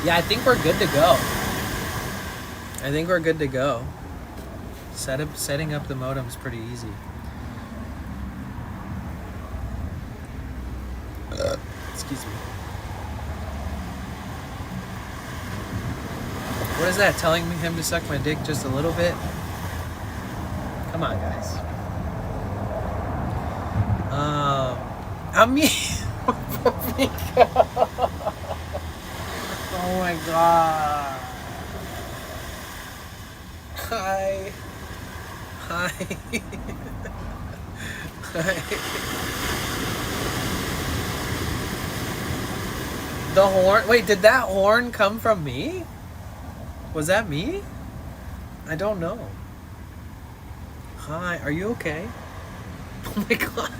S2: Yeah, I think we're good to go. Setting up the modem is pretty easy. Excuse me. What is that? Telling me him to suck my dick just a little bit? Come on, guys. I mean, oh my god. Hi. The horn. Wait, did that horn come from me? Was that me? I don't know. Hi, are you okay? Oh my god.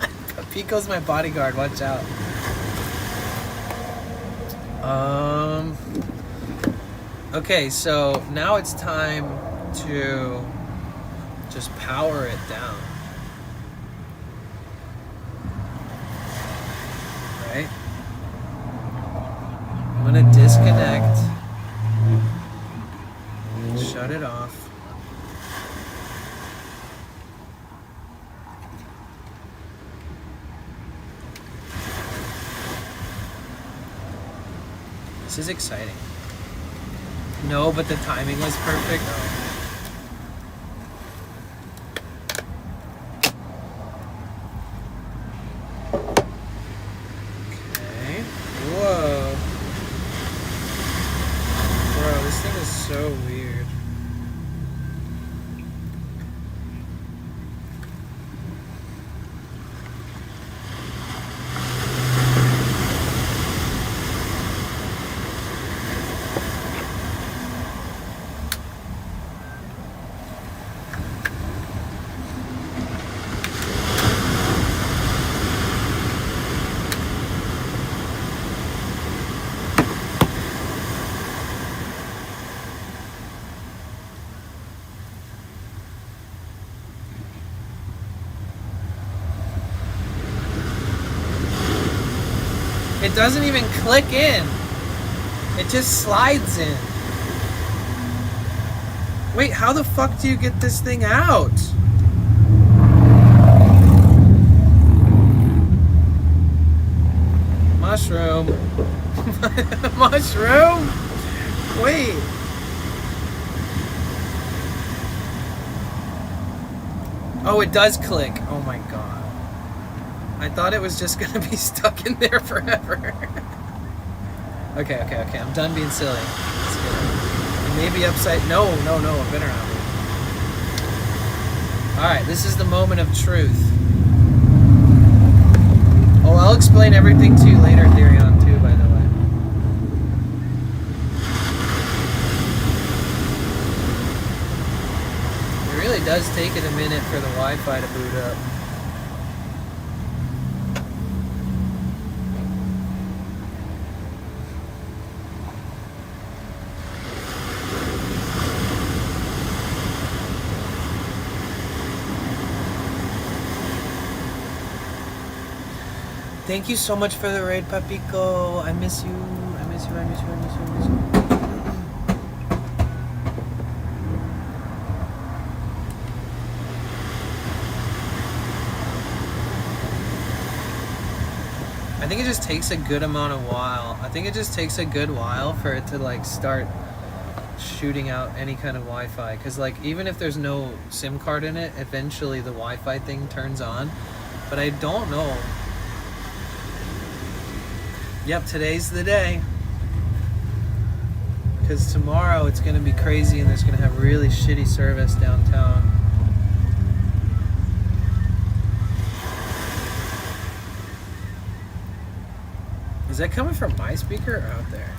S2: Pico's my bodyguard, watch out. Okay, so now it's time to just power it down. Right? I'm gonna disconnect. Shut it off. This is exciting. No, but the timing was perfect. Oh. Okay. Whoa. Bro, this thing is so weird. It doesn't even click in. It just slides in. Wait, how the fuck do you get this thing out? Mushroom. Mushroom? Wait. Oh, it does click. Oh my god. I thought it was just gonna be stuck in there forever. Okay. I'm done being silly. Let's get it. It may be upside. No. I've been around it. Alright, this is the moment of truth. Oh, I'll explain everything to you later, Therion, too, by the way. It really does take it a minute for the Wi-Fi to boot up. Thank you so much for the raid, Papico. I miss you. I miss you. I miss you. I miss you. I miss you. I think it just takes a good amount of while. I think it just takes a good while for it to like start shooting out any kind of Wi-Fi. Because like even if there's no SIM card in it, eventually the Wi-Fi thing turns on. But I don't know. Yep, today's the day. Because tomorrow it's going to be crazy and there's going to have really shitty service downtown. Is that coming from my speaker or out there?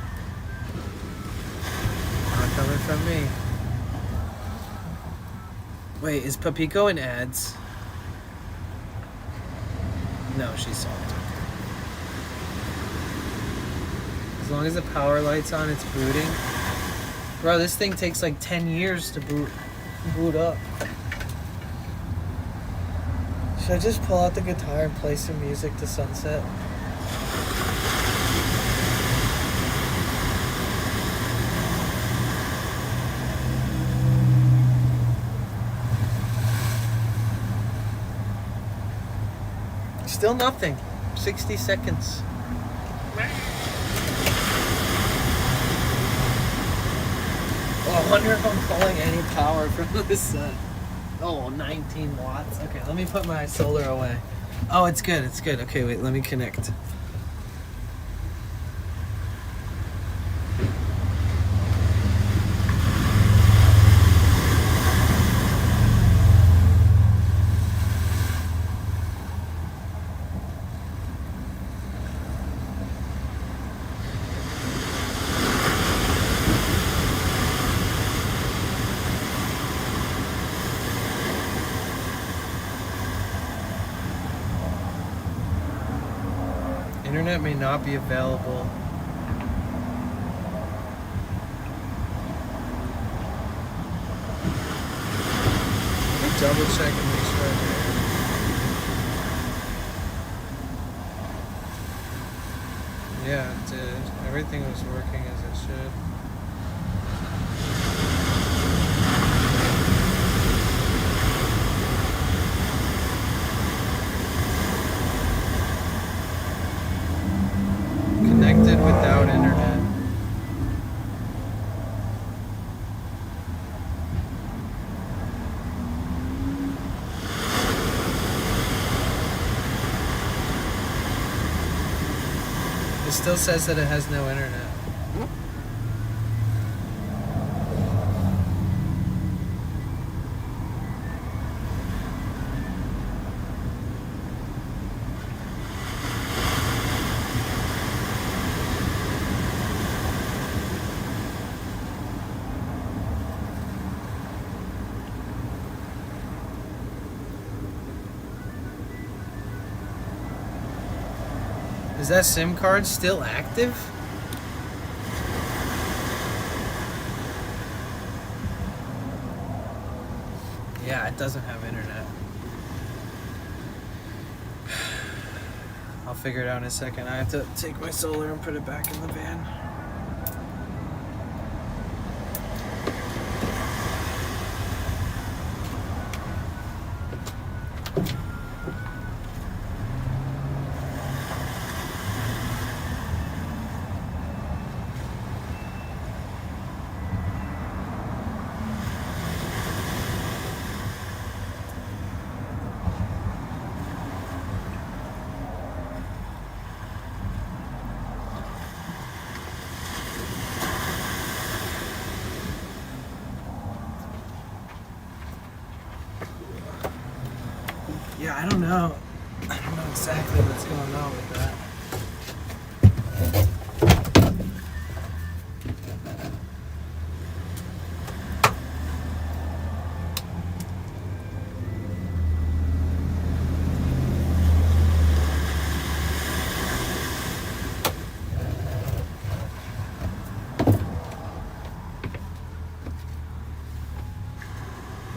S2: Not coming from me. Wait, is Papico in ads? No, she's soft. As long as the power light's on, it's booting. Bro, this thing takes like 10 years to boot up. Should I just pull out the guitar and play some music to sunset? Still nothing. 60 seconds. Oh, I wonder if I'm pulling any power from this set. Oh, 19 watts. Okay, let me put my solar away. Oh, it's good. It's good. Okay, wait, let me connect. Internet may not be available. Let me double check and make sure I did. Yeah, it did. Everything was working as it should. Connected without internet. It still says that it has no internet. Is that SIM card still active? Yeah, it doesn't have internet. I'll figure it out in a second. I have to take my solar and put it back in the van. Yeah, I don't know. I don't know exactly what's going on with that.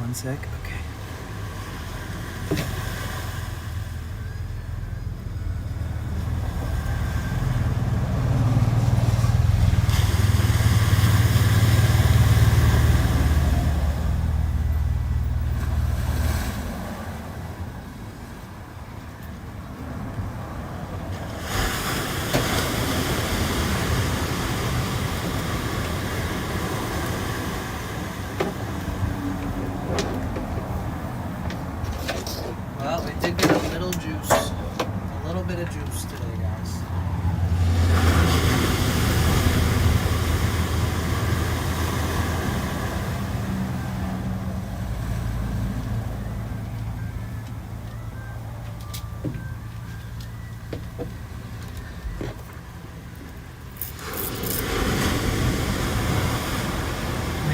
S2: One sec. Okay. did get a little juice. A little bit of juice today, guys.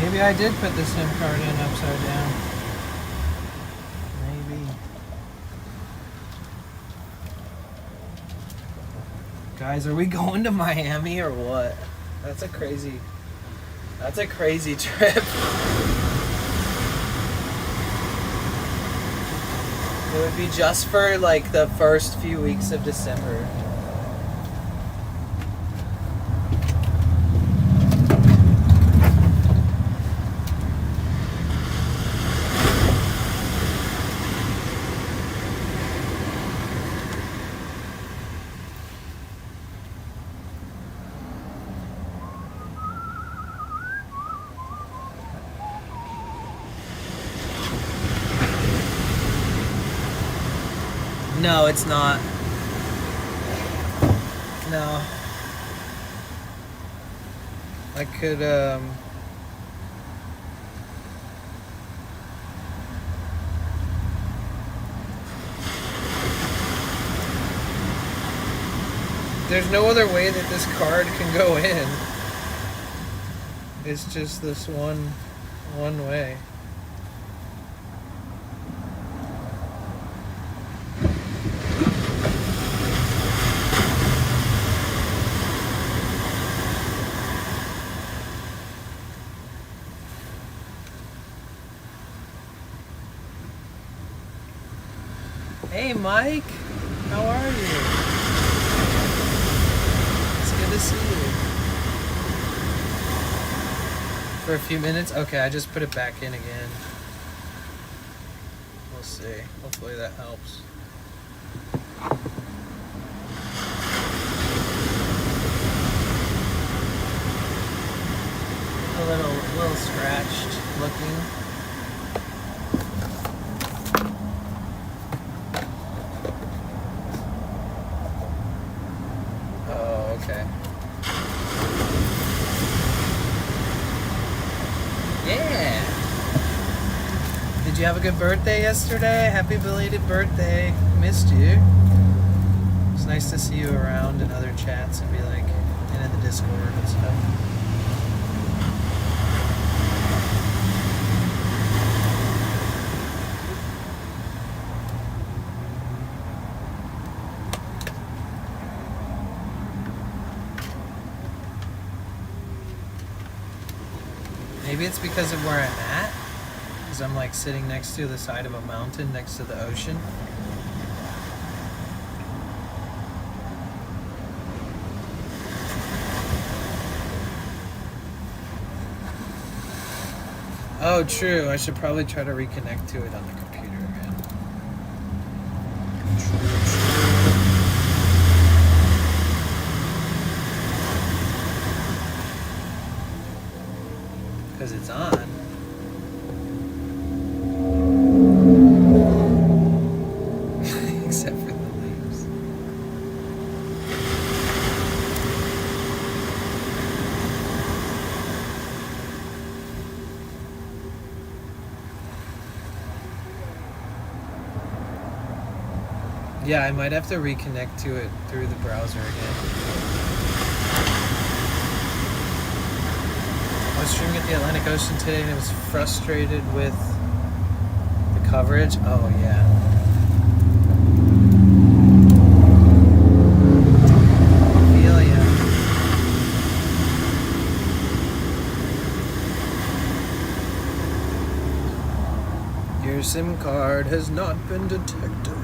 S2: Maybe I did put the SIM card in upside down. Maybe. Guys, are we going to Miami or what? That's a crazy trip. It would be just for like the first few weeks of December. No, it's not. No. I could, there's no other way that this card can go in. It's just this one way. Hey Mike, how are you? It's good to see you. For a few minutes? Okay, I just put it back in again. We'll see. Hopefully that helps. A little scratched looking. Okay. Yeah. Did you have a good birthday yesterday? Happy belated birthday. Missed you. It's nice to see you around in other chats and be like in the Discord and stuff. Maybe it's because of where I'm at, because I'm like sitting next to the side of a mountain next to the ocean. Oh, true. I should probably try to reconnect to it on the computer again. Because it's on. Except for the leaves. Yeah, I might have to reconnect to it through the browser again. I was streaming at the Atlantic Ocean today and I was frustrated with the coverage. Oh, yeah. Feel ya. Your SIM card has not been detected.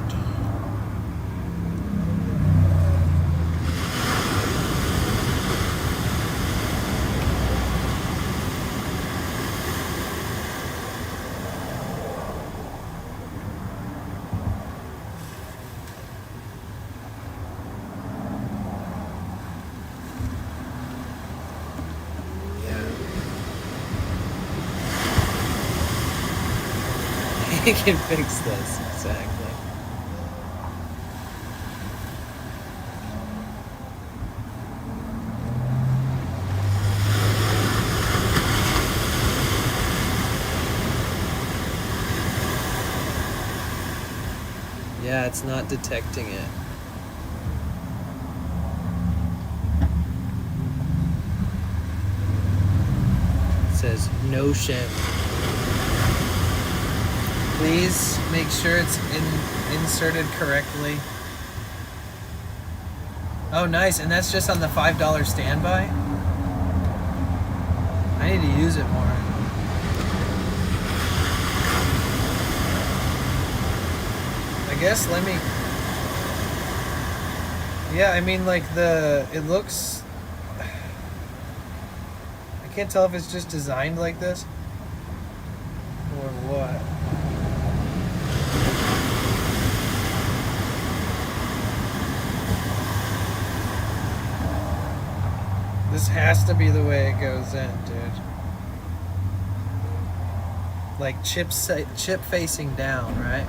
S2: He can fix this, exactly. Yeah, it's not detecting it. It says no shim. Please make sure it's inserted correctly. Oh, nice. And that's just on the $5 standby? I need to use it more. I guess let me... Yeah, I mean, like, it looks... I can't tell if it's just designed like this or what. This has to be the way it goes in, dude. Like chip facing down, right?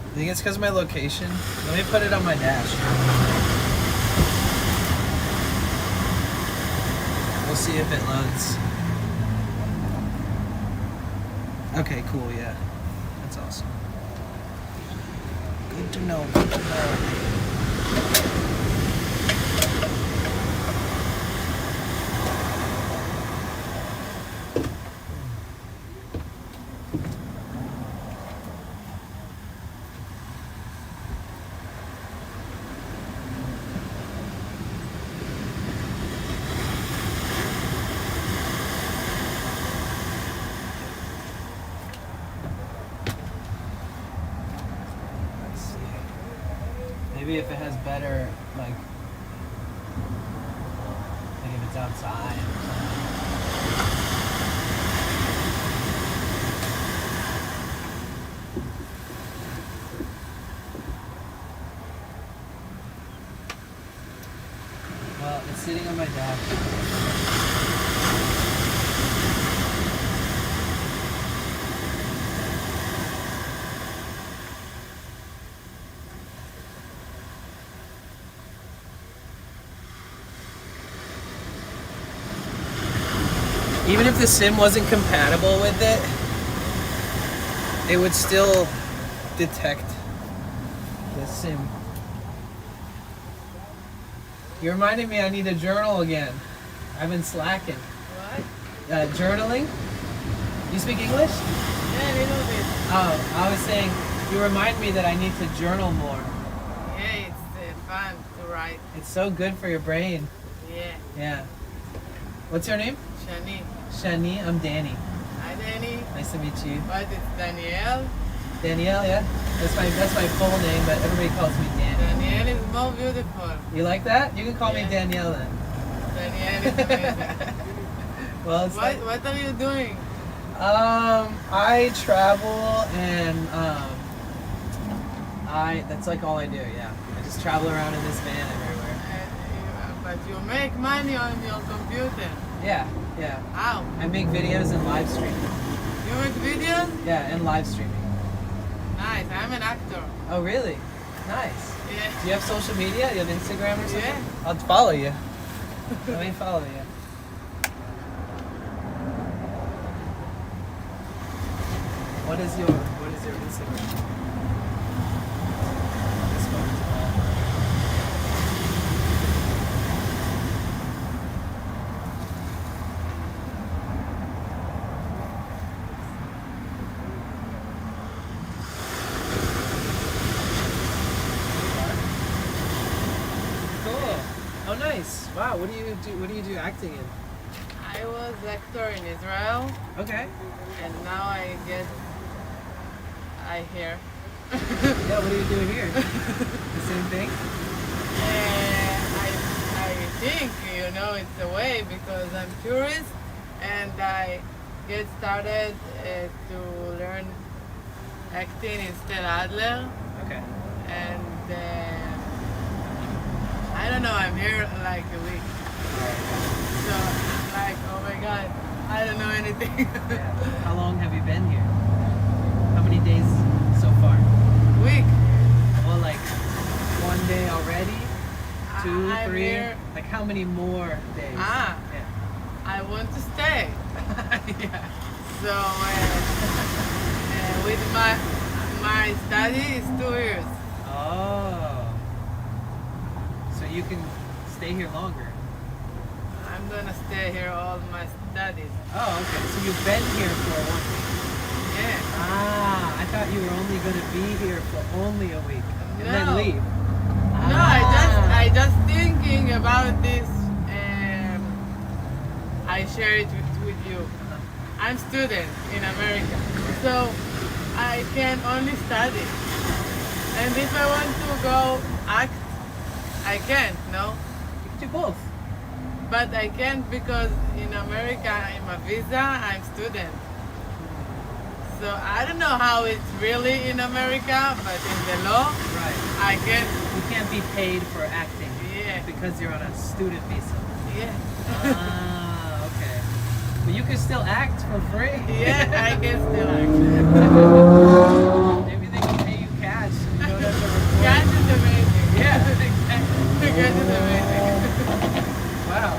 S2: I think it's because of my location. Let me put it on my dash. We'll see if it loads. Okay, cool, yeah. That's awesome. Good to know, good to know. Maybe if it has better, like if it's outside or something. Well, it's sitting on my dash. Even if the sim wasn't compatible with it, it would still detect the sim. You reminded me I need a journal again. I've been slacking.
S12: What?
S2: Journaling? You speak English?
S12: Yeah, a little bit.
S2: Oh, I was saying, you remind me that I need to journal more.
S12: Yeah, it's fun to write.
S2: It's so good for your brain.
S12: Yeah.
S2: Yeah. What's your name?
S12: Shani.
S2: Shani, I'm Danny.
S12: Hi, Danny.
S2: Nice to meet you.
S12: What is Danielle?
S2: Danielle, yeah? That's my full name, but everybody calls me Danny.
S12: Danielle is more beautiful.
S2: You like that? You can call me Danielle then.
S12: Danielle is amazing.
S2: Well, it's
S12: what are you doing?
S2: I travel and that's like all I do, yeah. I just travel around in this van everywhere.
S12: But you make money on your computer.
S2: Yeah, yeah.
S12: How?
S2: I make videos and live streaming.
S12: You make videos?
S2: Yeah, and live streaming.
S12: Nice, I'm an actor.
S2: Oh, really? Nice.
S12: Yeah.
S2: Do you have social media? You have Instagram or something?
S12: Yeah.
S2: I'll follow you. Let me follow you. What is your Instagram? This one's cool. Oh, nice. Wow. What do you do? What do you do acting in?
S12: I was actor in Israel.
S2: Okay.
S12: And now I hear.
S2: Yeah, what do you do here? The same thing?
S12: I think, it's a way because I'm tourist and I get started to learn acting in Stella Adler.
S2: Okay.
S12: And I don't know, I'm here like a week. So I'm like, oh my God, I don't know anything.
S2: Yeah. How long have you been here? How many days so far?
S12: Week.
S2: how many more days?
S12: Ah.
S2: Yeah.
S12: I want to stay.
S2: Yeah.
S12: So with my study is 2 years.
S2: Oh. So you can stay here longer.
S12: I'm gonna stay here all my studies.
S2: Oh, okay. So you've been here for 1 week.
S12: Yeah.
S2: Ah, I thought you were only going to be here for only a week and then
S12: No.
S2: leave.
S12: No, I just thinking about this. I share it with you. I'm student in America, so I can only study. And if I want to go act, I can't. No.
S2: You can do both.
S12: But I can't because in America I'm a visa. I'm student. So I don't know how it's really in America, but in the law,
S2: Right.
S12: I can.
S2: You can't be paid for acting.
S12: Yeah.
S2: Because you're on a student visa.
S12: Yeah.
S2: Ah, okay. But you can still act for free.
S12: Yeah, I can still act.
S2: Maybe they can pay you cash. You don't have to record.
S12: Cash is amazing.
S2: Yeah.
S12: Cash is amazing.
S2: Wow.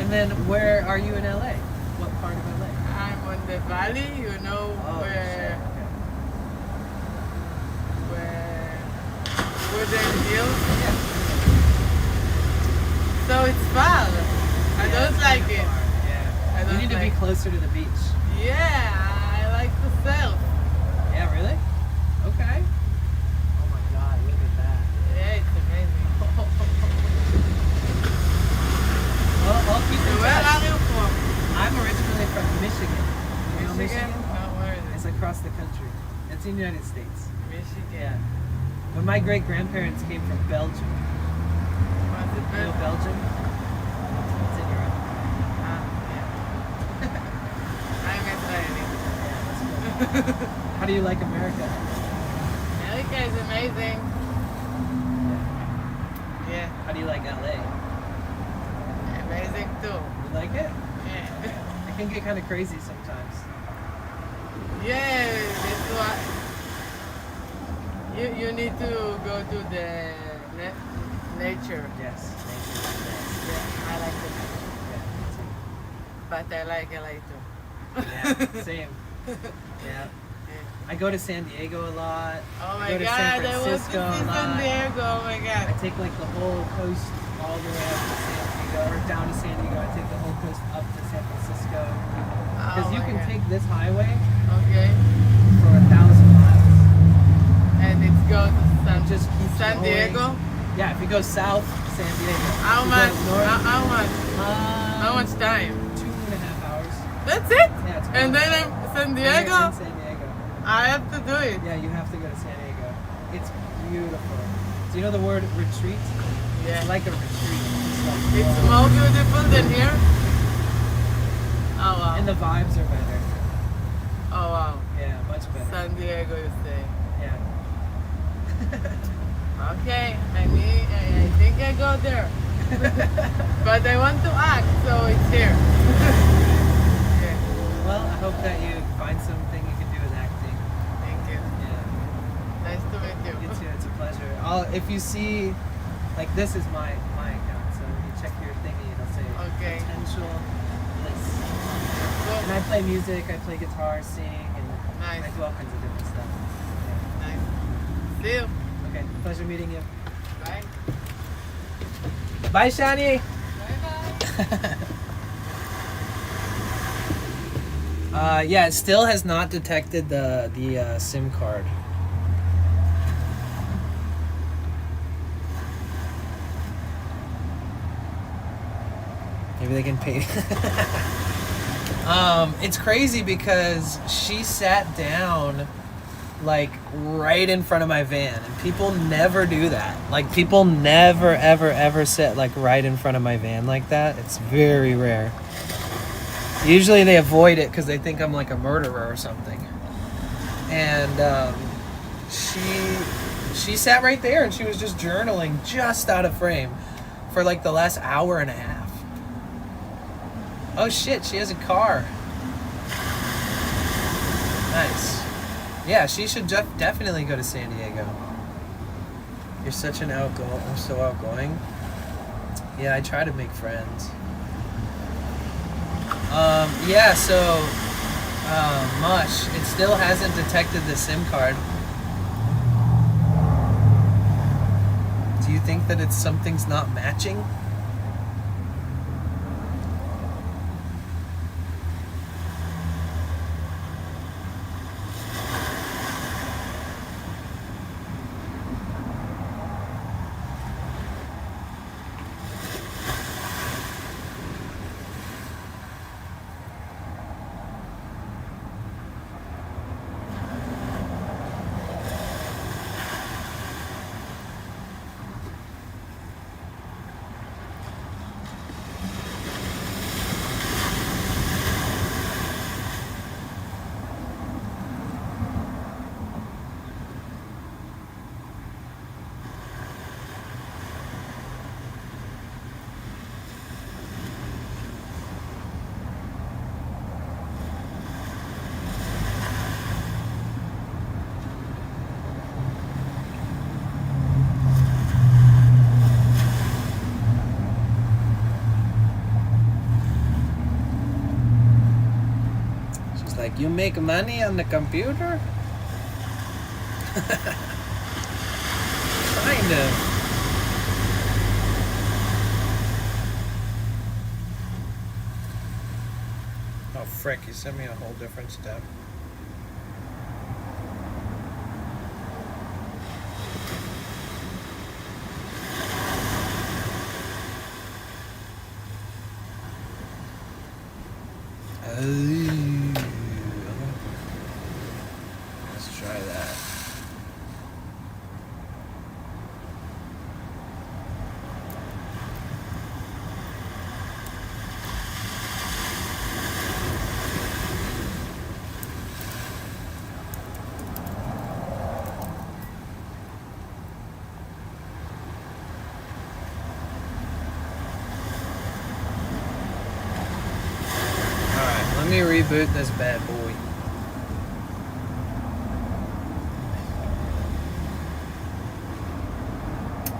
S2: And then where are you in LA? What part of LA?
S12: I'm on the valley, you know,
S2: Oh,
S12: where
S2: shit. Okay.
S12: the hills.
S2: Yeah.
S12: So it's far. I don't like it.
S2: Yeah.
S12: I
S2: You
S12: don't
S2: need to be
S12: like
S2: closer to the beach.
S12: Yeah, I like to surf.
S2: Yeah, really? Okay. Oh my god, look at that.
S12: Yeah, it's amazing.
S2: Well, I'll keep
S12: So
S2: in
S12: where
S2: touch.
S12: are you from?
S2: I'm originally from Michigan. You know
S12: Michigan?
S2: Michigan?
S12: No, where is
S2: It's
S12: it?
S2: across the country. It's in the United States.
S12: Michigan.
S2: Yeah. But my great grandparents came from Belgium.
S12: What's it
S2: You know
S12: called?
S2: Belgium? It's in Europe.
S12: Ah, yeah. I'm Israeli.
S2: Yeah, that's cool. How do you like America?
S12: America is amazing. Yeah,
S2: How do you like LA?
S12: amazing too.
S2: You like it?
S12: Yeah.
S2: It can get kind of crazy sometimes.
S12: Yeah, that's why you need to go to the nature.
S2: Yes. Nature is nice.
S12: Yeah, I like the nature.
S2: Yeah, me too.
S12: But I like LA too.
S2: Yeah, same. Yeah. I go to San Diego a lot.
S12: Oh my
S2: I go to
S12: god,
S2: San
S12: I want to
S2: Francisco
S12: see
S2: a
S12: San
S2: lot.
S12: Diego. Oh my god.
S2: I take like the whole coast all the way up to San Diego, or down to San Diego. I take the whole coast up to San Francisco. Because
S12: Oh
S2: you
S12: my
S2: can
S12: God.
S2: take this highway
S12: Okay.
S2: for 1,000 miles.
S12: And it's go to
S2: It just keeps
S12: San
S2: going.
S12: Diego.
S2: Yeah, if you go south, San Diego.
S12: How
S2: If you
S12: much?
S2: go north,
S12: How much? How
S2: um,
S12: much time?
S2: 2.5 hours.
S12: That's it.
S2: Yeah, it's
S12: And
S2: cool.
S12: then I'm San
S2: And you're
S12: Diego.
S2: in San Diego.
S12: I have to do it.
S2: Yeah, you have to go to San Diego. It's beautiful. Do you know the word retreat?
S12: Yeah.
S2: It's like a retreat.
S12: It's more beautiful than here. Oh wow.
S2: And the vibes are better.
S12: Oh wow.
S2: Yeah, much better.
S12: San Diego, you say.
S2: Yeah.
S12: Okay, I think I go there. But I want to act, so it's here. Okay.
S2: Well, I hope that you find something you can do with acting.
S12: Thank you.
S2: Yeah.
S12: Nice to meet you.
S2: You too. It's a pleasure. If you see, like this is my account, so when you check your thingy, it'll say
S12: Okay.
S2: potential bliss.
S12: Cool.
S2: And I play music, I play guitar, sing, and
S12: Nice.
S2: I do all kinds of different stuff.
S12: Nice. See you.
S2: Okay, pleasure meeting you.
S12: Bye.
S2: Bye, Shani. Yeah, it still has not detected the SIM card. Maybe they can pay. It's crazy because she sat down like right in front of my van, and people never do that. Like people never ever sit like right in front of my van like that. It's very rare. Usually they avoid it because they think I'm like a murderer or something. And she sat right there and she was just journaling just out of frame for like the last hour and a half. Oh shit, she has a car. Nice. Yeah, she should definitely go to San Diego. You're such an I'm so outgoing. Yeah, I try to make friends. Yeah, so, Mush, it still hasn't detected the SIM card. Do you think that it's something's not matching? Like, you make money on the computer? Kind of. Oh, frick, you sent me a whole different step. Let's try that. Alright, let me reboot this bad boy.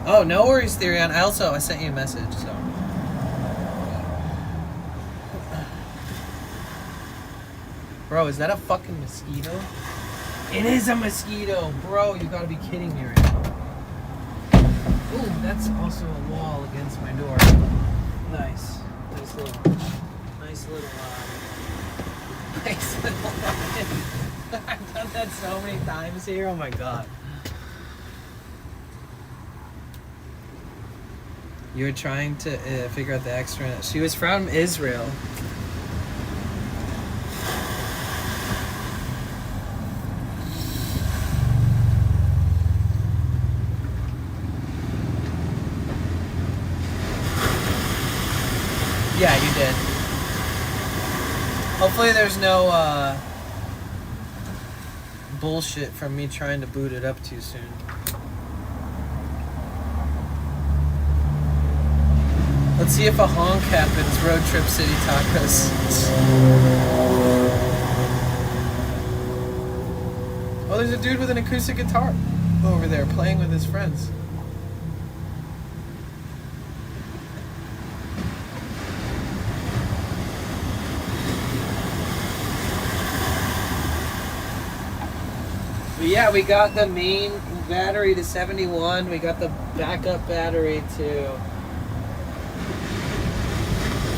S2: Oh, no worries, Therion. I sent you a message, so. Bro, is that a fucking mosquito? It is a mosquito! Bro, you gotta be kidding me right now. Ooh, that's also a wall against my door. Nice. Nice little, nice little I've done that so many times here, oh my god. You were trying to figure out the extra. She was from Israel. Yeah, you did. Hopefully there's no bullshit from me trying to boot it up too soon. Let's see if a honk happens. Road Trip City Tacos. Oh, there's a dude with an acoustic guitar over there playing with his friends. But yeah, we got the main battery to 71. We got the backup battery to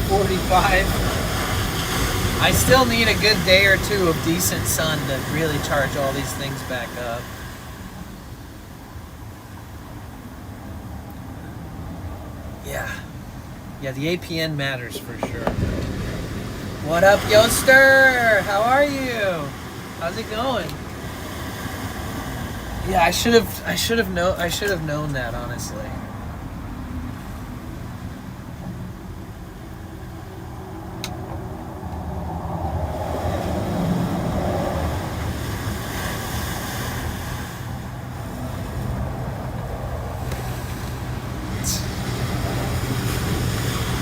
S2: 45. I still need a good day or two of decent sun to really charge all these things back up. Yeah. Yeah, the APN matters for sure. What up, Yoster? How are you? How's it going? Yeah, I should have known that, honestly.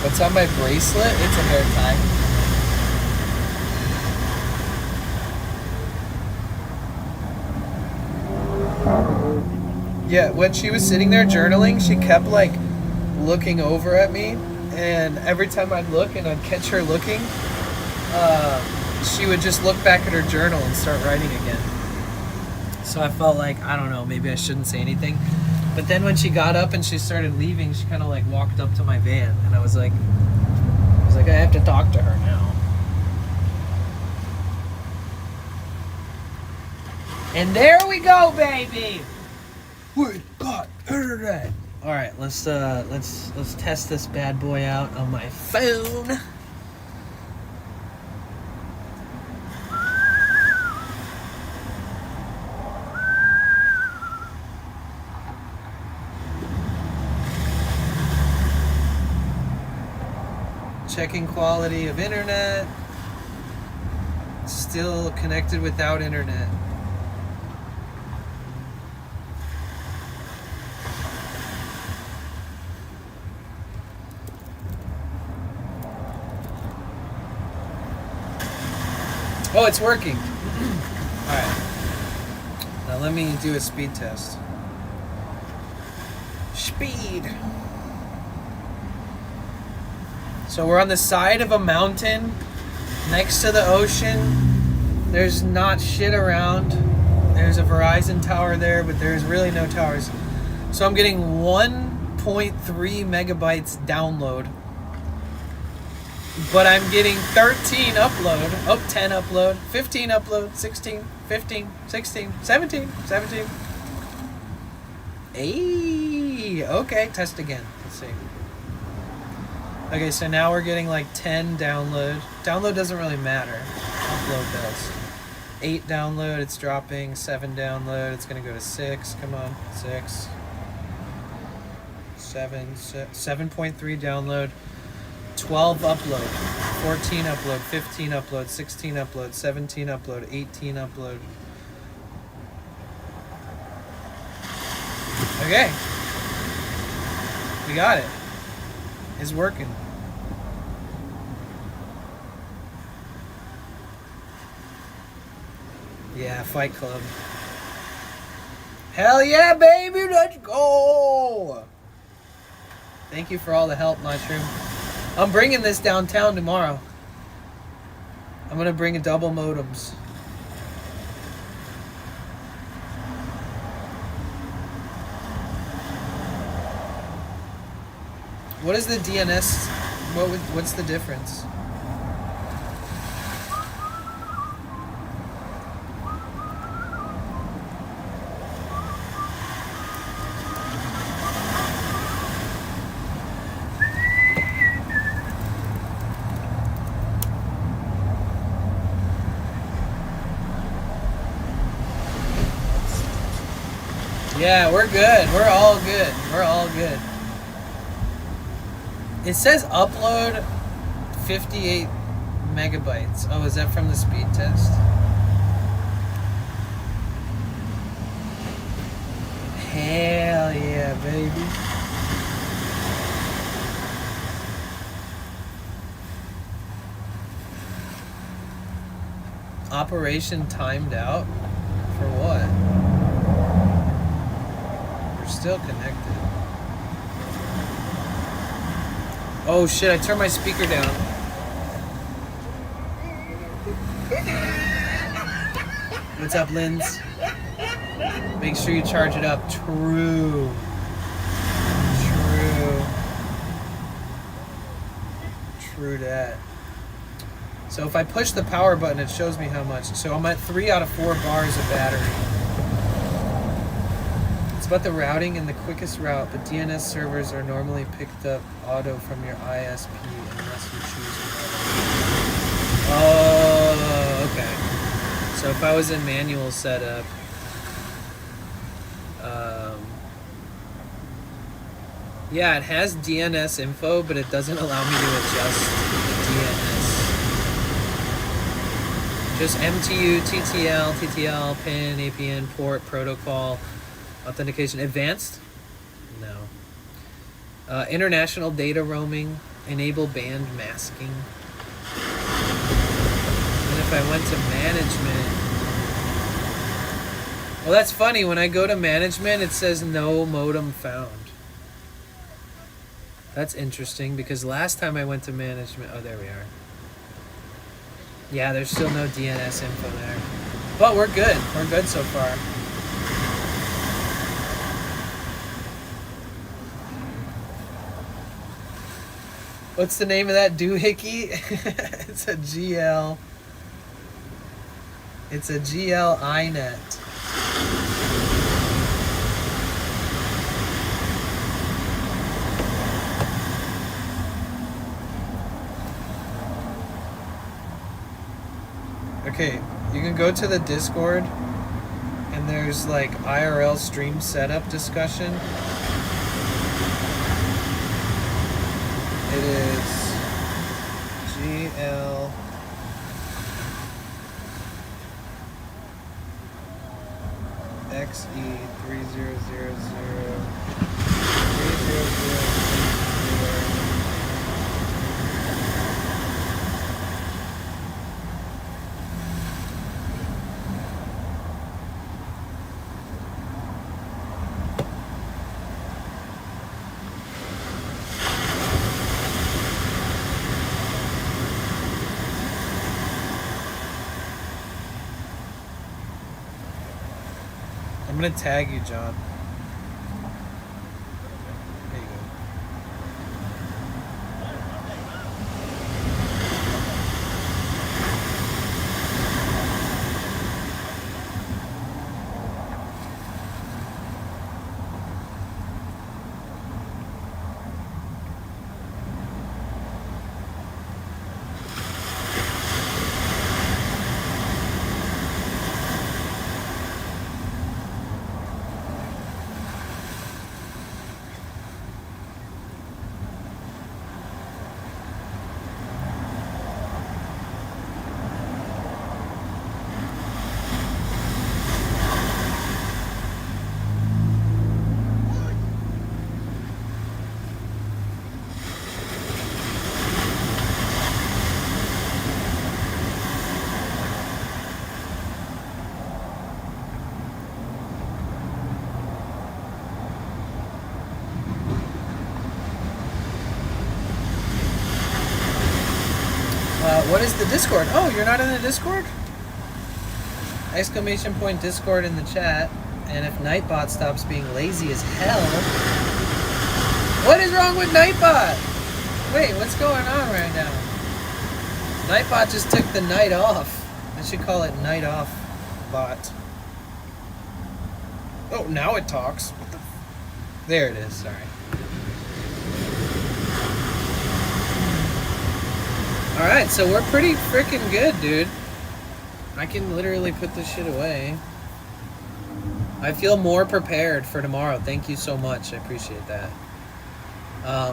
S2: What's on my bracelet? It's a hair tie. Yeah, when she was sitting there journaling, she kept like looking over at me, and every time I'd look and I'd catch her looking, she would just look back at her journal and start writing again. So I felt like, I don't know, maybe I shouldn't say anything. But then when she got up and she started leaving, she kind of like walked up to my van, and I was like, I have to talk to her now. And there we go, baby. We got internet. All right, let's test this bad boy out on my phone. Checking quality of internet. Still connected without internet. Oh, it's working. All right. Now let me do a speed test. Speed. So we're on the side of a mountain next to the ocean. There's not shit around. There's a Verizon tower there, but there's really no towers. So I'm getting 1.3 megabytes download. But I'm getting 13 upload, 10 upload, 15 upload, 16, 15, 16, 17. Hey, okay, test again. Let's see. Okay, so now we're getting like 10 download. Download doesn't really matter. Upload does. 8 download, it's dropping. 7 download, it's gonna go to 6. Come on, 6. 7.3 download. 12 upload. 14 upload. 15 upload. 16 upload. 17 upload. 18 upload. Okay. We got it. It's working. Yeah, Fight Club. Hell yeah, baby, let's go! Thank you for all the help, Mushroom. I'm bringing this downtown tomorrow. I'm gonna bring a double modems. What is the DNS? What's the difference? Yeah, we're good. We're all good. We're all good. It says upload 58 megabytes. Oh, is that from the speed test? Hell yeah, baby. Operation timed out? For what? We're still connected. Oh shit, I turned my speaker down. What's up, Linz? Make sure you charge it up. True. True that. So if I push the power button, it shows me how much. So I'm at 3 out of 4 bars of battery. It's about the routing and the quickest route, but DNS servers are normally picked up auto from your ISP unless you choose another. Oh, okay. So if I was in manual setup, yeah, it has DNS info, but it doesn't allow me to adjust the DNS. Just MTU, TTL, PIN, APN, port, protocol, authentication. Advanced? No. International data roaming, enable band masking. And if I went to management, well, that's funny. When I go to management, it says no modem found. That's interesting because last time I went to management, oh, there we are. Yeah, there's still no DNS info there. But we're good. We're good so far. What's the name of that doohickey? It's a GL. It's a GL iNet. Okay, you can go to the Discord and there's like IRL stream setup discussion. It is GL XE30003000. I'm gonna tag you, John. There you go. What is the Discord? Oh, you're not in the Discord? Exclamation point Discord in the chat. And if Nightbot stops being lazy as hell. What is wrong with Nightbot? Wait, what's going on right now? Nightbot just took the night off. I should call it Night Off Bot. Oh, now it talks. What the there it is, sorry. Alright, so we're pretty freaking good, dude. I can literally put this shit away. I feel more prepared for tomorrow. Thank you so much. I appreciate that.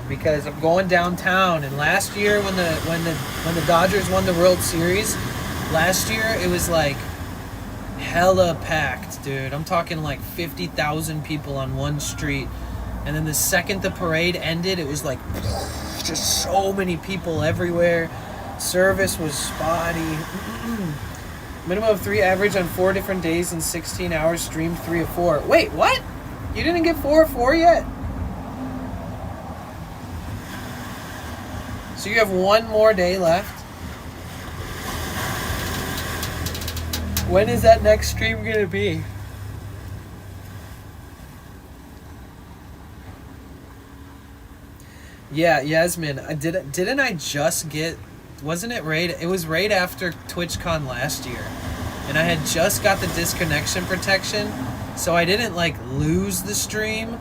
S2: Because I'm going downtown, and last year when the Dodgers won the World Series, last year it was like hella packed, dude. I'm talking like 50,000 people on one street. And then the second the parade ended, it was like just so many people everywhere. Service was spotty. Minimum of 3 average on 4 different days in 16 hours, streamed 3 of 4. Wait, what? You didn't get 4 of 4 yet? So you have 1 more day left? When is that next stream gonna be? Yeah, Yasmin, didn't I just get, wasn't it right? It was right after TwitchCon last year. And I had just got the disconnection protection, so I didn't like lose the stream,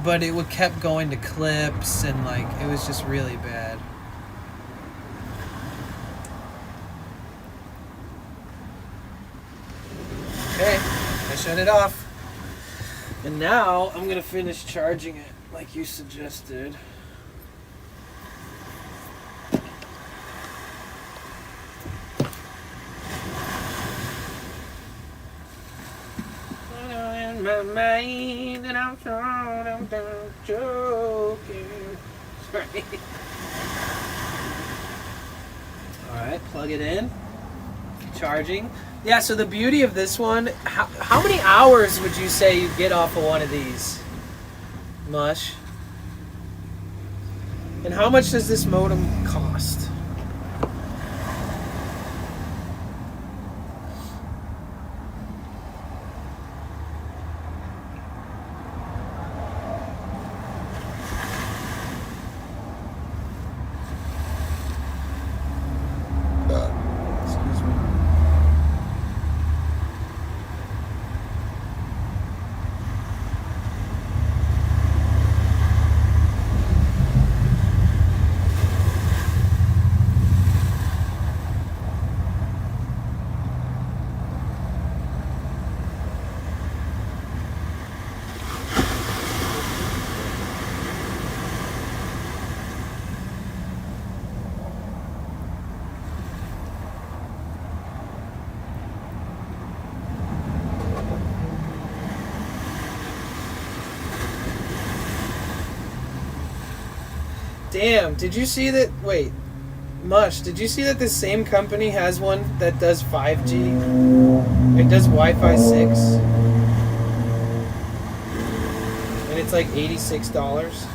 S2: but it kept going to clips and like, it was just really bad. Okay, I shut it off. And now I'm gonna finish charging it like you suggested. My mind and I'm sure I'm done joking. Sorry. Alright, plug it in. Charging. Yeah, so the beauty of this one, how many hours would you say you get off of one of these? Mush? And how much does this modem cost? Damn, did you see that? Wait, Mush, did you see that this same company has one that does 5G? It does Wi-Fi 6. And it's like $86.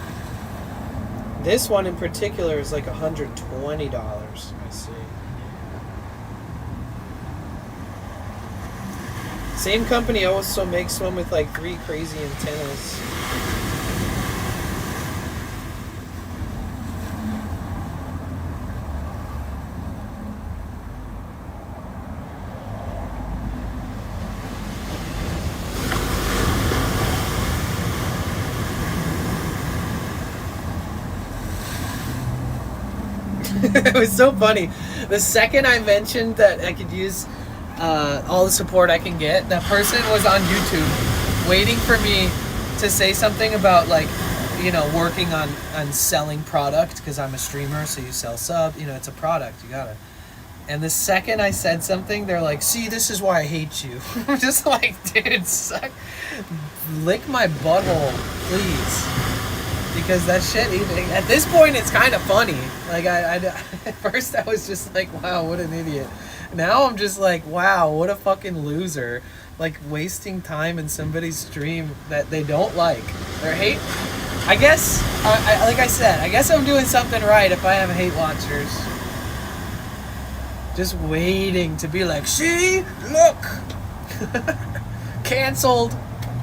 S2: This one in particular is like $120. I see. Same company also makes one with like 3 crazy antennas. It was so funny. The second I mentioned that I could use all the support I can get, that person was on YouTube waiting for me to say something about, like, you know, working on selling product, because I'm a streamer, so you sell sub, you know, it's a product, you gotta. And the second I said something, they're like, see, this is why I hate you. I'm just like, dude, suck. Lick my butthole, please. Because that shit, even at this point, it's kind of funny. Like, at first I was just like, wow, what an idiot. Now I'm just like, wow, what a fucking loser. Like, wasting time in somebody's stream that they don't like. Or hate. I guess, like I said, I guess I'm doing something right if I have hate watchers. Just waiting to be like, see, look. Canceled.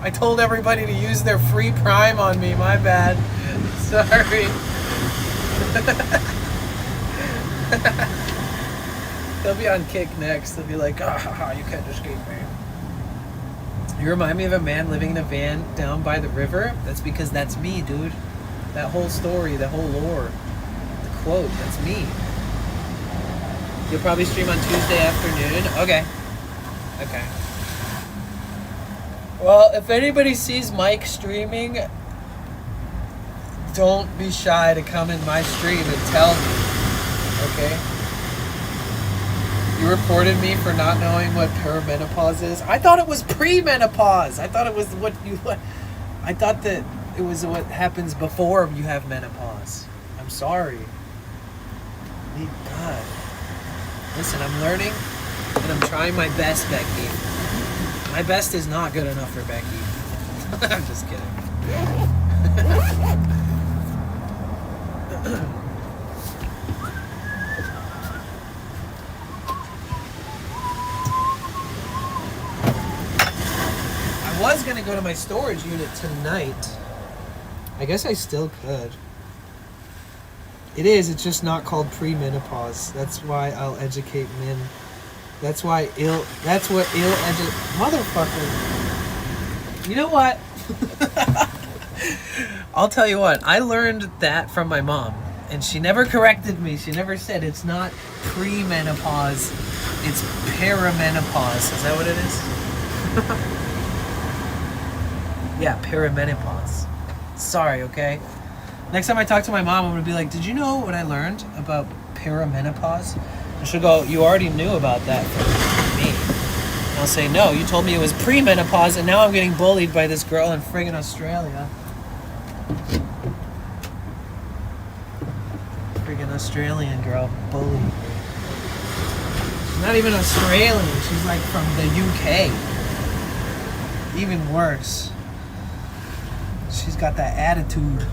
S2: I told everybody to use their free Prime on me, my bad. Sorry. They'll be on Kick next. They'll be like, ah, you can't escape me. You remind me of a man living in a van down by the river. That's because that's me, dude. That whole story, the whole lore, the quote, that's me. You'll probably stream on Tuesday afternoon. Okay. Okay. Well, if anybody sees Mike streaming, don't be shy to come in my stream and tell me, okay? You reported me for not knowing what perimenopause is. I thought it was pre-menopause. I thought it was I thought that it was what happens before you have menopause. I'm sorry. God. Listen, I'm learning, and I'm trying my best, Becky. My best is not good enough for Becky. I'm just kidding. I was going to go to my storage unit tonight. I guess I still could. It is, it's just not called pre-menopause. That's why I'll educate men. That's what motherfucker. You know what? I'll tell you what, I learned that from my mom, and she never corrected me. She never said it's not pre-menopause, it's perimenopause. Is that what it is? Yeah, perimenopause. Sorry, okay? Next time I talk to my mom, I'm gonna be like, did you know what I learned about perimenopause? And she'll go, you already knew about that from me. And I'll say, no, you told me it was pre-menopause, and now I'm getting bullied by this girl in friggin' Australia. Friggin' Australian girl, bully. She's not even Australian, she's like from the UK. Even worse. She's got that attitude.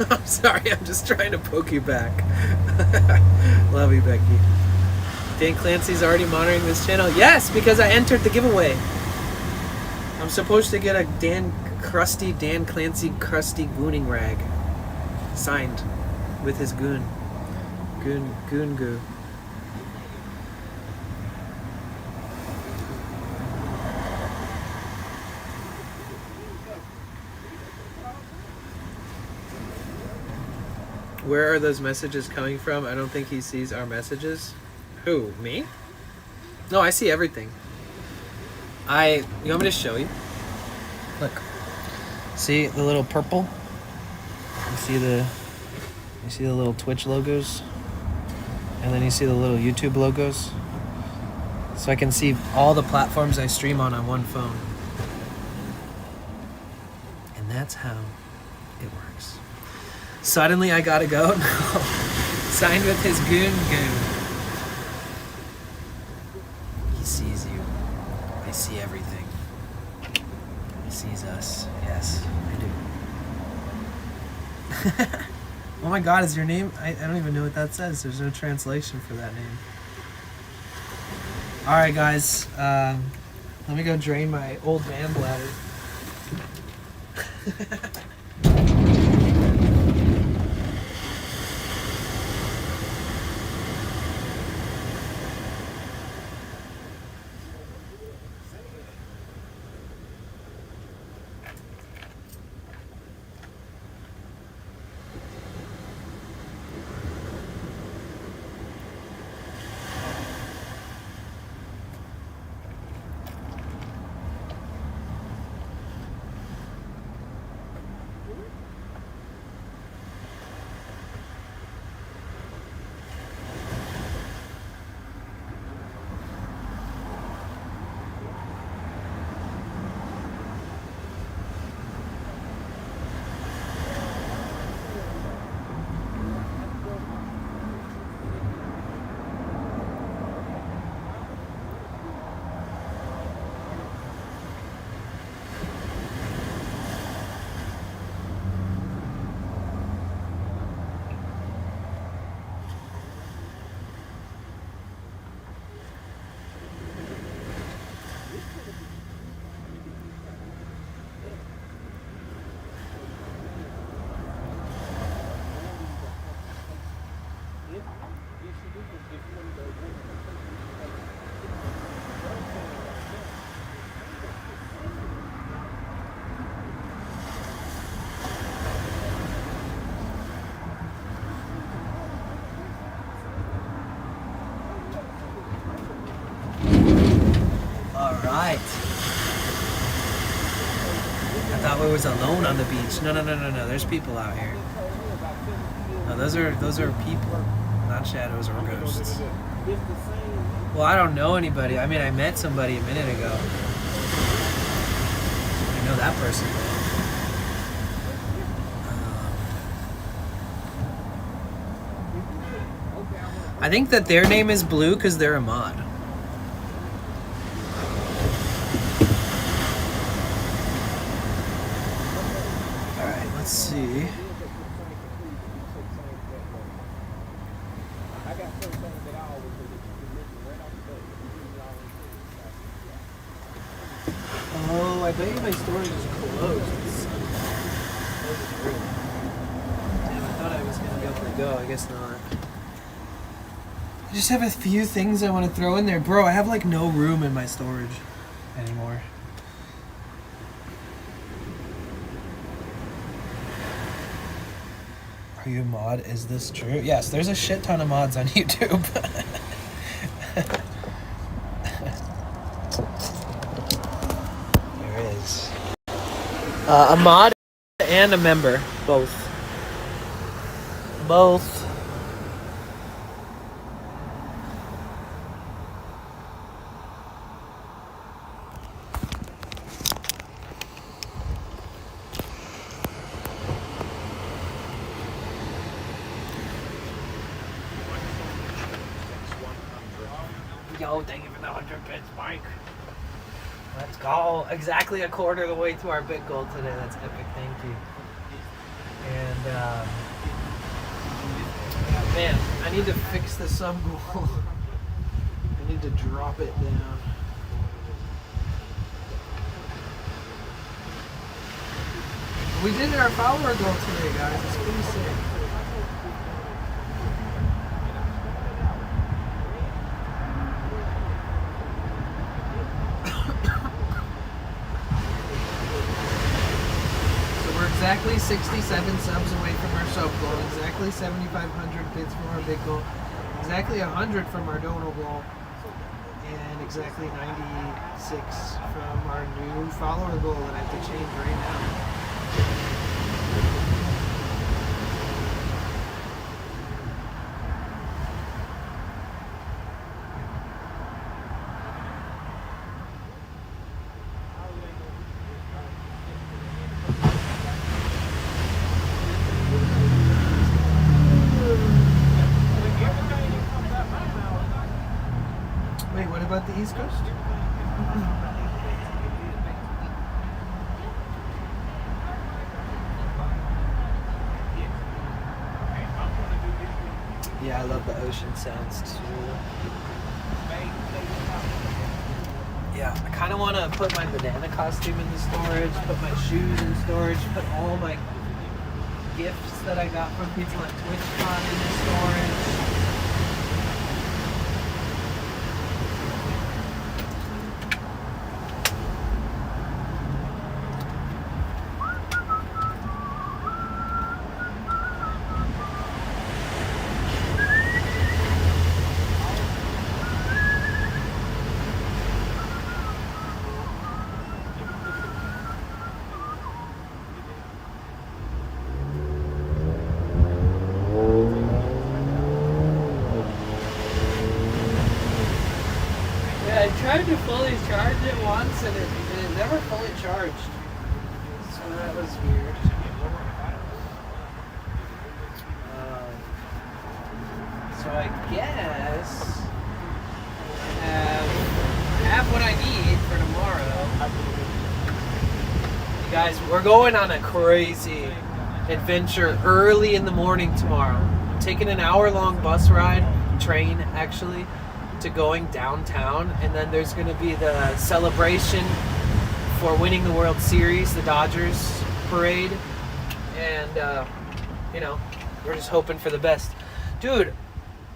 S2: I'm sorry, I'm just trying to poke you back. Love you, Becky. Dan Clancy's already monitoring this channel. Yes, because I entered the giveaway. I'm supposed to get a Dan Clancy crusty gooning rag signed with his goon goo. Where are those messages coming from? I don't think he sees our messages. Who, me? No, I see everything. You want me to show you? Look. See the little purple? You see the little Twitch logos? And then you see the little YouTube logos? So I can see all the platforms I stream on one phone. And that's how it works. Suddenly I gotta go. No. Signed with his goon. He sees you. I see everything. He sees us. Yes, I do. Oh my god, is your name? I don't even know what that says. There's no translation for that name. Alright guys, let me go drain my old man bladder. Alright. I thought we was alone on the beach. No. There's people out here. No, those are people, not shadows or ghosts. Well, I don't know anybody. I mean, I met somebody a minute ago. I know that person. I think that their name is Blue because they're a mod. Alright, let's see. Oh, I bet you my storage is closed. Damn, I thought I was going to be able to go. I guess not. I just have a few things I want to throw in there. Bro, I have like no room in my storage anymore. Are you a mod? Is this true? Yes, there's a shit ton of mods on YouTube. There is. A mod and a member. Both. Both. Yo, thank you for the 100 bits, Mike. Let's go. Exactly a quarter of the way to our big goal today. That's epic. Thank you. And man, I need to fix the sub goal. I need to drop it down. We did our follower goal today, guys. It's pretty sick. So we're exactly 67 subs away from our sub goal, exactly 7,500 bits from our big goal, exactly 100 from our dono goal, and exactly 96 from our new follower goal that I have to change right now. Wait, what about the East Coast? Yeah, I love the ocean sounds too. Yeah, I kind of want to put my banana costume in the storage, put my shoes in storage, put all my gifts that I got from people at TwitchCon in the storage. I tried to fully charge it once and it never fully charged. So that was weird. So I guess I have what I need for tomorrow. You guys, we're going on a crazy adventure early in the morning tomorrow. I'm taking an hour-long bus ride, train actually, to going downtown, and then there's going to be the celebration for winning the World Series, the Dodgers parade, and you know, we're just hoping for the best. Dude,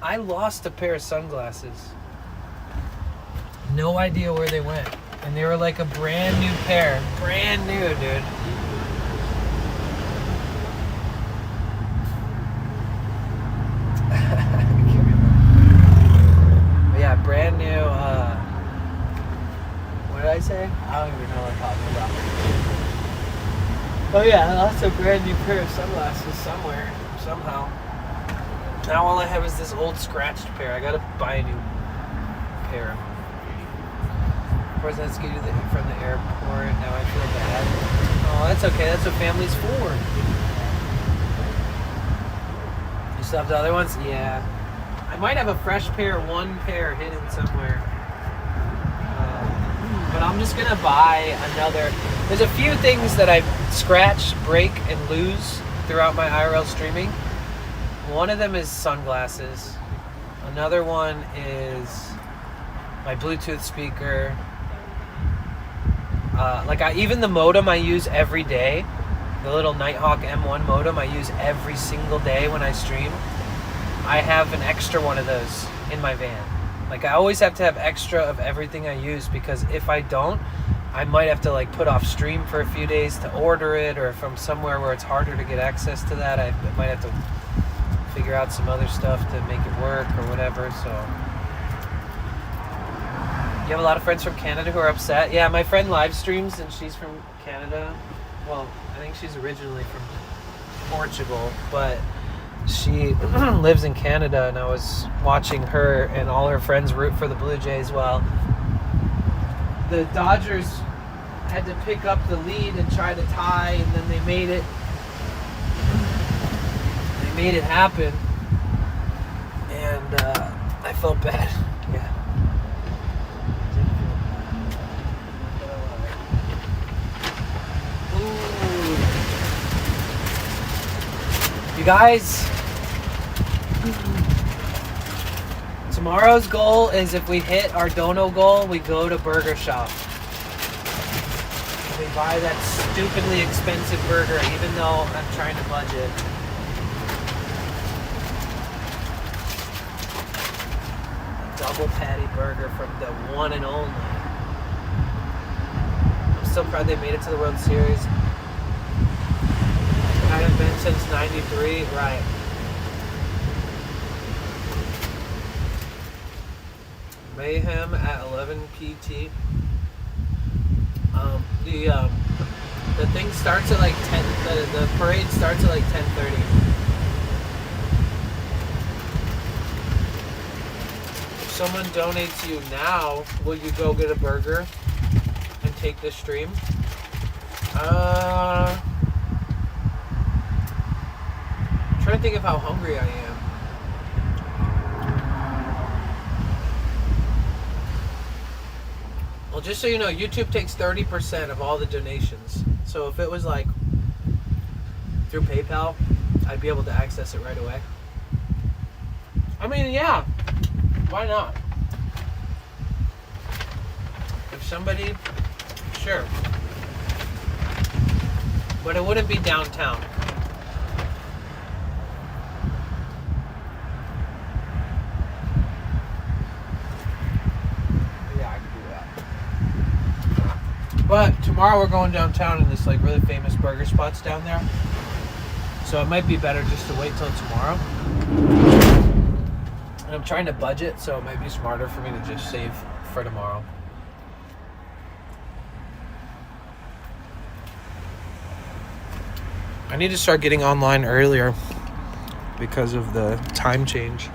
S2: I lost a pair of sunglasses. No idea where they went, and they were like a brand new pair, brand new, dude. Yeah, brand new, what did I say? I don't even know what I'm talking about. Oh yeah, I lost a brand new pair of sunglasses somewhere, somehow. Now all I have is this old scratched pair. I gotta buy a new pair. Of course, let's get from the airport. Now I feel bad. Oh, that's okay, that's what family's for. You still have the other ones? Yeah. I might have a fresh pair, one pair hidden somewhere. But I'm just gonna buy another. There's a few things that I scratch, break, and lose throughout my IRL streaming. One of them is sunglasses. Another one is my Bluetooth speaker. Even the modem I use every day, the little Nighthawk M1 modem I use every single day when I stream. I have an extra one of those in my van. Like, I always have to have extra of everything I use, because if I don't, I might have to like put off stream for a few days to order it, or from somewhere where it's harder to get access to that, I might have to figure out some other stuff to make it work or whatever. So you have a lot of friends from Canada who are upset. Yeah, my friend live streams and she's from Canada. Well, I think she's originally from Portugal, but she lives in Canada, and I was watching her and all her friends root for the Blue Jays while the Dodgers had to pick up the lead and try to tie, and then they made it happen, and I felt bad. Yeah. You guys, tomorrow's goal is if we hit our dono goal, we go to Burger Shop. We buy that stupidly expensive burger, even though I'm trying to budget. Double patty burger from the one and only. I'm so proud they made it to the World Series. Haven't been since '93, right? Mayhem at 11 PT. The thing starts at like 10. The parade starts at like 10:30. If someone donates you now, will you go get a burger and take the stream? I'm trying to think of how hungry I am. Well, just so you know, YouTube takes 30% of all the donations. So if it was like through PayPal, I'd be able to access it right away. I mean, yeah, why not? If somebody, sure. But it wouldn't be downtown. But tomorrow we're going downtown in this like really famous burger spots down there. So it might be better just to wait till tomorrow. And I'm trying to budget, so it might be smarter for me to just save for tomorrow. I need to start getting online earlier because of the time change.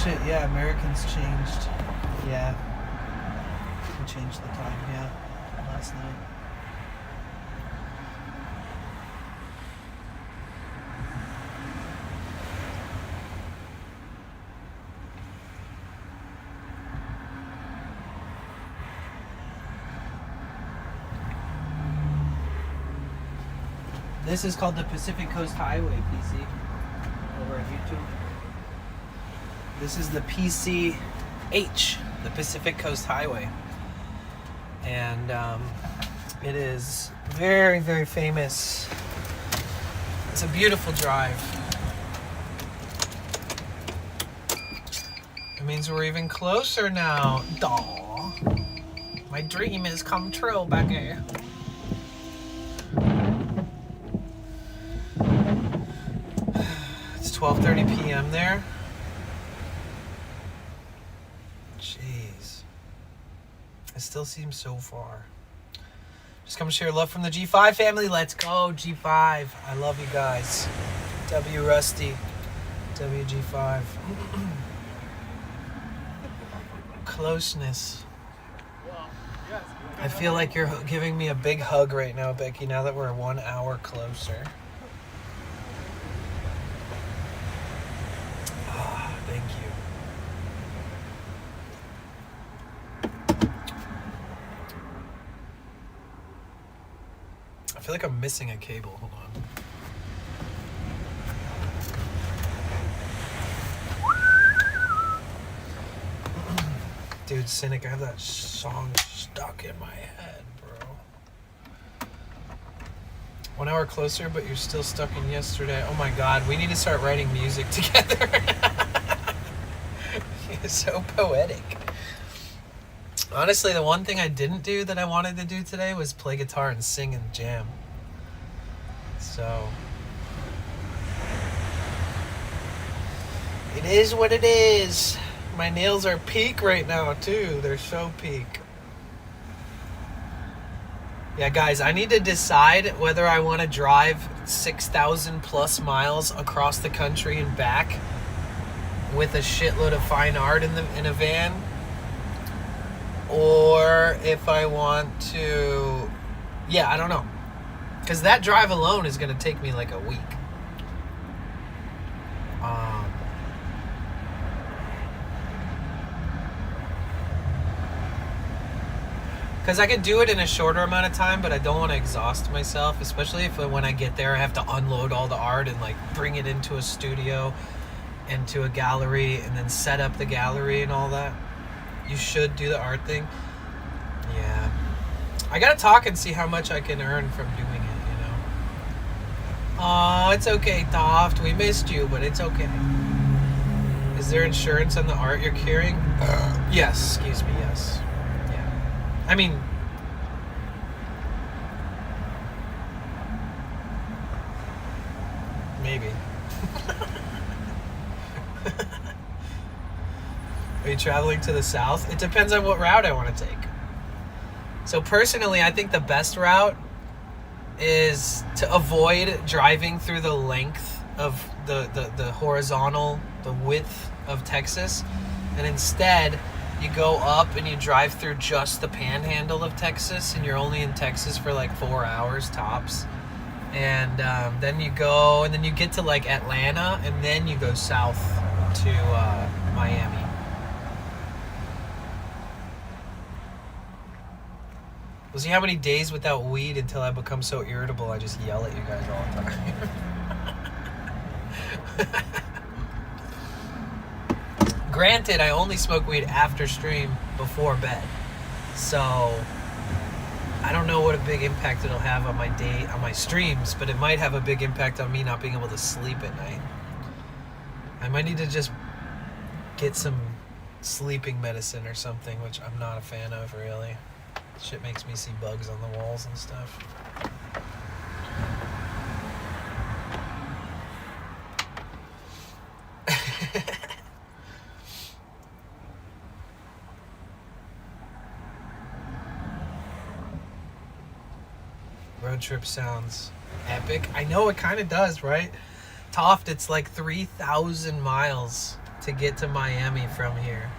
S2: Shit, yeah, Americans changed. Yeah. We changed the time, yeah. Last night. This is called the Pacific Coast Highway, PC. Over on YouTube. This is the PCH, the Pacific Coast Highway. And it is very, very famous. It's a beautiful drive. It means we're even closer now. Daw. My dream has come true, Becky. It's 12:30 p.m. there. Jeez. It still seems so far. Just come share love from the G5 family. Let's go, G5. I love you guys. W Rusty. WG5. Closeness. I feel like you're giving me a big hug right now, Becky, now that we're 1 hour closer. Ah, thank you. I feel like I'm missing a cable. Hold on. Dude, Cynic, I have that song stuck in my head, bro. 1 hour closer, but you're still stuck in yesterday. Oh my god, we need to start writing music together. It's so poetic. Honestly, the one thing I didn't do that I wanted to do today was play guitar and sing and jam. So it is what it is. My nails are peak right now, too. They're so peak. Yeah, guys, I need to decide whether I want to drive 6,000 plus miles across the country and back
S1: with a shitload of fine art in a van, or if I want to, I don't know, because that drive alone is going to take me like a week. Because I could do it in a shorter amount of time, but I don't want to exhaust myself, especially if when I get there I have to unload all the art and like bring it into a studio, into a gallery, and then set up the gallery and all that. You should do the art thing. Yeah. I gotta talk and see how much I can earn from doing it, you know. Aw, it's okay, Toft. We missed you, but it's okay. Is there insurance on the art you're carrying? Yes, excuse me, yes. I mean, maybe. Are you traveling to the south? It depends on what route I want to take. So personally, I think the best route is to avoid driving through the length of the horizontal, the width of Texas, and instead you go up and you drive through just the panhandle of Texas, and you're only in Texas for like 4 hours tops. And then you go, and then you get to like Atlanta, and then you go south to Miami. We'll see how many days without weed until I become so irritable I just yell at you guys all the time. Granted, I only smoke weed after stream, before bed. So, I don't know what a big impact it'll have on my day, on my streams, but it might have a big impact on me not being able to sleep at night. I might need to just get some sleeping medicine or something, which I'm not a fan of, really. Shit makes me see bugs on the walls and stuff. Road trip sounds epic. I know it kind of does, right? Toft, it's like 3,000 miles to get to Miami from here.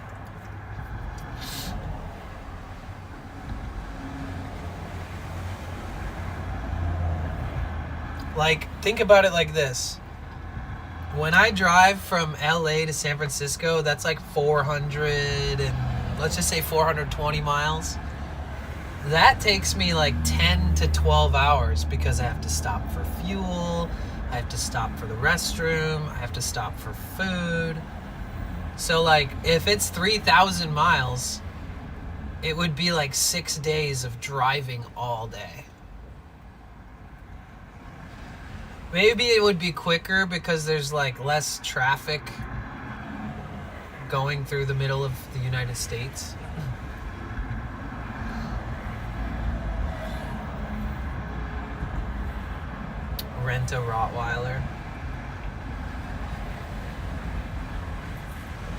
S1: Like, think about it like this. When I drive from LA to San Francisco, that's like 400 and let's just say 420 miles. That takes me like 10 to 12 hours because I have to stop for fuel, I have to stop for the restroom, I have to stop for food. So like, if it's 3,000 miles, it would be like 6 days of driving all day. Maybe it would be quicker because there's like less traffic going through the middle of the United States. Rent a Rottweiler.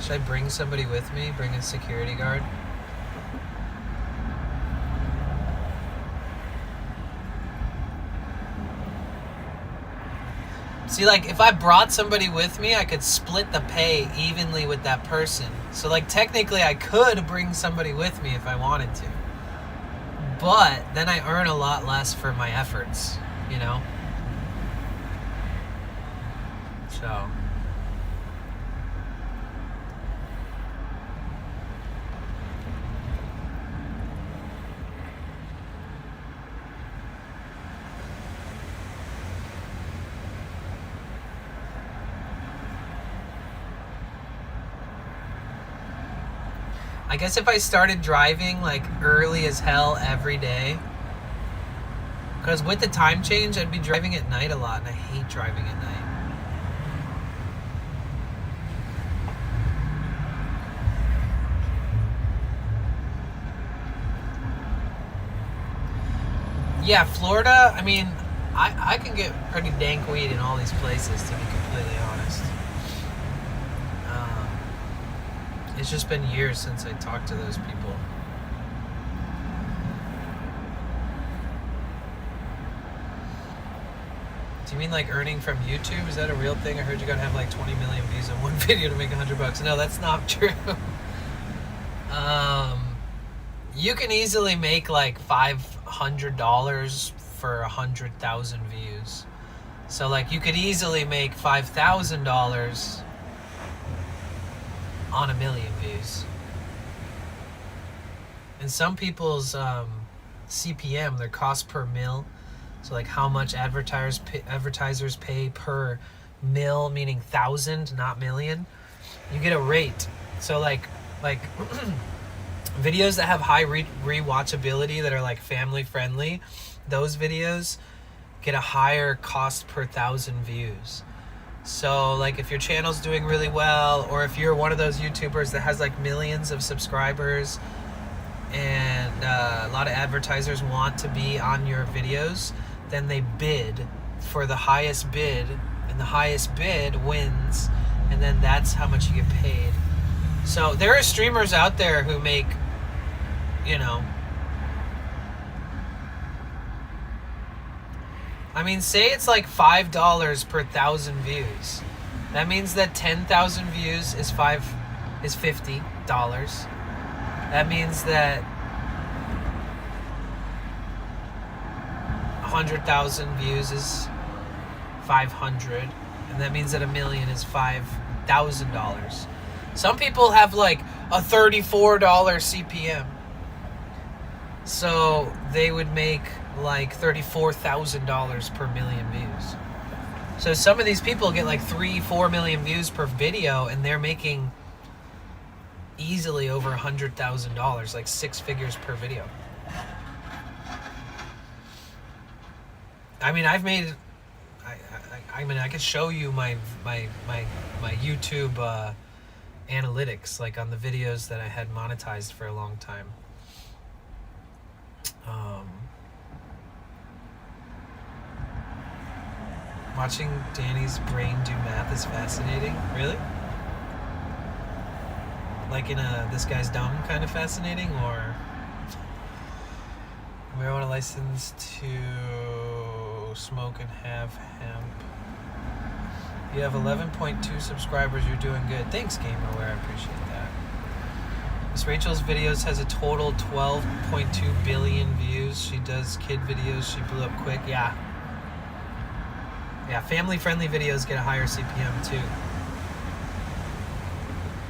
S1: Should I bring somebody with me? Bring a security guard? See, like, if I brought somebody with me, I could split the pay evenly with that person. So, like, technically I could bring somebody with me if I wanted to. But then I earn a lot less for my efforts, you know? So... I guess if I started driving like early as hell every day, because with the time change, I'd be driving at night a lot, and I hate driving at night. Yeah, Florida, I mean, I can get pretty dank weed in all these places, to be completely honest. It's just been years since I talked to those people. Do you mean like earning from YouTube? Is that a real thing? I heard you gotta have like 20 million views on one video to make $100. No, that's not true. You can easily make like $500 for 100,000 views. So like you could easily make $5,000 on 1 million views. And some people's CPM, their cost per mil, so like how much advertisers pay per mil, meaning thousand, not million, you get a rate. So like videos that have high rewatchability, that are like family friendly, those videos get a higher cost per 1,000 views. So like if your channel's doing really well, or if you're one of those YouTubers that has like millions of subscribers and a lot of advertisers want to be on your videos, then they bid for the highest bid, and the highest bid wins, and then that's how much you get paid. So there are streamers out there who make, you know, I mean, say it's like $5 per 1,000 views. That means that 10,000 views is $50. That means that 100,000 views is 500, and that means that 1 million is $5,000. Some people have like a $34 CPM, so they would make like $34,000 per million views. So some of these people get like 3-4 million views per video, and they're making easily over $100,000, like 6 figures per video. I mean, I've made, I mean, I could show you my YouTube analytics, like on the videos that I had monetized for a long time. Watching Danny's brain do math is fascinating. Really? Like in a this guy's dumb kind of fascinating, or marijuana license to smoke and have hemp. You have 11.2 subscribers. You're doing good. Thanks, GameAware. I appreciate that. Miss Rachel's videos has a total 12.2 billion views. She does kid videos. She blew up quick. Yeah. Yeah, family-friendly videos get a higher CPM too.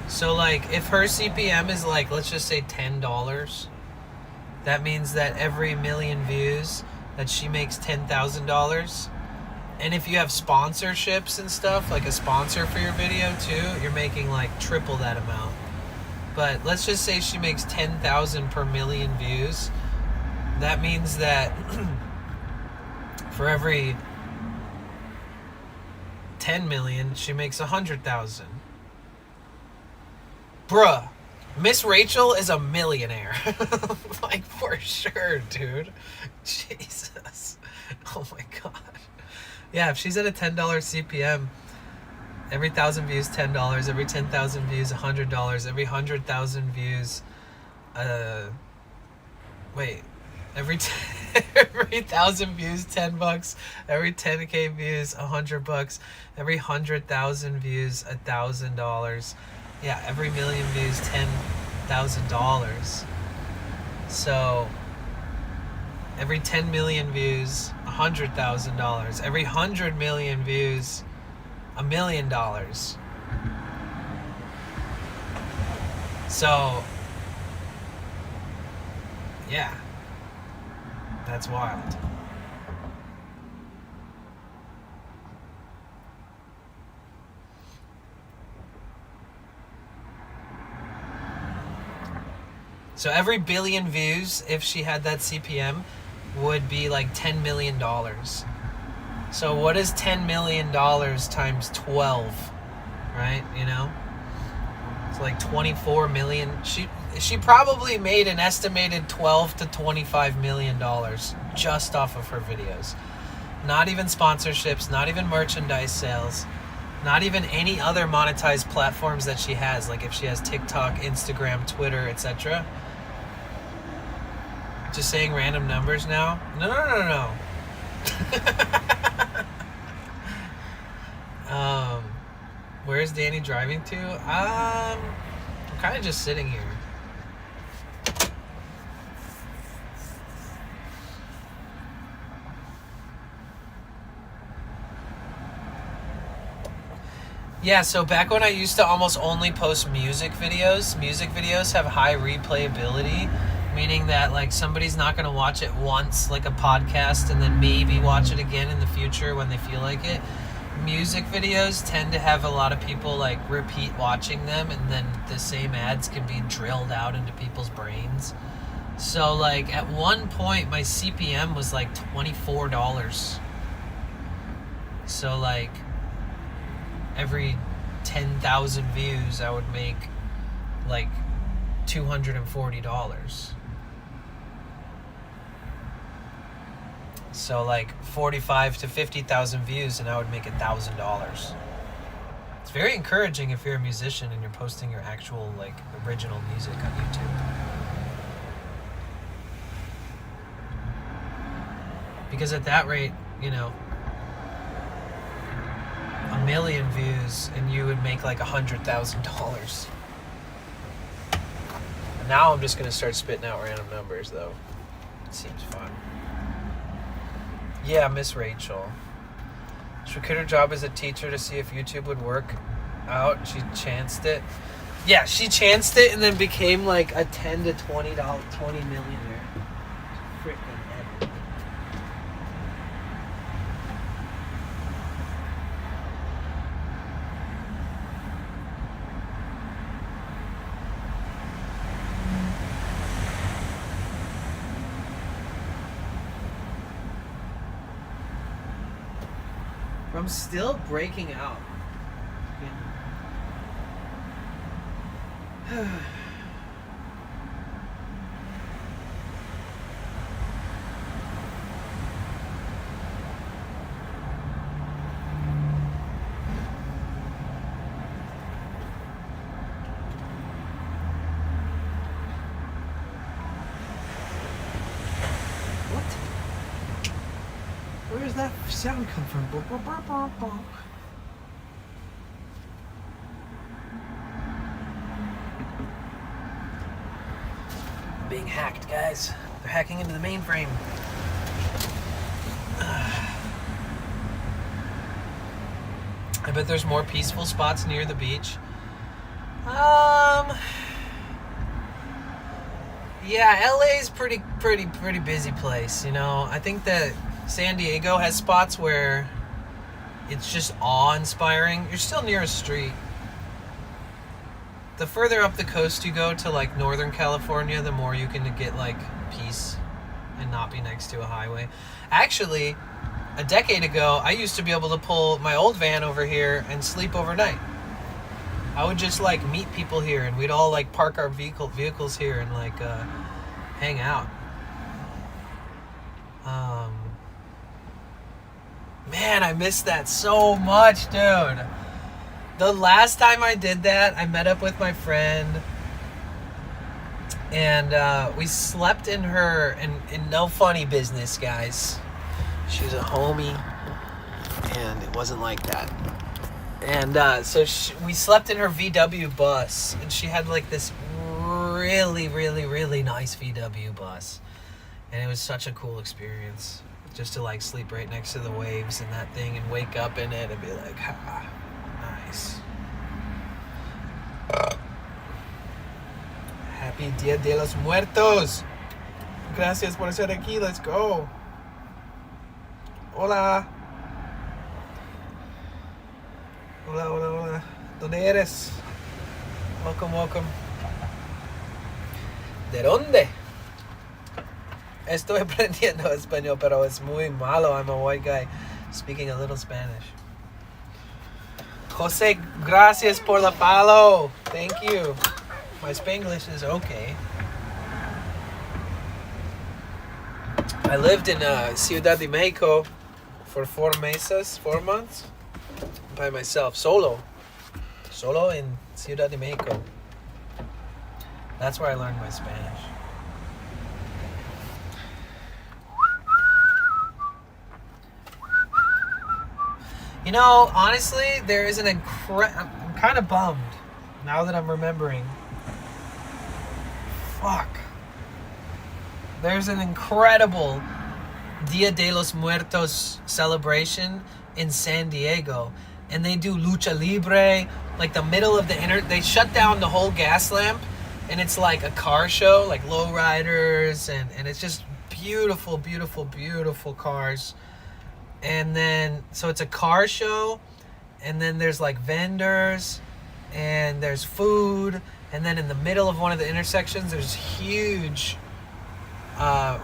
S1: So like, if her CPM is like, let's just say $10, that means that every million views that she makes $10,000. And if you have sponsorships and stuff, like a sponsor for your video too, you're making like triple that amount. But let's just say she makes 10,000 per million views. That means that for every 10 million, she makes 100,000. Bruh, Miss Rachel is a millionaire. Like, for sure, dude. Jesus. Oh my god. Yeah, if she's at a $10 CPM, every 1,000 views, $10. Every 10,000 views, $100. Every 100,000 views, every 1,000 views, $10. Every 10K views, $100. Every 100,000 views, $1,000. Yeah, every million views, $10,000. So every 10 million views, $100,000. Every 100 million views, $1 million. So yeah, that's wild. So every billion views, if she had that CPM, would be like $10 million. So what is $10 million times 12, right? You know? It's like 24 million. She probably made an estimated $12 to $25 million just off of her videos. Not even sponsorships, not even merchandise sales, not even any other monetized platforms that she has, like if she has TikTok, Instagram, Twitter, etc. Just saying random numbers now? No. Where's Danny driving to? I'm kind of just sitting here. Yeah, so back when I used to almost only post music videos have high replayability, meaning that like somebody's not going to watch it once like a podcast and then maybe watch it again in the future when they feel like it. Music videos tend to have a lot of people like repeat watching them, and then the same ads can be drilled out into people's brains. So like at one point my CPM was like $24. So like every 10,000 views I would make like $240. So like 45 to 50,000 views and I would make $1,000. It's very encouraging if you're a musician and you're posting your actual like original music on YouTube. Because at that rate, you know, 1 million views and you would make like $100,000. Now I'm just gonna start spitting out random numbers though. It seems fun. Yeah, Miss Rachel. She quit her job as a teacher to see if YouTube would work out. She chanced it. Yeah, she chanced it and then became like a $10 to $20 millionaire. Freaking epic. I'm still breaking out. What? Where does that sound come from? Being hacked, guys. They're hacking into the mainframe. I bet there's more peaceful spots near the beach. Yeah, LA's pretty busy place, you know. I think that San Diego has spots where it's just awe-inspiring. You're still near a street. The further up the coast you go to like Northern California, the more you can get like peace and not be next to a highway. Actually, a decade ago, I used to be able to pull my old van over here and sleep overnight. I would just like meet people here and we'd all like park our vehicles here and like hang out. Man, I miss that so much, dude. The last time I did that, I met up with my friend and we slept in her, and no funny business, guys. She's a homie and it wasn't like that. And so we slept in her VW bus, and she had like this really nice VW bus. And it was such a cool experience just to like sleep right next to the waves and that thing and wake up in it and be like, ah, nice. Happy Dia de los Muertos. Gracias por estar aquí. Let's go. Hola. Hola. ¿Dónde eres? Welcome. ¿De dónde? Estoy aprendiendo español, pero es muy malo. I'm a white guy speaking a little Spanish. Jose, gracias por la follow. Thank you. My Spanglish is okay. I lived in Ciudad de Mexico for 4 months, by myself, solo in Ciudad de Mexico. That's where I learned my Spanish. You know, honestly, there is I'm kind of bummed now that I'm remembering. Fuck. There's an incredible Dia de los Muertos celebration in San Diego, and they do lucha libre, like the middle of the they shut down the whole gas lamp, and it's like a car show, like lowriders, and it's just beautiful, beautiful, beautiful cars. And then, so it's a car show, and then there's like vendors, and there's food, and then in the middle of one of the intersections, there's huge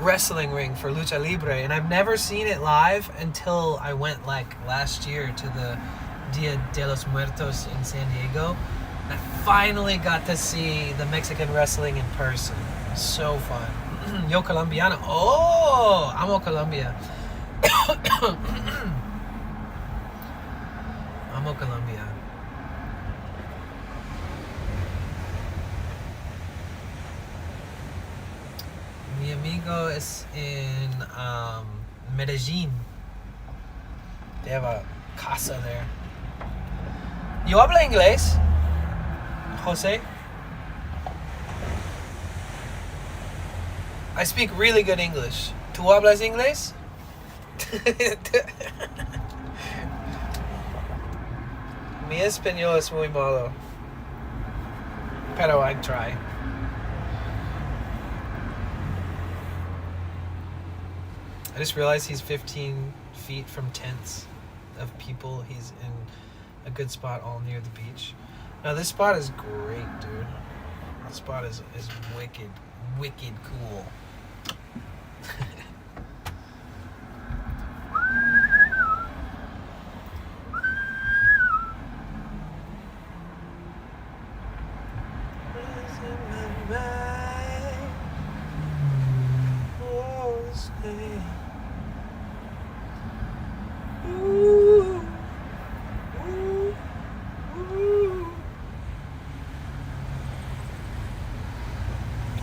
S1: wrestling ring for lucha libre, and I've never seen it live until I went like last year to the Dia de los Muertos in San Diego. I finally got to see the Mexican wrestling in person. It was so fun. Yo Colombiano. Oh, amo Colombia. Amo Colombia. Mi amigo is in Medellin. They have a casa there. ¿Yo hablo inglés, Jose? I speak really good English. ¿Tú hablas inglés? Mi español es muy malo. Pero I try. I just realized he's 15 feet from tents of people. He's in a good spot all near the beach. Now this spot is great, dude. This spot is wicked, wicked cool.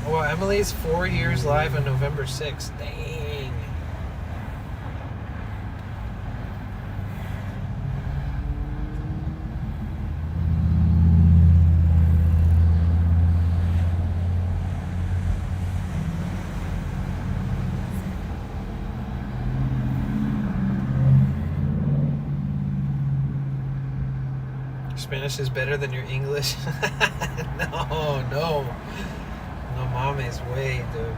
S1: Well, Emily's 4 years live on November 6th. Dang. Spanish is better than your English? No. No, mames, way, dude.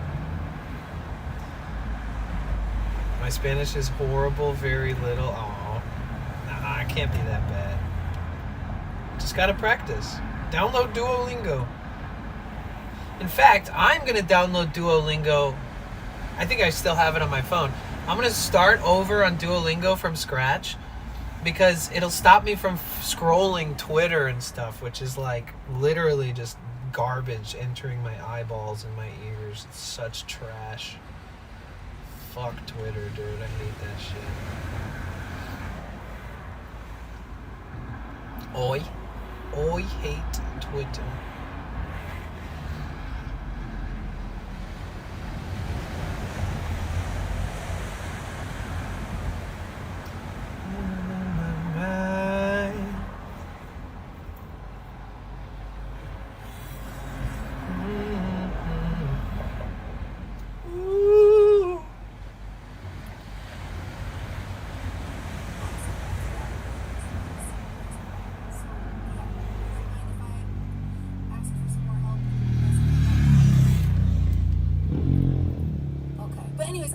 S1: My Spanish is horrible, very little. Oh, nah, I can't be that bad. Just gotta practice. Download Duolingo. In fact, I'm gonna download Duolingo. I think I still have it on my phone. I'm gonna start over on Duolingo from scratch, because it'll stop me from scrolling Twitter and stuff, which is like literally just garbage entering my eyeballs and my ears. It's such trash. Fuck Twitter, dude. I hate that shit. I hate Twitter.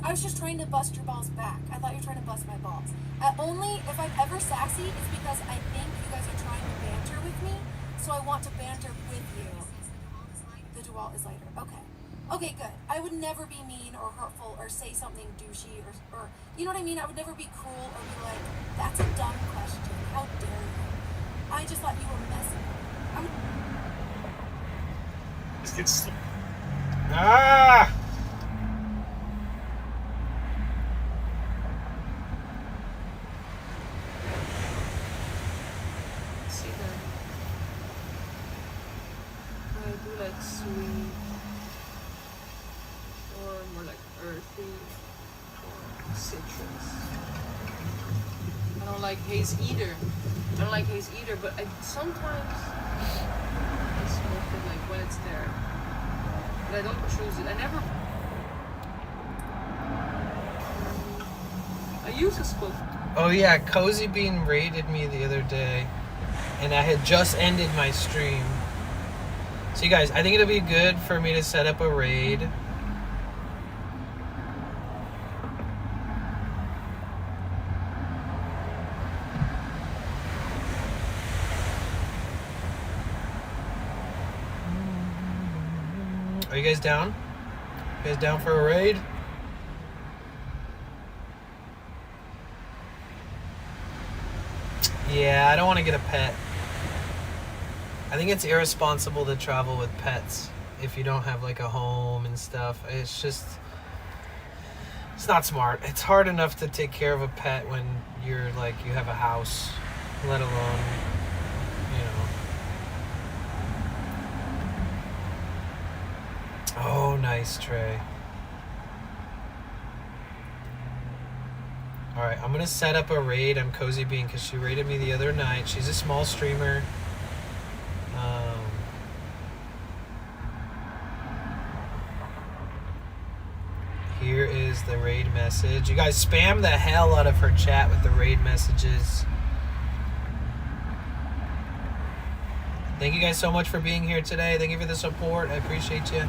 S13: I was just trying to bust your balls back. I thought you were trying to bust my balls. Only if I'm ever sassy, it's because I think you guys are trying to banter with me, so I want to banter with you. The DeWalt is lighter. Okay. Okay, good. I would never be mean or hurtful or say something douchey or you know what I mean? I would never be cruel or be like, that's a dumb question. How dare you? I just thought you were messing.
S1: Ah!
S12: Sweet or more like earthy or citrus. I don't like haze either. don't like haze either, but sometimes I smoke it like when it's there. But I don't choose it. I used to smoke.
S1: Oh yeah, Cozy Bean raided me the other day, and I had just ended my stream. So you guys, I think it'll be good for me to set up a raid. Are you guys down? You guys down for a raid? Yeah, I don't want to get a pet. I think it's irresponsible to travel with pets if you don't have like a home and stuff. It's not smart. It's hard enough to take care of a pet when you're like, you have a house, let alone, you know. Oh, nice, Trey. All right, I'm gonna set up a raid on Cozy Bean because she raided me the other night. She's a small streamer. Here is the raid message. You guys spam the hell out of her chat with the raid messages. Thank you guys so much for being here today. Thank you for the support. I appreciate you.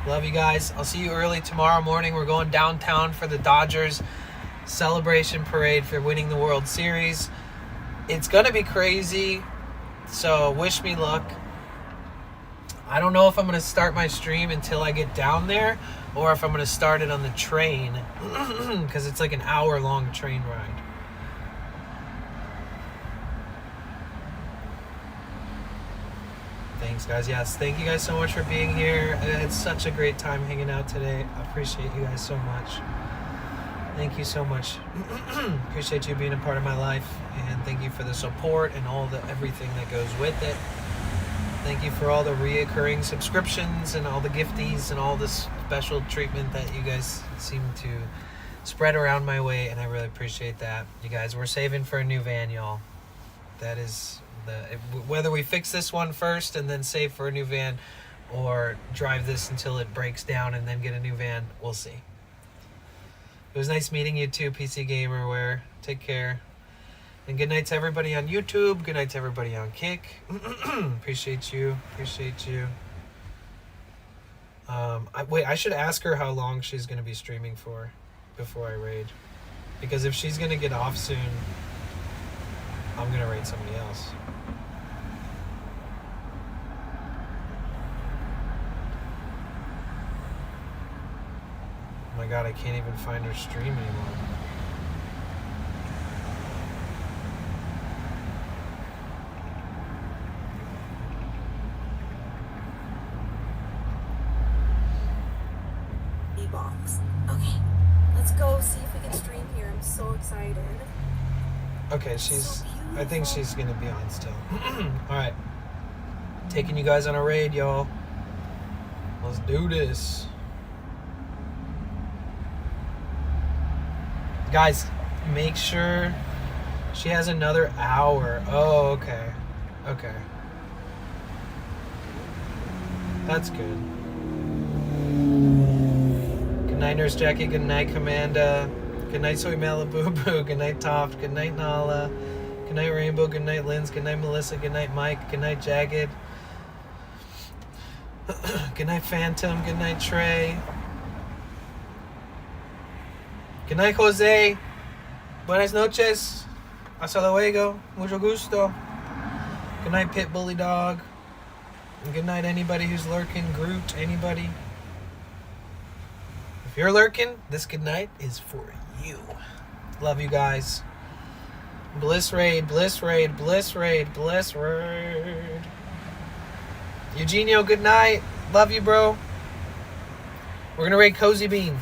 S1: Love you guys. I'll see you early tomorrow morning. We're going downtown for the Dodgers celebration parade for winning the World Series. It's gonna be crazy, so wish me luck. I don't know if I'm gonna start my stream until I get down there or if I'm gonna start it on the train because it's like an hour-long train ride. Thanks, guys. Yes, thank you guys so much for being here. It's such a great time hanging out today. I appreciate you guys so much. Thank you so much. Appreciate you being a part of my life, and thank you for the support and everything that goes with it. Thank you for all the reoccurring subscriptions and all the gifties and all the special treatment that you guys seem to spread around my way, and I really appreciate that. You guys, we're saving for a new van, y'all. That is whether we fix this one first and then save for a new van, or drive this until it breaks down and then get a new van, we'll see. It was nice meeting you too, PC Gamerware. Take care. And good night to everybody on YouTube. Good night to everybody on Kick. Appreciate you. Appreciate you. Wait, I should ask her how long she's going to be streaming for before I raid. Because if she's going to get off soon, I'm going to raid somebody else. Oh my god, I can't even find her stream anymore.
S13: E-box. Okay, let's go see if we can stream here. I'm so excited.
S1: Okay, I think she's gonna be on still. Alright. Taking you guys on a raid, y'all. Let's do this. Guys, make sure she has another hour. Oh, okay. Okay. That's good. Good night, Nurse Jackie. Good night, Commanda. Good night, Soy Malibu. Good night, Toft. Good night, Nala. Good night, Rainbow. Good night, Linz. Good night, Melissa. Good night, Mike. Good night, Jagged. Good night, Phantom. Good night, Trey. Good night, Jose. Buenas noches. Hasta luego. Mucho gusto. Good night, Pit Bully Dog. And good night, anybody who's lurking. Groot, anybody. If you're lurking, this good night is for you. Love you guys. Bliss raid, bliss raid, bliss raid, bliss raid. Eugenio, good night. Love you, bro. We're gonna raid Cozy Bean.